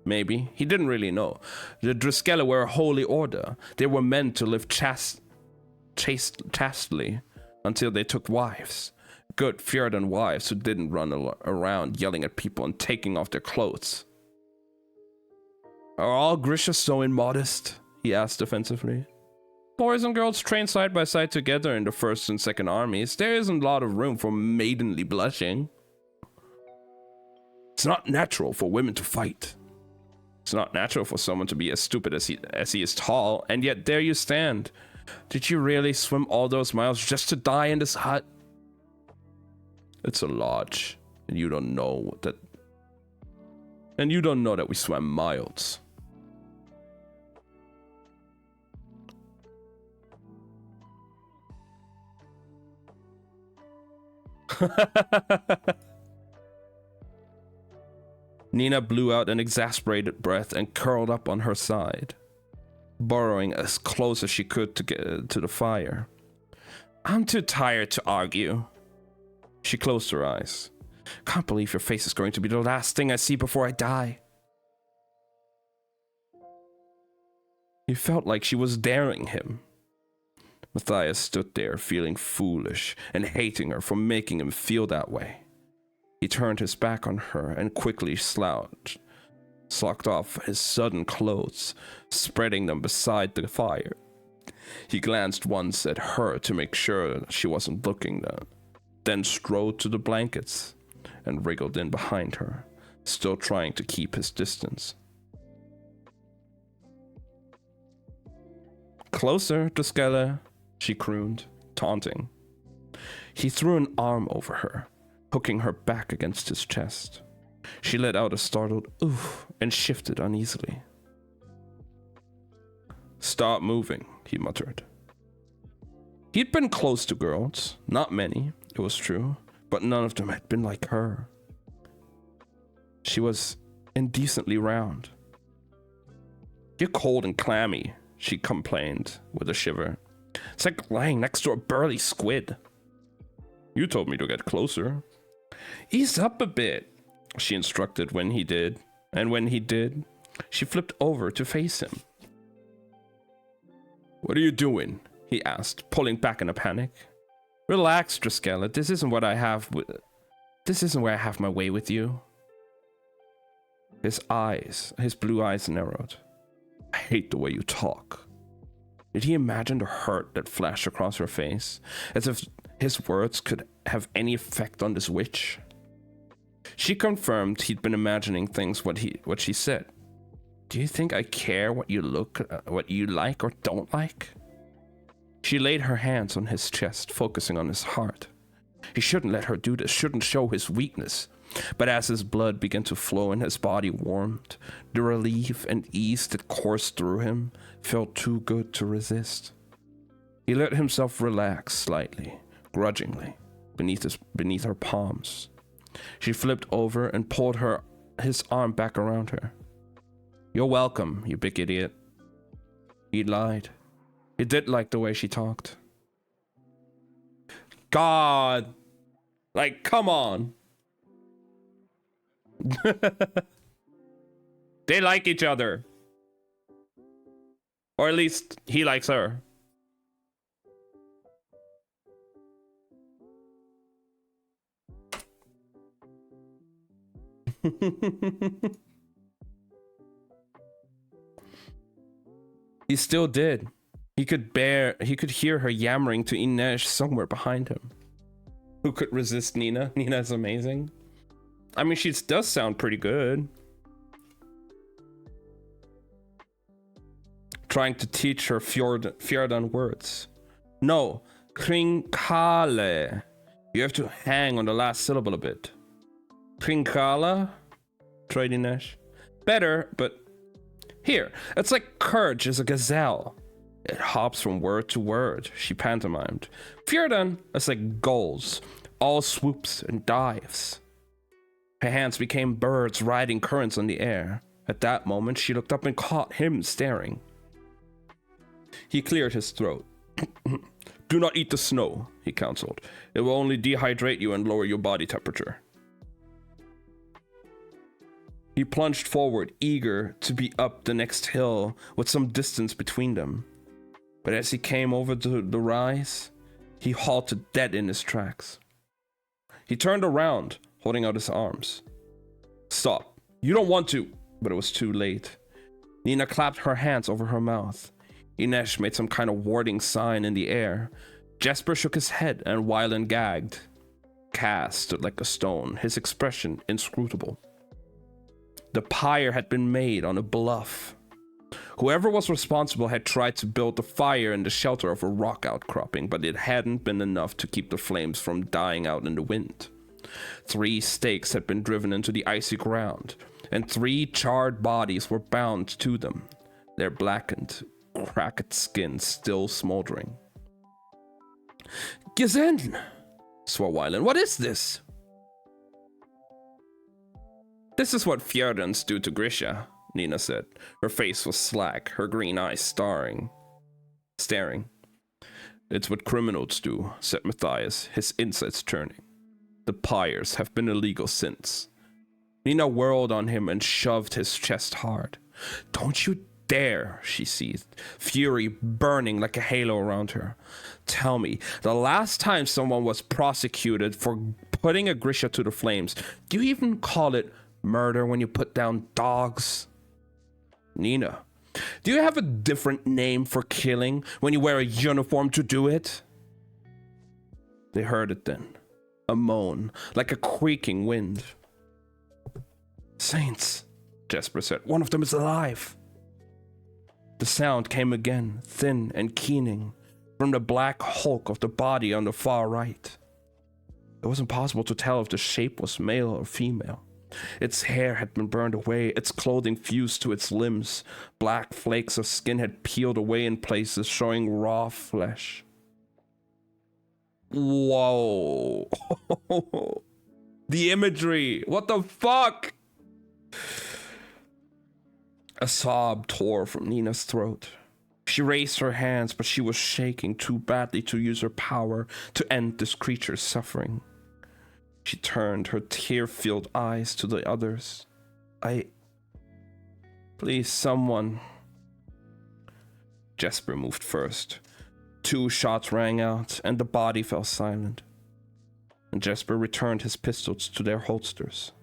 Maybe. He didn't really know. The Driskella were a holy order. They were meant to live chastely until they took wives. Good Fjerdan wives who didn't run around yelling at people and taking off their clothes. Are all Grisha so immodest? He asked defensively. Boys and girls train side by side together in the first and second armies. There isn't a lot of room for maidenly blushing. It's not natural for women to fight. It's not natural for someone to be as stupid as he is tall, and yet there you stand. Did you really swim all those miles just to die in this hut? It's a lodge, and you don't know that. And you don't know that we swam miles. Nina blew out an exasperated breath and curled up on her side, burrowing as close as she could to get to the fire. I'm too tired to argue. She closed her eyes. Can't believe your face is going to be the last thing I see before I die. He felt like she was daring him. Matthias stood there feeling foolish and hating her for making him feel that way. He turned his back on her and quickly slocked off his sodden clothes, spreading them beside the fire. He glanced once at her to make sure she wasn't looking, then strode to the blankets and wriggled in behind her, still trying to keep his distance. Closer, Driskella, she crooned, taunting. He threw an arm over her, hooking her back against his chest. She let out a startled oof and shifted uneasily. Stop moving, he muttered. He'd been close to girls, not many, it was true, but none of them had been like her. She was indecently round. You're cold and clammy, she complained with a shiver. It's like lying next to a burly squid. You told me to get closer. Ease up a bit, she instructed when he did, and when he did, she flipped over to face him. What are you doing? He asked, pulling back in a panic. Relax, Driskella. This isn't where I have my way with you. His blue eyes narrowed. I hate the way you talk. Did he imagine the hurt that flashed across her face, as if his words could have any effect on this witch? She confirmed he'd been imagining things what she said. Do you think I care what you like or don't like? She laid her hands on his chest, focusing on his heart. He shouldn't let her do this, shouldn't show his weakness. But as his blood began to flow and his body warmed, the relief and ease that coursed through him felt too good to resist. He let himself relax slightly, grudgingly, beneath her palms. She flipped over and pulled his arm back around her. "You're welcome, you big idiot." He lied. He did like the way she talked. God. Like, come on. They like each other. Or at least he likes her. He still did. He could hear her yammering to Inej somewhere behind him. Who could resist Nina? Nina's amazing. I mean, she does sound pretty good. Trying to teach her Fjerdan words. No, Kringkale. You have to hang on the last syllable a bit. Kringkala? Tried Inej. Better, but here, it's like courage is a gazelle. It hops from word to word, she pantomimed. Fjerdan is like gulls, all swoops and dives. Her hands became birds riding currents on the air. At that moment, she looked up and caught him staring. He cleared his throat. Do not eat the snow, he counseled. It will only dehydrate you and lower your body temperature. He plunged forward, eager to be up the next hill with some distance between them. But as he came over to the rise, he halted dead in his tracks. He turned around, holding out his arms. Stop. You don't want to. But it was too late. Nina clapped her hands over her mouth. Inej made some kind of warding sign in the air. Jesper shook his head and Wylan gagged. Cass stood like a stone, his expression inscrutable. The pyre had been made on a bluff. Whoever was responsible had tried to build the fire in the shelter of a rock outcropping, but it hadn't been enough to keep the flames from dying out in the wind. 3 stakes had been driven into the icy ground, and 3 charred bodies were bound to them, their blackened, cracked skins still smoldering. Gizen! swore Wylan. What is this? This is what Fjerdans do to Grisha, Nina said. Her face was slack, her green eyes staring. It's what criminals do, said Matthias, his insides turning. The pyres have been illegal since. Nina whirled on him and shoved his chest hard. Don't you dare, she seethed, fury burning like a halo around her. Tell me, the last time someone was prosecuted for putting a Grisha to the flames, do you even call it murder when you put down dogs? Nina, do you have a different name for killing when you wear a uniform to do it? They heard it then. A moan, like a creaking wind. Saints, Jesper said. One of them is alive. The sound came again, thin and keening, from the black hulk of the body on the far right. It was impossible to tell if the shape was male or female. Its hair had been burned away, its clothing fused to its limbs. Black flakes of skin had peeled away in places, showing raw flesh. Whoa. The imagery. What the fuck? A sob tore from Nina's throat. She raised her hands, but she was shaking too badly to use her power to end this creature's suffering. She turned her tear-filled eyes to the others. Please, someone. Jesper moved first. 2 shots rang out, and the body fell silent. And Jesper returned his pistols to their holsters.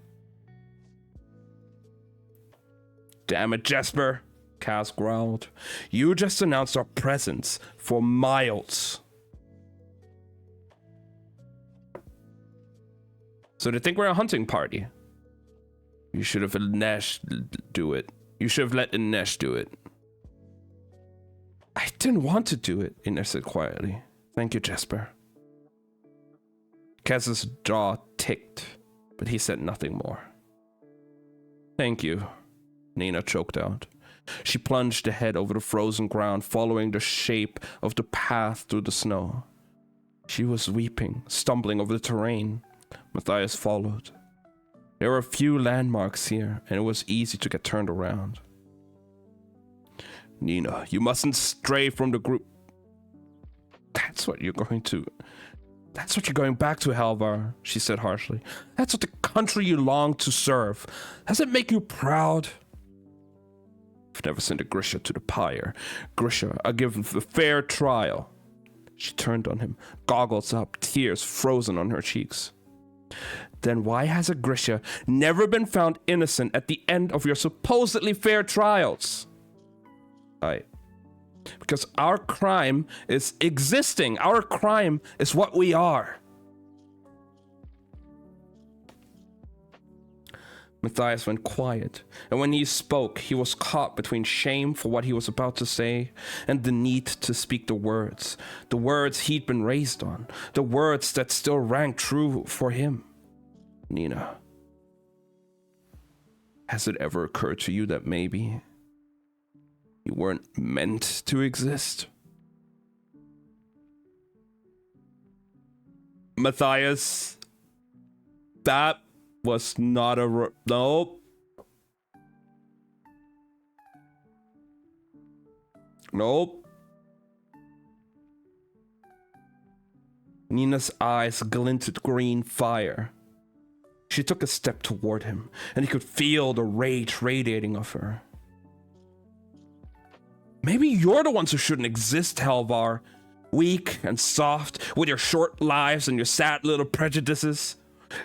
Damn it, Jesper, Cass growled. You just announced our presence for miles. So they think we're a hunting party. You should have let Inej do it. You should have let Inej do it. I didn't want to do it, Inej said quietly. Thank you, Jesper. Cass's jaw ticked. but he said nothing more. Thank you, Nina choked out. She plunged ahead over the frozen ground, following the shape of the path through the snow. She was weeping, stumbling over the terrain. Matthias followed. There were a few landmarks here, and it was easy to get turned around. Nina, you mustn't stray from the group. That's what you're going back to, Halvar, she said harshly. That's what the country you long to serve. Does it make you proud? I've never sent a Grisha to the pyre. Grisha, I give him a fair trial. She turned on him, goggles up, tears frozen on her cheeks. Then why has a Grisha never been found innocent at the end of your supposedly fair trials? Because our crime is existing. Our crime is what we are. Matthias went quiet, and when he spoke, he was caught between shame for what he was about to say and the need to speak the words he'd been raised on, the words that still rang true for him. Nina, has it ever occurred to you that maybe you weren't meant to exist? Matthias, that was not a... Nope. Nope. Nina's eyes glinted green fire. She took a step toward him, and he could feel the rage radiating off her. Maybe you're the ones who shouldn't exist, Halvar. Weak and soft, with your short lives and your sad little prejudices.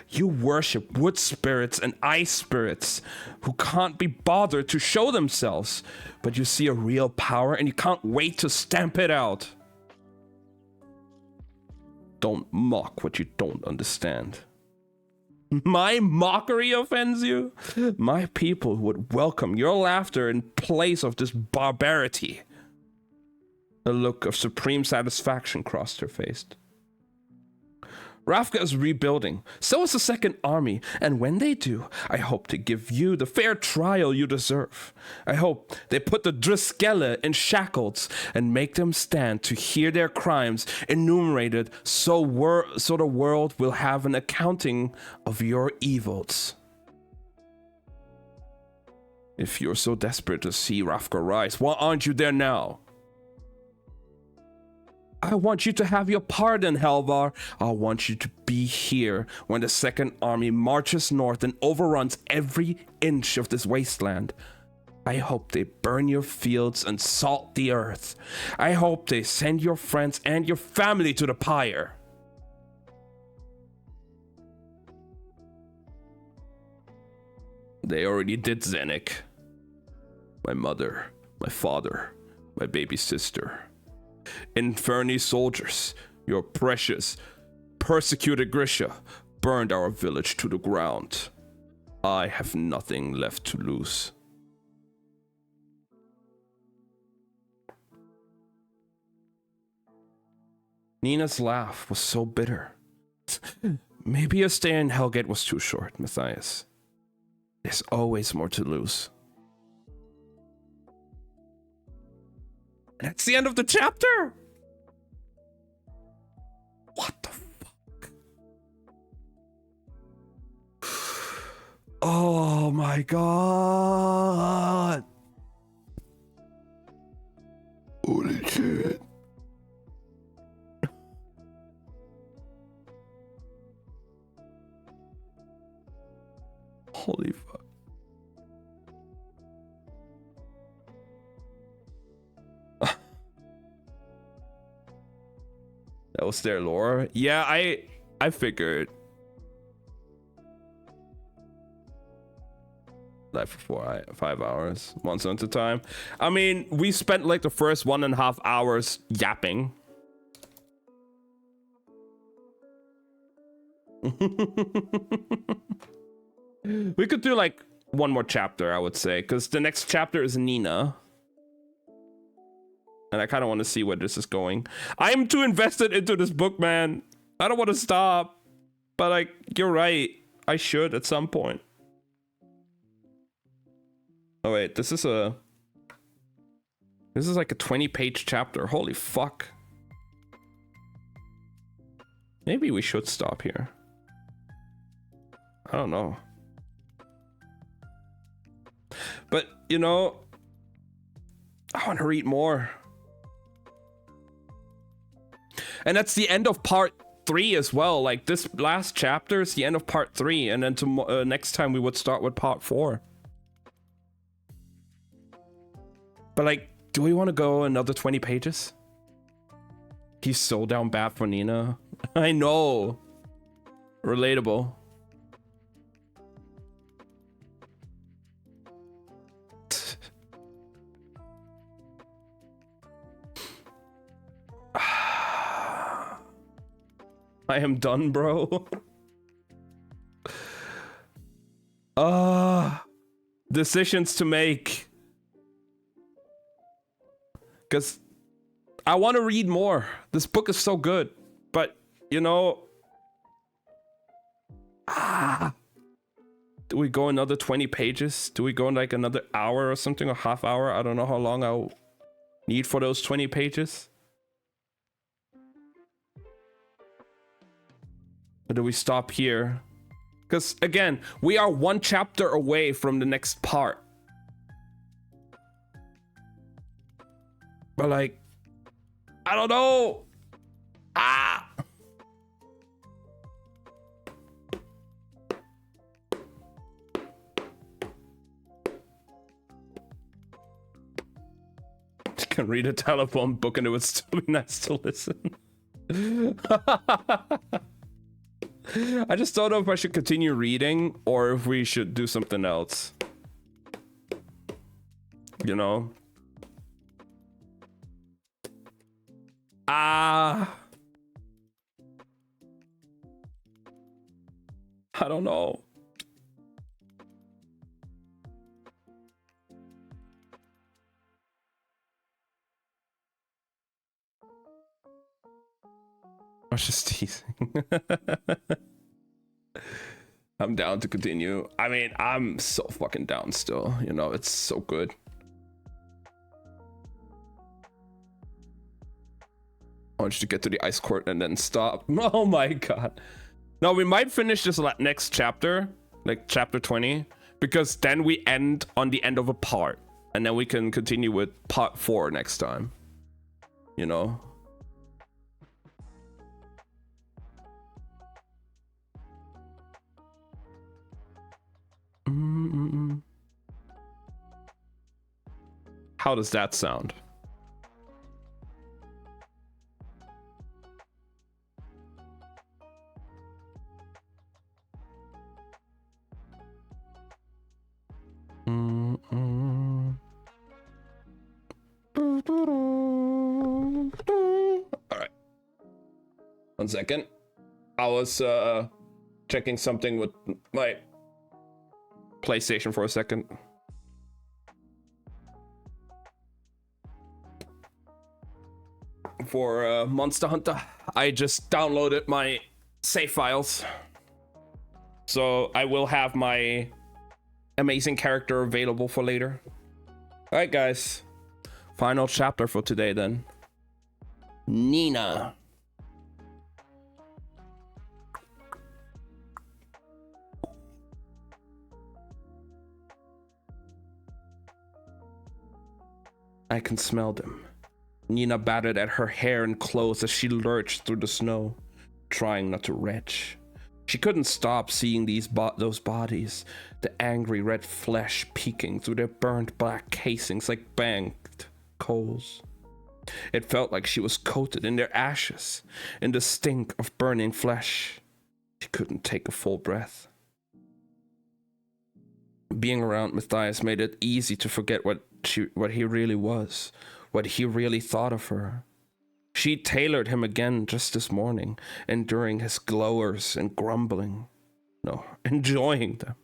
You worship wood spirits and ice spirits who can't be bothered to show themselves, but you see a real power and you can't wait to stamp it out. Don't mock what you don't understand. My mockery offends you? My people would welcome your laughter in place of this barbarity. A look of supreme satisfaction crossed her face. Ravka is rebuilding, so is the Second Army, and when they do, I hope to give you the fair trial you deserve. I hope they put the Driskelle in shackles and make them stand to hear their crimes enumerated so the world will have an accounting of your evils. If you're so desperate to see Ravka rise, why aren't you there now? I want you to have your pardon, Halvar. I want you to be here when the Second Army marches north and overruns every inch of this wasteland. I hope they burn your fields and salt the earth. I hope they send your friends and your family to the pyre. They already did, Zenik. My mother, my father, my baby sister. Inferni soldiers, your precious, persecuted Grisha, burned our village to the ground. I have nothing left to lose. Nina's laugh was so bitter. Maybe a stay in Hellgate was too short, Matthias. There's always more to lose. That's the end of the chapter. What the fuck? Oh my god. Holy shit. Holy fuck. That was their lore. Yeah, I figured. Like for 5 hours, once at a time. I mean, we spent like the first 1.5 hours yapping. We could do like one more chapter, I would say, because the next chapter is Nina. And I kind of want to see where this is going. I'm too invested into this book, man. I don't want to stop. But like, you're right. I should at some point. Oh wait, this is like a 20-page chapter. Holy fuck. Maybe we should stop here. I don't know. But, you know, I want to read more. And that's the end of part 3 as well. Like, this last chapter is the end of part 3. And then next time we would start with part 4. But, like, do we want to go another 20 pages? He's so down bad for Nina. I know. Relatable. I am done, bro. Decisions to make. Because I want to read more. This book is so good. But, you know... Do we go another 20 pages? Do we go in like another hour or something? Or half hour? I don't know how long I'll need for those 20 pages. Or do we stop here? Because, again, we are 1 chapter away from the next part. But, like, I don't know. I can read a telephone book and it would still be nice to listen. I just don't know if I should continue reading or if we should do something else. You know? I don't know. I was just teasing. I'm down to continue. I mean, I'm so fucking down still. You know, it's so good. I want you to get to the ice court and then stop. Oh my god. No, we might finish this next chapter, like chapter 20, because then we end on the end of a part. And then we can continue with part 4 next time. You know? How does that sound? All right. 1 second. I was checking something with my PlayStation for a second. For Monster Hunter, I just downloaded my save files. So I will have my amazing character available for later. Alright guys, final chapter for today then. Nina. I can smell them. Nina batted at her hair and clothes as she lurched through the snow, trying not to retch. She couldn't stop seeing those bodies, the angry red flesh peeking through their burnt black casings like banked coals. It felt like she was coated in their ashes, in the stink of burning flesh. She couldn't take a full breath. Being around Matthias made it easy to forget what he really was, what he really thought of her. She tailored him again just this morning, enduring his glowers and grumbling. No, enjoying them.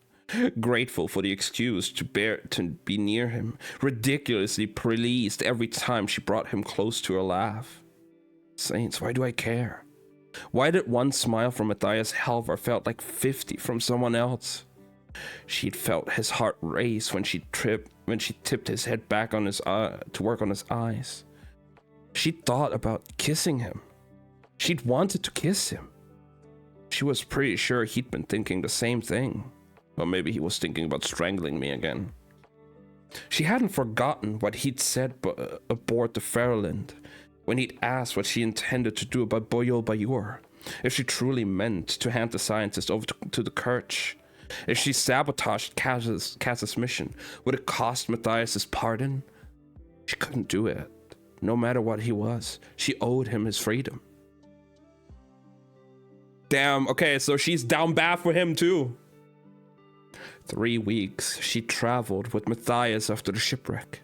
Grateful for the excuse to be near him, ridiculously pleased every time she brought him close to her laugh. Saints, why do I care? Why did one smile from Matthias Halvar felt like 50 from someone else? She'd felt his heart race when she tipped his head back on his to work on his eyes. She'd thought about kissing him. She'd wanted to kiss him. She was pretty sure he'd been thinking the same thing. Or maybe he was thinking about strangling me again. She hadn't forgotten what he'd said aboard the Fairland, when he'd asked what she intended to do about Boyol Bayur, if she truly meant to hand the scientist over to the Kirch. If she sabotaged Kaz's mission, would it cost Matthias his pardon? She couldn't do it. No matter what he was, she owed him his freedom. Damn, okay, so she's down bad for him too. 3 weeks she traveled with Matthias after the shipwreck.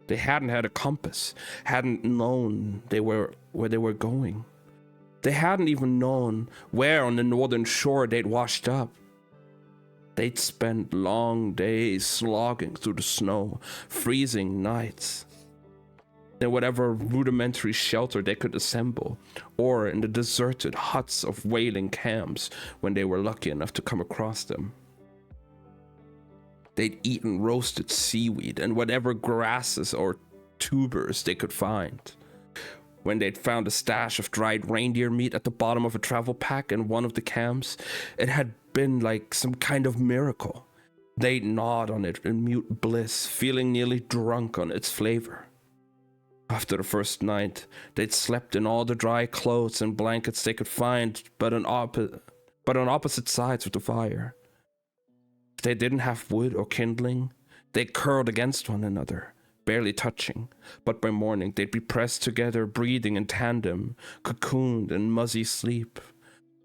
They hadn't had a compass, hadn't known where they were going. They hadn't even known where on the northern shore they'd washed up. They'd spent long days slogging through the snow, freezing nights, in whatever rudimentary shelter they could assemble, or in the deserted huts of whaling camps when they were lucky enough to come across them. They'd eaten roasted seaweed and whatever grasses or tubers they could find. When they'd found a stash of dried reindeer meat at the bottom of a travel pack in one of the camps, it had been like some kind of miracle. They'd gnawed on it in mute bliss, feeling nearly drunk on its flavor. After the first night, they'd slept in all the dry clothes and blankets they could find, but on opposite sides of the fire. If they didn't have wood or kindling, they curled against one another, barely touching, but by morning they'd be pressed together, breathing in tandem, cocooned in muzzy sleep,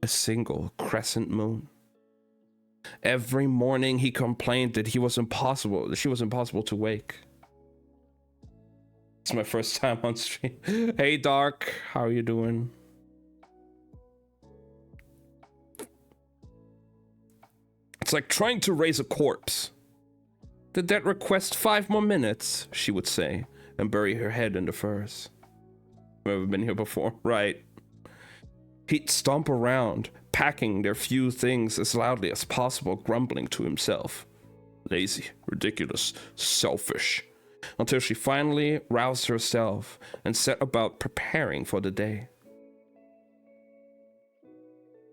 a single crescent moon. Every morning he complained that she was impossible to wake. It's my first time on stream. Hey Dark, how are you doing? It's like trying to raise a corpse. Did that request 5 more minutes? She would say, and bury her head in the furs. Never been here before, right? He'd stomp around, packing their few things as loudly as possible, grumbling to himself. Lazy, ridiculous, selfish. Until she finally roused herself and set about preparing for the day.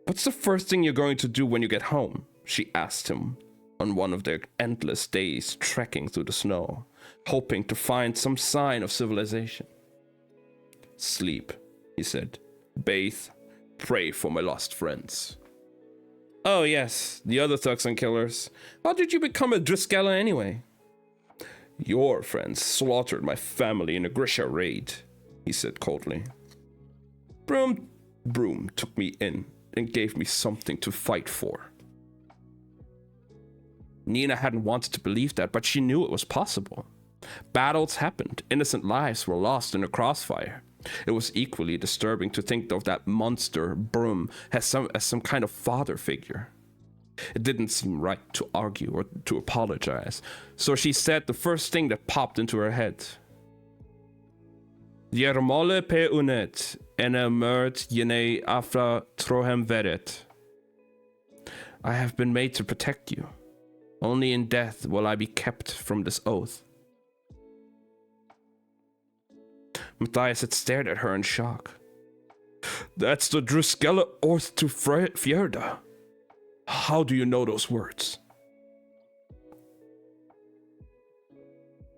What's the first thing you're going to do when you get home? She asked him on one of their endless days trekking through the snow, hoping to find some sign of civilization. Sleep, he said. Bathe, pray for my lost friends. Oh yes, the other thugs and killers. How did you become a Driscolla anyway? Your friends slaughtered my family in a Grisha raid, he said coldly. Broom took me in and gave me something to fight for. Nina hadn't wanted to believe that, but she knew it was possible. Battles happened, innocent lives were lost in a crossfire. It was equally disturbing to think of that monster Broom as some kind of father figure. It didn't seem right to argue or to apologize, so she said the first thing that popped into her head. Yermole pe unet, ene mert yene afra trohem veret. I have been made to protect you. Only in death will I be kept from this oath. Matthias had stared at her in shock. That's the Druskella oath to Fjerda. How do you know those words?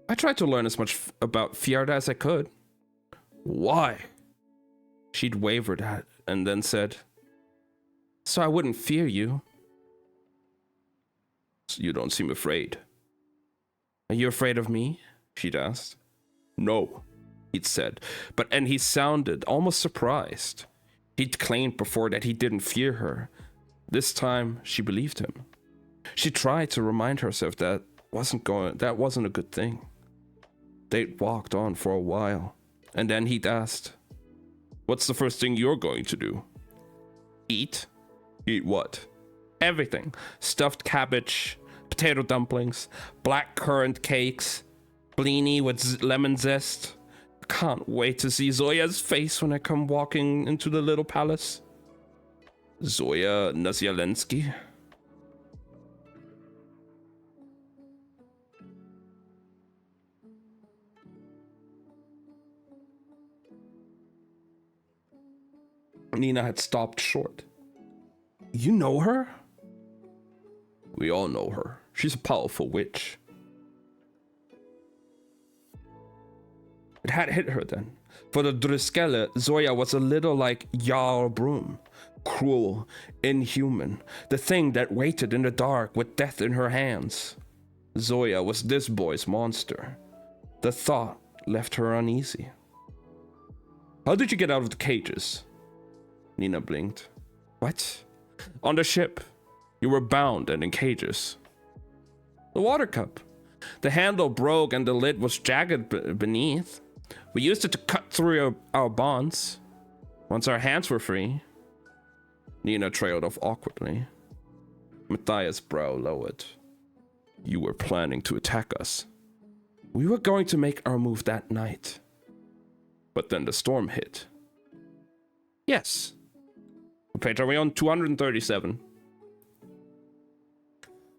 I tried to learn as much about Fjerda as I could. Why? She'd wavered at and then said, so I wouldn't fear you. You don't seem afraid. Are you afraid of me? She'd asked. No, he'd said, and he sounded almost surprised. He'd claimed before that he didn't fear her. This time, she believed him. She tried to remind herself that wasn't a good thing. They'd walked on for a while, and then he'd asked, what's the first thing you're going to do? Eat? Eat what? Everything. Stuffed cabbage, potato dumplings, black currant cakes, blini with lemon zest. Can't wait to see Zoya's face when I come walking into the little palace. Zoya Nazialensky? Nina had stopped short. You know her? We all know her. She's a powerful witch. It had hit her then. For the Driskelle, Zoya was a little like Jarl Broom. Cruel, inhuman, the thing that waited in the dark with death in her hands. Zoya was this boy's monster. The thought left her uneasy. How did you get out of the cages? Nina blinked. What? On the ship. You were bound and in cages. The water cup. The handle broke and the lid was jagged beneath. We used it to cut through our bonds. Once our hands were free. Nina trailed off awkwardly. Matthias' brow lowered. You were planning to attack us. We were going to make our move that night. But then the storm hit. Yes. What page are we on? 237.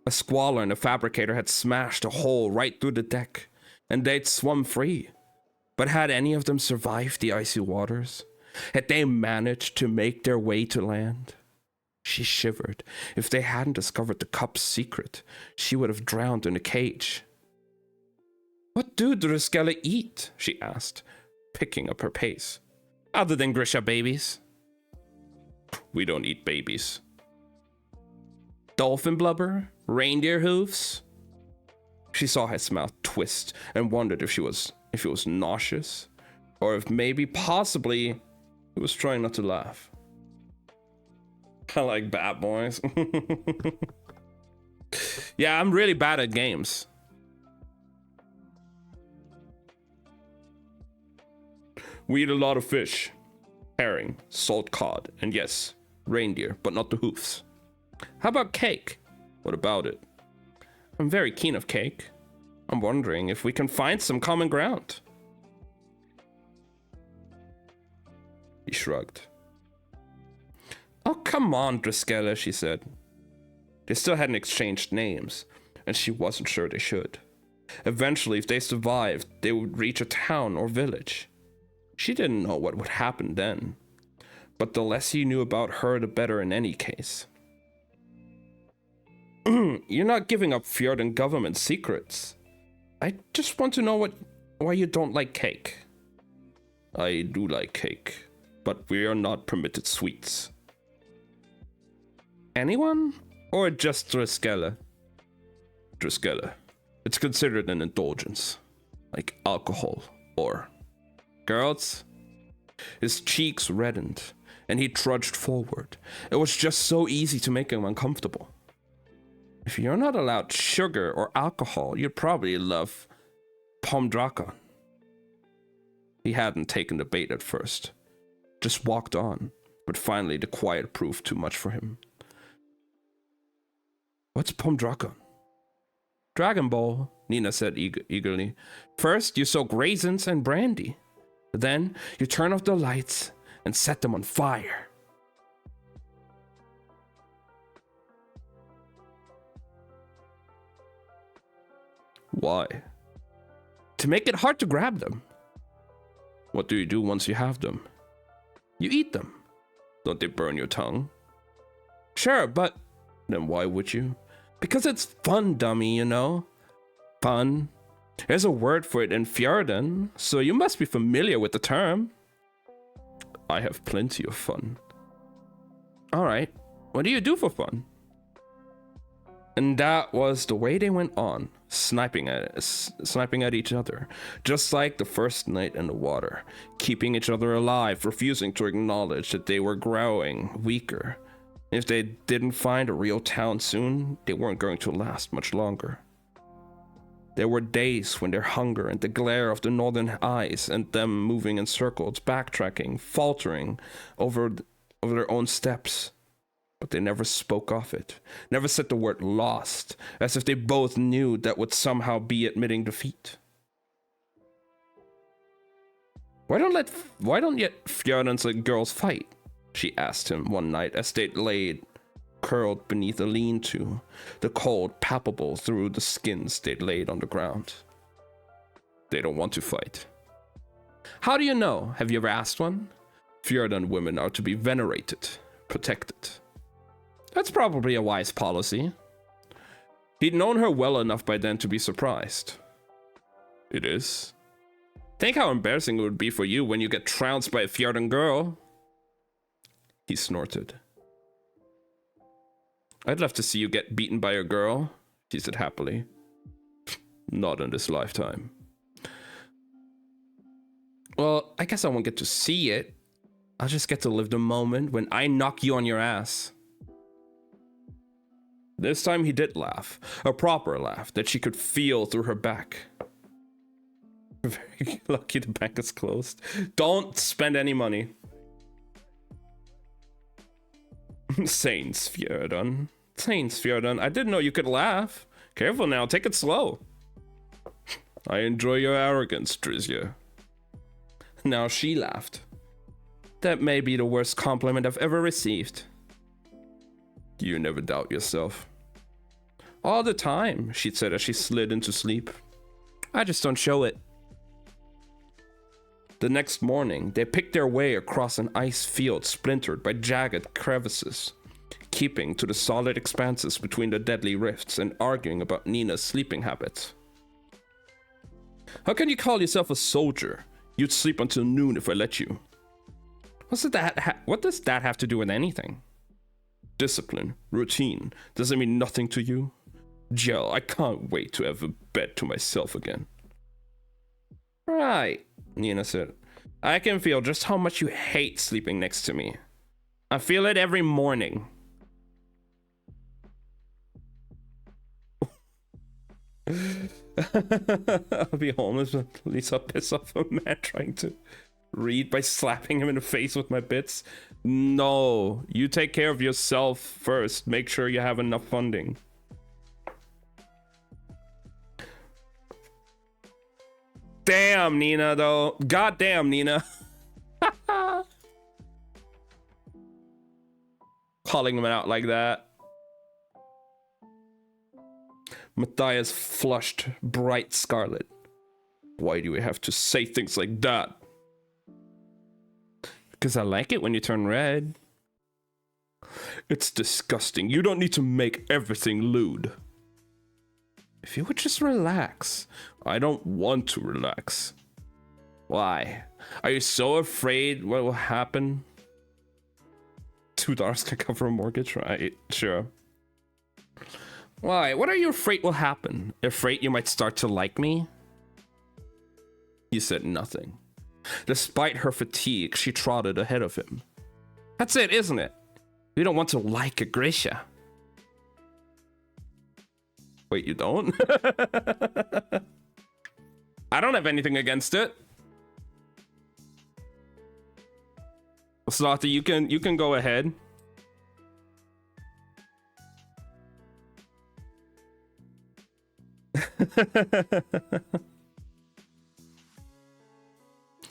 A squalor and a fabricator had smashed a hole right through the deck, and they'd swum free. But had any of them survived the icy waters? Had they managed to make their way to land? She shivered. If they hadn't discovered the cup's secret, she would have drowned in a cage. What do Driskelle eat? She asked, picking up her pace. Other than Grisha babies. We don't eat babies. Dolphin blubber? Reindeer hooves? She saw his mouth twist and wondered if it was nauseous, or if maybe, possibly, he was trying not to laugh. I like bad boys. Yeah, I'm really bad at games. We eat a lot of fish. Herring, salt cod, and yes, reindeer, but not the hoofs. How about cake? What about it? I'm very keen of cake. I'm wondering if we can find some common ground. He shrugged. Oh, come on, Driskelle, she said. They still hadn't exchanged names, and she wasn't sure they should. Eventually, if they survived, they would reach a town or village. She didn't know what would happen then, but the less he knew about her, the better in any case. You're not giving up Fjordan government secrets. I just want to know why you don't like cake. I do like cake, but we are not permitted sweets. Anyone? Or just Driskelle? Driskelle. It's considered an indulgence, like alcohol or... Girls? His cheeks reddened, and he trudged forward. It was just so easy to make him uncomfortable. If you're not allowed sugar or alcohol, you'd probably love Pomdrakon. He hadn't taken the bait at first, just walked on, but finally the quiet proved too much for him. What's Pomdrakon? Dragon Ball, Nina said eagerly. First, you soak raisins and brandy. Then, you turn off the lights and set them on fire. Why? To make it hard to grab them. What do you do once you have them? You eat them. Don't they burn your tongue? Sure, but... Then why would you? Because it's fun, dummy, you know? Fun. There's a word for it in Fjordan, so you must be familiar with the term. I have plenty of fun. Alright, what do you do for fun? And that was the way they went on, sniping at each other, just like the first night in the water, keeping each other alive, refusing to acknowledge that they were growing weaker. If they didn't find a real town soon, they weren't going to last much longer. There were days when their hunger and the glare of the northern eyes and them moving in circles, backtracking, faltering over their own steps. But they never spoke of it, never said the word lost, as if they both knew that would somehow be admitting defeat. Why don't let Fjordan's girls fight? she asked him one night as they laid curled beneath a lean-to, the cold palpable through the skins they'd laid on the ground. They don't want to fight. How do you know? Have you ever asked one? Fjordan women are to be venerated, protected. That's probably a wise policy. He'd known her well enough by then to be surprised. It is. Think how embarrassing it would be for you when you get trounced by a Fjordan girl. He snorted. I'd love to see you get beaten by a girl, she said happily. Not in this lifetime. Well, I guess I won't get to see it. I'll just get to live the moment when I knock you on your ass. This time he did laugh. A proper laugh that she could feel through her back. Very lucky the bank is closed. Don't spend any money. Saints Fjordan. Saints Fjordan. I didn't know you could laugh. Careful now, take it slow. I enjoy your arrogance, Drizia. Now she laughed. That may be the worst compliment I've ever received. You never doubt yourself. All the time, she said as she slid into sleep. I just don't show it. The next morning, they picked their way across an ice field splintered by jagged crevices, keeping to the solid expanses between the deadly rifts and arguing about Nina's sleeping habits. How can you call yourself a soldier? You'd sleep until noon if I let you. What does that have to do with anything? Discipline, routine, does it mean nothing to you? Jell, I can't wait to have a bed to myself again. Right, Nina said. I can feel just how much you hate sleeping next to me. I feel it every morning. I'll be homeless, but at least I'll piss off a man trying to read by slapping him in the face with my bits. No, you take care of yourself first. Make sure you have enough funding. Damn, Nina, though. Goddamn, Nina. Calling him out like that. Matthias flushed bright scarlet. Why do we have to say things like that? Because I like it when you turn red. It's disgusting. You don't need to make everything lewd. If you would just relax. I don't want to relax. Why? Are you so afraid what will happen? $2 can cover a mortgage, right? Sure. Why? What are you afraid will happen? Afraid you might start to like me? He said nothing. Despite her fatigue, she trotted ahead of him. That's it, isn't it? You don't want to like a Grisha. Wait, you don't? I don't have anything against it. Slothy, you can go ahead.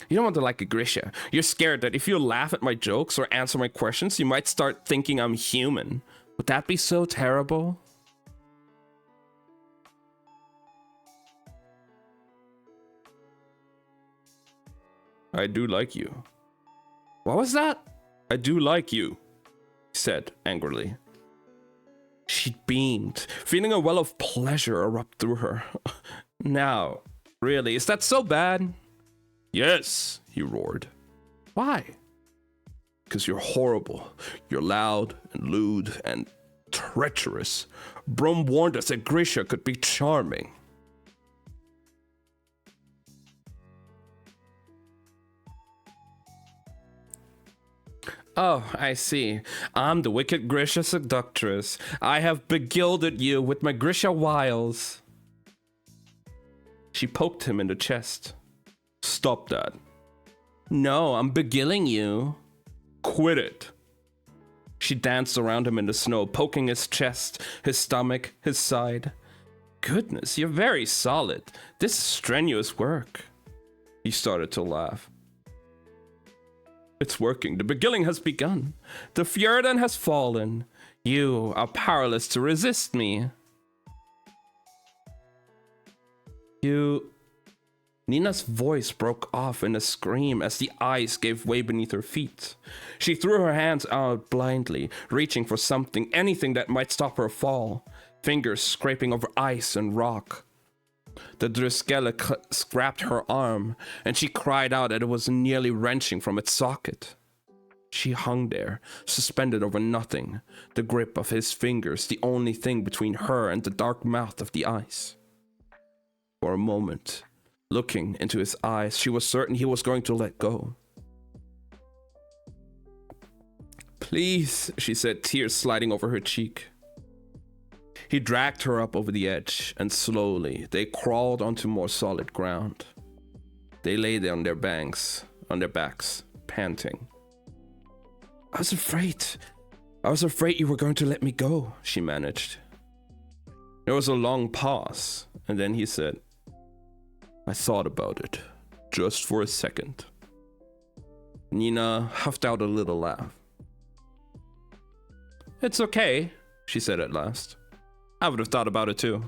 You don't want to like a Grisha. You're scared that if you laugh at my jokes or answer my questions, you might start thinking I'm human. Would that be so terrible? I do like you. What was that? I do like you, he said angrily. She beamed, feeling a well of pleasure erupt through her. Now, really, is that so bad? Yes, he roared. Why? Because you're horrible. You're loud and lewd and treacherous. Brum warned us that Grisha could be charming. Oh, I see. I'm the wicked Grisha seductress. I have begilded you with my Grisha wiles. She poked him in the chest. Stop that. No, I'm beguiling you. Quit it. She danced around him in the snow, poking his chest, his stomach, his side. Goodness, you're very solid. This is strenuous work. He started to laugh. It's working. The beginning has begun. The Fjordan has fallen. You are powerless to resist me. Nina's voice broke off in a scream as the ice gave way beneath her feet. She threw her hands out blindly, reaching for something, anything that might stop her fall. Fingers scraping over ice and rock. The Druskella grabbed her arm, and she cried out that it was nearly wrenching from its socket. She hung there, suspended over nothing, the grip of his fingers the only thing between her and the dark mouth of the ice. For a moment, looking into his eyes, she was certain he was going to let go. Please, she said, tears sliding over her cheek. He dragged her up over the edge, and slowly they crawled onto more solid ground. They lay there on their backs, panting. I was afraid you were going to let me go, she managed. There was a long pause, and then he said, I thought about it, just for a second. Nina huffed out a little laugh. It's okay, she said at last. I would have thought about it too.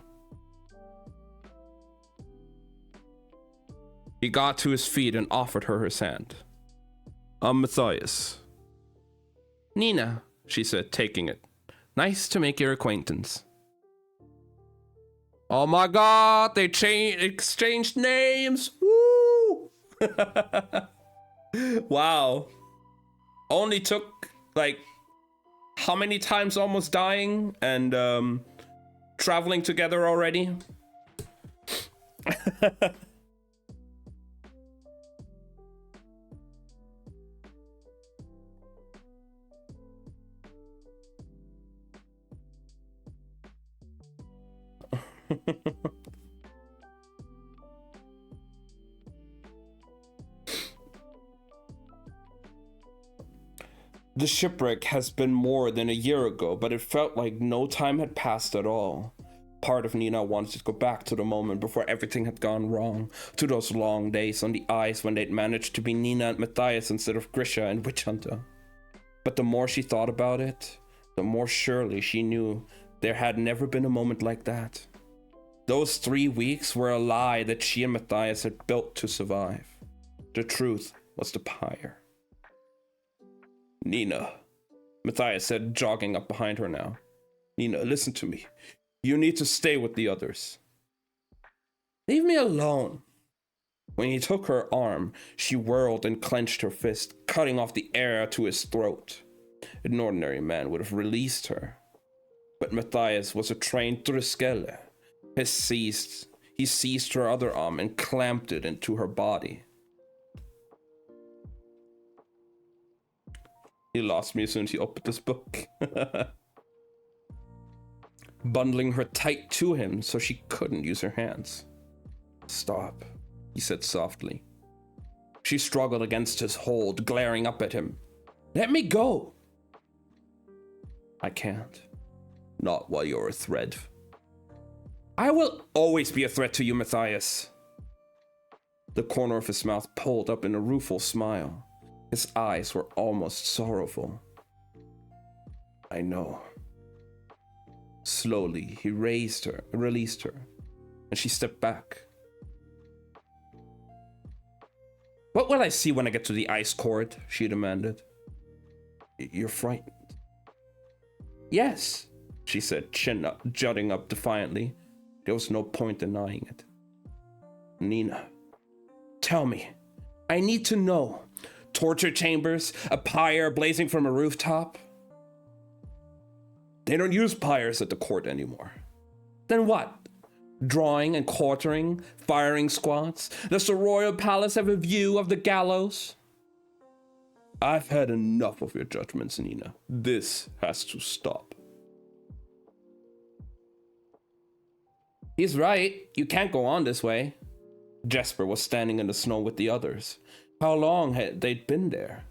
He got to his feet and offered her his hand. I'm Matthias. Nina, she said, taking it. Nice to make your acquaintance. Oh my god, they exchanged names. Woo! Wow. Only took, like, how many times almost dying and traveling together already? The shipwreck has been more than a year ago, but it felt like no time had passed at all. Part of Nina wanted to go back to the moment before everything had gone wrong, to those long days on the ice when they'd managed to be Nina and Matthias instead of Grisha and Witch Hunter. But the more she thought about it, the more surely she knew there had never been a moment like that. Those 3 weeks were a lie that she and Matthias had built to survive. The truth was the pyre. Nina, Matthias said, jogging up behind her now. Nina, listen to me. You need to stay with the others. Leave me alone. When he took her arm, she whirled and clenched her fist, cutting off the air to his throat. An ordinary man would have released her. But Matthias was a trained Druskelle. He seized her other arm and clamped it into her body. He lost me as soon as he opened this book. Bundling her tight to him so she couldn't use her hands. Stop, he said softly. She struggled against his hold, glaring up at him. Let me go! I can't. Not while you're a threat. I will always be a threat to you, Matthias. The corner of his mouth pulled up in a rueful smile. His eyes were almost sorrowful. I know. Slowly, he released her, and she stepped back. What will I see when I get to the ice court? She demanded. You're frightened. Yes, she said, chin up, jutting up defiantly. There was no point denying it. Nina, tell me. I need to know. Torture chambers, a pyre blazing from a rooftop. They don't use pyres at the court anymore. Then what? Drawing and quartering, firing squads? Does the royal palace have a view of the gallows? I've had enough of your judgments, Nina. This has to stop. He's right. You can't go on this way. Jesper was standing in the snow with the others. How long had they been there?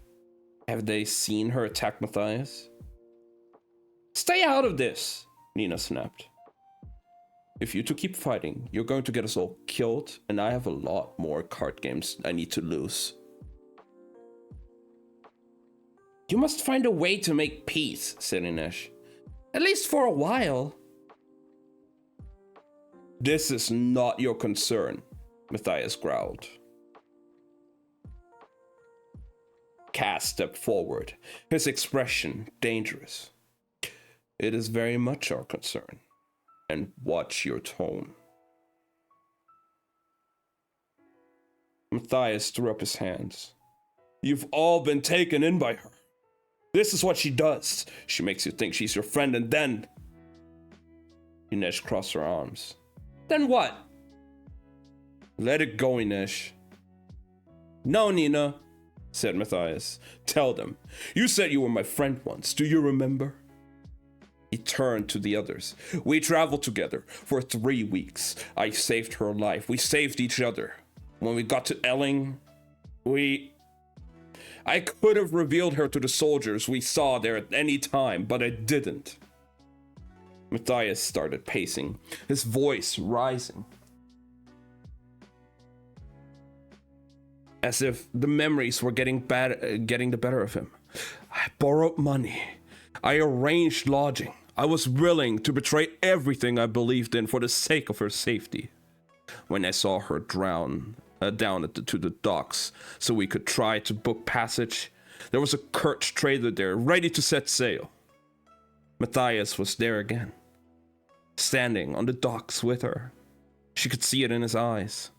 Have they seen her attack Matthias? Stay out of this, Nina snapped. If you two keep fighting, you're going to get us all killed, and I have a lot more card games I need to lose. You must find a way to make peace, said Inesh. At least for a while. This is not your concern, Matthias growled. Cass stepped forward, his expression dangerous. It is very much our concern. And watch your tone. Matthias threw up his hands. You've all been taken in by her. This is what she does. She makes you think she's your friend and then... Inesh crossed her arms. Then what? Let it go, Inesh. No, Nina, said Matthias. Tell them. You said you were my friend once. Do you remember? He turned to the others. We traveled together for 3 weeks. I saved her life. We saved each other. When we got to Elling, I could have revealed her to the soldiers we saw there at any time, but I didn't. Matthias started pacing, his voice rising. As if the memories were getting the better of him. I borrowed money. I arranged lodging. I was willing to betray everything I believed in for the sake of her safety. When I saw her drown down to the docks so we could try to book passage, there was a Kerch trader there ready to set sail. Matthias was there again, standing on the docks with her. She could see it in his eyes.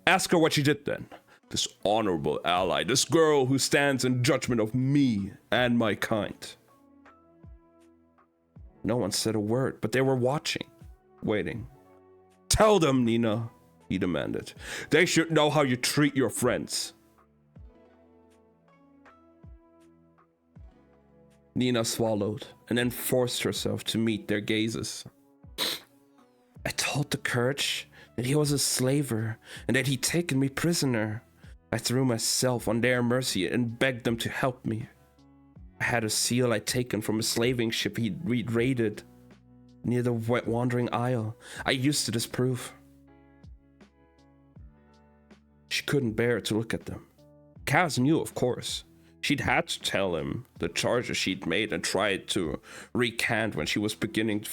Ask her what she did then. This honorable ally, this girl who stands in judgment of me and my kind. No one said a word, but they were watching, waiting. Tell them, Nina, he demanded. They should know how you treat your friends. Nina swallowed and then forced herself to meet their gazes. I told the Kerch that he was a slaver and that he'd taken me prisoner. I threw myself on their mercy and begged them to help me. I had a seal I'd taken from a slaving ship we'd raided near the Wandering Isle. I used it as proof. She couldn't bear to look at them. Kaz knew, of course. She'd had to tell him the charges she'd made and tried to recant when she was begging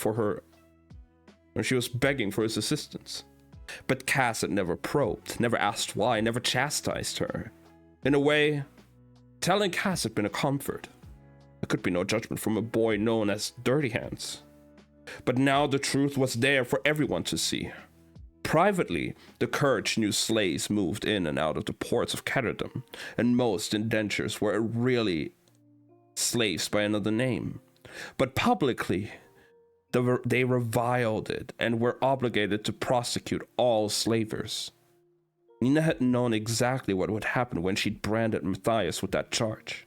for his assistance. But Kaz had never probed, never asked why, never chastised her. In a way, telling Kaz had been a comfort. There could be no judgment from a boy known as Dirty Hands. But now the truth was there for everyone to see. Privately, the Kerch knew slaves moved in and out of the ports of Caterham, and most indentures were really slaves by another name. But publicly, they reviled it and were obligated to prosecute all slavers. Nina had known exactly what would happen when she'd branded Matthias with that charge.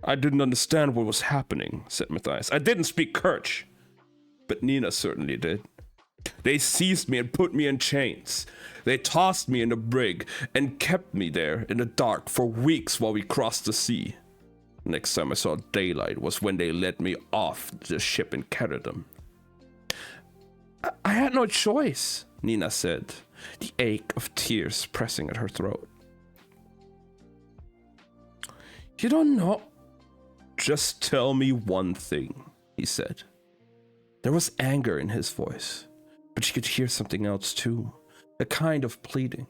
I didn't understand what was happening, said Matthias. I didn't speak Kerch. But Nina certainly did. They seized me and put me in chains. They tossed me in a brig and kept me there in the dark for weeks while we crossed the sea. Next time I saw daylight was when they let me off the ship in Caterham. I had no choice, Nina said, the ache of tears pressing at her throat. You don't know. Just tell me one thing, he said. There was anger in his voice, but she could hear something else too, a kind of pleading.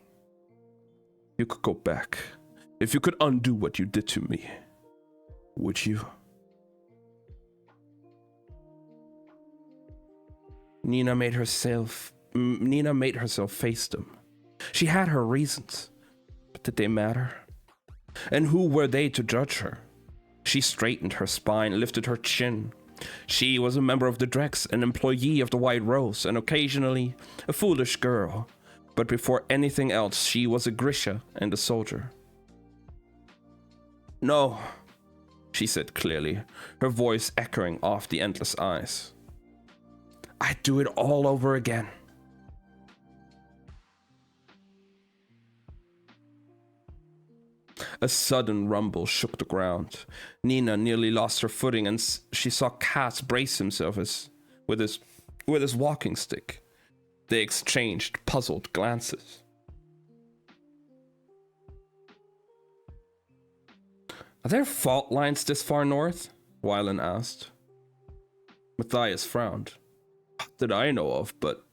You could go back, if you could undo what you did to me, would you? Nina made herself face them. She had her reasons, but did they matter? And who were they to judge her? She straightened her spine, lifted her chin. She was a member of the Drex, an employee of the White Rose, and occasionally a foolish girl. But before anything else, she was a Grisha and a soldier. No, she said clearly, her voice echoing off the endless eyes. I'd do it all over again. A sudden rumble shook the ground. Nina nearly lost her footing, and she saw Kaz brace himself with his walking stick. They exchanged puzzled glances. Are there fault lines this far north? Wylan asked. Matthias frowned. Not that I know of, but...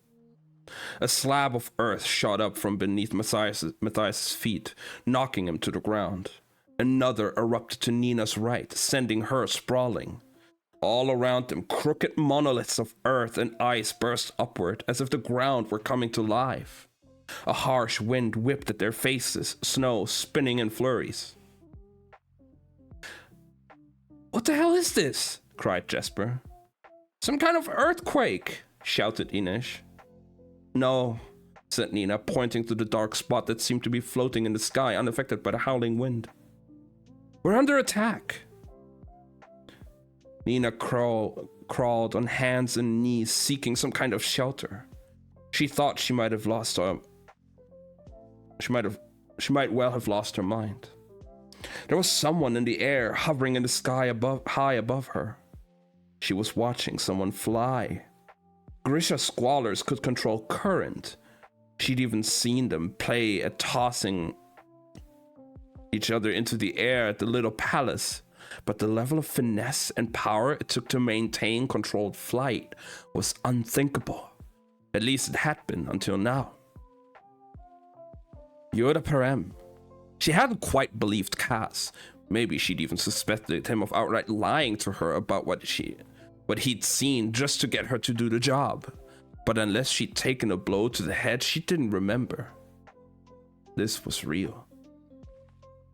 A slab of earth shot up from beneath Matthias's feet, knocking him to the ground. Another erupted to Nina's right, sending her sprawling. All around them, crooked monoliths of earth and ice burst upward, as if the ground were coming to life. A harsh wind whipped at their faces, snow spinning in flurries. What the hell is this? Cried Jesper. Some kind of earthquake, shouted Ines. No, said Nina, pointing to the dark spot that seemed to be floating in the sky, unaffected by the howling wind. We're under attack. Nina crawled on hands and knees, seeking some kind of shelter. She thought she might have lost her. She might well have lost her mind. There was someone in the air, hovering in the sky high above her. She was watching someone fly. Grisha squallers could control current. She'd even seen them play at tossing each other into the air at the little palace. But the level of finesse and power it took to maintain controlled flight was unthinkable. At least it had been until now. Yoda Parem. She hadn't quite believed Cass. Maybe she'd even suspected him of outright lying to her about what he'd seen just to get her to do the job. But unless she'd taken a blow to the head, she didn't remember. This was real.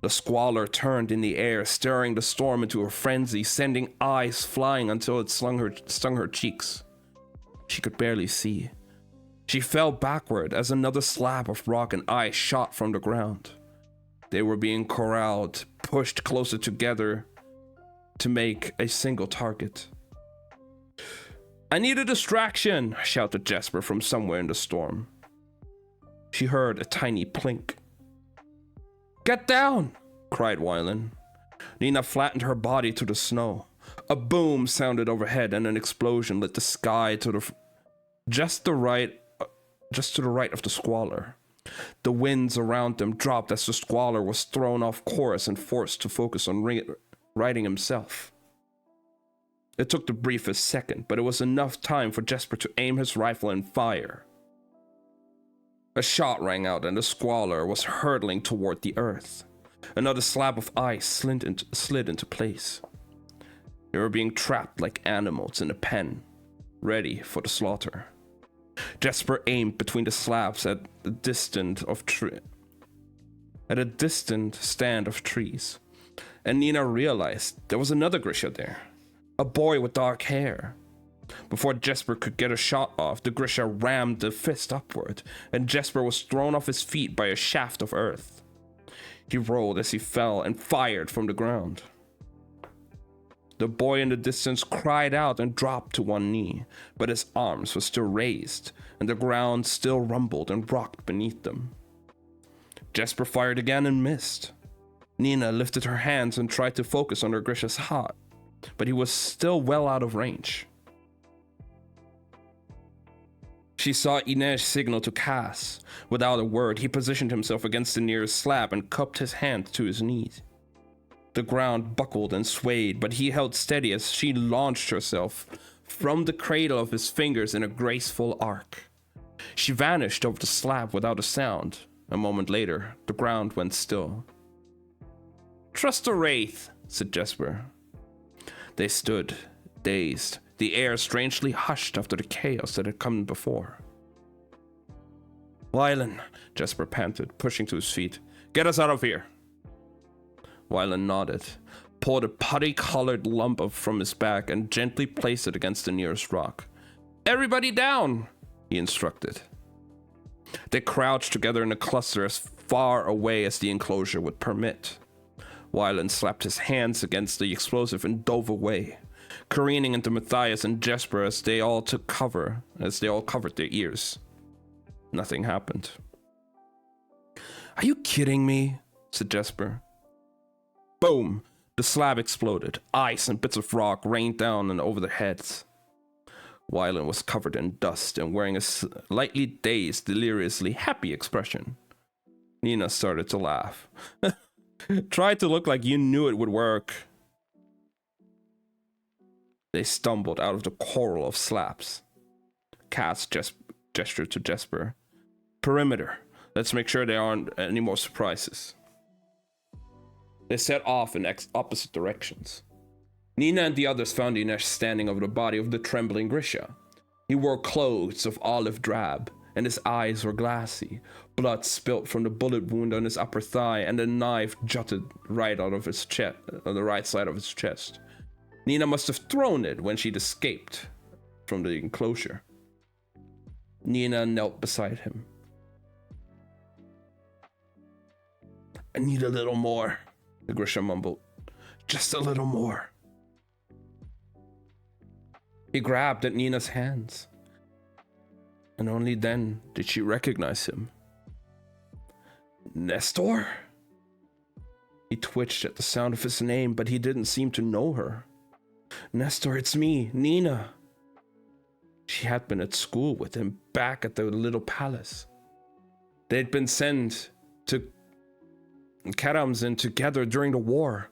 The squalor turned in the air, stirring the storm into a frenzy, sending ice flying until it stung her cheeks. She could barely see. She fell backward as another slab of rock and ice shot from the ground. They were being corralled, pushed closer together to make a single target. I need a distraction, shouted Jesper from somewhere in the storm. She heard a tiny plink. Get down, cried Wylan. Nina flattened her body to the snow. A boom sounded overhead and an explosion lit the sky just to the right of the squalor. The winds around them dropped as the squalor was thrown off course and forced to focus on riding himself. It took the briefest second, but it was enough time for Jesper to aim his rifle and fire. A shot rang out and the squalor was hurtling toward the earth. Another slab of ice slid into place. They were being trapped like animals in a pen, ready for the slaughter. Jesper aimed between the slabs at a distant stand of trees, and Nina realized there was another Grisha there, a boy with dark hair. Before Jesper could get a shot off, the Grisha rammed the fist upward, and Jesper was thrown off his feet by a shaft of earth. He rolled as he fell and fired from the ground. The boy in the distance cried out and dropped to one knee, but his arms were still raised, and the ground still rumbled and rocked beneath them. Jesper fired again and missed. Nina lifted her hands and tried to focus on her Grisha's heart, but he was still well out of range. She saw Ines signal to Cass. Without a word, he positioned himself against the nearest slab and cupped his hand to his knees. The ground buckled and swayed, but he held steady as she launched herself from the cradle of his fingers in a graceful arc. She vanished over the slab without a sound. A moment later, the ground went still. Trust the Wraith, said Jesper. They stood, dazed, the air strangely hushed after the chaos that had come before. Wylan, Jesper panted, pushing to his feet. Get us out of here. Wylan nodded, pulled a putty-colored lump from his back, and gently placed it against the nearest rock. Everybody down, he instructed. They crouched together in a cluster as far away as the enclosure would permit. Wylan slapped his hands against the explosive and dove away, careening into Matthias and Jesper as they all covered their ears. Nothing happened. Are you kidding me? Said Jesper. Boom! The slab exploded. Ice and bits of rock rained down and over their heads. Wylan was covered in dust and wearing a slightly dazed, deliriously happy expression. Nina started to laugh. Try to look like you knew it would work. They stumbled out of the coral of slabs. Cass gestured to Jesper. Perimeter. Let's make sure there aren't any more surprises. They set off in opposite directions. Nina and the others found Inesh standing over the body of the trembling Grisha. He wore clothes of olive drab, and his eyes were glassy. Blood spilt from the bullet wound on his upper thigh, and a knife jutted right out of his chest, on the right side of his chest. Nina must have thrown it when she'd escaped from the enclosure. Nina knelt beside him. I need a little more, the Grisha mumbled. Just a little more. He grabbed at Nina's hands, and only then did she recognize him. Nestor? He twitched at the sound of his name, but he didn't seem to know her. Nestor, it's me, Nina. She had been at school with him back at the little palace. They'd been sent to Karamzin together during the war.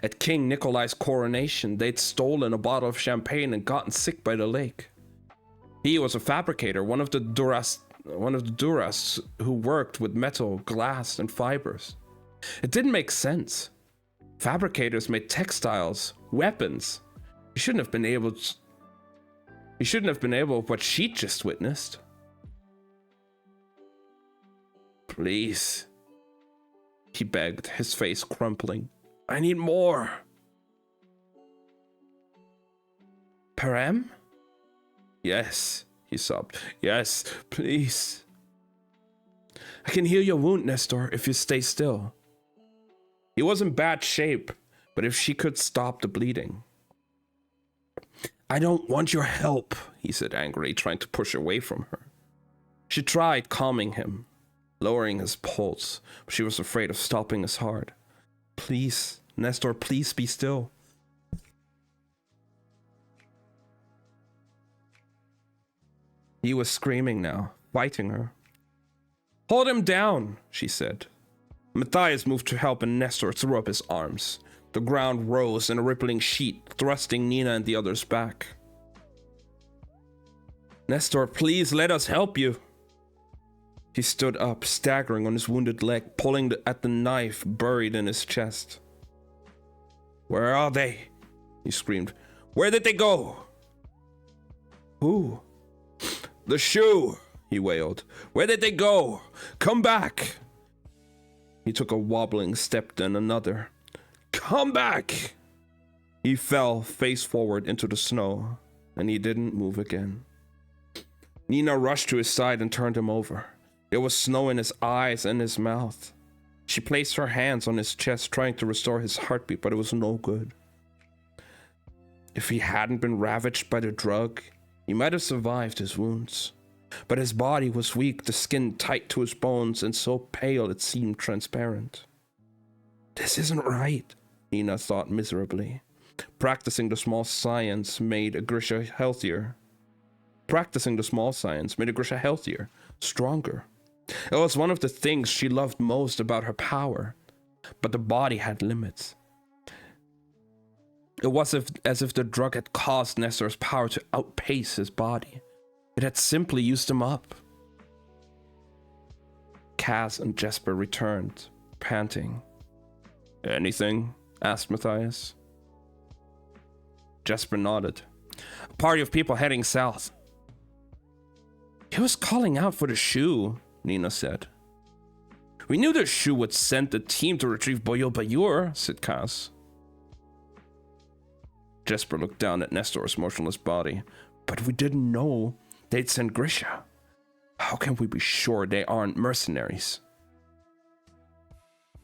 At King Nikolai's coronation, they'd stolen a bottle of champagne and gotten sick by the lake. He was a fabricator, one of the Durasts who worked with metal, glass, and fibers. It didn't make sense. Fabricators made textiles, weapons. He shouldn't have been able with what she just witnessed. Please, he begged, his face crumpling. I need more. Param? Yes, he sobbed. Yes, please. I can heal your wound, Nestor, if you stay still. He was in bad shape, but if she could stop the bleeding. I don't want your help, he said angrily, trying to push away from her. She tried calming him, lowering his pulse, but she was afraid of stopping his heart. Please, Nestor, please be still. He was screaming now, fighting her. Hold him down, she said. Matthias moved to help and Nestor threw up his arms. The ground rose in a rippling sheet, thrusting Nina and the others back. Nestor, please let us help you. He stood up, staggering on his wounded leg, pulling at the knife buried in his chest. Where are they? He screamed. Where did they go? Who? The shoe, he wailed. Where did they go? Come back! He took a wobbling step, then another. Come back! He fell face forward into the snow, and he didn't move again. Nina rushed to his side and turned him over. There was snow in his eyes and his mouth. She placed her hands on his chest, trying to restore his heartbeat, but it was no good. If he hadn't been ravaged by the drug, he might have survived his wounds. But his body was weak, the skin tight to his bones, and so pale it seemed transparent. This isn't right, Nina thought miserably. Practicing the small science made Grisha healthier. Stronger. It was one of the things she loved most about her power, but the body had limits. It was as if the drug had caused Nestor's power to outpace his body. It had simply used him up. Cass and Jesper returned, panting. Anything? Asked Matthias. Jesper nodded. A party of people heading south. He was calling out for the shoe, Nina said. We knew the shoe would send the team to retrieve Boyo Bayur, said Cass. Jesper looked down at Nestor's motionless body. But we didn't know they'd send Grisha. How can we be sure they aren't mercenaries?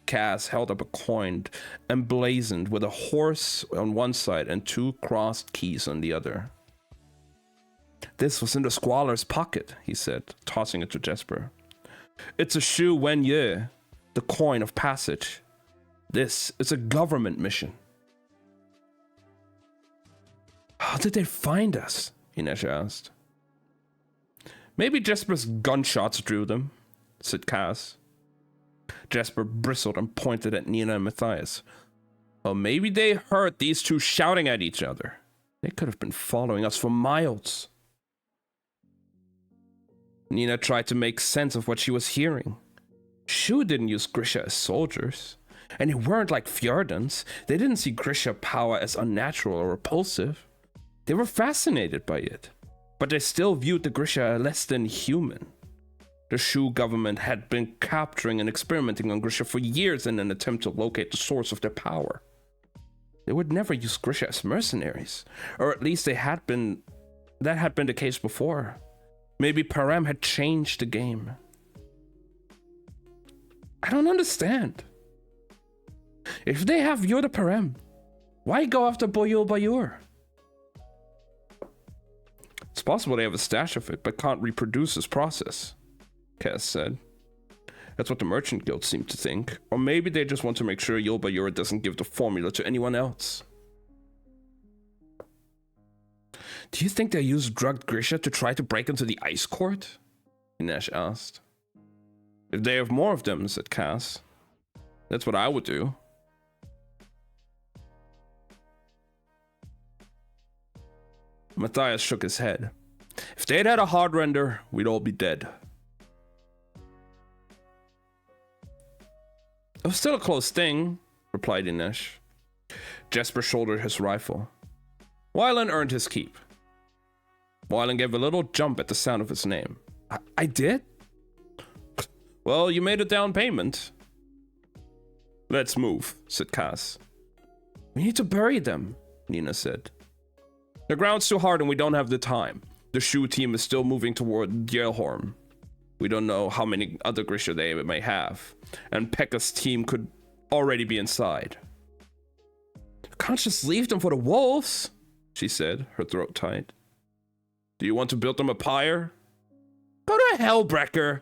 Cass held up a coin emblazoned with a horse on one side and two crossed keys on the other. This was in the squalor's pocket, he said, tossing it to Jesper. It's a Shu Wen Ye, the coin of passage. This is a government mission. How did they find us? Inesh asked. Maybe Jesper's gunshots drew them, said Cass. Jesper bristled and pointed at Nina and Matthias. Well, maybe they heard these two shouting at each other. They could have been following us for miles. Nina tried to make sense of what she was hearing. Shu didn't use Grisha as soldiers. And they weren't like Fjordans. They didn't see Grisha power as unnatural or repulsive. They were fascinated by it. But they still viewed the Grisha as less than human. The Shu government had been capturing and experimenting on Grisha for years in an attempt to locate the source of their power. They would never use Grisha as mercenaries. Or at least that had been the case before. Maybe Param had changed the game. I don't understand. If they have Yoda Param, why go after Boyul Bayur? It's possible they have a stash of it, but can't reproduce this process, Cass said. That's what the Merchant Guild seemed to think. Or maybe they just want to make sure Yul Bayur doesn't give the formula to anyone else. Do you think they used drugged Grisha to try to break into the Ice Court? Inesh asked. If they have more of them, said Cass. That's what I would do. Matthias shook his head. If they'd had a hard render, we'd all be dead. It was still a close thing, replied Inesh. Jesper shouldered his rifle. Wylan earned his keep. Wylan gave a little jump at the sound of his name. I did? Well, you made a down payment. Let's move, said Cass. We need to bury them, Nina said. The ground's too hard and we don't have the time. The Shu team is still moving toward Djelhorn. We don't know how many other Grisha they may have. And Pekka's team could already be inside. Can't just leave them for the wolves, she said, her throat tight. Do you want to build them a pyre? Go to hell, Brecker.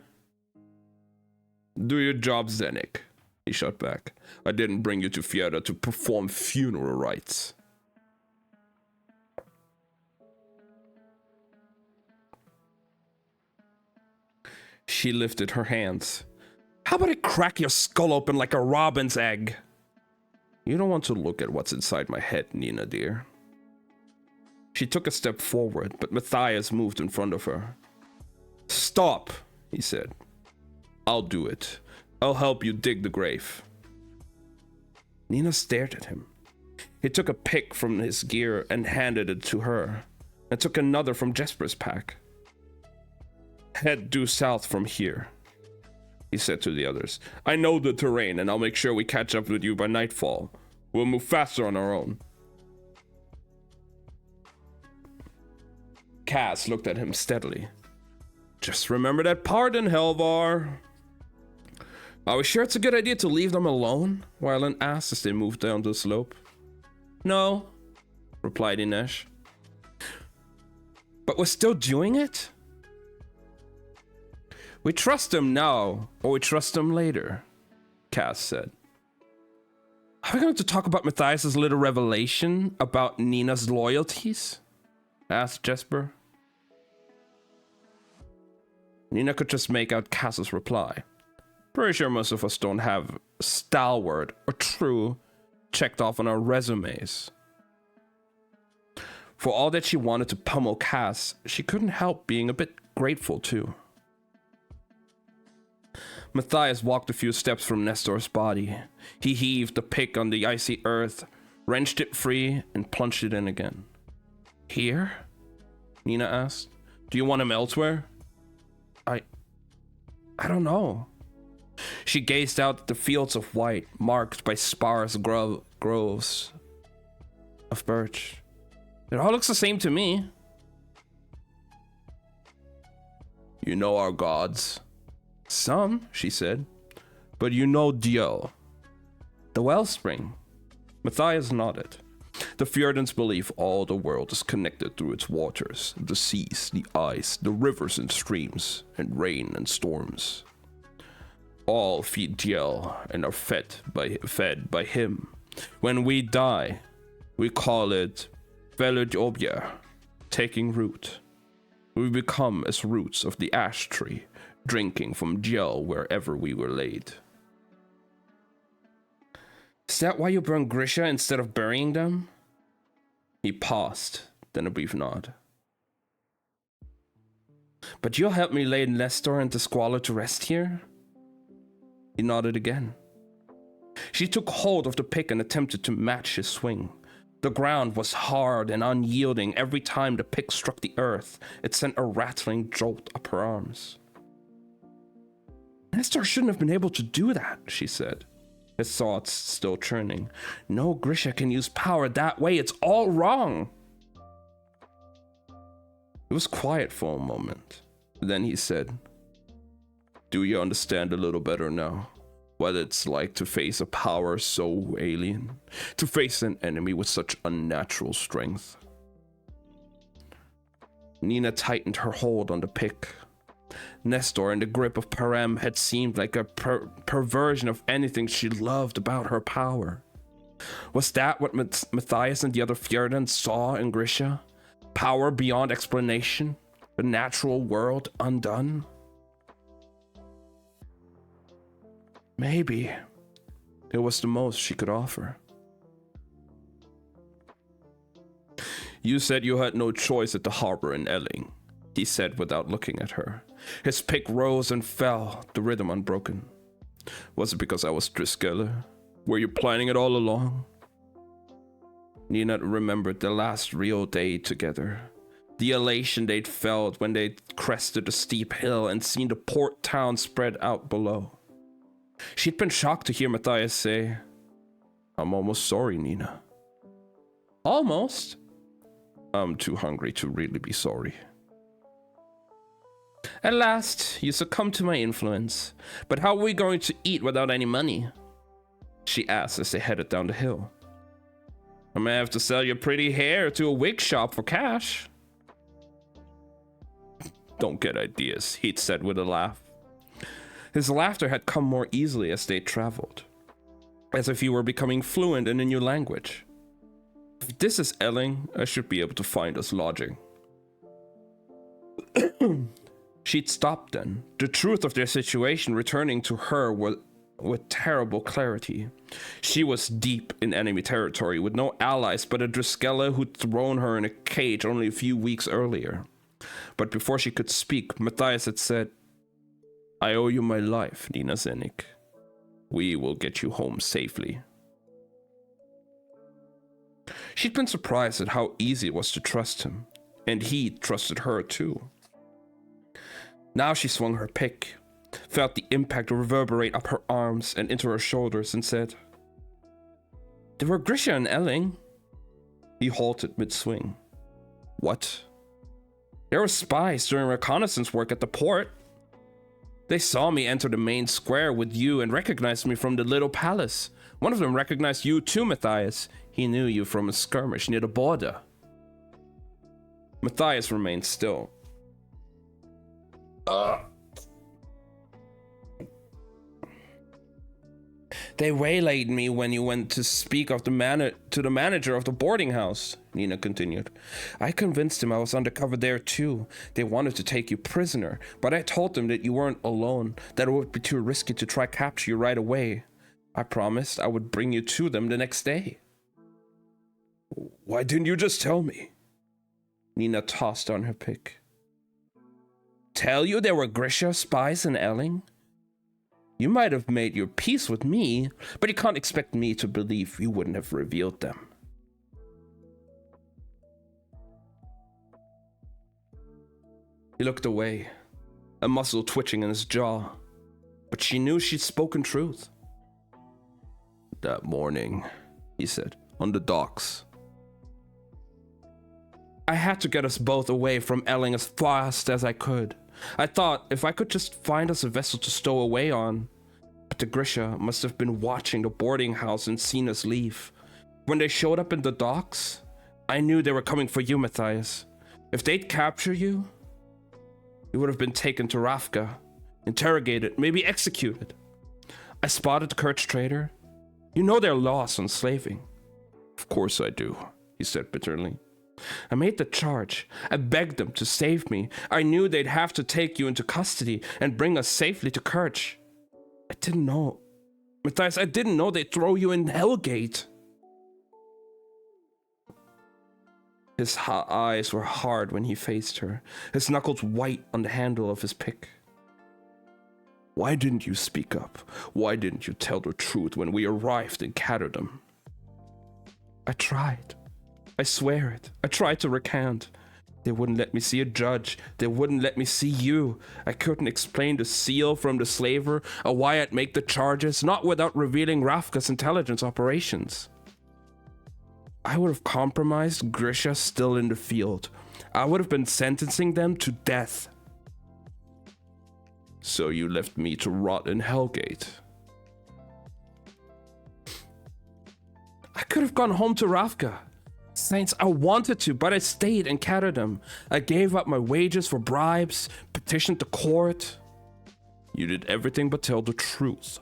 Do your job, Zenik, he shot back. I didn't bring you to Fjorda to perform funeral rites. She lifted her hands. How about I crack your skull open like a robin's egg? You don't want to look at what's inside my head, Nina, dear. She took a step forward, but Matthias moved in front of her. Stop, he said. I'll do it. I'll help you dig the grave. Nina stared at him. He took a pick from his gear and handed it to her, and took another from Jesper's pack. Head due south from here, he said to the others. I know the terrain, and I'll make sure we catch up with you by nightfall. We'll move faster on our own. Cass looked at him steadily. Just remember that pardon, Helvar. Are we sure it's a good idea to leave them alone? Wylan asked as they moved down the slope. No, replied Inesh. But we're still doing it? We trust them now, or we trust them later, Cass said. Are we going to talk about Matthias' little revelation about Nina's loyalties? Asked Jesper. Nina could just make out Cass's reply. Pretty sure most of us don't have stalwart or true checked off on our resumes. For all that she wanted to pummel Cass, she couldn't help being a bit grateful too. Matthias walked a few steps from Nestor's body. He heaved the pick on the icy earth, wrenched it free, and plunged it in again. Here? Nina asked. Do you want him elsewhere? I don't know. She gazed out at the fields of white, marked by sparse groves of birch. It all looks the same to me. You know our gods? Some, she said. But you know Dio. The wellspring. Matthias nodded. The Fjordans believe all the world is connected through its waters, the seas, the ice, the rivers and streams, and rain and storms. All feed Djel and are fed by him. When we die, we call it Veludobjer, taking root. We become as roots of the ash tree, drinking from Djel wherever we were laid. Is that why you burned Grisha instead of burying them? He paused, then a brief nod. But you'll help me lay Nestor and Squalor to rest here? He nodded again. She took hold of the pick and attempted to match his swing. The ground was hard and unyielding. Every time the pick struck the earth, it sent a rattling jolt up her arms. Nestor shouldn't have been able to do that, she said, his thoughts still churning. No Grisha can use power that way. It's all wrong. It was quiet for a moment. Then he said, do you understand a little better now? What it's like to face a power so alien? To face an enemy with such unnatural strength? Nina tightened her hold on the pick. Nestor in the grip of Parem had seemed like a perversion of anything she loved about her power. Was that what Matthias and the other Fjerdans saw in Grisha? Power beyond explanation? The natural world undone? Maybe it was the most she could offer. You said you had no choice at the harbor in Elling, he said without looking at her. His pick rose and fell, the rhythm unbroken. Was it because I was Driskeller? Were you planning it all along? Nina remembered the last real day together. The elation they'd felt when they'd crested the steep hill and seen the port town spread out below. She'd been shocked to hear Matthias say, I'm almost sorry, Nina. Almost? I'm too hungry to really be sorry. At last, you succumbed to my influence. But how are we going to eat without any money? She asked as they headed down the hill. I may have to sell your pretty hair to a wig shop for cash. Don't get ideas, he'd said with a laugh. His laughter had come more easily as they traveled, as if he were becoming fluent in a new language. If this is Elling, I should be able to find us lodging. She'd stopped then, the truth of their situation returning to her with terrible clarity. She was deep in enemy territory with no allies but a Driskella who'd thrown her in a cage only a few weeks earlier. But before she could speak, Matthias had said, I owe you my life, Nina Zenik. We will get you home safely. She'd been surprised at how easy it was to trust him, and he trusted her too. Now she swung her pick, felt the impact reverberate up her arms and into her shoulders, and said, There were Grisha and Elling. He halted mid-swing. What? There were spies during reconnaissance work at the port. They saw me enter the main square with you and recognized me from the little palace. One of them recognized you too, Matthias. He knew you from a skirmish near the border. Matthias remained still. They waylaid me when you went to speak of to the manager of the boarding house, Nina continued. I convinced him I was undercover there too. They wanted to take you prisoner, but I told them that you weren't alone, that it would be too risky to try capture you right away. I promised I would bring you to them the next day. Why didn't you just tell me? Nina tossed on her pick. Tell you there were Grisha spies in Elling? You might have made your peace with me, but you can't expect me to believe you wouldn't have revealed them. He looked away, a muscle twitching in his jaw, but she knew she'd spoken truth. That morning, he said, on the docks. I had to get us both away from Elling as fast as I could. I thought if I could just find us a vessel to stow away on. But the Grisha must have been watching the boarding house and seen us leave. When they showed up in the docks, I knew they were coming for you, Matthias. If they'd capture you, you would have been taken to Rafka, interrogated, maybe executed. I spotted the Kurtz trader. You know their laws on slaving. Of course I do, he said bitterly. I made the charge. I begged them to save me. I knew they'd have to take you into custody and bring us safely to Kerch. I didn't know Matthias, I didn't know they'd throw you in Hellgate. His eyes were hard when he faced her, his knuckles white on the handle of his pick. Why didn't you speak up? Why didn't you tell the truth when we arrived in Catterdom? I tried. I swear it. I tried to recant. They wouldn't let me see a judge. They wouldn't let me see you. I couldn't explain the seal from the slaver or why I'd make the charges, not without revealing Ravka's intelligence operations. I would have compromised Grisha still in the field. I would have been sentencing them to death. So you left me to rot in Hellgate. I could have gone home to Ravka. Saints, I wanted to, but I stayed in Catterdom. I gave up my wages for bribes, petitioned the court. You did everything but tell the truth.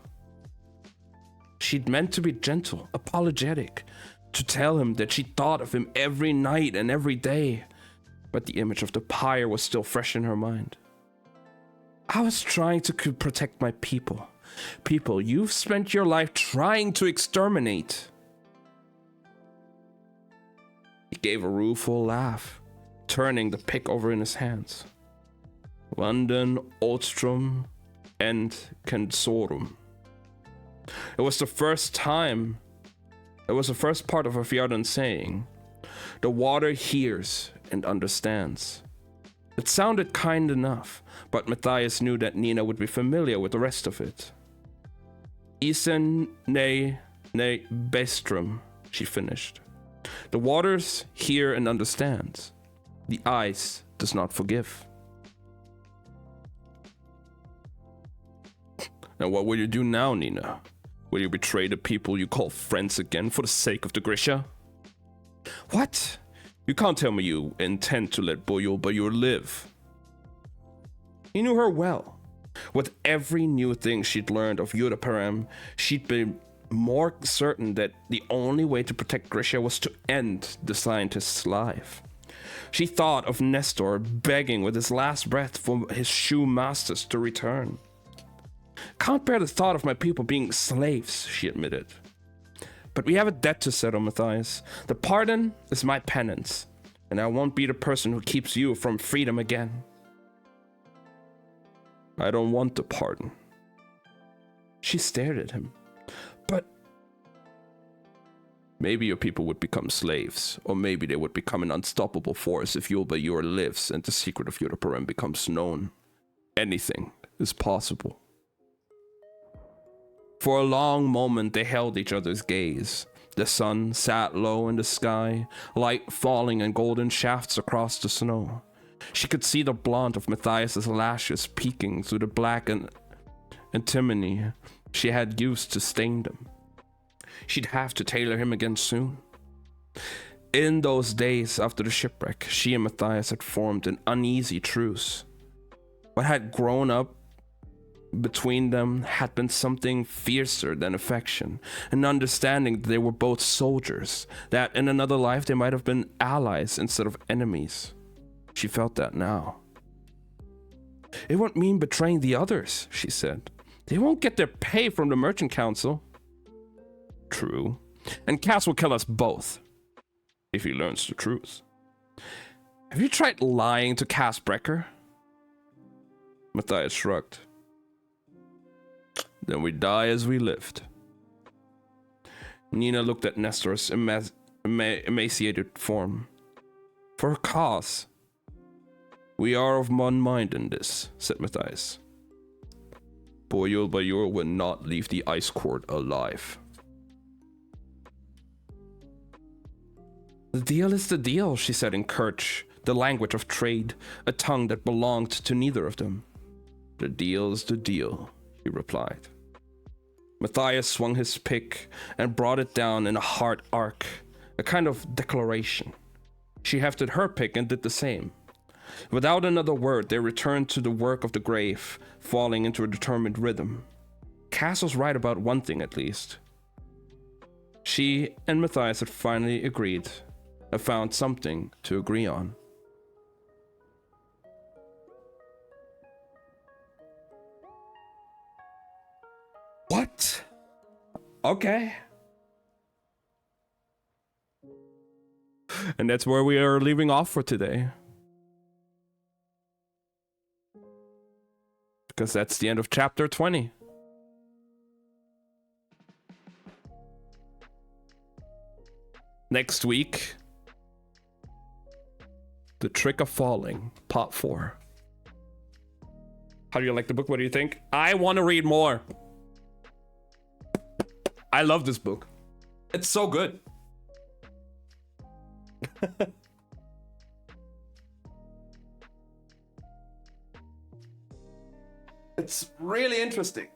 She'd meant to be gentle, apologetic, to tell him that she thought of him every night and every day, but the image of the pyre was still fresh in her mind. I was trying to protect my people. People you've spent your life trying to exterminate. He gave a rueful laugh, turning the pick over in his hands. London, Oldstrom, and Kensorum. It was the first part of a Fjardan saying, "The water hears and understands." It sounded kind enough, but Matthias knew that Nina would be familiar with the rest of it. Isen ne bestrum, she finished. The waters hear and understands. The ice does not forgive. Now what will you do now, Nina? Will you betray the people you call friends again for the sake of the Grisha? What? You can't tell me you intend to let Buyur live. He knew her well. With every new thing she'd learned of Yudhaparam, she'd been more certain that the only way to protect Grisha was to end the scientist's life. She thought of Nestor begging with his last breath for his shoe masters to return. Can't bear the thought of my people being slaves, she admitted. But we have a debt to settle, Matthias. The pardon is my penance, and I won't be the person who keeps you from freedom again. I don't want the pardon. She stared at him. But maybe your people would become slaves, or maybe they would become an unstoppable force if Yulbayur lives and the secret of Yudhaparam becomes known. Anything is possible. For a long moment they held each other's gaze. The sun sat low in the sky, light falling in golden shafts across the snow. She could see the blonde of Matthias's lashes peeking through the black antimony she had used to stain them. She'd have to tailor him again soon. In those days after the shipwreck, she and Matthias had formed an uneasy truce. What had grown up between them had been something fiercer than affection, an understanding that they were both soldiers, that in another life they might have been allies instead of enemies. She felt that now. It won't mean betraying the others, she said. They won't get their pay from the Merchant Council. True. And Cass will kill us both, if he learns the truth. Have you tried lying to Cass Brecker? Matthias shrugged. Then we die as we lived. Nina looked at Nestor's emaciated form. For her cause. We are of one mind in this, said Matthias. Buyur will not leave the ice court alive. The deal is the deal, she said in Kerch, the language of trade, a tongue that belonged to neither of them. The deal is the deal, he replied. Matthias swung his pick and brought it down in a hard arc, a kind of declaration. She hefted her pick and did the same. Without another word, they returned to the work of the grave, falling into a determined rhythm. Cass was right about one thing at least. She and Matthias had finally agreed, had found something to agree on. What? Okay. And that's where we are leaving off for today. Because that's the end of chapter 20. Next week, The Trick of Falling, part 4. How do you like the book? What do you think? I want to read more. I love this book. It's so good. It's really interesting.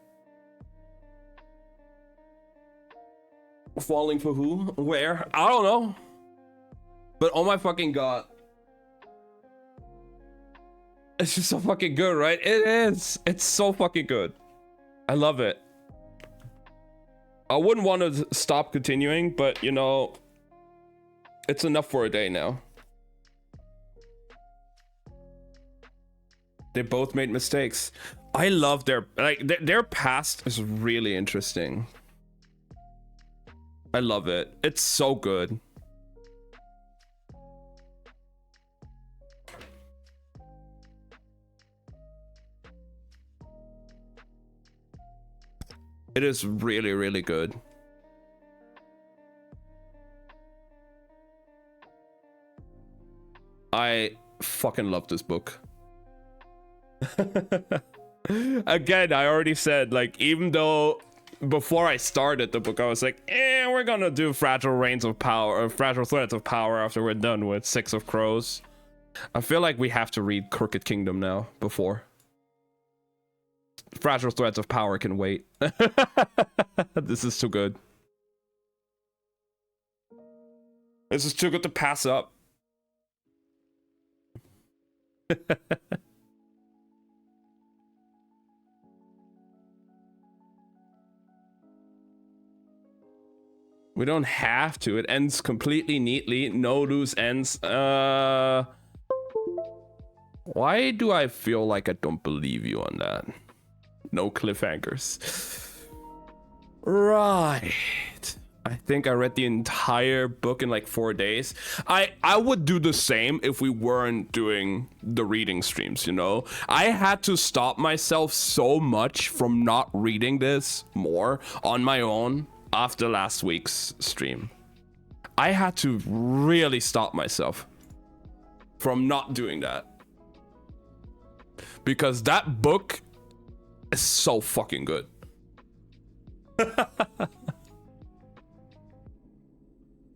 Falling for who? Where? I don't know. But oh my fucking god. It's just so fucking good, right? It is. It's so fucking good. I love it. I wouldn't want to stop continuing, but you know, it's enough for a day now. They both made mistakes. I love their past is really interesting. I love it. It's so good. It is really, really good. I fucking love this book. Again, I already said, like, even though before I started the book, I was like, we're gonna do Fragile Reigns of Power, or Fragile Threads of Power after we're done with Six of Crows. I feel like we have to read Crooked Kingdom now before. Fragile Threads of Power can wait. This is too good. This is too good to pass up. We don't have to. It ends completely neatly. No loose ends. Why do I feel like I don't believe you on that? No cliffhangers. Right. I think I read the entire book in like 4 days. I would do the same if we weren't doing the reading streams, you know? I had to stop myself so much from not reading this more on my own after last week's stream. I had to really stop myself from not doing that. Because that book is so fucking good.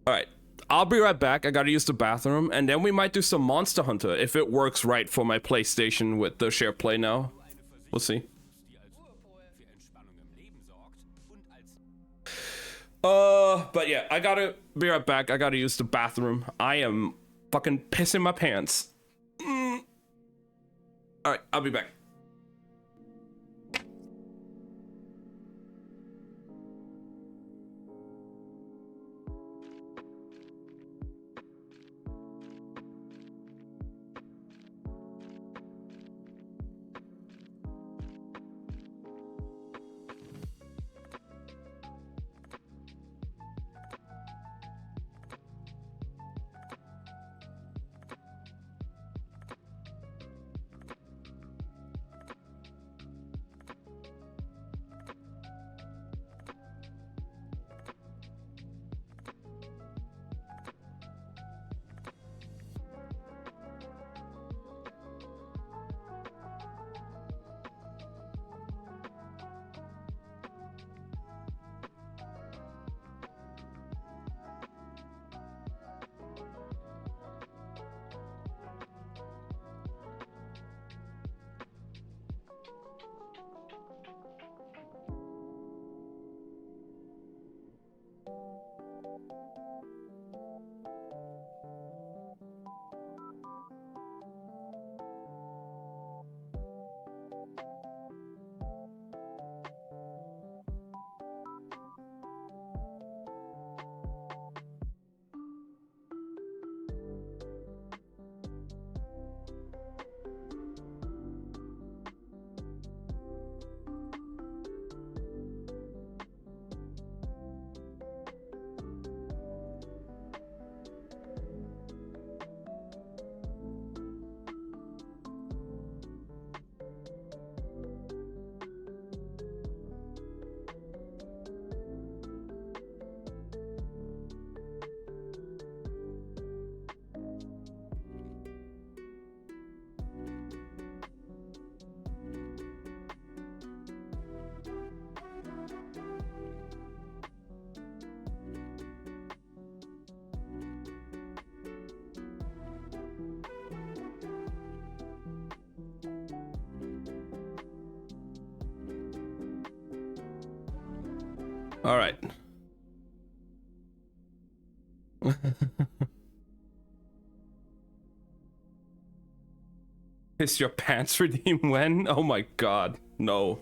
Alright, I'll be right back. I gotta use the bathroom, and then we might do some Monster Hunter if it works right for my PlayStation with the share play now. We'll see. But yeah, I gotta be right back. I gotta use the bathroom. I am fucking pissing my pants. Alright, I'll be back. All right. Is your pants redeem when? Oh my god, no.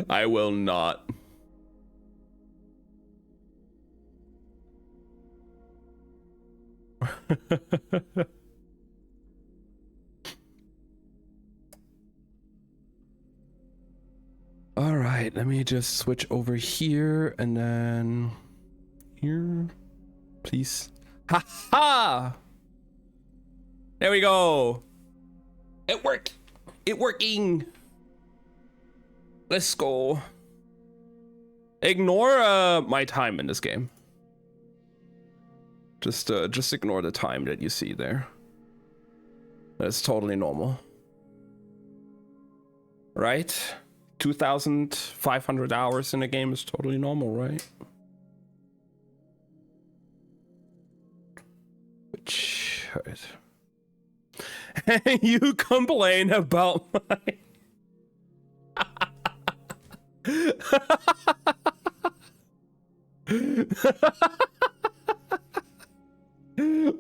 I will not. All right, let me just switch over here and then here, please. Ha ha! There we go. It worked. It working. Let's go. Ignore my time in this game. Just ignore the time that you see there. That's totally normal. Right? 2,500 hours in a game is totally normal, right? Which... you complain about my...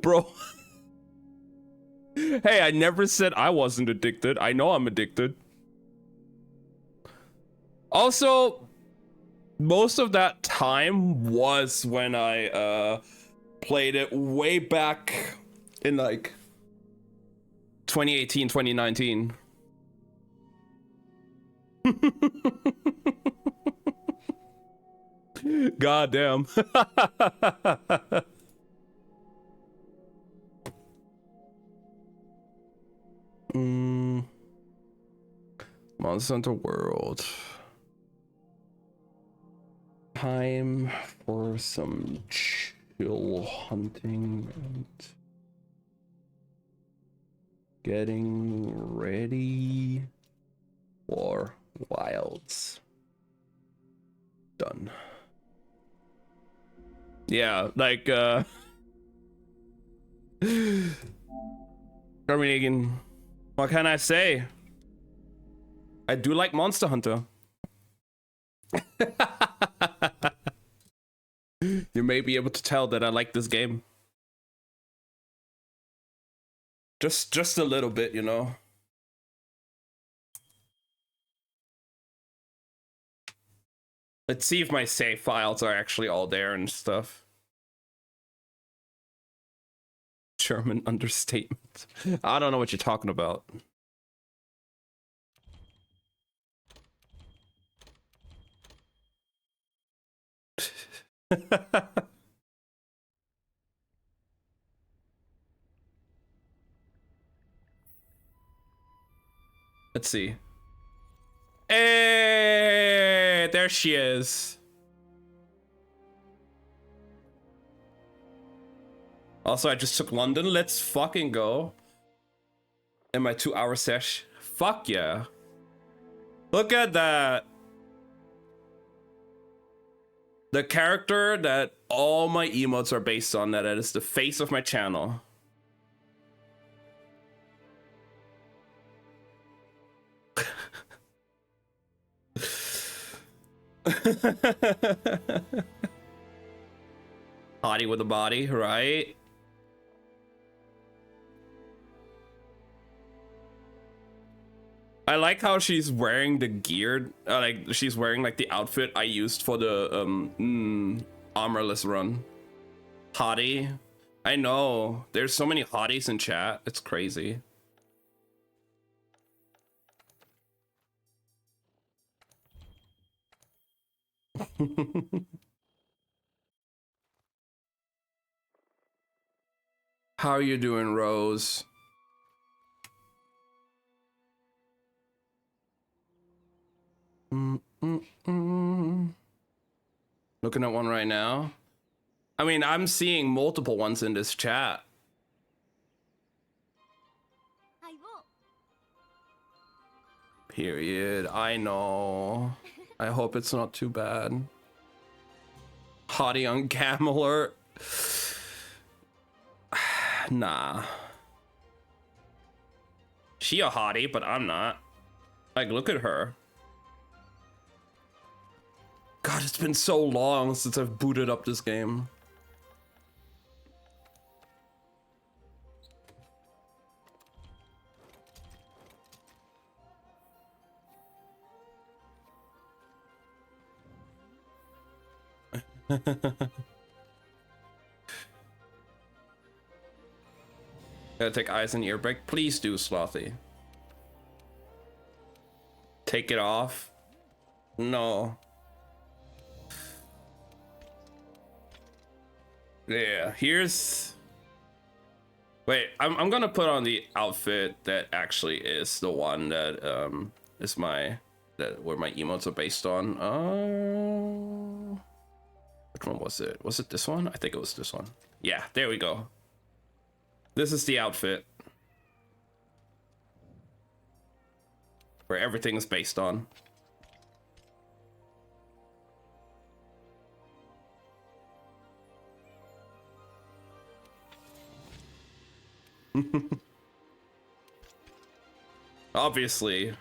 Bro. Hey, I never said I wasn't addicted. I know I'm addicted. Also, most of that time was when I played it way back in like 2018, 2019. God damn. Monster Hunter World. Time for some chill hunting and getting ready for wilds. Done. Yeah, like Copenhagen. What can I say? I do like Monster Hunter. You may be able to tell that I like this game. Just a little bit, you know. Let's see if my save files are actually all there and stuff. German understatement. I don't know what you're talking about. Let's see. Hey, there she is. Also, I just took London. Let's fucking go. In my 2-hour sesh. Fuck yeah. Look at that. The character that all my emotes are based on, that is the face of my channel. Hottie with a body, right? I like how she's wearing the gear, like she's wearing like the outfit I used for the armorless run. Hottie. I know. There's so many hotties in chat. It's crazy. How are you doing, Rose? Looking at one right now. I mean, I'm seeing multiple ones in this chat. Period. I know. I hope it's not too bad. Hottie on cam alert. Nah. She a hottie, but I'm not. Like, look at her. God, it's been so long since I've booted up this game. Gotta take eyes and ear break. Please do, Slothy. Take it off. No. Yeah, here's... Wait, I'm gonna put on the outfit that actually is the one that is my... where my emotes are based on. Which one was it? Was it this one? I think it was this one. Yeah, there we go. This is the outfit. Where everything is based on. Obviously,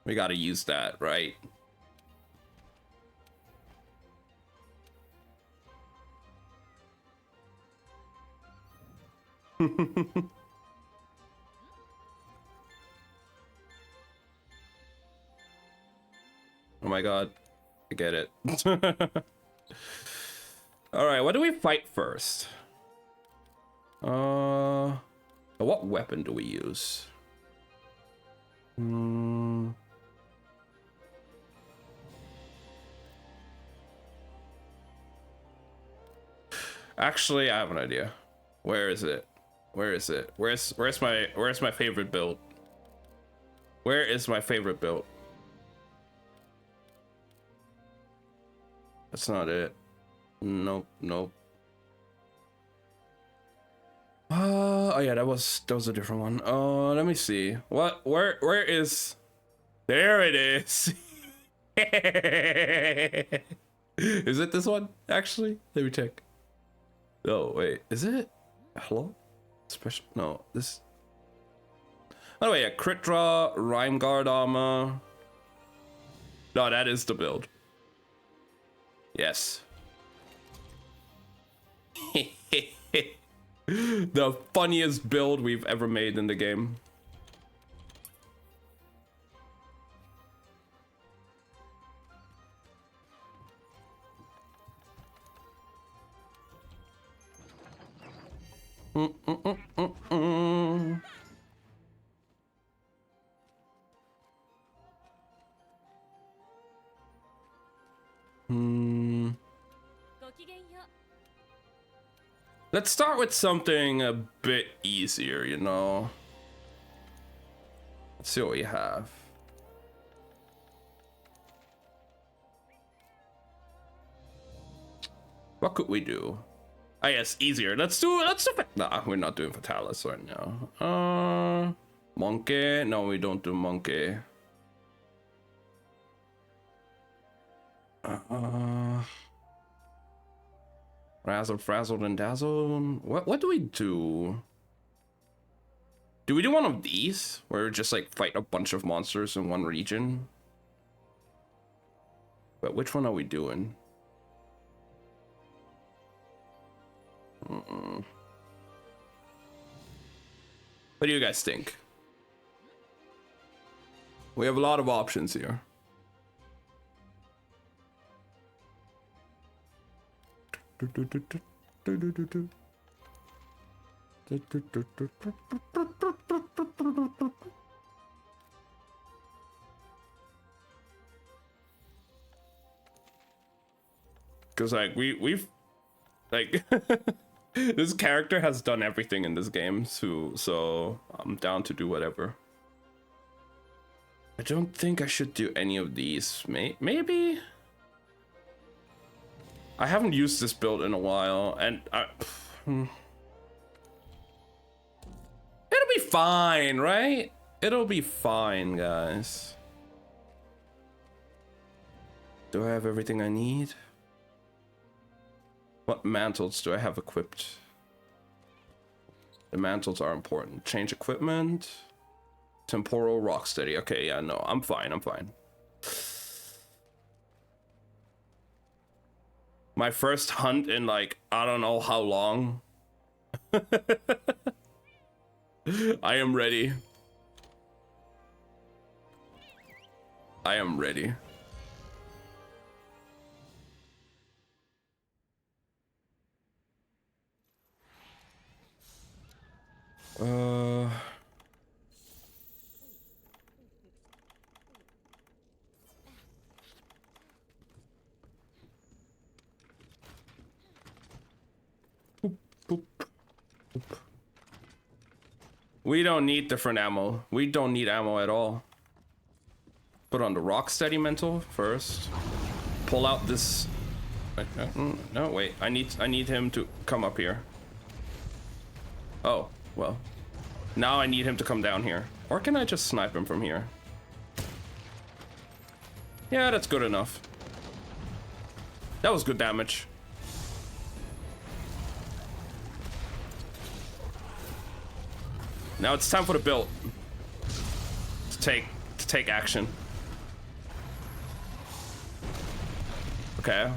we gotta use that, right? Oh my god, I get it. All right, what do we fight first? What weapon do we use? Actually, I have an idea. Where is it? Where is it? Where's my favorite build? Where is my favorite build? That's not it. Nope, nope. Oh yeah, that was a different one. Let me see. Where is? There it is. Is it this one? Actually, let me check. Oh wait, is it? Hello? Special? No, this. Oh wait, yeah, crit draw, rhyme guard armor. No, that is the build. Yes. The funniest build we've ever made in the game. Let's start with something a bit easier, you know. Let's see what we have. What could we do? Ah, yes, easier. Let's do. Nah, we're not doing Fatalis right now. Monkey? No, we don't do monkey. Razzle, frazzled, and dazzled. What do we do? Do we do one of these where we just like fight a bunch of monsters in one region? But which one are we doing? What do you guys think? We have a lot of options here. Because like we've like this character has done everything in this game, so I'm down to do whatever. I don't think I should do any of these. Maybe. I haven't used this build in a while, and it'll be fine, right? It'll be fine, guys. Do I have everything I need? What mantles do I have equipped? The mantles are important. Change equipment. Temporal rocksteady. Okay, yeah, no, I'm fine. My first hunt in like, I don't know how long. I am ready. I am ready. Boop, boop, boop. We don't need different ammo. We don't need ammo at all. Put on the Rocksteady Mental first. Pull out this. No, wait. I need him to come up here. Oh, well. Now I need him to come down here. Or can I just snipe him from here? Yeah, that's good enough. That was good damage. Now it's time for the build. To take action. Okay.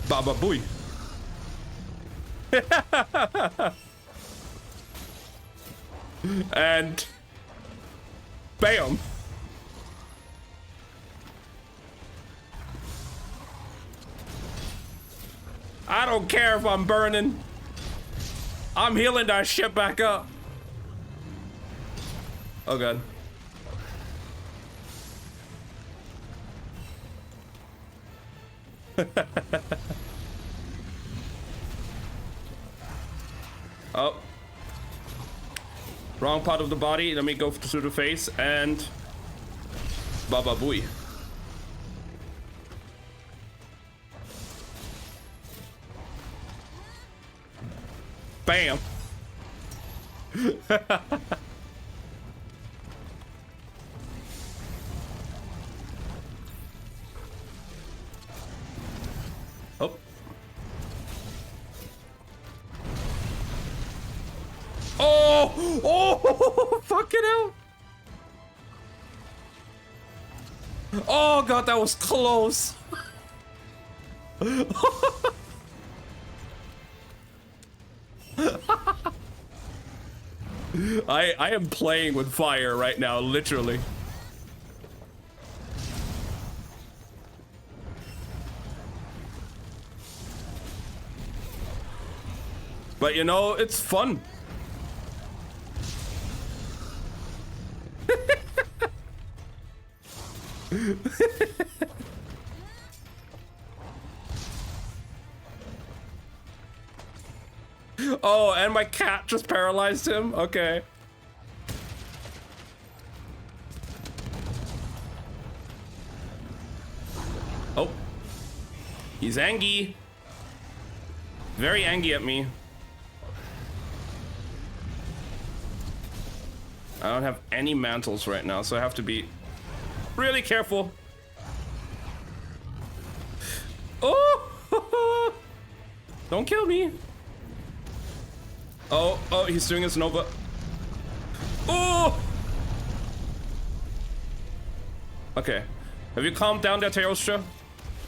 Baba booey. And bam. I don't care if I'm burning. I'm healing that shit back up. Oh god. Oh. Wrong part of the body. Let me go through the face and Baba booey. Bam. Oh. Oh! Oh! Fucking hell! Oh god, that was close! I am playing with fire right now, literally. But you know, it's fun. Oh, and my cat just paralyzed him? Okay. Oh. He's angry. Very angry at me. I don't have any mantles right now, so I have to be really careful. Oh! Don't kill me. Oh, oh, he's doing his Nova. Oh! Okay. Have you calmed down there, Teostra?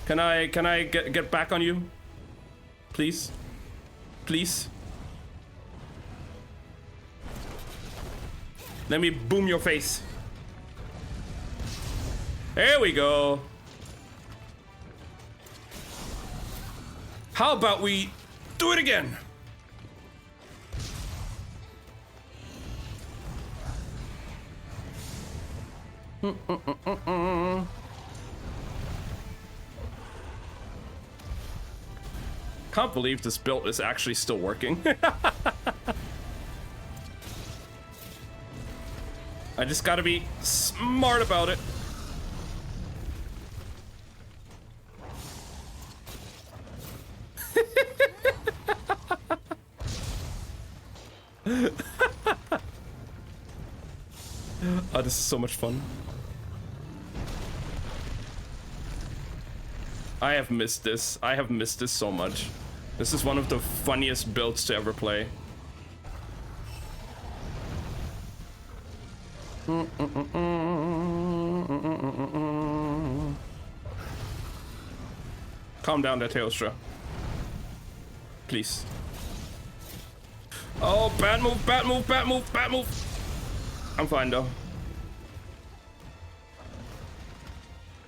Can I get back on you? Please? Please? Let me boom your face. There we go. How about we do it again? Can't believe this build is actually still working. I just gotta be smart about it. Oh, this is so much fun. I have missed this. I have missed this so much. This is one of the funniest builds to ever play. Calm down there, Teostra. Please. Oh, bad move, bad move, bad move, bad move. I'm fine though.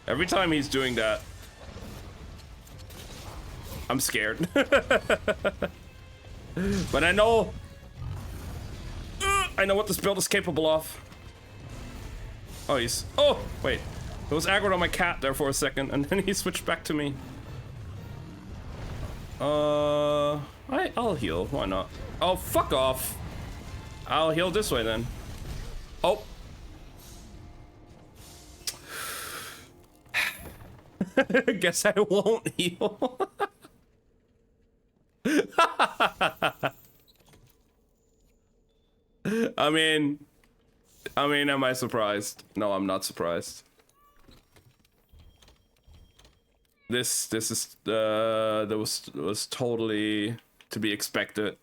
Every time he's doing that, I'm scared. But I know what this build is capable of. Oh, he's... Oh, wait. It was aggroed on my cat there for a second, and then he switched back to me. I'll heal. Why not? Oh, fuck off. I'll heal this way then. Oh. Guess I won't heal. I mean, am I surprised? No, I'm not surprised. This is that was totally to be expected.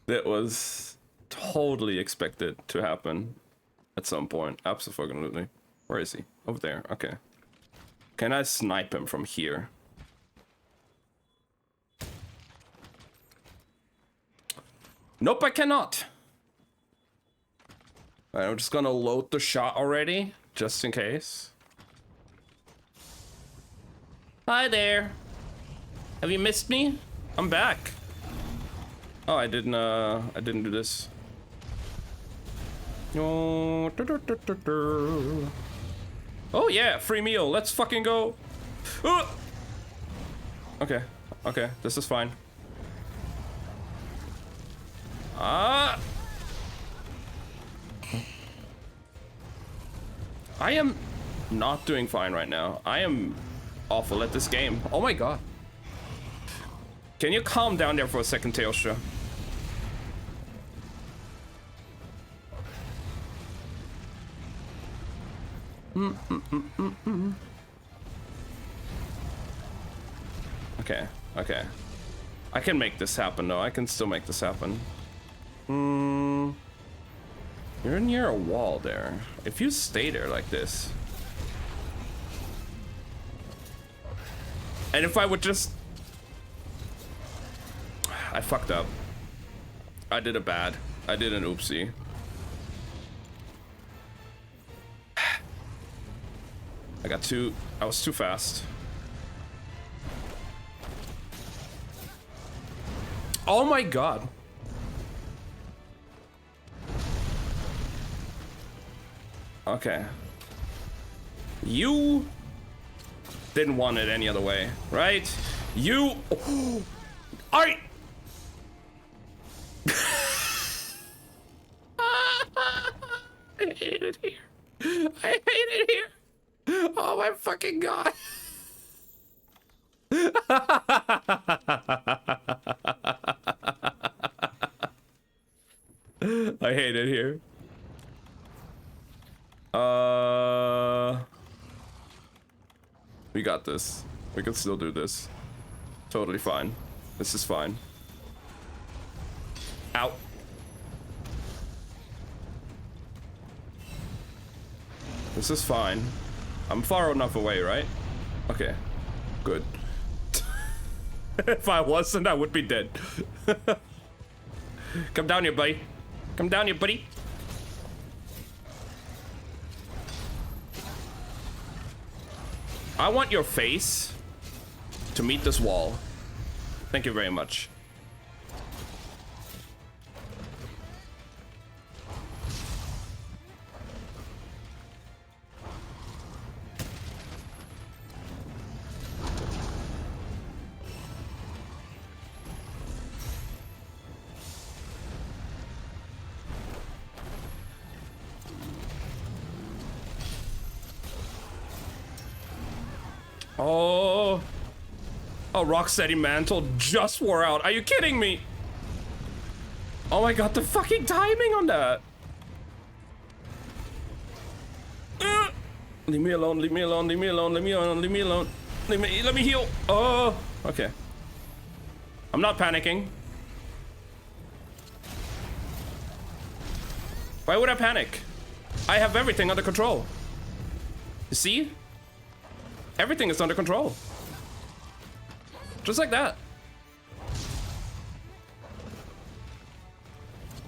That was totally expected to happen at some point. Absolutely. Where is he? Over there. Okay. Can I snipe him from here? Nope, I cannot. Alright, I'm just gonna load the shot already, just in case. Hi there. Have you missed me? I'm back. Oh, I didn't do this. Oh yeah, free meal. Let's fucking go. Okay, this is fine. I am not doing fine right now. I am awful at this game. Oh my god. Can you calm down there for a second, Teostra? Okay. I can make this happen though. I can still make this happen. You're near a wall there. If you stay there like this. And if I would just... I fucked up. I did it bad. I did an oopsie. I was too fast. Oh my god. Okay. You didn't want it any other way, right? You... I hate it here. I hate it here. Oh my fucking god. I hate it here. We got this. We can still do this. Totally fine. This is fine. Ow. This is fine. I'm far enough away, right? Okay. Good. If I wasn't, I would be dead. Come down here, buddy. Come down here, buddy. I want your face to meet this wall. Thank you very much. Oh, Rocksteady Mantle just wore out. Are you kidding me? Oh my god, the fucking timing on that. Leave me alone, leave me alone, leave me alone, leave me alone, leave me alone. Let me heal. Oh, okay. I'm not panicking. Why would I panic? I have everything under control. You see? Everything is under control. Just like that.